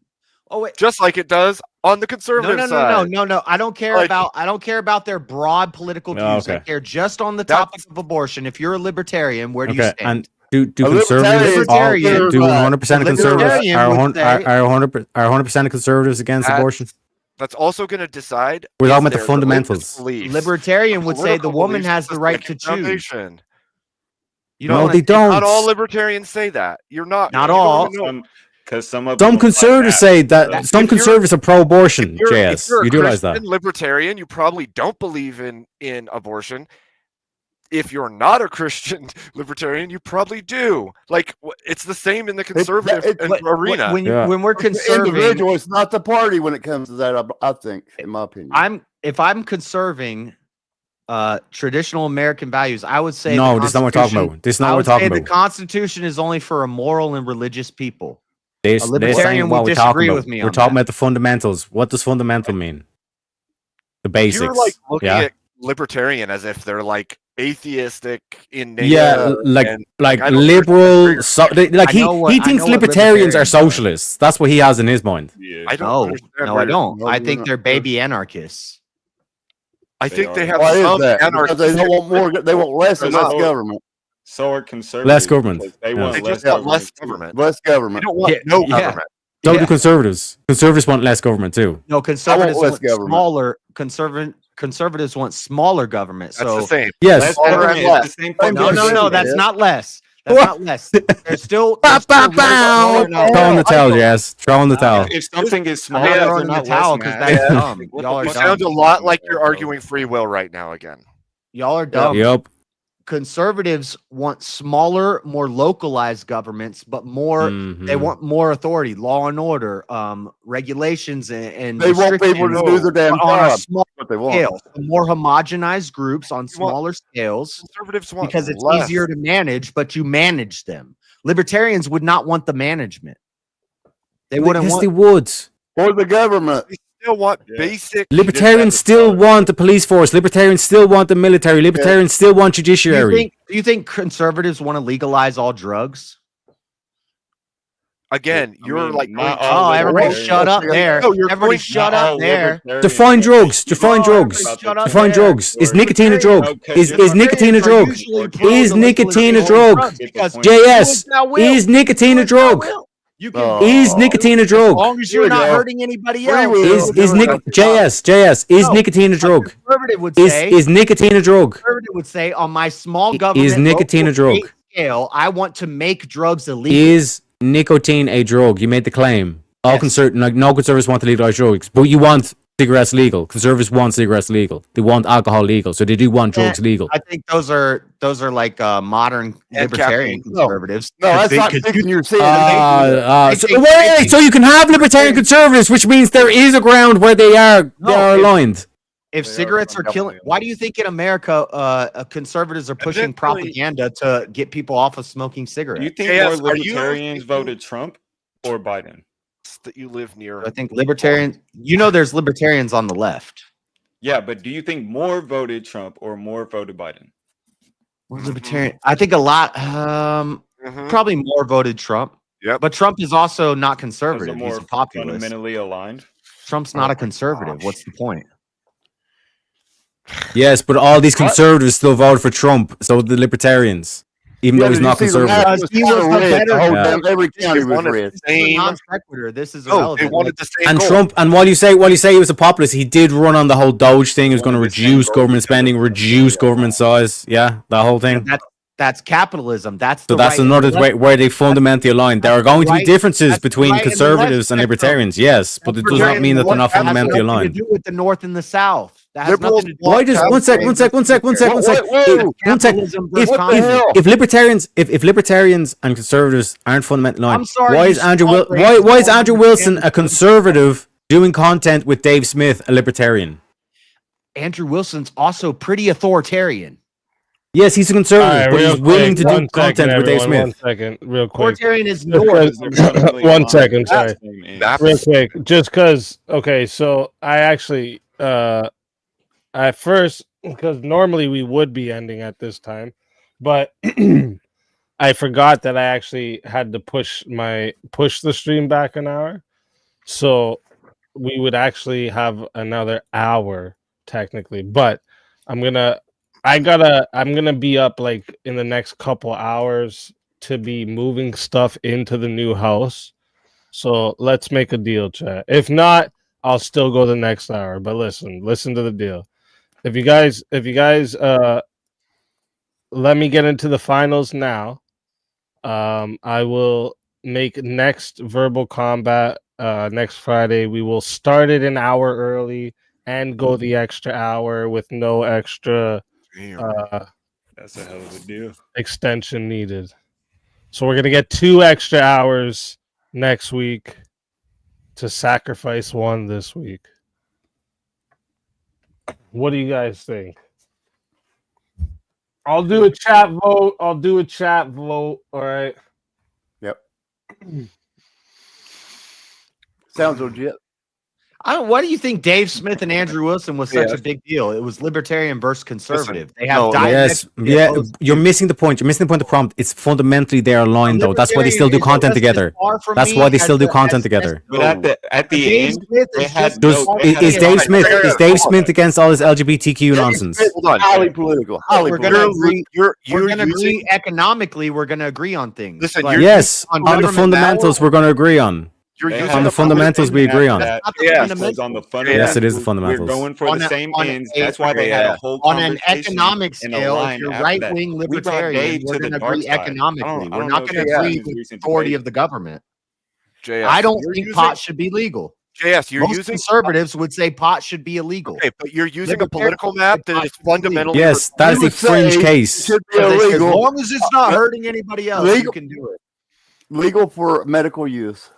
Oh wait, just like it does on the no, conservative side. no. I don't care Like- about their broad political views. I okay. care just on the topic of abortion. If you're a libertarian, where do you Okay, stand? and do A conservatives libertarian- all, do 100% of conservatives libertarian are would 100% of conservatives against abortion? That's also going to decide. We're if talking about the their fundamentals. religious beliefs, Libertarian would say the political woman beliefs has the is right the to choose. foundation. You No, don't they don't. Not all libertarians say that. You're not. Not you don't all. even know. Because some of Some them conservatives like say that If some you're- conservatives are pro-abortion. If you're JS, a you do realize that? Christian libertarian, you probably don't believe in abortion. If you're not a Christian libertarian, you probably do. Like it's the same in the conservative arena. When we're conserving, individual, it's not the party when it comes to that. I think, in my opinion, if I'm conserving traditional American values, I would say No, the this is not what we're talking Constitution- about. This is not I what we're would say talking the about. Constitution is only for immoral and religious people. This A ain't libertarian what would we're talking disagree about. with me We're on talking that. about the fundamentals. What does fundamental mean? The basics. You're like looking yeah. at libertarian as if they're like atheistic in nature. Yeah, like and, like I don't liberal. So, like I he know what- he I thinks know what libertarians are libertarians are. socialists. That's what he has in his mind. I don't No, understand no, where I you're- don't. No, I you're think not. they're baby anarchists. I think they have Why is some that? Because they don't want more. They want less and less So- government. So are conservatives. Less government. because They Yeah. want They less just want government. less too. government. Less They government. don't want Yeah, no yeah. government. So Yeah. do conservatives. Conservatives want less government too. No, conservatives less want government. smaller. Conservatives want smaller government. That's So the same. Yes. Less Smaller government and is less. the same Same no, fucking that's Yeah. not less. That's not less. There's still. Bow, bow, no, bow. no. Throwing the towel, yes. Throwing the towel. If something is smaller, I'm they're throwing the not towel less, because man. that's dumb. What Y'all are the It fuck? dumb. sounds a lot like you're arguing free will right now again. Y'all are dumb. Yep. Conservatives want smaller, more localized governments, but more. They Mhm. want more authority, law and order, regulations, and They want people to do their damn on a job. small What they want. scale. More homogenized groups on You want- smaller scales Conservatives want because it's less. easier to manage, but you manage them. Libertarians would not want the management. They wouldn't Yes, want. they would. For the government. They still want basic. Libertarians still want the police force. Libertarians still want the military. Libertarians still want do judiciary. you think conservatives want to legalize all drugs? Again, I you're mean, like. not going- all Oh, everybody libertarians. shut up there. No, you're Everybody going- shut Not up all there. libertarians Define are drugs. Define about drugs. the Shut up Define there. drugs. Is nicotine a drug? Okay, Is nicotine a drug? Is nicotine a drug? Because JS, you will. is nicotine a drug? You can Is nicotine a as drug? long as you're not hurting anybody else. JS is nicotine a drug? Conservative would Is say is nicotine a drug? conservative would say on my small government Is nicotine a local drug? state scale, I want to make drugs illegal. Is nicotine a drug? You made the claim. All no conservatives want to legalize drugs, but you want cigarettes legal. Conservatives want cigarettes legal. They want alcohol legal, so they do want drugs legal. I think those are like modern libertarian conservatives. No, that's not thinking you're saying. So you can have libertarian conservatives, which means there is a ground where they are aligned. If cigarettes are killing, why do you think in America conservatives are pushing propaganda to get people off of smoking cigarettes? Do you think more libertarians voted Trump or Biden? That you live near. I think libertarians. There's libertarians on the left. Yeah, but do you think more voted Trump or more voted Biden? More libertarian. I think a lot. Probably more voted Trump. Yeah, but Trump is also not conservative. More He's a populist. fundamentally aligned. Trump's not a conservative. What's the point? Yes, but all these conservatives still voted for Trump. So the libertarians, even though he's not conservative. He was Every county was red. Non sequitur. This is irrelevant. They wanted the same And goal. Trump, and while you say he was a populist, he did run on the whole Doge thing. He was going to reduce government spending, reduce government size. Yeah, that whole thing. That's capitalism. That's another way where they fundamentally align. There are going to be differences between conservatives and libertarians, yes, but it does not mean that they're not fundamentally aligned. To do with the North and the South. That has nothing to do Why does one sec? If libertarians and conservatives aren't fundamentally aligned, why is Andrew Wilson a conservative doing content with Dave Smith, a libertarian? Andrew Wilson's also pretty authoritarian. Yes, he's a conservative, but he's willing to do content with Dave Smith. 1 second, real quick. Authoritarian is north. 1 second, sorry. Real quick, just because. Okay, so I actually, at first, because normally we would be ending at this time, but I forgot that I actually had to push the stream back an hour, so we would actually have another hour technically. But I'm gonna be up like in the next couple hours to be moving stuff into the new house. So let's make a deal, chat. If not, I'll still go the next hour. But listen to the deal. If you guys let me get into the finals now, I will make next Verbal Combat next Friday. We will start it an hour early and go the extra hour with no extra that's a hell of a deal. Extension needed. So we're gonna get 2 extra hours next week to sacrifice 1 this week. What do you guys think? I'll do a chat vote. All right. Yep. Sounds legit. Why do you think Dave Smith and Andrew Wilson was such a big deal? It was libertarian versus conservative. They have you're missing the point. You're missing the point of the prompt. It's fundamentally they're aligned, though. That's why they still do content together. That's why they still do content together. But at the end, is Dave Smith against all this LGBTQ nonsense? Hold on. Highly political. We're going to agree economically. We're going to agree on things. Listen, yes, on the fundamentals, we're going to agree on. On the fundamentals, we agree on. Yes, on the fundamentals. Yes, it is the fundamentals. We're going for the same ends. That's why they had a whole on an economic scale. If you're right-wing libertarian, we're going to agree economically. We're not going to agree with the authority of the government. I don't think pot should be legal. JS, Most conservatives would say pot should be illegal. Okay, but you're using a political map that is fundamentally. Yes, that is a fringe case. As long as it's not hurting anybody else, you can do it. Legal for medical use.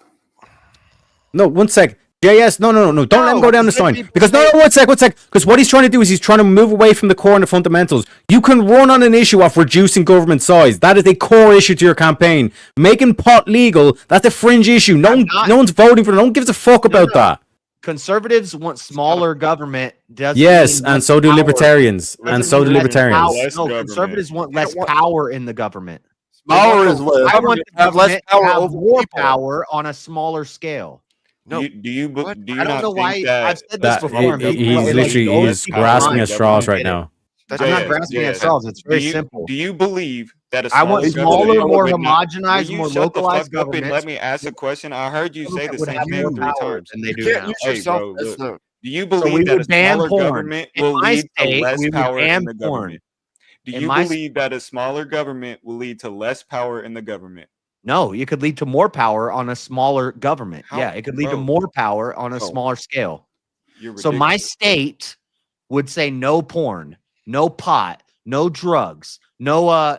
No, 1 sec. JS, no. Don't let him go down this line. Because no, 1 sec. Because what he's trying to do is he's trying to move away from the core and the fundamentals. You can run on an issue of reducing government size. That is a core issue to your campaign. Making pot legal, that's a fringe issue. No one's voting for it. No one gives a fuck about that. Conservatives want smaller government. Yes, and so do libertarians. And so do libertarians. No, conservatives want less power in the government. Smaller is less. I want to have less power over more power on a smaller scale. No, do you I don't know why. I've said this That before. he's grasping at straws right now. I'm not grasping at straws. It's very simple. Do you believe that a I want smaller smaller, government more would not- homogenized, Will you more shut the localized fuck up and governments. let me ask a question? I heard you say the would same have thing more 3 power times. than they You do can't now. use Hey, yourself bro, as look. the. Do you So believe we that a would ban smaller porn. government In will my lead to state, less we would power ban in the porn. government? Do In you my believe that a smaller government will lead to less power in the government? No, it could lead to more power on a smaller government. How? Yeah, it could lead to Bro. more power on a Bro. smaller scale. You're So my ridiculous. state would say no porn, no pot, no drugs, no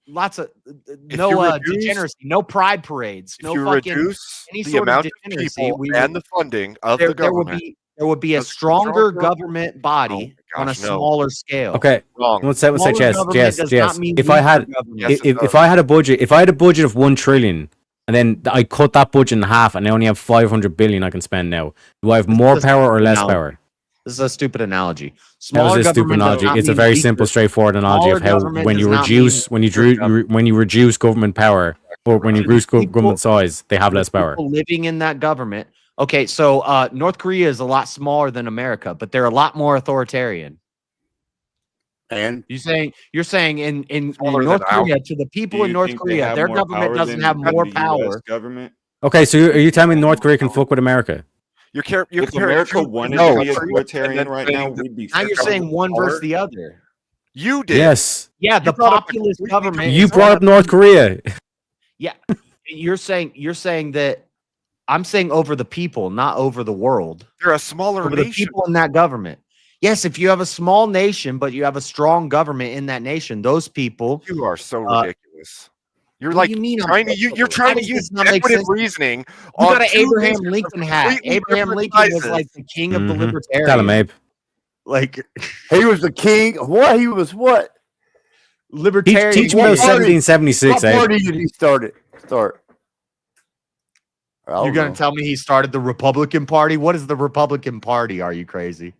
lots of If no you reduce- degeneracy, no pride parades, If no you fucking reduce any the sort of amount of degeneracy, people we and would, the funding of there, the government, there would be a That's stronger stronger. government body Oh on my a gosh, no. smaller scale. Okay. wrong. Let's say Smaller Jess, government does not mean if I weaker had government. Yes, it if does. I had a budget of 1 trillion and then I cut that budget in half and I only have 500 billion I can spend now, do I have more This is power or less analogy. power? This is a stupid analogy. That was Smaller a stupid government does analogy. not It's a mean very weaker. simple, straightforward analogy of Smaller how government when does you not mean reduce weaker when you reduce government power or when you reduce People- government size, they have less power. People living in that government. Okay, so North Korea is a lot smaller than America, but they're a lot more authoritarian. And you're saying in Smaller North than ours. Korea, to the Do people in you North think they Korea, have their more government power doesn't than have more the US power. government? Okay, so are you telling me North Korea can fuck with America? You're If America wanted No. to be authoritarian right now, we'd be. Now you're saying one versus the other. You did. Yes. Yeah, the brought up a populist completely government. You is brought up North Korea. Yeah, you're saying that I'm saying over the people, not over the world. They're a smaller Over the nation. people in that government. Yes, if you have a small nation, but you have a strong government in that nation, those people. You are so Uh, ridiculous. You're what like do you mean I'm trying to you're trying to How does use this not make equitable sense? reasoning. You on got an two Abraham nations of Lincoln hat. completely Abraham different Lincoln was sizes. like the king of the Mhm. libertarians. Tell him, Abe. Like he was the king. What? He was what? libertarian. Teach me about What party- 1776, What Abe. party did he start? You're gonna tell me he started the Republican Party? What is the Republican Party? Are you crazy?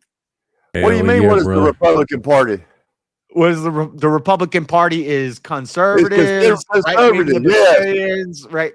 What do you mean? What is the Republican Party? What is the Republican Party is conservatives, right-wing conservative, yes. libertarians, right?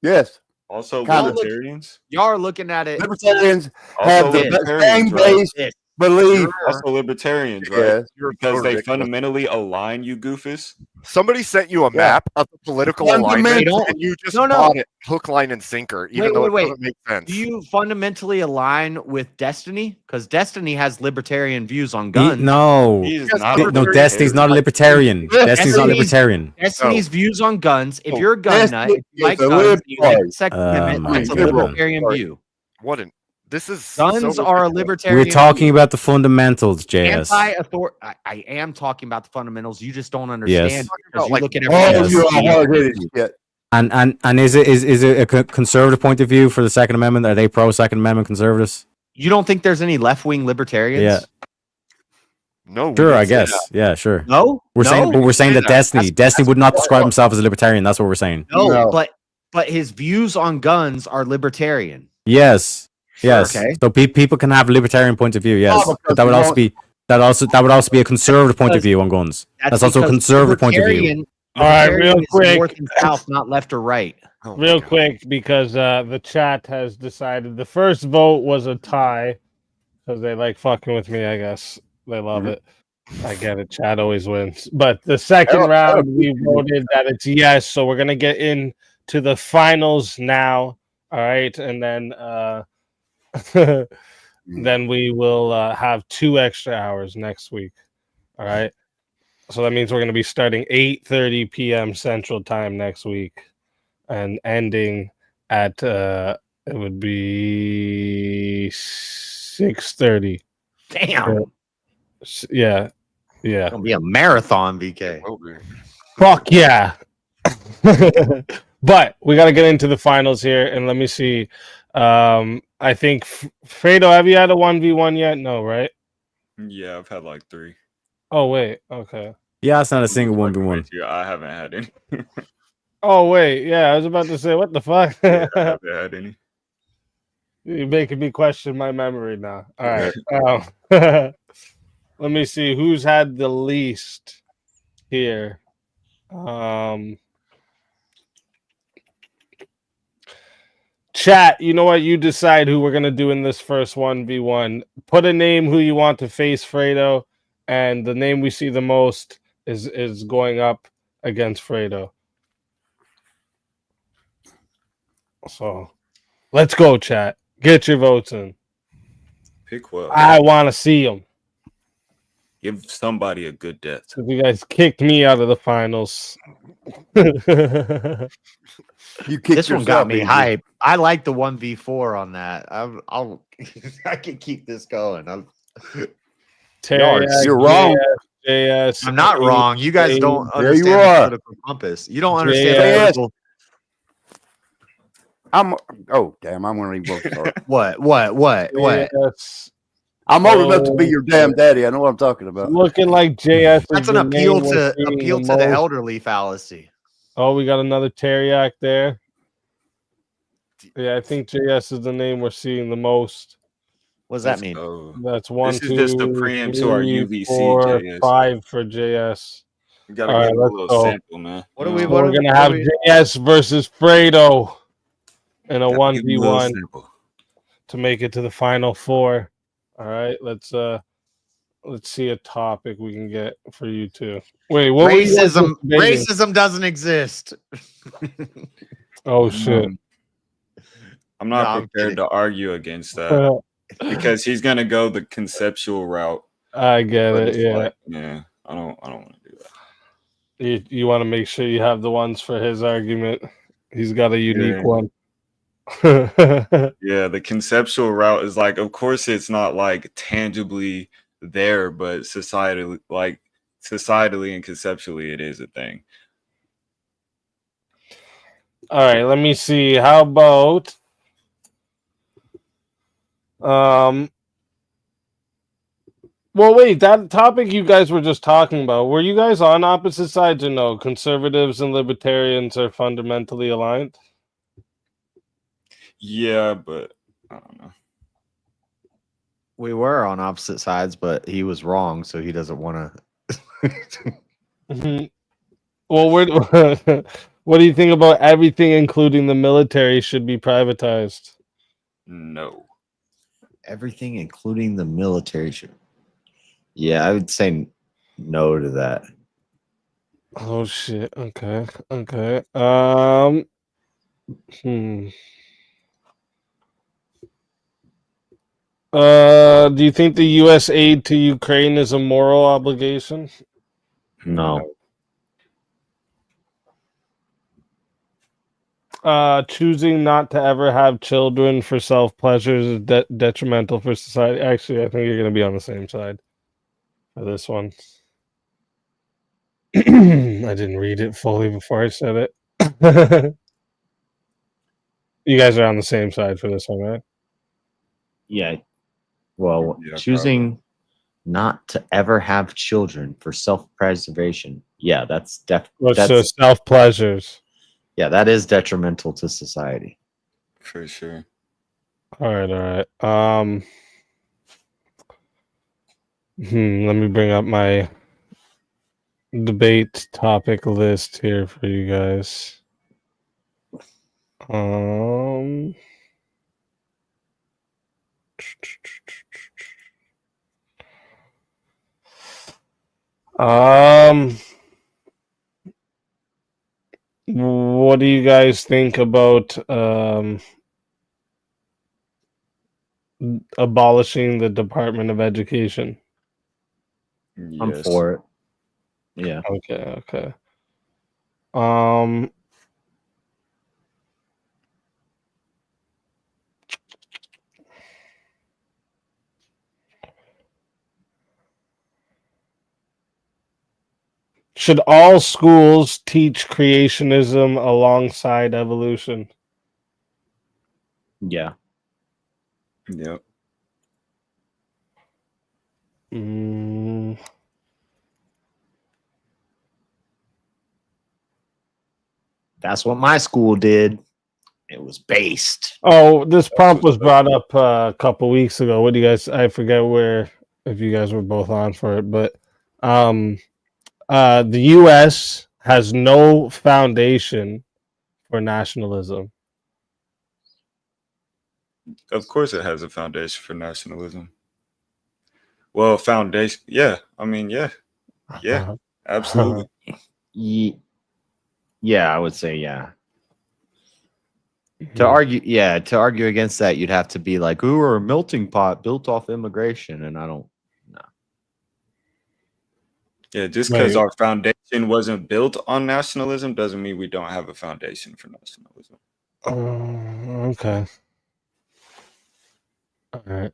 Yes. Also, Kind of. libertarians. Y'all are looking at it. Libertarians Also have the libertarians, same right? base belief. Also libertarians, right? Yes. You're Because so they ridiculous. fundamentally align, you goofus. Somebody sent you a map of the political alignment, Fundamental- and you just No. bought it hook, line, and sinker, even though Wait. it doesn't make sense. Do you fundamentally align with Destiny? Because Destiny has libertarian views on guns. No. He is Yes, not. no, No, Destiny's not a libertarian. Destiny's not libertarian. Destiny's views on guns. If Oh, you're a gun nut, Destiny if you like is a guns, you like the libertarian. Second Amendment, my that's a God. libertarian view. What an this is Guns so are a ridiculous. libertarian. We're talking about the fundamentals, JS. Anti-author. I am talking about the fundamentals. You just don't understand Yes. because you Like, look at Oh, everything. you're as a hard-headed shit. And is it a conservative point of view for the Second Amendment? Are they pro Second Amendment conservatives? You don't think there's any left-wing libertarians? Yeah. No, we Sure, didn't I say guess. that. Yeah, sure. No. We're no? saying, but we're saying that That's- Destiny would not describe himself as a libertarian. That's what we're saying. No, but his views on guns are libertarian. Yes, yes. Okay. So people can have a libertarian point of view. Yes, Oh, but that would because also be that would also be a conservative point of view on guns. That's also a because conservative point of view. libertarian- All right, real libertarian is quick. north and south, not left or right. Oh my Real God. quick, because the chat has decided the first vote was a tie because they like fucking with me. I guess they love it. I get it. Chat always wins. But the second round, we voted that it's yes. So we're gonna get into the finals now. All right, and then then we will have 2 extra hours next week. All right. So that means we're going to be starting 8:30 p.m. Central Time next week, and ending at it would be 6:30. Damn. Yeah. It's gonna be a marathon, VK. Fuck yeah. But we got to get into the finals here, and let me see. I think Fredo, have you had a 1v1 yet? No, right? Yeah, I've had like 3. Oh wait, okay. Yeah, it's not a single 1v1. Yeah, I haven't had any. Oh wait, yeah, I was about to say, what the fuck? Yeah, I haven't had any. You're making me question my memory now. All right. Let me see who's had the least here. Chat, you know what? You decide who we're gonna do in this first 1v1. Put a name who you want to face Fredo, and the name we see the most is going up against Fredo. So let's go, chat. Get your votes in. Pick well. I want to see them. Give somebody a good death. You guys kicked me out of the finals. You kicked This one yourself, got me Easy. hype. I like the 1v4 on that. I'll I can keep this going. Terry, You're wrong. JS, I'm not wrong. You guys don't There you understand the are. political compass. You don't understand JS. the political. Oh damn! I'm gonna revoke. Sorry. What? JS. I'm old enough to be your damn daddy. I know what I'm talking about. Looking like JS. That's is an the appeal name we're seeing to the most. elderly fallacy. Oh, we got another Teriak there. Yeah, I think JS is the name we're seeing the most. What does that mean? That's one, This is two, just a preamp to our three, UVC, 4, JS. 5 for JS. You gotta All get right, a let's little go. sample, man. What are we? So What we're are gonna what have are we- JS versus Fredo in a Gotta give 'em a little 1v1 sample. to make it to the final 4. All right, let's see a topic we can get for you two. Wait, what were you guys Racism. debating? Racism doesn't exist. Oh shit. I'm not No, I'm prepared kidding. to argue against that because he's gonna go the conceptual route. I get But it. it's Yeah, like, yeah, I don't want to do that. you want to make sure you have the ones for his argument. He's got a unique Yeah. one. Yeah, the conceptual route is like, of course, it's not like tangibly there, but societally and conceptually, it is a thing. All right, let me see. How about well, wait, that topic you guys were just talking about, were you guys on opposite sides or no? Conservatives and libertarians are fundamentally aligned? Yeah, but I don't know. We were on opposite sides, but he was wrong, so he doesn't want to. Mhm. Well, what do you think about everything, including the military, should be privatized? No. Everything, including the military, should. Yeah, I would say no to that. Oh shit. Okay. Okay. Do you think the U.S. aid to Ukraine is a moral obligation? No. Choosing not to ever have children for self pleasures is detrimental for society. Actually, I think you're going to be on the same side for this one. I didn't read it fully before I said it. You guys are on the same side for this one, right? Yeah. Well, Yeah, choosing not to ever have children for self-preservation. Yeah, that's So self pleasures. yeah, that is detrimental to society. For sure. All right. Let me bring up my debate topic list here for you guys. What do you guys think about abolishing the Department of Education? I'm Yes. for it. Yeah. Okay. Should all schools teach creationism alongside evolution? Yeah. Yep. That's what my school did. It was based. Oh, this prompt was brought up a couple weeks ago. What do you guys? I forget where, if you guys were both on for it, but the U.S. has no foundation for nationalism. Of course, it has a foundation for nationalism. Well, foundation. Yeah. I mean, yeah. Absolutely. Yeah, I would say yeah. To argue against that, you'd have to be like, "Ooh, we're a melting pot built off immigration," and I don't. Yeah, just because our foundation wasn't built on nationalism doesn't mean we don't have a foundation for nationalism. Okay. All right.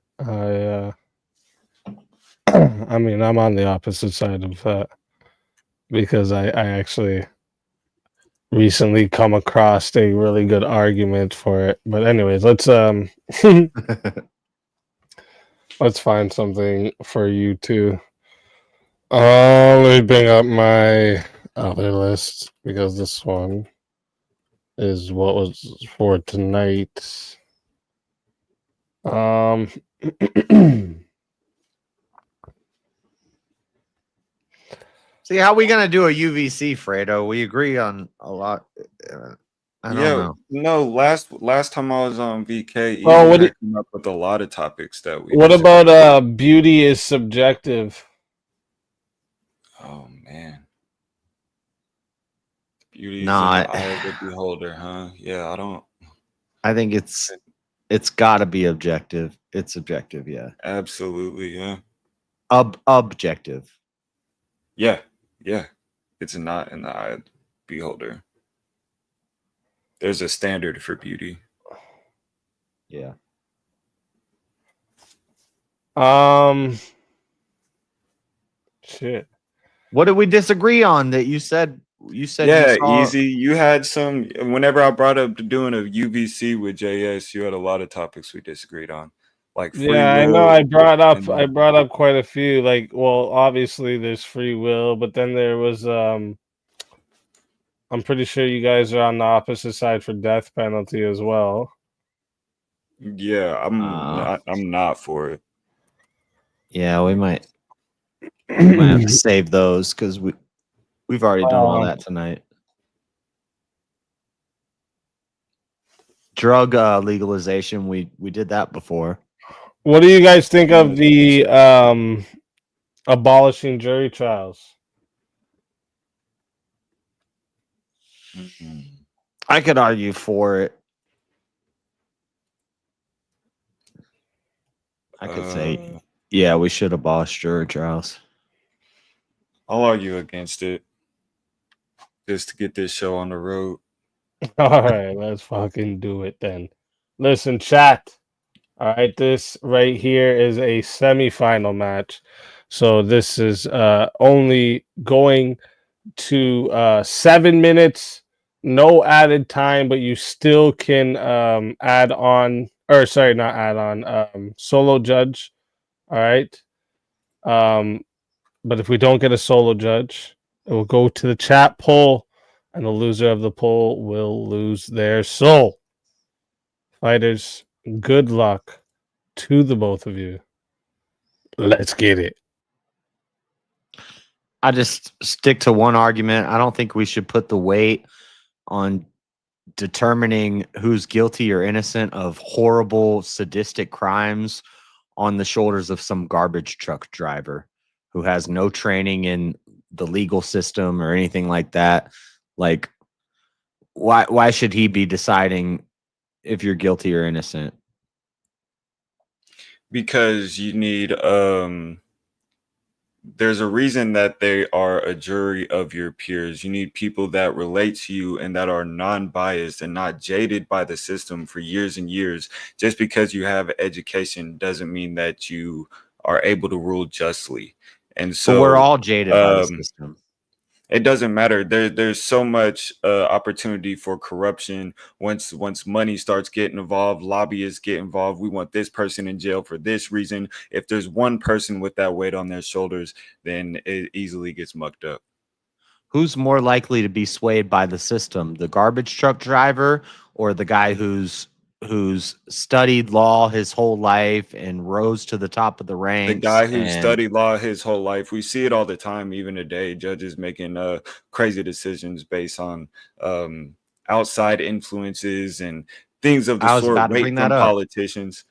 I mean, I'm on the opposite side of that because I actually recently come across a really good argument for it. But anyways, let's let's find something for you too. Let me bring up my other list because this one is what was for tonight. See, how we gonna do a UVC, Fredo? We agree on a lot. I don't know. No, last time I was on VK, Oh, what I came up with a lot of topics that we. What about beauty is subjective? Oh man, beauty is Nah, in the eye of the beholder, huh? Yeah, I don't. I think it's got to be objective. It's objective, yeah. Absolutely, yeah. Objective. Yeah, yeah. It's not in the eye of the beholder. There's a standard for beauty. Yeah. Shit. What did we disagree on that you said? You said Yeah, you saw... easy. You had some. Whenever I brought up doing a UVC with JS, you had a lot of topics we disagreed on, like free will. I know. I brought up quite a few. Like, well, obviously there's free will, but then there was I'm pretty sure you guys are on the opposite side for death penalty as well. Yeah, I'm not for it. Yeah, we might have to save those because we've already done all that tonight. Drug legalization, we did that before. What do you guys think of the abolishing jury trials? I could argue for it. I could say, yeah, we should abolish jury trials. I'll argue against it just to get this show on the road. All right, let's fucking do it then. Listen, chat. All right, this right here is a semifinal match. So this is only going to 7 minutes, no added time, but you still can add on, or sorry, not add on, solo judge. All right. But if we don't get a solo judge, it will go to the chat poll, and the loser of the poll will lose their soul. Fighters, good luck to the both of you. Let's get it. I just stick to one argument. I don't think we should put the weight on determining who's guilty or innocent of horrible, sadistic crimes on the shoulders of some garbage truck driver who has no training in the legal system or anything like that. Like, why should he be deciding if you're guilty or innocent? Because you need there's a reason that they are a jury of your peers. You need people that relate to you and that are non-biased and not jaded by the system for years and years. Just because you have education doesn't mean that you are able to rule justly. And so but we're all jaded by the system. It doesn't matter. There's so much opportunity for corruption. Once money starts getting involved, lobbyists get involved. We want this person in jail for this reason. If there's one person with that weight on their shoulders, then it easily gets mucked up. Who's more likely to be swayed by the system, the garbage truck driver or the guy who's studied law his whole life and rose to the top of the ranks? The guy who studied law his whole life. We see it all the time, even today. Judges making crazy decisions based on outside influences and things of the sort, weight from politicians.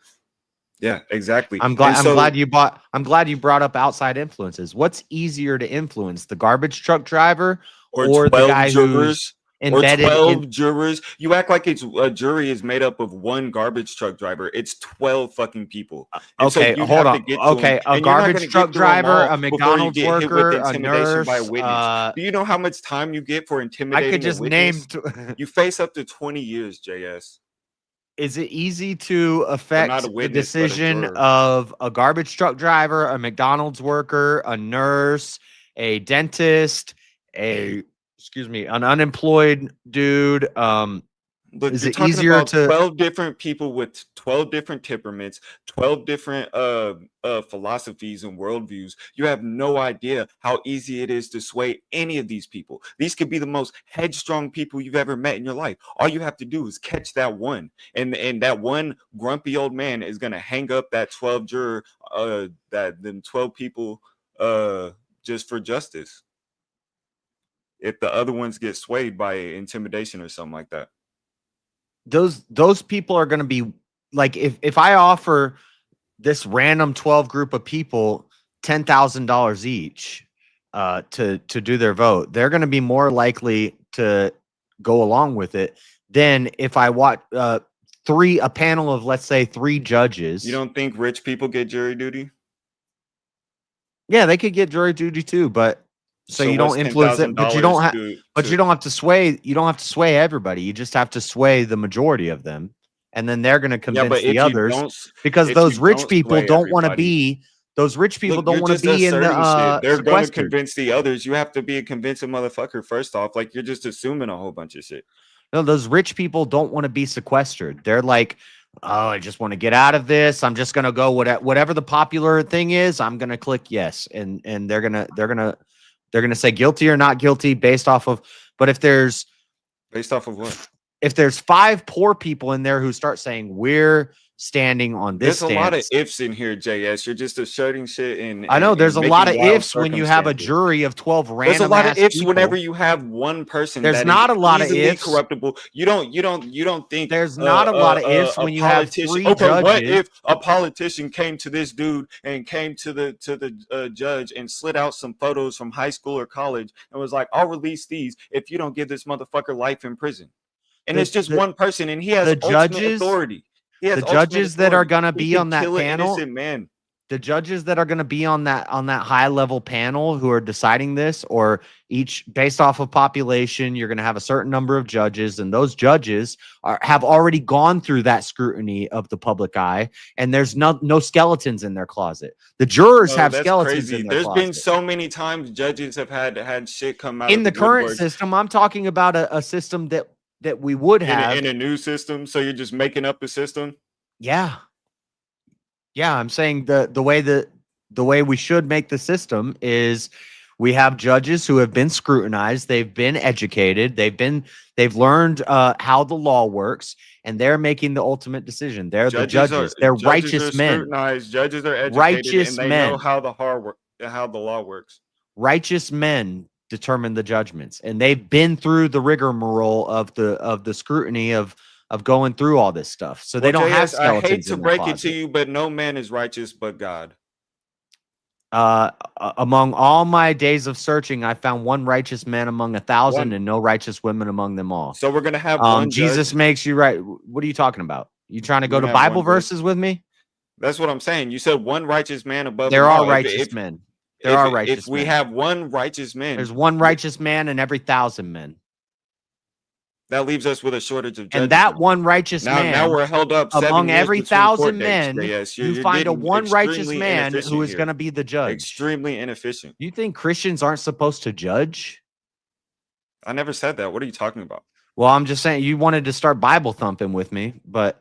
Yeah, exactly. I'm glad. And so- I'm glad you brought up outside influences. What's easier to influence, the garbage truck driver or the guy who's embedded or 12 in? jurors? You act like it's a jury is made up of one garbage truck driver. It's 12 fucking people. And so Okay, you'd hold have on. to get to Okay, them, a and you're not garbage gonna truck get through them driver, all a before you McDonald's get hit with worker, a intimidation by a nurse. witness. Do you know how much time you get for intimidating? I could just a name. witness? You face up to 20 years, JS. Is it easy to affect not a the witness, but a decision juror. of a garbage truck driver, a McDonald's worker, a nurse, a dentist, an unemployed dude? Look, Is you're it talking easier about to 12 different people with 12 different temperaments, 12 different philosophies and worldviews. You have no idea how easy it is to sway any of these people. These could be the most headstrong people you've ever met in your life. All you have to do is catch that one, and that one grumpy old man is gonna hang up that 12 juror, them 12 people, just for justice. If the other ones get swayed by intimidation or something like that. those people are going to be like, if I offer this random 12 group of people $10,000 each to do their vote, they're going to be more likely to go along with it than if I watch a panel of, let's say, 3 judges. You don't think rich people get jury duty? Yeah, they could get jury duty too, but so you what's don't influence it, but you don't have, $10,000 you don't have to sway. You don't have to sway everybody. You just have to sway the majority of them, and then they're going to convince the others, because those rich people don't want to be. Those rich people don't want to be in the. They're going to convince the others. You have to be a convincing motherfucker first off. Like, you're just assuming a whole bunch of shit. No, those rich people don't want to be sequestered. They're like, oh, I just want to get out of this. I'm just going to go whatever the popular thing is. I'm going to click yes, and they're gonna say guilty or not guilty based off of. But if there's based off of what? If there's 5 poor people in there who start saying we're standing on this, there's a lot of ifs in here, JS. You're just asserting shit, and I know and there's a lot of making wild ifs when you have a circumstances. jury of 12 random. There's a lot of ifs people. whenever you have one person. There's that not is a lot of easily ifs. corruptible. You don't think there's not a lot of ifs when you have 3 judges. What if a politician came to this dude and came to the judge and slid out some photos from high school or college and was like, "I'll release these if you don't give this motherfucker life in prison." And it's just one person, and he has the ultimate judges, authority. He has the ultimate judges that are authority. gonna He be can on that kill an panel. innocent man. The judges that are going to be on that high level panel who are deciding this, or each based off of population, you're going to have a certain number of judges, and those judges have already gone through that scrutiny of the public eye, and there's no skeletons in their closet. The jurors Oh, have that's skeletons crazy. in their There's closet. been so many times judges have had shit come out In of the current woodwork. system, I'm talking about a system that we would have in a new system. So you're just making up a system. Yeah. Yeah, I'm saying the way we should make the system is we have judges who have been scrutinized, they've been educated, they've learned how the law works, and they're making the ultimate decision. They're the judges. They're righteous men. Scrutinized. Judges are educated, Righteous and they men. know how the law works. Righteous men determine the judgments, and they've been through the rigmarole of the scrutiny of going through all this stuff. So they don't have JS, I skeletons. hate to in their break it closet. to you, but no man is righteous but God. Among all my days of searching, I found one righteous man among 1,000 One. and no righteous women among them all. So we're gonna have one Jesus judge. makes you right. What are you talking about? You trying to go We're to gonna have Bible one judge. verses with me? That's what I'm saying. You said one righteous man above. There them are all. righteous men. There are righteous If we men. have one righteous man, There's one righteous man in every 1,000 men. that leaves us with a shortage of judges. And that one righteous now, man now we're held up 7 among years every between 1,000 court dates, men, JS. you You're find a getting one righteous extremely man inefficient who is here. going to be the judge. Extremely inefficient. You think Christians aren't supposed to judge? I never said that. What are you talking about? Well, I'm just saying you wanted to start Bible thumping with me, but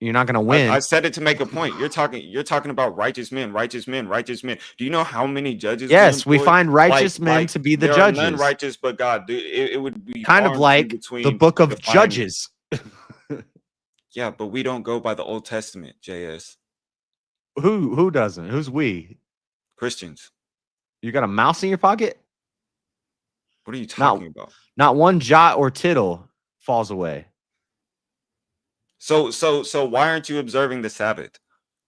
you're not going to win. I said it to make a point. You're talking about righteous men, righteous men, righteous men. Do you know how many judges? Yes, we employ? find righteous men to be the there judges. Are none righteous but God. It would be Kind of hard like between the book of defining- Judges. Yeah, but we don't go by the Old Testament, JS. Who doesn't? Who's we? Christians. You got a mouse in your pocket? What are you talking about? Not one jot or tittle falls away. So why aren't you observing the Sabbath?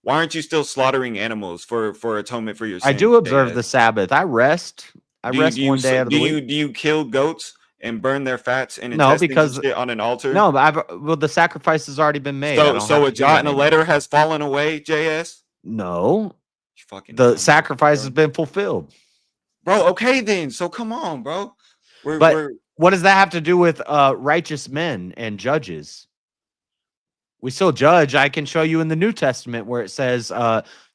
Why aren't you still slaughtering animals for atonement for your sins? I do observe JS? the Sabbath. I rest. I rest one day out of the week. Do you kill goats and burn their fats and No, intestines because and shit on an altar? no, but the sacrifice has already been made. So a jot and a letter has fallen away, JS? No, You fucking the dumb, sacrifice bro. has been fulfilled. Bro, okay then. So come on, bro. But what does that have to do with righteous men and judges? We still judge. I can show you in the New Testament where it says,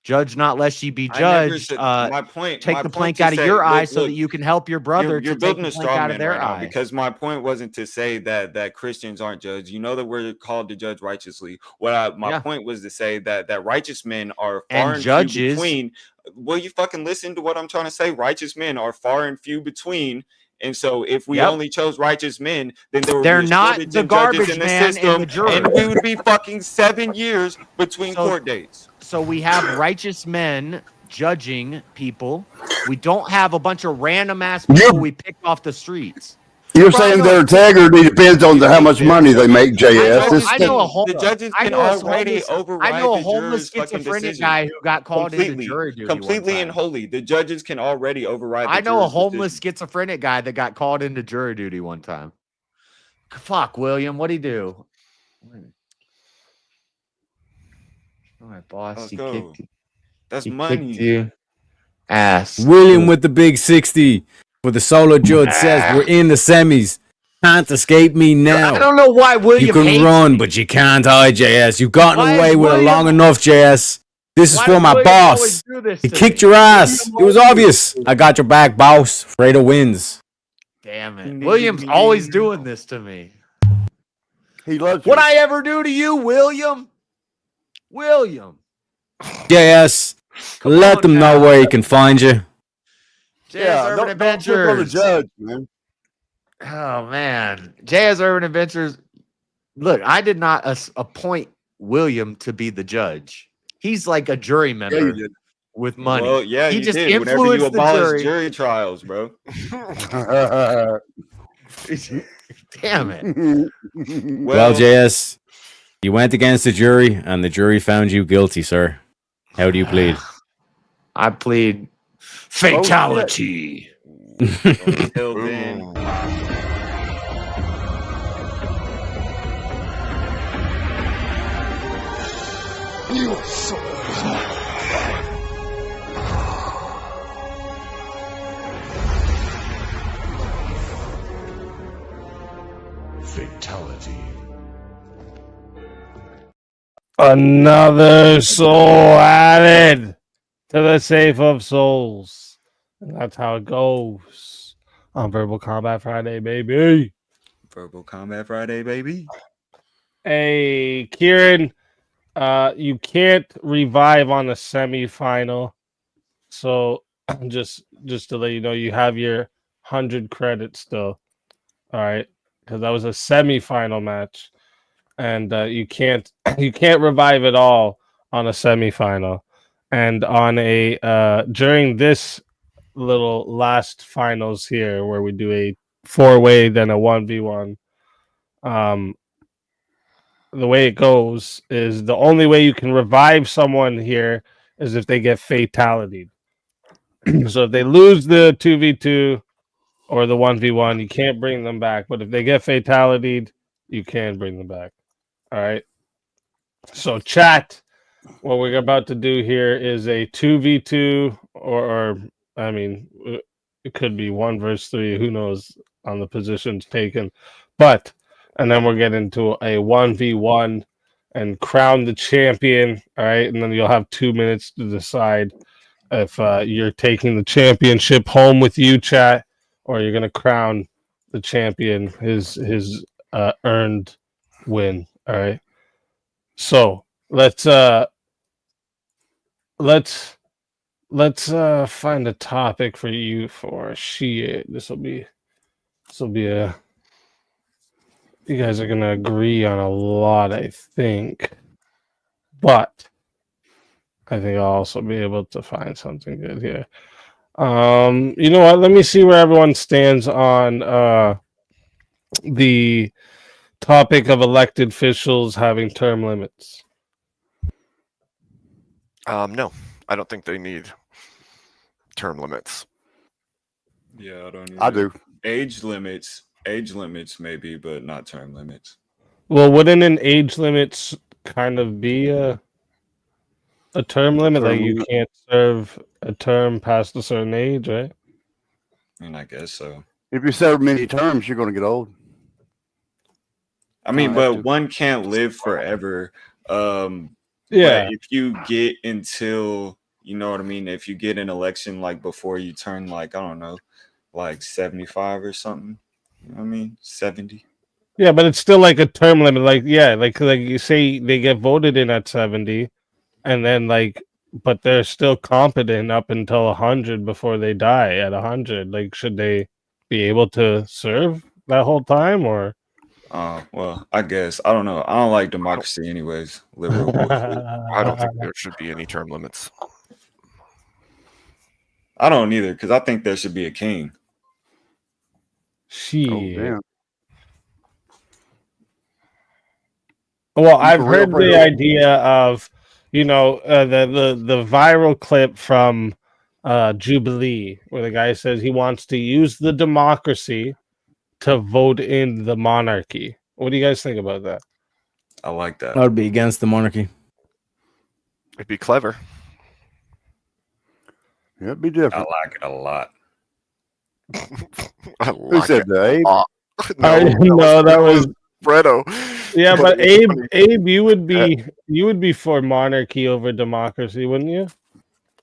"Judge not, lest ye be I never judged." said- my point. Take my the point plank to out of say- your eye look, so that look, you can help your brother You're to take building the a plank straw out man of their right now eye. because my point wasn't to say that Christians aren't judged. You know that we're called to judge righteously. My point was to say that righteous men are far and judges- few between. Will you fucking listen to what I'm trying to say? Righteous men are far and few between. And so, if we only chose righteous men, then there would They're be a not shortage the in judges garbage in the man and system, the jurors. and we would be fucking 7 years between court dates. So we have righteous men judging people. We don't have a bunch of random ass people we pick off the streets. You're saying their integrity depends on how much money they make, JS. I know a The judges I can know a already homeless- override I know a the homeless jurors' fucking schizophrenic decision. guy who got called into Completely- jury duty one completely time. and wholly. The judges can already override. The I know a jurors' homeless decision. schizophrenic guy that got called into jury duty one time. Fuck, William, what'd he do? All right, boss. Let's he go. kicked, That's he money. kicked you. Ass. William with the big 60 for the solo judge says we're in the semis. Can't escape me now. I don't know why William You can hates run, me. but you can't hide, JS. You've gotten Why away is with it William- long enough, JS. This is Why for does my William always boss. do this He to kicked me? your ass. It was obvious. I got your back, boss. Fredo wins. Damn it. William's always doing this to me. He loves What'd I ever do to you, William? William. JS, let them know where he can find you. JS Urban Adventures. Judge, man. Oh man, JS Urban Adventures. Look, I did not appoint William to be the judge. He's like a jury member you did. with money. Well, yeah, he you just did. Whenever you influenced the abolished jury. jury trials, bro. Damn it. Well, JS, you went against the jury, and the jury found you guilty, sir. How do you plead? I plead fatality. Until then. You are so Fatality. Another soul added to the safe of souls. And that's how it goes on Verbal Combat Friday, baby. Verbal Combat Friday, baby. Hey, Kieran, you can't revive on the semifinal. So just to let you know, you have your 100 credits still. All right, because that was a semifinal match, and you can't revive at all on a semifinal. And on a during this little last finals here, where we do a 4-way, then a 1v1. The way it goes is the only way you can revive someone here is if they get fatality. So if they lose the 2v2 or the 1v1, you can't bring them back. But if they get fatality, you can bring them back. All right. So chat, what we're about to do here is a 2v2 or I mean, it could be 1 versus 3. Who knows on the positions taken. But and then we'll get into a 1v1 and crown the champion. All right. And then you'll have 2 minutes to decide if you're taking the championship home with you, chat, or you're going to crown the champion his earned win. All right. So let's find a topic for you for shit. This will be a. You guys are gonna agree on a lot, I think, but I think I'll also be able to find something good here. You know what? Let me see where everyone stands on the topic of elected officials having term limits. No, I don't think they need term limits. Yeah, I don't. I do. Age limits maybe, but not term limits. Well, wouldn't an age limit kind of be a term limit? Like you can't serve a term past a certain age, right? I mean, I guess so. If you serve many terms, you're going to get old. I mean, but one can't live forever. Yeah. But if you get until, you know what I mean, if you get an election like before you turn like, I don't know, like 75 or something, you know what I mean? 70. Yeah, but it's still like a term limit. Like, yeah, like you say they get voted in at 70, and then but they're still competent up until 100 before they die at 100. Like, should they be able to serve that whole time, or? Well, I guess I don't know. I don't like democracy, anyways. Liberal. I don't think there should be any term limits. I don't either, because I think there should be a king. Shit. Well, I've heard the idea of, the viral clip from Jubilee where the guy says he wants to use the democracy to vote in the monarchy. What do you guys think about that? I like that. I would be against the monarchy. It'd be clever. Yeah, it'd be different. I like it a lot. Who said that? No, that was Fredo. Yeah, but Abe, you would be for monarchy over democracy, wouldn't you?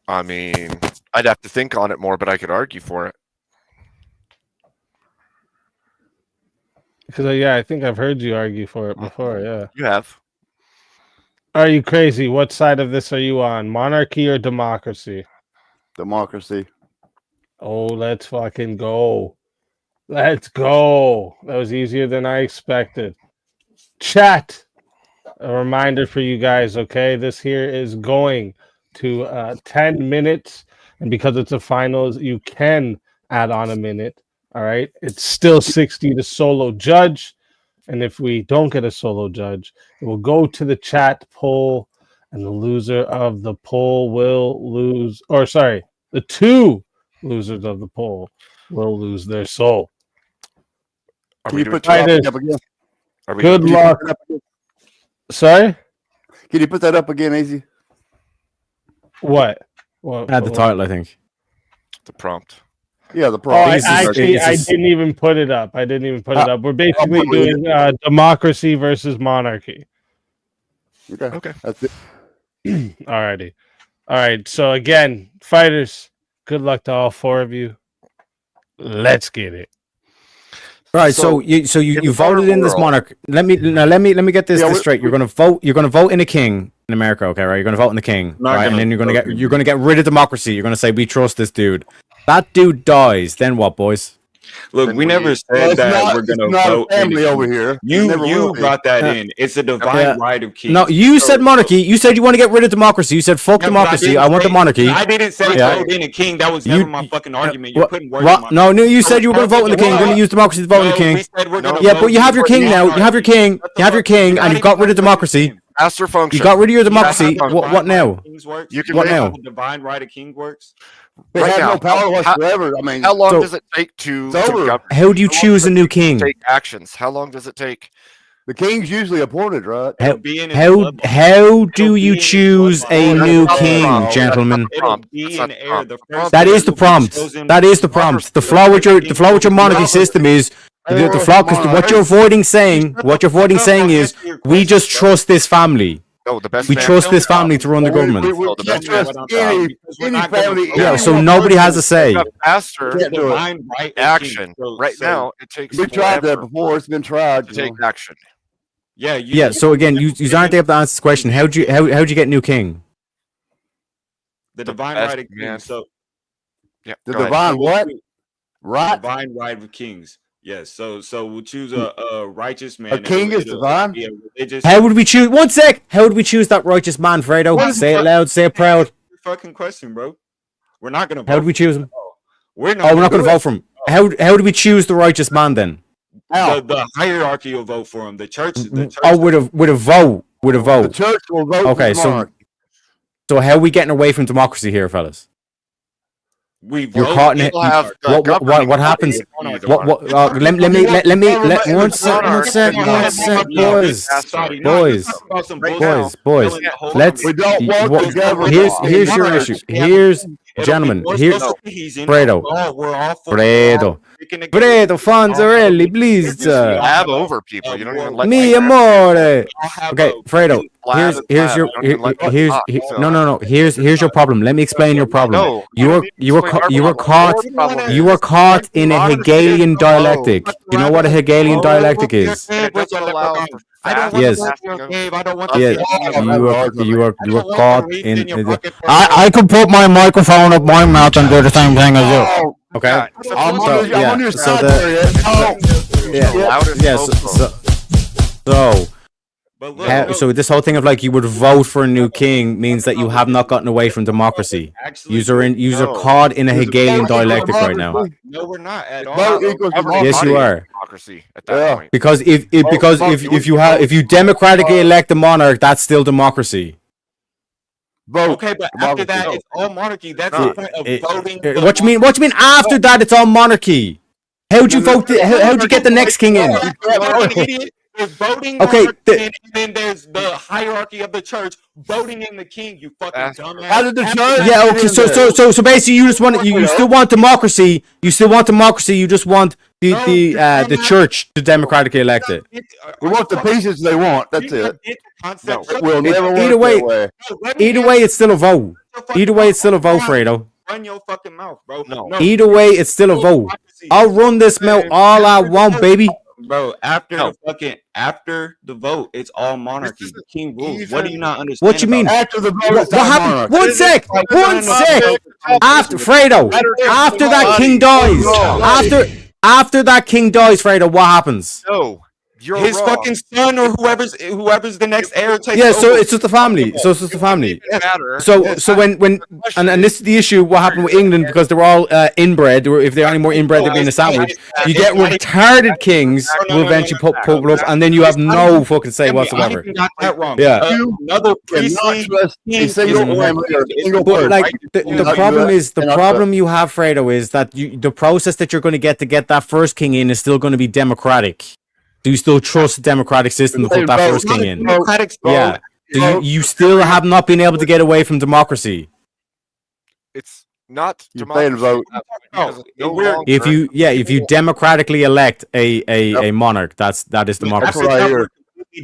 I mean, I'd have to think on it more, but I could argue for it. Because I think I've heard you argue for it before. Yeah, you have. Are you crazy? What side of this are you on? Monarchy or democracy? Democracy. Oh, let's fucking go. Let's go. That was easier than I expected. Chat. A reminder for you guys, okay? This here is going to 10 minutes. And because it's a finals, you can add on a minute. All right. It's still 60 to solo judge. And if we don't get a solo judge, it will go to the chat poll. And the loser of the poll will lose. Or sorry, the two losers of the poll will lose their soul. Can you put that up again? Good luck. Sorry? Can you put that up again, Easy? What? Add the title, I think. The prompt. Yeah, the prompt. I didn't even put it up. We're basically doing democracy versus monarchy. Okay. That's it. Alrighty. All right. So again, fighters, good luck to all four of you. Let's get it. All right, so you voted in this monarch. Let me get this straight. You're gonna vote in a king in America, okay? Right? You're gonna vote in the king, right? And then you're gonna get rid of democracy. You're gonna say we trust this dude. That dude dies. Then what, boys? Look, we never said that we're gonna vote. Family over here. You brought that in. It's a divine right of kings. No, you said monarchy. You said you want to get rid of democracy. You said fuck democracy. I want the monarchy. I didn't say vote in a king. That was never my fucking argument. You're putting words in my No, you said you were going to vote in the king. You're going to use democracy to vote in the king. Yeah, but you have your king now. You have your king. And you got rid of democracy. Master function. You got rid of your democracy. What now? You can what now? The divine right of king works. They have no power whatsoever. I mean, how long does it take to how do you choose a new king? Take actions. How long does it take? The king's usually appointed, right? How do you choose a new king, gentlemen? That is the prompt. That is the prompt. The flaw with your monarchy system is the flaw because what you're avoiding saying is we just trust this family. No, the best we trust this family to run the government. Any family. Yeah, so nobody has a say. Faster action. Right now, it takes. We tried that before. It's been tried to take action. Yeah. So again, you aren't able to answer this question. How'd you get new king? The divine right of kings. So, yeah. The divine what? Right. Divine right of kings. Yes, so we'll choose a righteous man. A king is divine. How would we choose? 1 sec. How would we choose that righteous man, Fredo? Say it loud. Say it proud. Fucking question, bro. We're not gonna. How would we choose him? We're not gonna vote for him. How do we choose the righteous man then? The hierarchy will vote for him. The church. Oh, with a vote. With a vote. The church will vote. Okay, for the monarchy. So how are we getting away from democracy here, fellas? You're caught in it. What happens? Let me one sec, boys. Let's. Here's your issue. Here's gentlemen. Here's Fredo, Fonzarelli, please. Have over people. You don't even let Mi amore. Okay, Fredo. Here's your no. Here's your problem. Let me explain your problem. You were caught in a Hegelian dialectic. You know what a Hegelian dialectic is? Yes. You are caught in. I could put my microphone up my mouth and do the same thing as you. Okay. So this whole thing of like you would vote for a new king means that you have not gotten away from democracy. You're caught in a Hegelian dialectic right now. No, we're not at all. Yes, you are. Democracy at that point. Because if you democratically elect a monarch, that's still democracy. Okay, but after that, it's all monarchy. That's the point of voting. What you mean? What you mean after that? It's all monarchy. How'd you vote? How'd you get the next king in? There's voting, okay, and then there's the hierarchy of the church voting in the king. You fucking dumbass. How did the church? Yeah, okay. So basically, you just want you still want democracy. You still want democracy. You just want the church to democratically elect it. We want the pieces they want. That's it. No, we'll never either way, it's still a vote. Either way, it's still a vote, Fredo. Run your fucking mouth, bro. No. Either way, it's still a vote. I'll run this mouth all I want, baby. Bro, after the vote, it's all monarchy. The king rules. What do you not understand? What you mean? After the vote, what happened? One sec. After Fredo, after that king dies, after that king dies, Fredo, what happens? No. His wrong. fucking son or whoever's the next heir takes yeah, over. so it's just the family. So it's just the family. So when and this is the issue. What happened with England because they were all inbred. Or if they're any more inbred, they're being a sandwich. You get retarded kings who eventually pop up, and then you have no fucking say whatsoever. Got that wrong. Yeah. Another priestly king. But like the problem is the problem you have, Fredo, is that the process that you're going to get that first king in is still going to be democratic. Do you still trust the democratic system to put that first king in? Yeah. Do you still have not been able to get away from democracy? It's not democracy. If you democratically elect a monarch, that is democracy.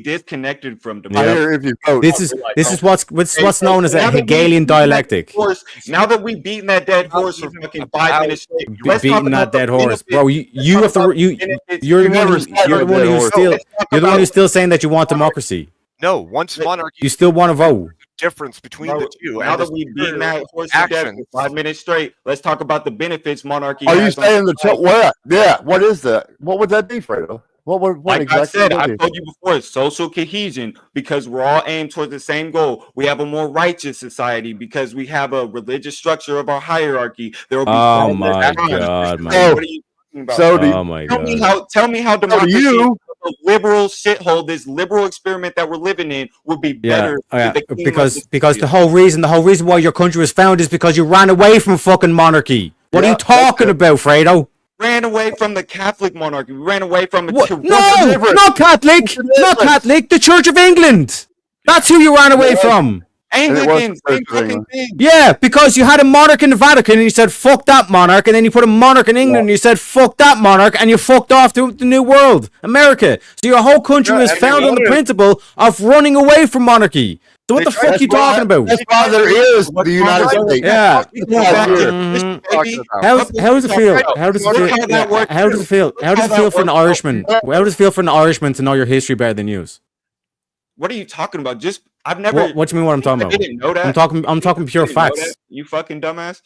Disconnected from democracy. This is what's known as a Hegelian dialectic. Now that we've beaten that dead horse for fucking 5 minutes, beating that dead horse, bro. You're the one who's still saying that you want democracy. No, once monarchy, you still want to vote. Difference between the two. Now that we've beaten that horse to death for 5 minutes straight, let's talk about the benefits monarchy. Are you saying what? Yeah. What is that? What would that be, Fredo? What exactly? I told you before, it's social cohesion because we're all aimed towards the same goal. We have a more righteous society because we have a religious structure of our hierarchy. There will be my God, man. What are you talking about? Tell me how democracy, the liberal shithole, this liberal experiment that we're living in, would be better. Because the whole reason why your country was founded is because you ran away from fucking monarchy. What are you talking about, Fredo? Ran away from the Catholic monarchy. We ran away from it. No, not Catholic. Not Catholic. The Church of England. That's who you ran away from. Anglicans. Same fucking thing. Yeah, because you had a monarch in the Vatican and you said, fuck that monarch. And then you put a monarch in England and you said, fuck that monarch. And you fucked off to the New World, America. So your whole country was founded on the principle of running away from monarchy. So what the fuck are you talking about? That's why there is the United States. Yeah. How does it feel? How does it feel? How does it feel for an Irishman? How does it feel for an Irishman to know your history better than you? What are you talking about? I've never. What do you mean? What I'm talking about? I didn't know that. I'm talking pure facts. You fucking dumbass.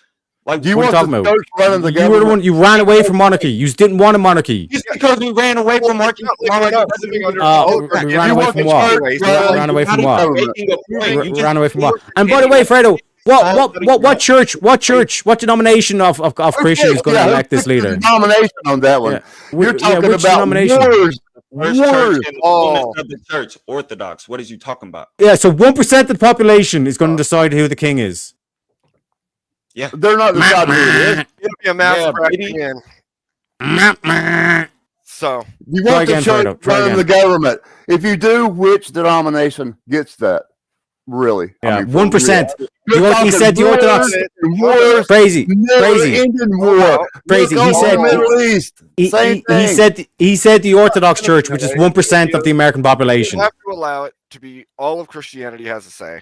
Like, do you what want are you the church running the You were the one. You ran away from monarchy. You didn't want a monarchy. Just because we ran away from monarchy doesn't mean we ran away from what? Ran away from what? Ran away from what? And by the way, Fredo, what church? What denomination of Christian is going to elect this leader? Denomination on that one. You're talking about First church in the fullness of the church, Orthodox. What is you talking about? Yeah, so 1% of the population is going to decide who the king is. Yeah, they're not deciding who it is. It'll be a mass fraction. So You want the church running the government. If you do, which denomination gets that? Really? Yeah, I mean, for 1%. real. You know what he said? The Orthodox. Crazy. Crazy. Ending war. Crazy. Look He over said. the Middle East. Same thing. He said the Orthodox Church, which is 1% of the American population. You have to allow it to be all of Christianity has a say.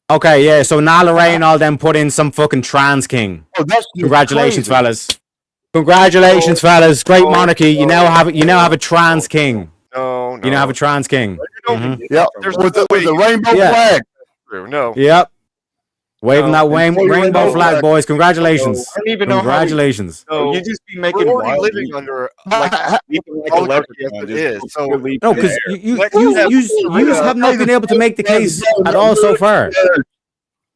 Okay, yeah. So Nala Ray and all them put in some fucking trans king. Oh, that's Congratulations, crazy. fellas. Congratulations, fellas. Great monarchy. You now have a trans king. No. You now have a trans king. Yep. With the rainbow Yeah. flag. No. Yep. Waving that rainbow flag, boys. Congratulations. I don't even know how Congratulations. you just be making We're already wild living leaps. under like a oligarchy as it is. So No, because you have not been able to make the case at all so far.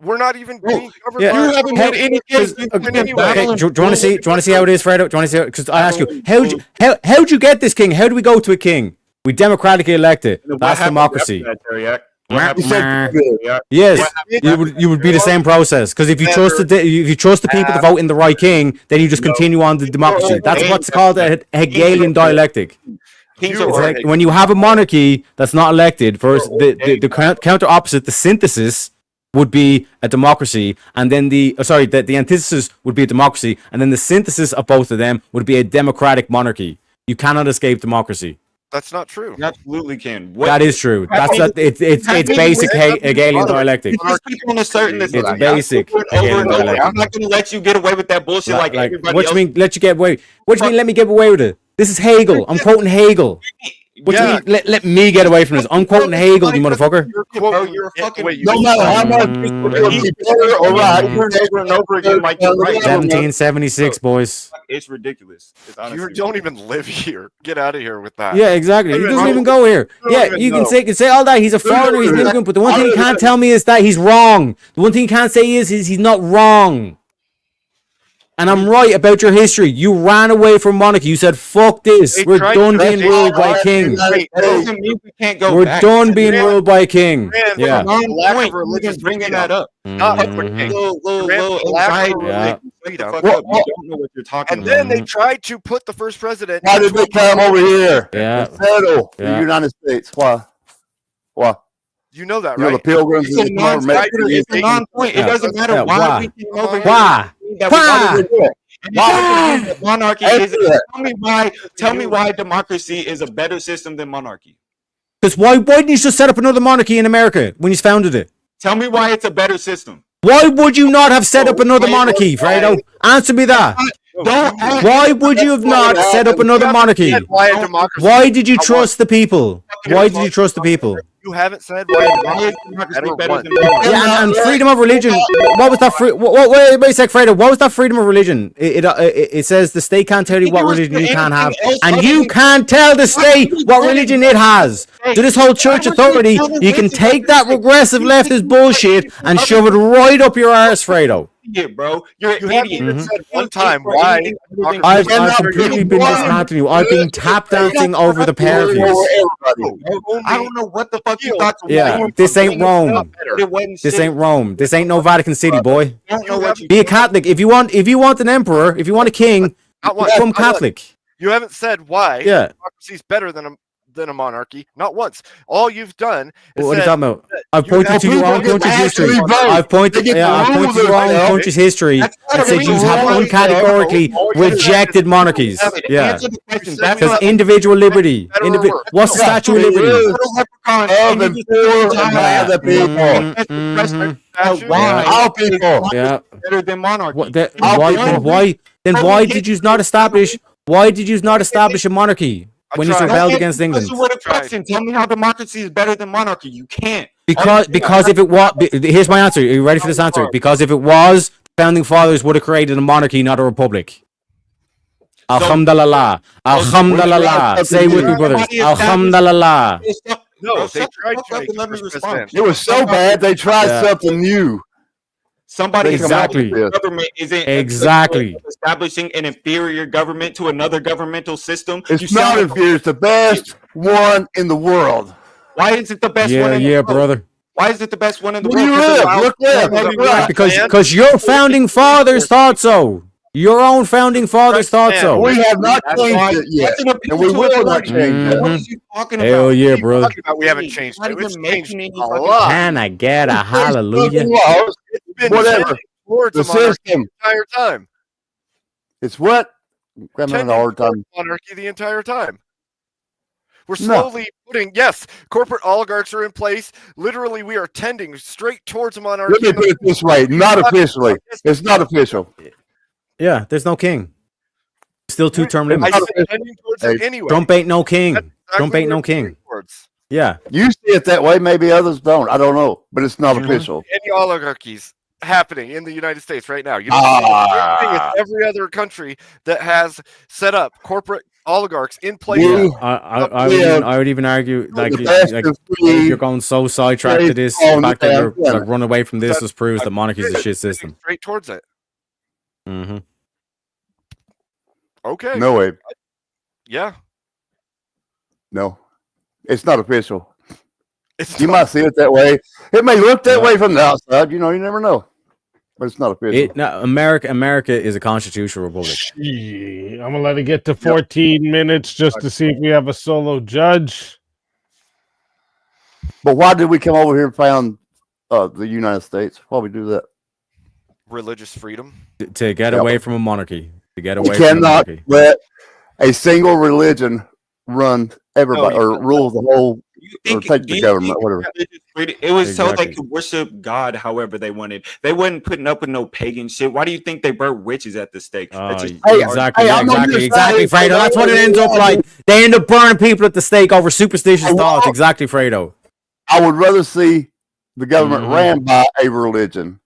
we're not even being covered. Yeah. by- You haven't had any case. Okay, do you want to see? Do you want to see how it is, Fredo? Do you want to see? Because I ask you, how'd you get this king? How do we go to a king? We democratically elected. That's democracy. Yes, you would be the same process. Because if you trust the people to vote in the right king, then you just continue on the democracy. That's what's called a Hegelian dialectic. It's like when you have a monarchy that's not elected, versus the counter opposite, the synthesis would be a democracy, and then the antithesis would be a democracy, and then the synthesis of both of them would be a democratic monarchy. You cannot escape democracy. That's not true. You absolutely can. That is true. It's basic Hegelian dialectic. Just keep on asserting this. It's basic Hegelian dialectic. I'm not gonna let you get away with that bullshit like everybody What else. do you mean? Let you get away? What do you mean? Let me get away with it? This is Hegel. I'm quoting Hegel. What do you mean? Let me get away from this. I'm quoting Hegel, you motherfucker. You're a fucking. No matter how much people be better or right, over and over again like you're right. 1776, boys. It's ridiculous. It's honestly You don't even live here. Get out of here with that. Yeah, exactly. He doesn't even go here. Yeah, you can say all that. He's a foreigner. He's an immigrant. But the one thing he can't tell me is that he's wrong. The one thing he can't say is he's not wrong. And I'm right about your history. You ran away from monarchy. You said, fuck this. We're done being ruled by a king. That doesn't mean we can't go We're back. done being ruled by a king. Yeah. Lack of religious bringing that up. Not Mhm. Little lack anxiety. of Yeah. freedom. You don't know what you're talking And about. then they tried to put the first president. Why did they come over here? Yeah. Settle Yeah. the United States. Why? Why? You know that, You know, right? the pilgrims It's a non-point. It Yeah. doesn't matter Yeah. why Why? we came over here. Why? That Why? Why? Monarchy is. Answer that. Tell me why democracy is a better system than monarchy. Because why didn't you just set up another monarchy in America when you founded it? Tell me why it's a better system. Why would you not have set up another monarchy, Fredo? Answer me that. Why would you have not set up another monarchy? Why a democracy? Why did you trust the people? Why did you trust the people? You haven't said why a Why is democracy democracy better better one. than monarchy? Yeah, and freedom of religion. What was that? Wait a sec, Fredo. What was that freedom of religion? It says the state can't tell you what religion you can have, and you can't tell the state what religion it has. So this whole church authority, you can take that regressive leftist bullshit and shove it right up your arse, Fredo. Idiot, bro. You're an You haven't idiot. even said one time why. I've completely been dismantling you. I've been tap dancing over the pair of you. I don't know what the fuck you thought. Yeah, this ain't Rome. It wasn't This shit. ain't Rome. This ain't no Vatican City, boy. I don't know what you Be a Catholic. If you want an emperor, if you want a king, become Catholic. You haven't said why Yeah. democracy is better than a monarchy. Not once. All you've done is What are you said talking about? that I've you pointed have to your own people country's can history. actually vote. I've pointed They get to the your rules own of it. country's history That's not and a said you reason have why. uncategorically rejected monarchies. Yeah. Answer the question. That's Because not individual liberty. What's the Statue of Liberty? Of and for by the people. All people. Yeah. better than monarchy. Why did you not establish a monarchy when you rebelled against England? What a question. Tell me how democracy is better than monarchy. You can't. Because if it was, here's my answer. Are you ready for this answer? Because if it was, founding fathers would have created a monarchy, not a republic. Alhamdulillah. Alhamdulillah. Say it with me, brothers. Alhamdulillah. No, they tried to make Let me you respond. president. It was so bad they tried Yeah. something new. Somebody Exactly. government isn't Exactly. establishing an inferior government to another governmental system. It's not inferior. It's the best one in the world. Why is it the best Yeah, one in yeah, the world? brother. Why is it the best one in the Where world? you live? Because Look left. Look right. Because your founding fathers thought so. Your own founding fathers thought so. We have not changed it yet, and we will not change it. What are you talking about? Hell yeah, brother. We haven't changed Not it. even It's making changed any a fucking lot. Can I get a hallelujah? Laws, It's been whatever. tending towards The a monarchy system. the entire time. It's what? Grabbing Tending all the time. towards monarchy the entire time. We're No. slowly putting, yes, corporate oligarchs are in place. Literally, we are tending straight towards monarchy. Let me put it this way: not officially. It's not official. Yeah, there's no king. Still two-term I limits. said tending towards it anyway. Trump ain't no king. That's exactly Trump ain't what no we're king. tending towards. Yeah. You see it that way. Maybe others don't. I don't know, but it's not official. Any oligarchies happening in the United States right now? You know, the same thing as every other country that has set up corporate oligarchs in place. I would even argue like, you're going so sidetracked to this. The fact that you're like run away from this just proves that monarchy is a shit system. Straight towards it. Mm-hmm. Okay. No way. Yeah. No, it's not official. You might see it that way. It may look that way from the outside. You know, you never know. But it's not official. America is a constitutional republic. I'm gonna let it get to 14 minutes just to see if we have a solo judge. But why did we come over here and found the United States? Why we do that? Religious freedom. To get away from a monarchy. To get away We from a cannot monarchy. let a single religion run everybody or rule the whole or take the government, whatever. It was so they Exactly. could worship God however they wanted. They wasn't putting up with no pagan shit. Why do you think they burnt witches at the stake? Exactly, Fredo. That's what it ends up like. They end up burning people at the stake over superstitious thoughts. Exactly, Fredo. I would rather see the government ran by a religion.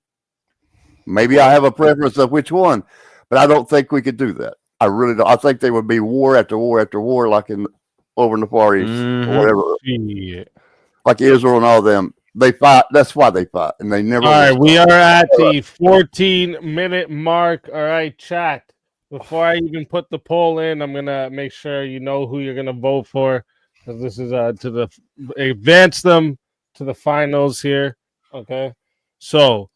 Maybe I have a preference of which one, but I don't think we could do that. I really don't. I think there would be war after war after war, like over in the Far East or whatever. Like Israel and all them. They fight. That's why they fight, and they never. All right, we are at the 14-minute mark. All right, chat. Before I even put the poll in, I'm gonna make sure you know who you're gonna vote for, because this is to advance them to the finals here. Okay, so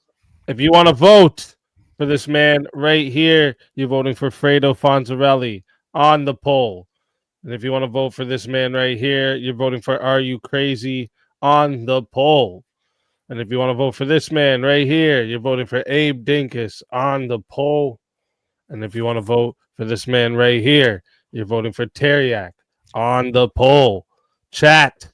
if you want to vote for this man right here, you're voting for Fredo Fonzarelli on the poll. And if you want to vote for this man right here, you're voting for Are You Crazy on the poll. And if you want to vote for this man right here, you're voting for Abe Dinkus on the poll. And if you want to vote for this man right here, you're voting for Teriak on the poll. Chat,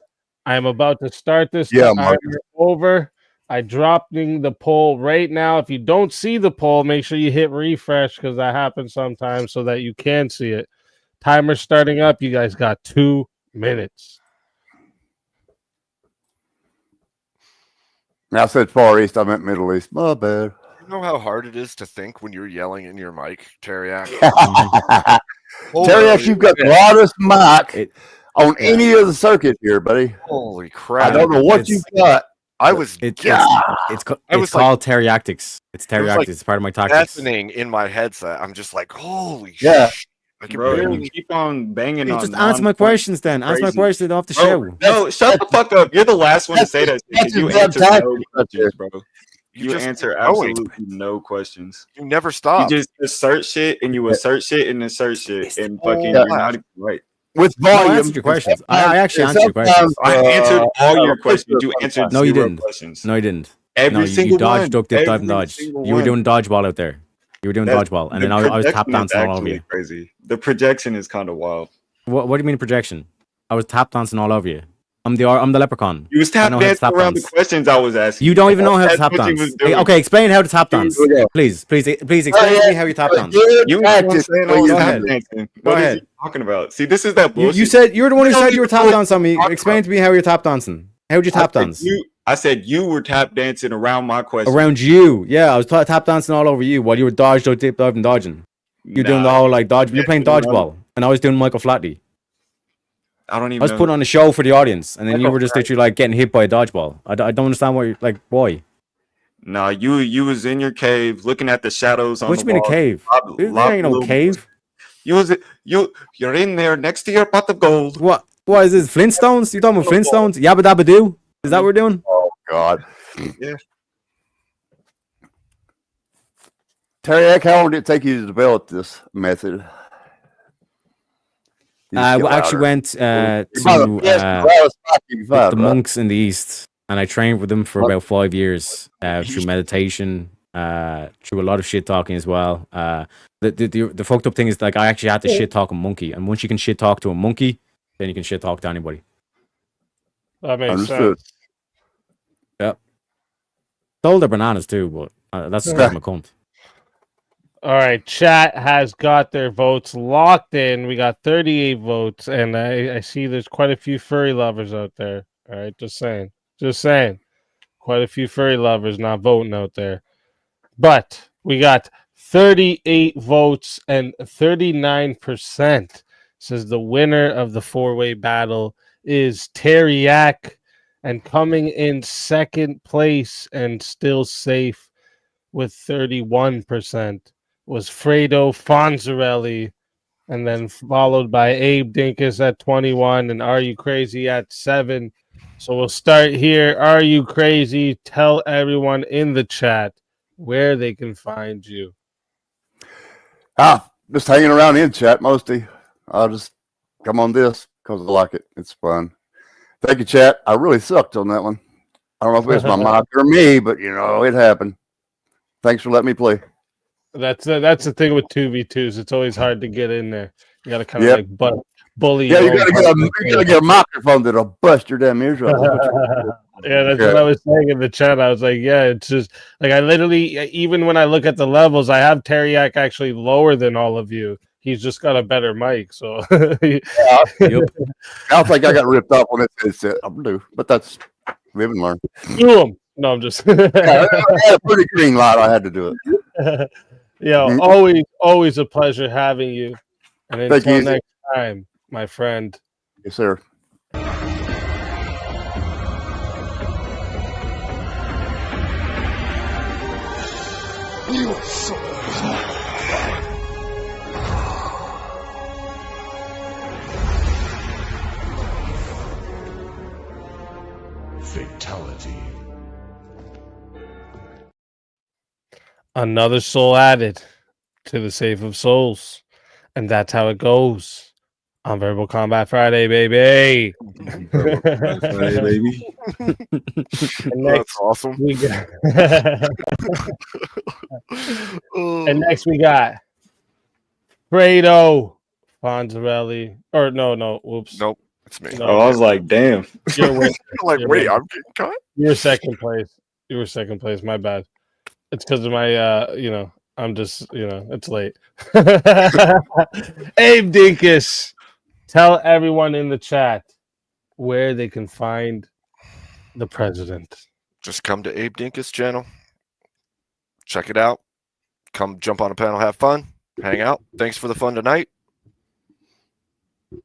I'm about to start this timer over. I dropping the poll right now. If you don't see the poll, make sure you hit refresh, because that happens sometimes, so that you can see it. Timer starting up. You guys got 2 minutes. I said Far East. I meant Middle East. My bad. You know how hard it is to think when you're yelling in your mic, Teriak? Teriak, you've got the loudest mic on any of the circuit here, buddy. Holy crap! I don't know what you've got. I was It's was called Teriactics. It's it was Teriactics. like It's part of my tactics. deafening in my headset. I'm just like, holy Yeah. shit! I can Bro, barely you keep on banging on. Just answer my questions then. Answer my Crazy. question off the Bro, show. No, shut the fuck up. You're the last one to say that. That's You a dumb answer tactic no questions, bro. You just answer keep going. absolutely no questions. You never stop. You just assert shit and you assert shit and assert shit and fucking Yeah. you're not even right. With No, I volume. answered your questions. I actually answered your questions. sometimes, I answered all your uh, questions. You answered No, you zero didn't. questions. No, you didn't. Every No, you single dodged, one. duck, dip, dive, and Every dodge. single You were one. doing dodgeball out there. You were doing That's- dodgeball, and the then I was tap projection is dancing all over actually you. Crazy. The projection is kind of wild. What do you mean projection? I was tap dancing all over you. I'm the leprechaun. You was I tap know how to dancing tap around dance. the questions I was asking. You don't even know how to That's tap what you dance. was doing. Okay, explain how to tap dance. Okay. Please explain to me how you tap dance. You were the one saying I was Go tap ahead. dancing. Go What is ahead. you talking about? See, this is that bullshit. You said you're the one who You don't said you were even tap know dancing on me. what you're Explain to me how you're tap dancing. How would you tap dance? I said you were tap dancing around my question. Around you, yeah, I was tap dancing all over you while you were dodge, dip, dive, and dodging. You're doing the whole like dodge. You're playing dodgeball, and I was doing Michael Flatley. I don't even I was know. putting on a show for the audience, and then you Michael were just literally like getting hit by a dodgeball. I don't understand why you're like, boy. No, you was in your cave looking at the shadows on What the you mean a wall. cave? There ain't no cave. You're in there next to your pot of gold. What is this? Flintstones? You talking about Flintstones? Yabba dabba doo? Is that what we're doing? Oh God. Yeah. Terry, how long did it take you to develop this method? I actually went to the monks in the east, and I trained with them for about 5 years through meditation, through a lot of shit talking as well. The fucked up thing is, like, I actually had to shit talk a monkey, and once you can shit talk to a monkey, then you can shit talk to anybody. That makes sense. Yep. Told their bananas too, but that's just 'cause I'm a cunt. All right, chat has got their votes locked in. We got 38 votes, and I see there's quite a few furry lovers out there. All right, just saying. Quite a few furry lovers not voting out there. But we got 38 votes, and 39% says the winner of the four-way battle is Teriak, and coming in second place and still safe with 31%. Was Fredo Fonzarelli, and then followed by Abe Dinkus at 21 and Are You Crazy at 7. So we'll start here. Are You Crazy? Tell everyone in the chat where they can find you. Just hanging around in chat mostly. I'll just come on this because I like it. It's fun. Thank you, chat. I really sucked on that one. I don't know if it was my mic or me, but it happened. Thanks for letting me play. That's the thing with 2v2s. It's always hard to get in there. You got to kind of bully. Yeah, you gotta get a microphone that'll bust your damn ears out. Yeah, that's what I was saying in the chat. I was like, yeah, it's just like I literally, even when I look at the levels, I have Teriak actually lower than all of you. He's just got a better mic, so. I don't think I got ripped off when it said I'm new, but that's live and learn. Do him. No, I'm just. I had a pretty green light. I had to do it. Yeah, always a pleasure having you. And until next time, my friend. Yes, sir. You are so Fatality. Another soul added to the Safe of Souls. And that's how it goes on Verbal Combat Friday, baby. Friday, baby. That's awesome. And next we got Fredo Fonzarelli. Or no, whoops. Nope, it's me. No, I was like, damn. You're winning. I'm getting cut? You're second place. You were second place. My bad. It's because of my, I'm just, it's late. Abe Dinkus, tell everyone in the chat where they can find the president. Just come to Abe Dinkus channel. Check it out. Come jump on a panel, have fun, hang out. Thanks for the fun tonight.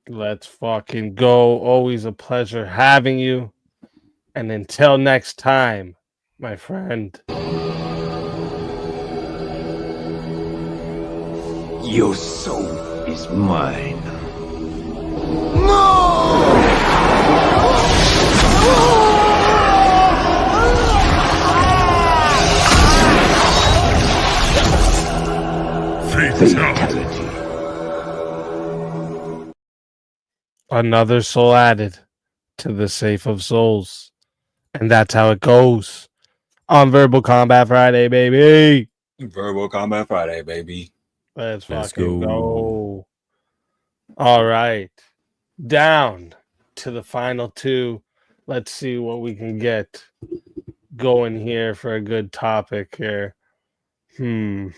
Let's fucking go. Always a pleasure having you. And until next time, my friend. Your soul is mine. Fatality. Another soul added to the Safe of Souls. And that's how it goes on Verbal Combat Friday, baby. Verbal Combat Friday, baby. Let's fucking go. All right. Down to the final two. Let's see what we can get going here for a good topic here. Ooh.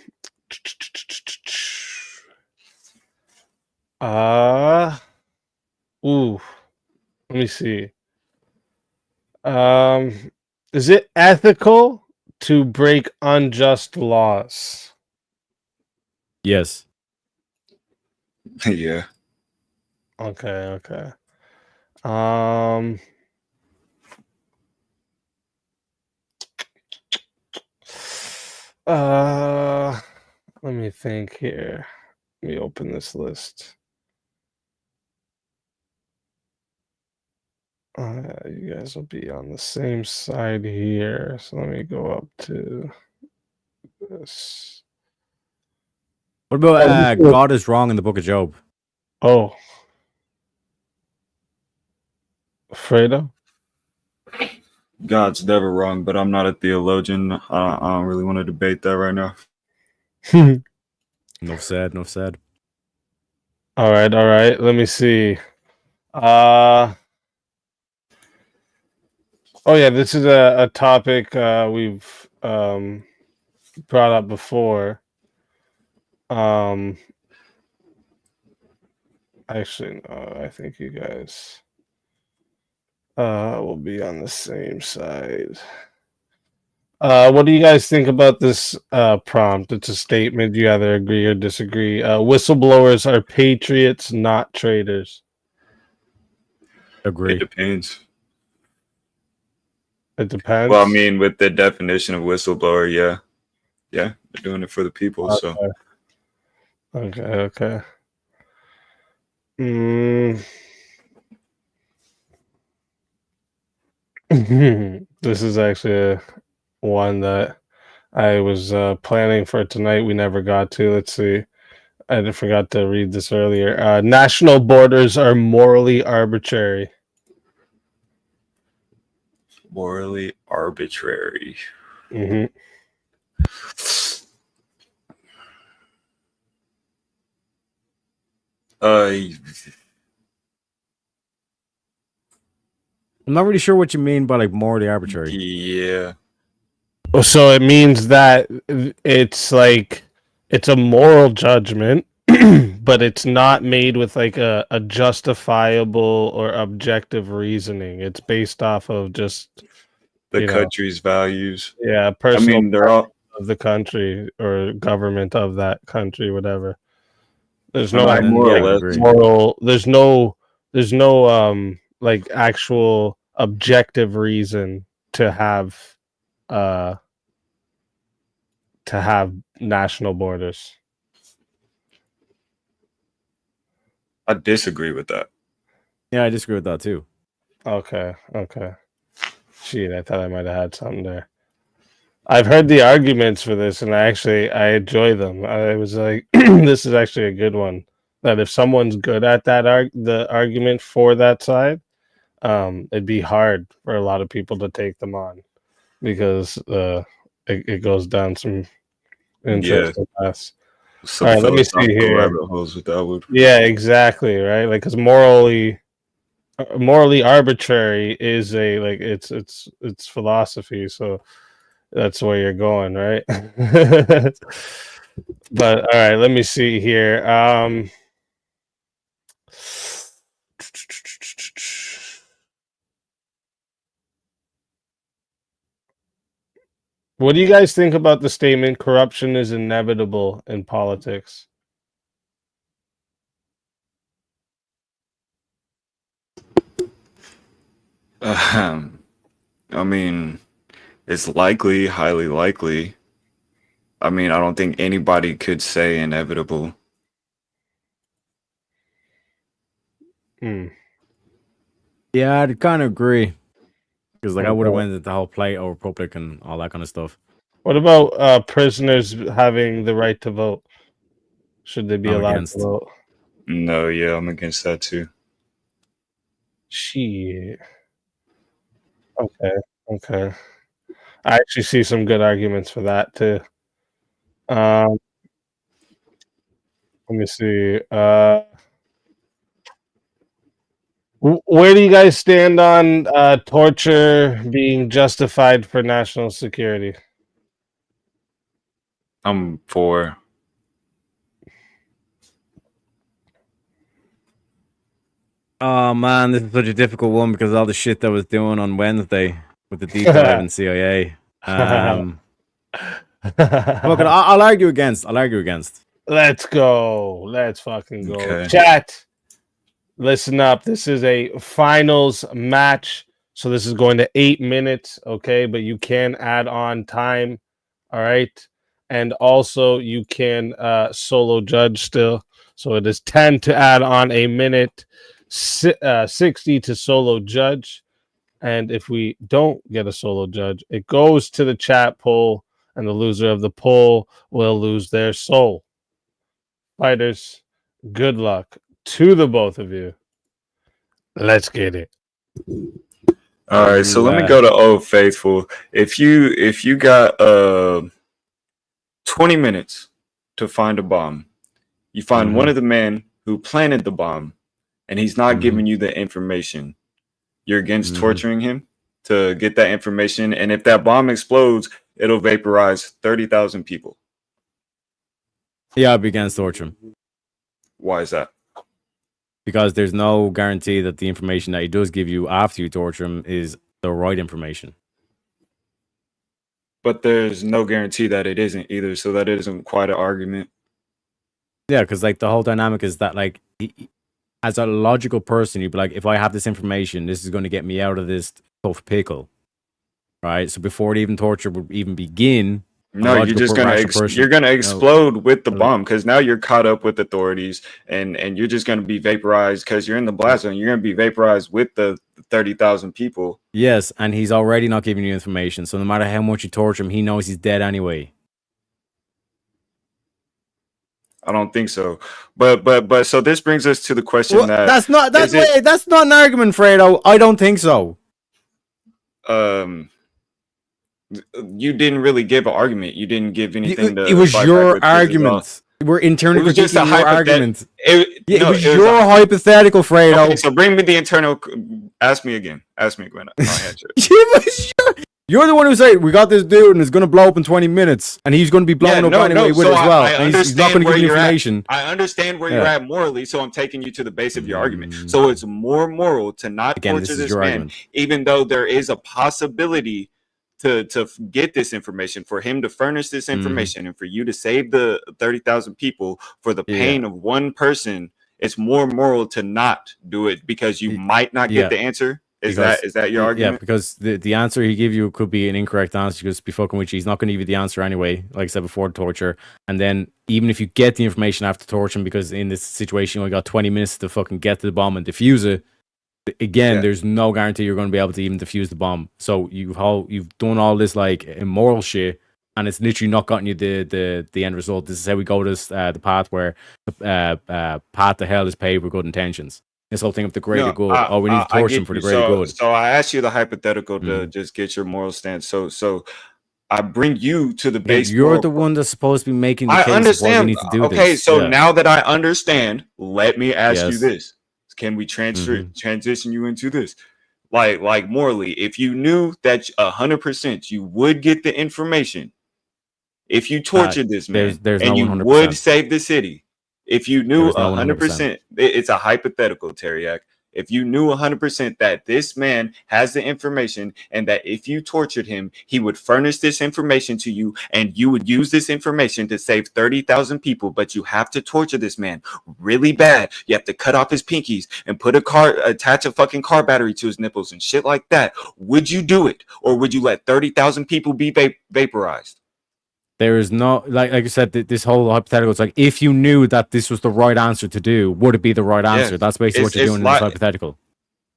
Let me see. Is it ethical to break unjust laws? Yes. Yeah. Okay. Let me think here. Let me open this list. You guys will be on the same side here. So let me go up to this. What about God is wrong in the book of Job? Oh. Fredo? God's never wrong, but I'm not a theologian. I don't really want to debate that right now. Enough said. Enough said. All right. Let me see. Oh yeah, this is a topic we've brought up before. Actually, no, I think you guys will be on the same side. What do you guys think about this prompt? It's a statement. You either agree or disagree. Whistleblowers are patriots, not traitors. Agree. It depends. It depends. Well, I mean, with the definition of whistleblower, yeah, they're doing it for the people. Okay. So, okay. This is actually one that I was planning for tonight. We never got to. Let's see. I forgot to read this earlier. National borders are morally arbitrary. morally arbitrary. Mm-hmm. I'm not really sure what you mean by like morally arbitrary. Yeah. So it means that it's like it's a moral judgment, but it's not made with like a justifiable or objective reasoning. It's based off of just the country's values. Yeah, personal. I mean, they're all of the country or government of that country, whatever. There's no moral. There's no like actual objective reason to have national borders. I disagree with that. Yeah, I disagree with that too. Okay. Shit, I thought I might have had something there. I've heard the arguments for this, and I enjoy them. I was like, this is actually a good one. That if someone's good at that the argument for that side, it'd be hard for a lot of people to take them on because it goes down some interesting paths. All right, let me see here. Rabbit holes with that one. Yeah, exactly. Right, like because morally arbitrary is it's philosophy. So that's where you're going, right? But all right, let me see here. What do you guys think about the statement corruption is inevitable in politics? I mean, it's likely, highly likely. I mean, I don't think anybody could say inevitable. Yeah, I'd kind of agree. Because like I would have went into the whole Plato Republic and all that kind of stuff. What about prisoners having the right to vote? Should they be allowed to vote? No, yeah, I'm against that too. Shit. Okay. I actually see some good arguments for that too. Let me see. Where do you guys stand on torture being justified for national security? I'm for. Oh man, this is such a difficult one because of all the shit that was doing on Wednesday with the deep dive and CIA. Look, I'll argue against. Let's go. Let's fucking go. Okay. Chat, listen up. This is a finals match. So this is going to 8 minutes, okay? But you can add on time. All right. and also you can solo judge still. So it is 10 to add on a minute, 60 to solo judge. And if we don't get a solo judge, it goes to the chat poll, and the loser of the poll will lose their soul. Fighters, good luck to the both of you. Let's get it. All right, so let me go to Old Faithful. If you got 20 minutes to find a bomb, you find one of the men who planted the bomb, and he's not giving you the information. You're against torturing him to get that information, and if that bomb explodes, it'll vaporize 30,000 people. Yeah, I'd be against torture him. Why is that? Because there's no guarantee that the information that he does give you after you torture him is the right information. But there's no guarantee that it isn't either, so that isn't quite an argument. Yeah, because like the whole dynamic is that like as a logical person, you'd be like, if I have this information, this is going to get me out of this tough pickle, right? So before the torture would even begin, no, you're just gonna explode with the bomb, because now you're caught up with authorities, and you're just gonna be vaporized because you're in the blast zone. You're gonna be vaporized with the 30,000 people. Yes, and he's already not giving you information. So no matter how much you torture him, he knows he's dead anyway. I don't think so. But so this brings us to the question that's not an argument, Fredo. I don't think so. You didn't really give an argument. You didn't give anything. It was your argument. We're internally critiquing your argument. It was your hypothetical, Fredo. Okay, so bring me the internal. Ask me again. Ask me again. You're the one who said we got this dude and it's going to blow up in 20 minutes, and he's going to be blown up anyway with it as well. And he's not going to give you information. I understand where you're at morally, so I'm taking you to the base of your argument. So it's more moral to not torture this man, even though there is a possibility to get this information, for him to furnish this information, and for you to save the 30,000 people for the pain of one person. It's more moral to not do it because you might not get the answer. Is that your argument? Yeah, because the answer he give you could be an incorrect answer, because be fucking with you. He's not going to give you the answer anyway, like I said before, torture. And then even if you get the information after torture him, because in this situation you only got 20 minutes to fucking get to the bomb and defuse it, again, there's no guarantee you're going to be able to even defuse the bomb. So you've done all this like immoral shit, and it's literally not gotten you the end result. This is how we go this the path where the path to hell is paved with good intentions. This whole thing of the greater good. We need to torture him for the greater good. So I asked you the hypothetical to just get your moral stance. So I bring you to the base. You're the one that's supposed to be making the case. I understand. Why we need to do this. Okay, so now that I understand, let me ask you this: can we transition you into this? Like morally, if you knew that 100% you would get the information, if you tortured this man, and you would save the city. If you knew 100%, it's a hypothetical, Teriak. If you knew 100% that this man has the information, and that if you tortured him, he would furnish this information to you, and you would use this information to save 30,000 people, but you have to torture this man really bad. You have to cut off his pinkies and attach a fucking car battery to his nipples and shit like that. Would you do it, or would you let 30,000 people be vaporized? There is no, like I said, this whole hypothetical, it's like, if you knew that this was the right answer to do, would it be the right answer? That's basically what you're doing in this hypothetical.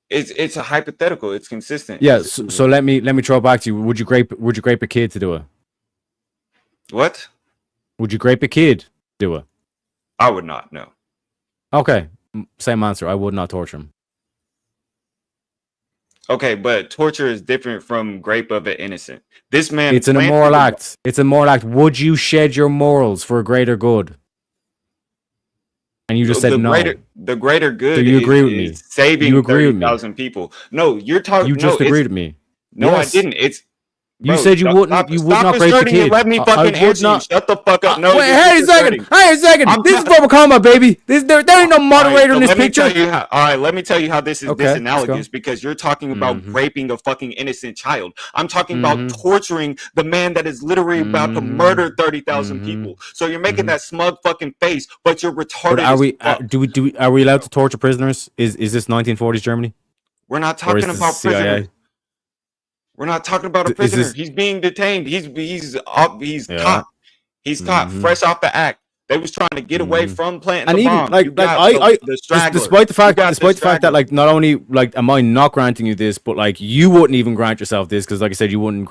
It's a hypothetical. It's consistent. Yeah. So let me throw it back to you. Would you grape a kid to do it? What? Would you grape a kid to do it? I would not. No. Okay. Same answer. I would not torture him. Okay, but torture is different from grape of an innocent. This man, it's an immoral act. It's a moral act. Would you shed your morals for a greater good? And you just said no. The greater good. Do you agree with me? Saving 30,000 people. No, you're talking. You just agreed with me. No, I didn't. You said you wouldn't. You would not grape the kid. Let me fucking answer you. Shut the fuck up. No. Wait, hey a second. This is Bubba Combat, baby. There ain't no moderator in this picture. All right, let me tell you how this is disanalogous, because you're talking about raping a fucking innocent child. I'm talking about torturing the man that is literally about to murder 30,000 people. So you're making that smug fucking face, but you're retarded. But are we allowed to torture prisoners? Is this 1940s Germany? We're not talking about prisoners. We're not talking about a prisoner. He's being detained. He's caught. He's caught fresh off the act. They was trying to get away from planting And the even bomb. like You like got I the stragglers. despite the fact You got the that stragglers. like not only like am I not granting you this, but like you wouldn't even grant yourself this because like I said, you wouldn't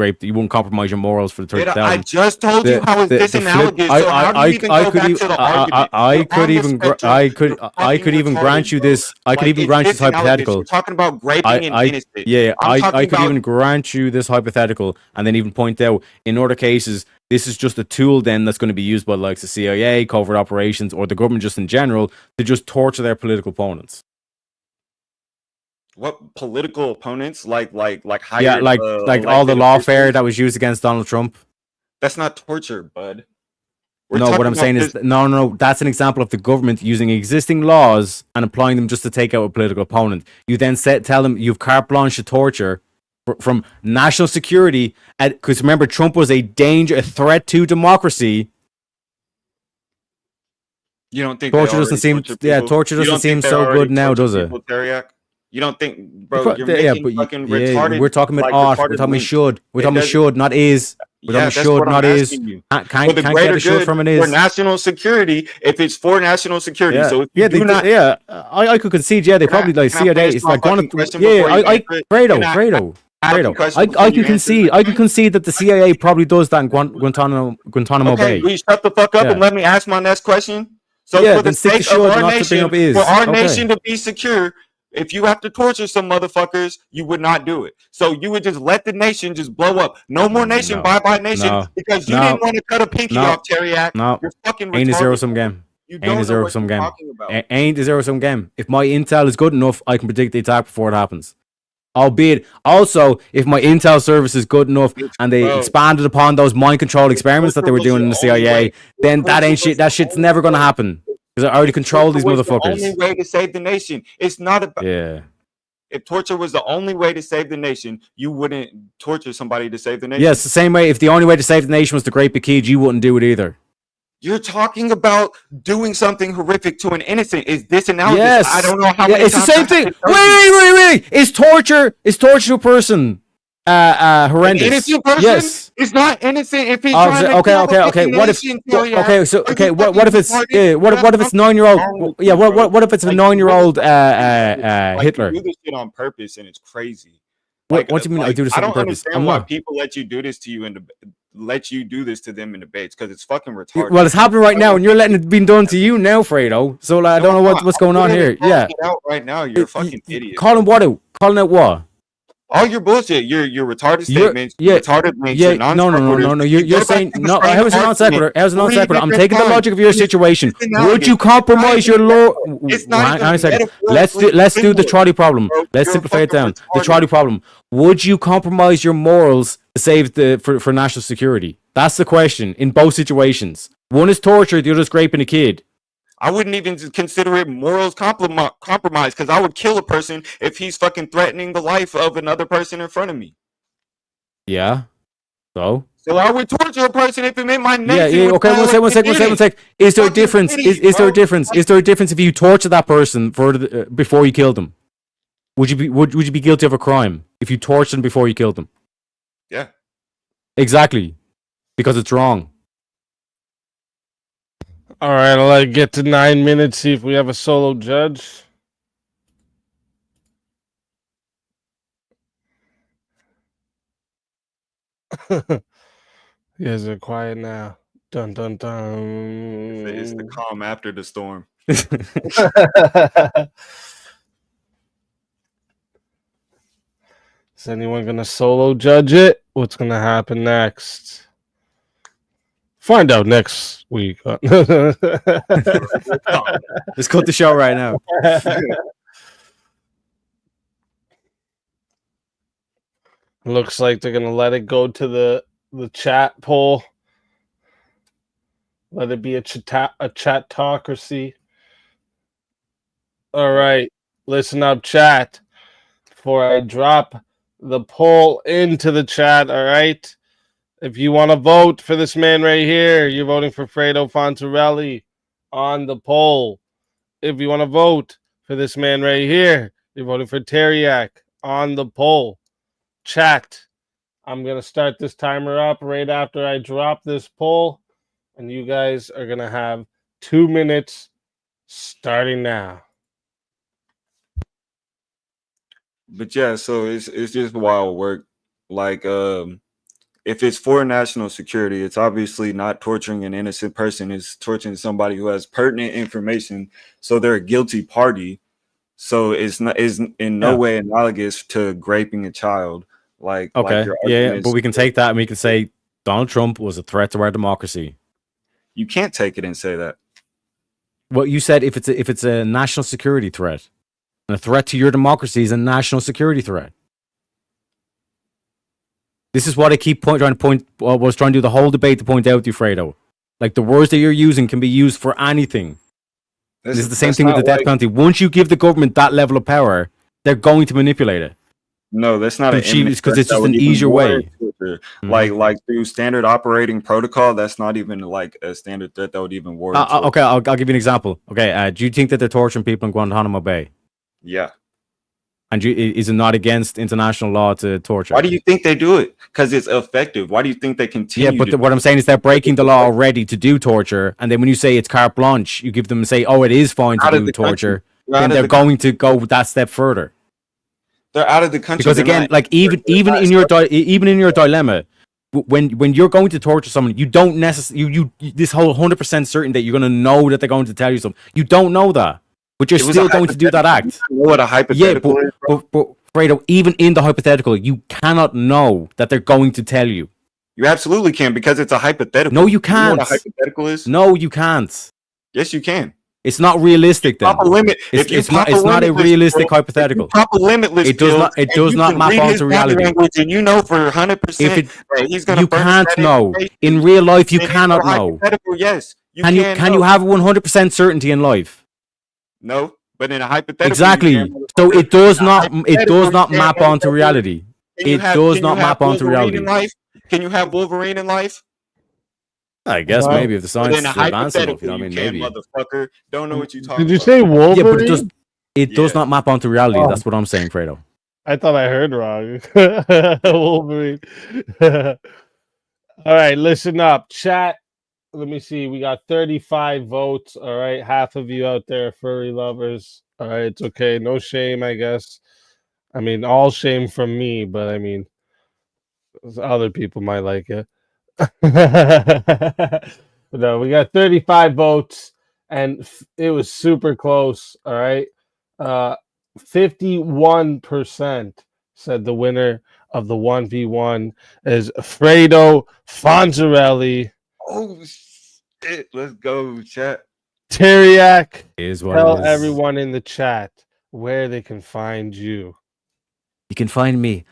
compromise your morals for the Did 30,000. I just told you how it's disanalogous. So how do you even go back to the argument? I could even grant you this. I could even grant you this hypothetical. We're talking about graping and innocent. Yeah, I'm I talking could even grant you this hypothetical, and then even point out in other cases this is just a tool then that's going to be used by like the CIA, covert operations, or the government just in general to just torture their political opponents. What political opponents like hired, Yeah, like all the lawfare that was used against Donald Trump. That's not torture, bud. No, what I'm saying is no. That's an example of the government using existing laws and applying them just to take out a political opponent. You then tell them you've carte blanche to torture from national security, because remember Trump was a threat to democracy. You don't think torture doesn't seem so good now, does it? Teriak? You don't think, bro? You're making fucking retarded. We're talking about ought. We're talking about should. We're talking about should, not is. We're talking should, not is. Can't get a should from an is. For national security, if it's for national security, so if you do not, I could concede. Yeah, they probably like CIA. It's like one of Fredo. I can concede that the CIA probably does that in Guantanamo Bay. Will you shut the fuck up and let me ask my next question? So for the sake of our nation, for our nation to be secure, if you have to torture some motherfuckers, you would not do it. So you would just let the nation just blow up. No more nation, bye-bye nation, because you didn't want to cut a pinky off, Teriak. You're fucking retarded. Ain't a zero-sum game. Ain't a zero-sum game. Ain't a zero-sum game. If my intel is good enough, I can predict the attack before it happens. Albeit, also, if my intel service is good enough and they expanded upon those mind control experiments that they were doing in the CIA, then that ain't shit. That shit's never gonna happen because I already control these motherfuckers. The only way to save the nation. It's not about. Yeah. If torture was the only way to save the nation, you wouldn't torture somebody to save the nation. Yes, the same way. If the only way to save the nation was the Great Bikij, you wouldn't do it either. You're talking about doing something horrific to an innocent. Is this analogous? Yes. I don't know how. It's the same thing. Wait. Is torture to a person horrendous? An innocent person? Yes. It's not innocent if he's trying to okay. What if? What if it's what if it's 9-year-old? Yeah. What if it's a 9-year-old Hitler? You do this shit on purpose, and it's crazy. What do you mean? I do this on purpose? I don't understand why people let you do this to you and let you do this to them in debates because it's fucking retarded. Well, it's happening right now, and you're letting it be done to you now, Fredo. So I don't know what's going on here. Yeah, out right now, you're a fucking idiot. Calling what out? Calling out what? All your bullshit, your retarded statements, retarded links, no. You're saying no. How is it non sequitur? How is it non sequitur? I'm taking the logic of your situation. Would you compromise your law? Hang on a second. Let's do the trolley problem. Let's simplify it down. The trolley problem. Would you compromise your morals to save for national security? That's the question in both situations. One is torture. The other is raping a kid. I wouldn't even consider it morals compromise because I would kill a person if he's fucking threatening the life of another person in front of me. Yeah. So I would torture a person if it meant my nation. Yeah. Okay. One sec. Is there a difference? Is there a difference? Is there a difference if you torture that person before you kill them? Would you be guilty of a crime if you tortured them before you killed them? Yeah. Exactly. Because it's wrong. All right, I'll get to 9 minutes, see if we have a solo judge. You guys are quiet now. Dun, dun, dun. It's the calm after the storm. Is anyone going to solo judge it? What's going to happen next? Find out next week. Let's cut the show right now. Looks like they're gonna let it go to the chat poll. Let it be a chatocracy. All right, listen up, chat. Before I drop the poll into the chat, all right. If you want to vote for this man right here, you're voting for Fredo Fontarelli on the poll. If you want to vote for this man right here, you're voting for Teriak on the poll. Chat. I'm going to start this timer up right after I drop this poll. and you guys are gonna have 2 minutes starting now. But yeah, so it's just wild work. Like if it's for national security, it's obviously not torturing an innocent person. It's torturing somebody who has pertinent information, so they're a guilty party. So it's not is in no way analogous to raping a child. Like Okay, your yeah, argument but is- we can take that and we can say Donald Trump was a threat to our democracy. You can't take it and say that. Well, you said if it's a national security threat, and a threat to your democracy is a national security threat. This is what I keep trying to do the whole debate to point out to you, Fredo. Like the words that you're using can be used for anything. This is the same thing with the death penalty. Once you give the government that level of power, they're going to manipulate it. No, that's not an because it's that just would an even easier way. warrant torture. Like through standard operating protocol, that's not even like a standard threat that would even warrant. torture. Okay, I'll give you an example. Okay, do you think that they're torturing people in Guantanamo Bay? Yeah. And is it not against international law to torture? Why do you think they do it? Because it's effective. Why do you think they continue? Yeah, but to what I'm saying is they're breaking the law already to do torture, and then when you say it's carte blanche, you give them and say, "Oh, it is fine to Out of do the torture." country. They're out Then of they're the going to go that step further. They're out of the country. Because They're again, not- like even in your dilemma, when you're going to torture someone, you don't necessarily you this whole 100% certain that you're going to know that they're going to tell you something. You don't know that, but you're It was still a going to do that act. You know what a hypothetical is, but Fredo, even in the hypothetical, you cannot know that they're going to tell you. You absolutely can because it's a hypothetical. No, you You know can't. what a hypothetical is? No, you can't. Yes, you can. It's not realistic then. Pop a limit. It's, it's not a realistic hypothetical. Pop a limitless. It does not. It does not map onto reality. And you know for 100% If it, that he's going to. you can't know in real life. You cannot know. Yes. Can you have 100% certainty in life? No, but in a hypothetical. Exactly. So it does not. It does not map onto reality. It does not map onto reality. Can you have Wolverine in life? I guess No. maybe if the science is But in a advanced enough, you know hypothetical, what I mean? you can, Maybe. motherfucker. Don't know what you talking Did you about. say Wolverine? Yeah, but it does not map onto reality. Oh. That's what I'm saying, Fredo. I thought I heard wrong. Wolverine. All right, listen up, chat. Let me see. We got 35 votes. All right, half of you out there, furry lovers. All right, it's okay. No shame, I guess. I mean, all shame from me, but I mean, other people might like it. No, we got 35 votes, and it was super close. All right, 51% said the winner of the 1v1 is Fredo Fonzarelli. Oh shit! Let's go, chat. Teriak, Is what tell it is. everyone in the chat where they can find you. You can find me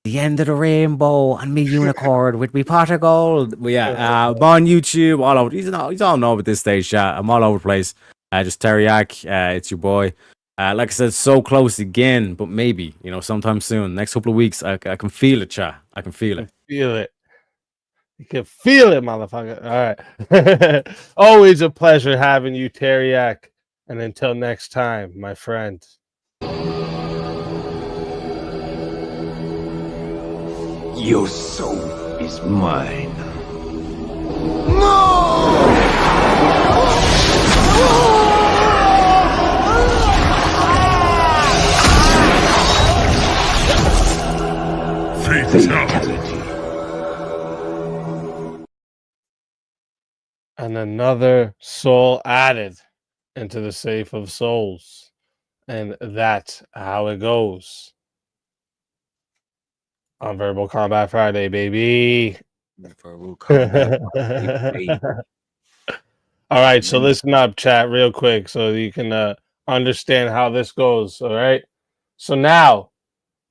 the end of the rainbow and me unicorn with me pot of gold. But yeah, I'm on YouTube, all over. He's all know at this stage, chat. I'm all over the place. Just Teriak, it's your boy. Like I said, so close again, but maybe, sometime soon. Next couple of weeks, I can feel it, chat. I can feel it. Feel it. You can feel it, motherfucker. All right. Always a pleasure having you, Teriak. And until next time, my friend. Your soul is mine. Fatality. And another soul added into the safe of souls. And that's how it goes. On Verbal Combat Friday, baby. Verbal Combat Friday. All right, so listen up, chat, real quick, so you can understand how this goes. All right. So now,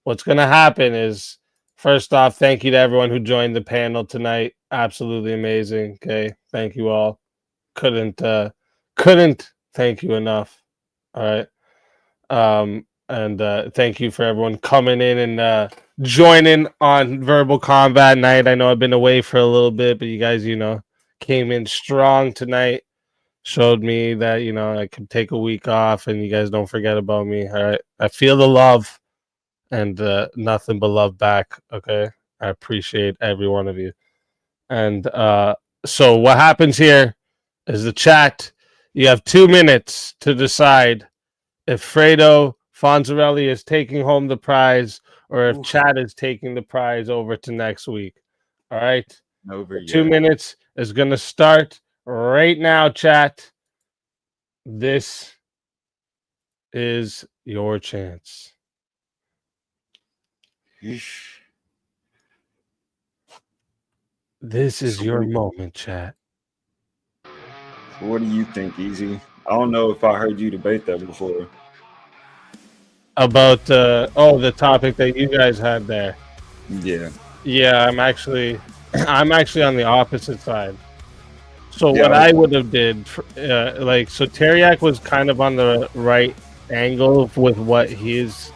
what's going to happen is, first off, thank you to everyone who joined the panel tonight. Absolutely amazing. Okay, thank you all. Couldn't thank you enough. All right. And thank you for everyone coming in and joining on Verbal Combat Night. I know I've been away for a little bit, but you guys, came in strong tonight. Showed me that, I could take a week off and you guys don't forget about me. All right. I feel the love and nothing but love back. Okay. I appreciate every one of you. And So what happens here is the chat. You have 2 minutes to decide if Fredo Fonzarelli is taking home the prize or if Chad is taking the prize over to next week. All right. Over 2 minutes is going to start right now, chat. This is your chance. This is your moment, chat. What do you think, Easy? I don't know if I heard you debate that before. About the topic that you guys had there. Yeah. Yeah, I'm actually on the opposite side. So Yeah, what I would have did, so Teriak was kind of on the right angle with what he's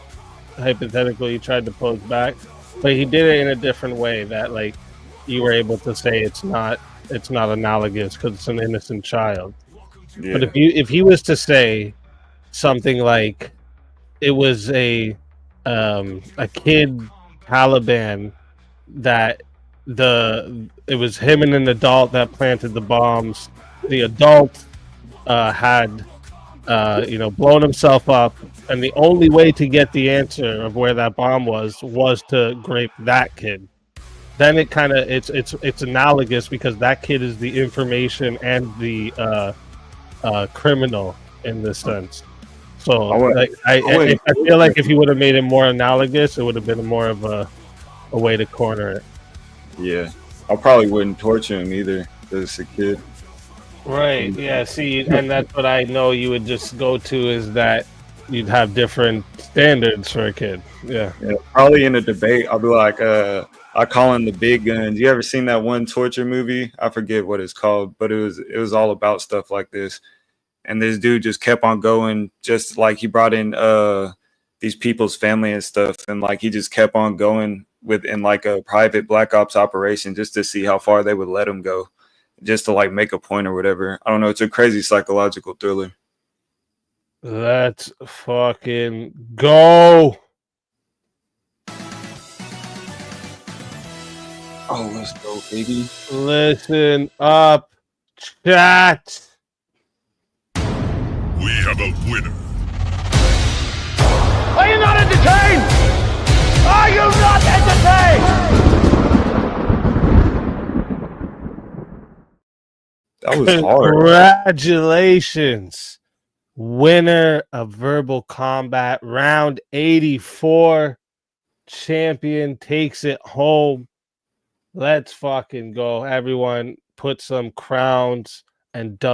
hypothetically tried to pose back, but he did it in a different way that like you were able to say it's not analogous because it's an innocent child. Yeah. But if he was to say something like it was a kid Taliban that it was him and an adult that planted the bombs. The adult had blown himself up, and the only way to get the answer of where that bomb was to grape that kid. Then it kind of it's analogous because that kid is the information and the criminal in this sense. So I feel like if you would have made it more analogous, it would have been more of a way to corner it. Yeah, I probably wouldn't torture him either. As a kid. Right. Yeah. See, and that's what I know you would just go to is that you'd have different standards for a kid. Yeah. Probably in a debate, I'll be like, I call him the big guns. You ever seen that one torture movie? I forget what it's called, but it was all about stuff like this. And this dude just kept on going, just like he brought in these people's family and stuff, and like he just kept on going within like a private black ops operation just to see how far they would let him go, just to like make a point or whatever. I don't know. It's a crazy psychological thriller. Let's fucking go. Oh, let's go, baby. Listen up, chat. We have a winner. Are you not entertained? Are you not entertained? That was hard. Congratulations. Winner of Verbal Combat round 84. Champion takes it home. Let's fucking go. Everyone put some crowns and dub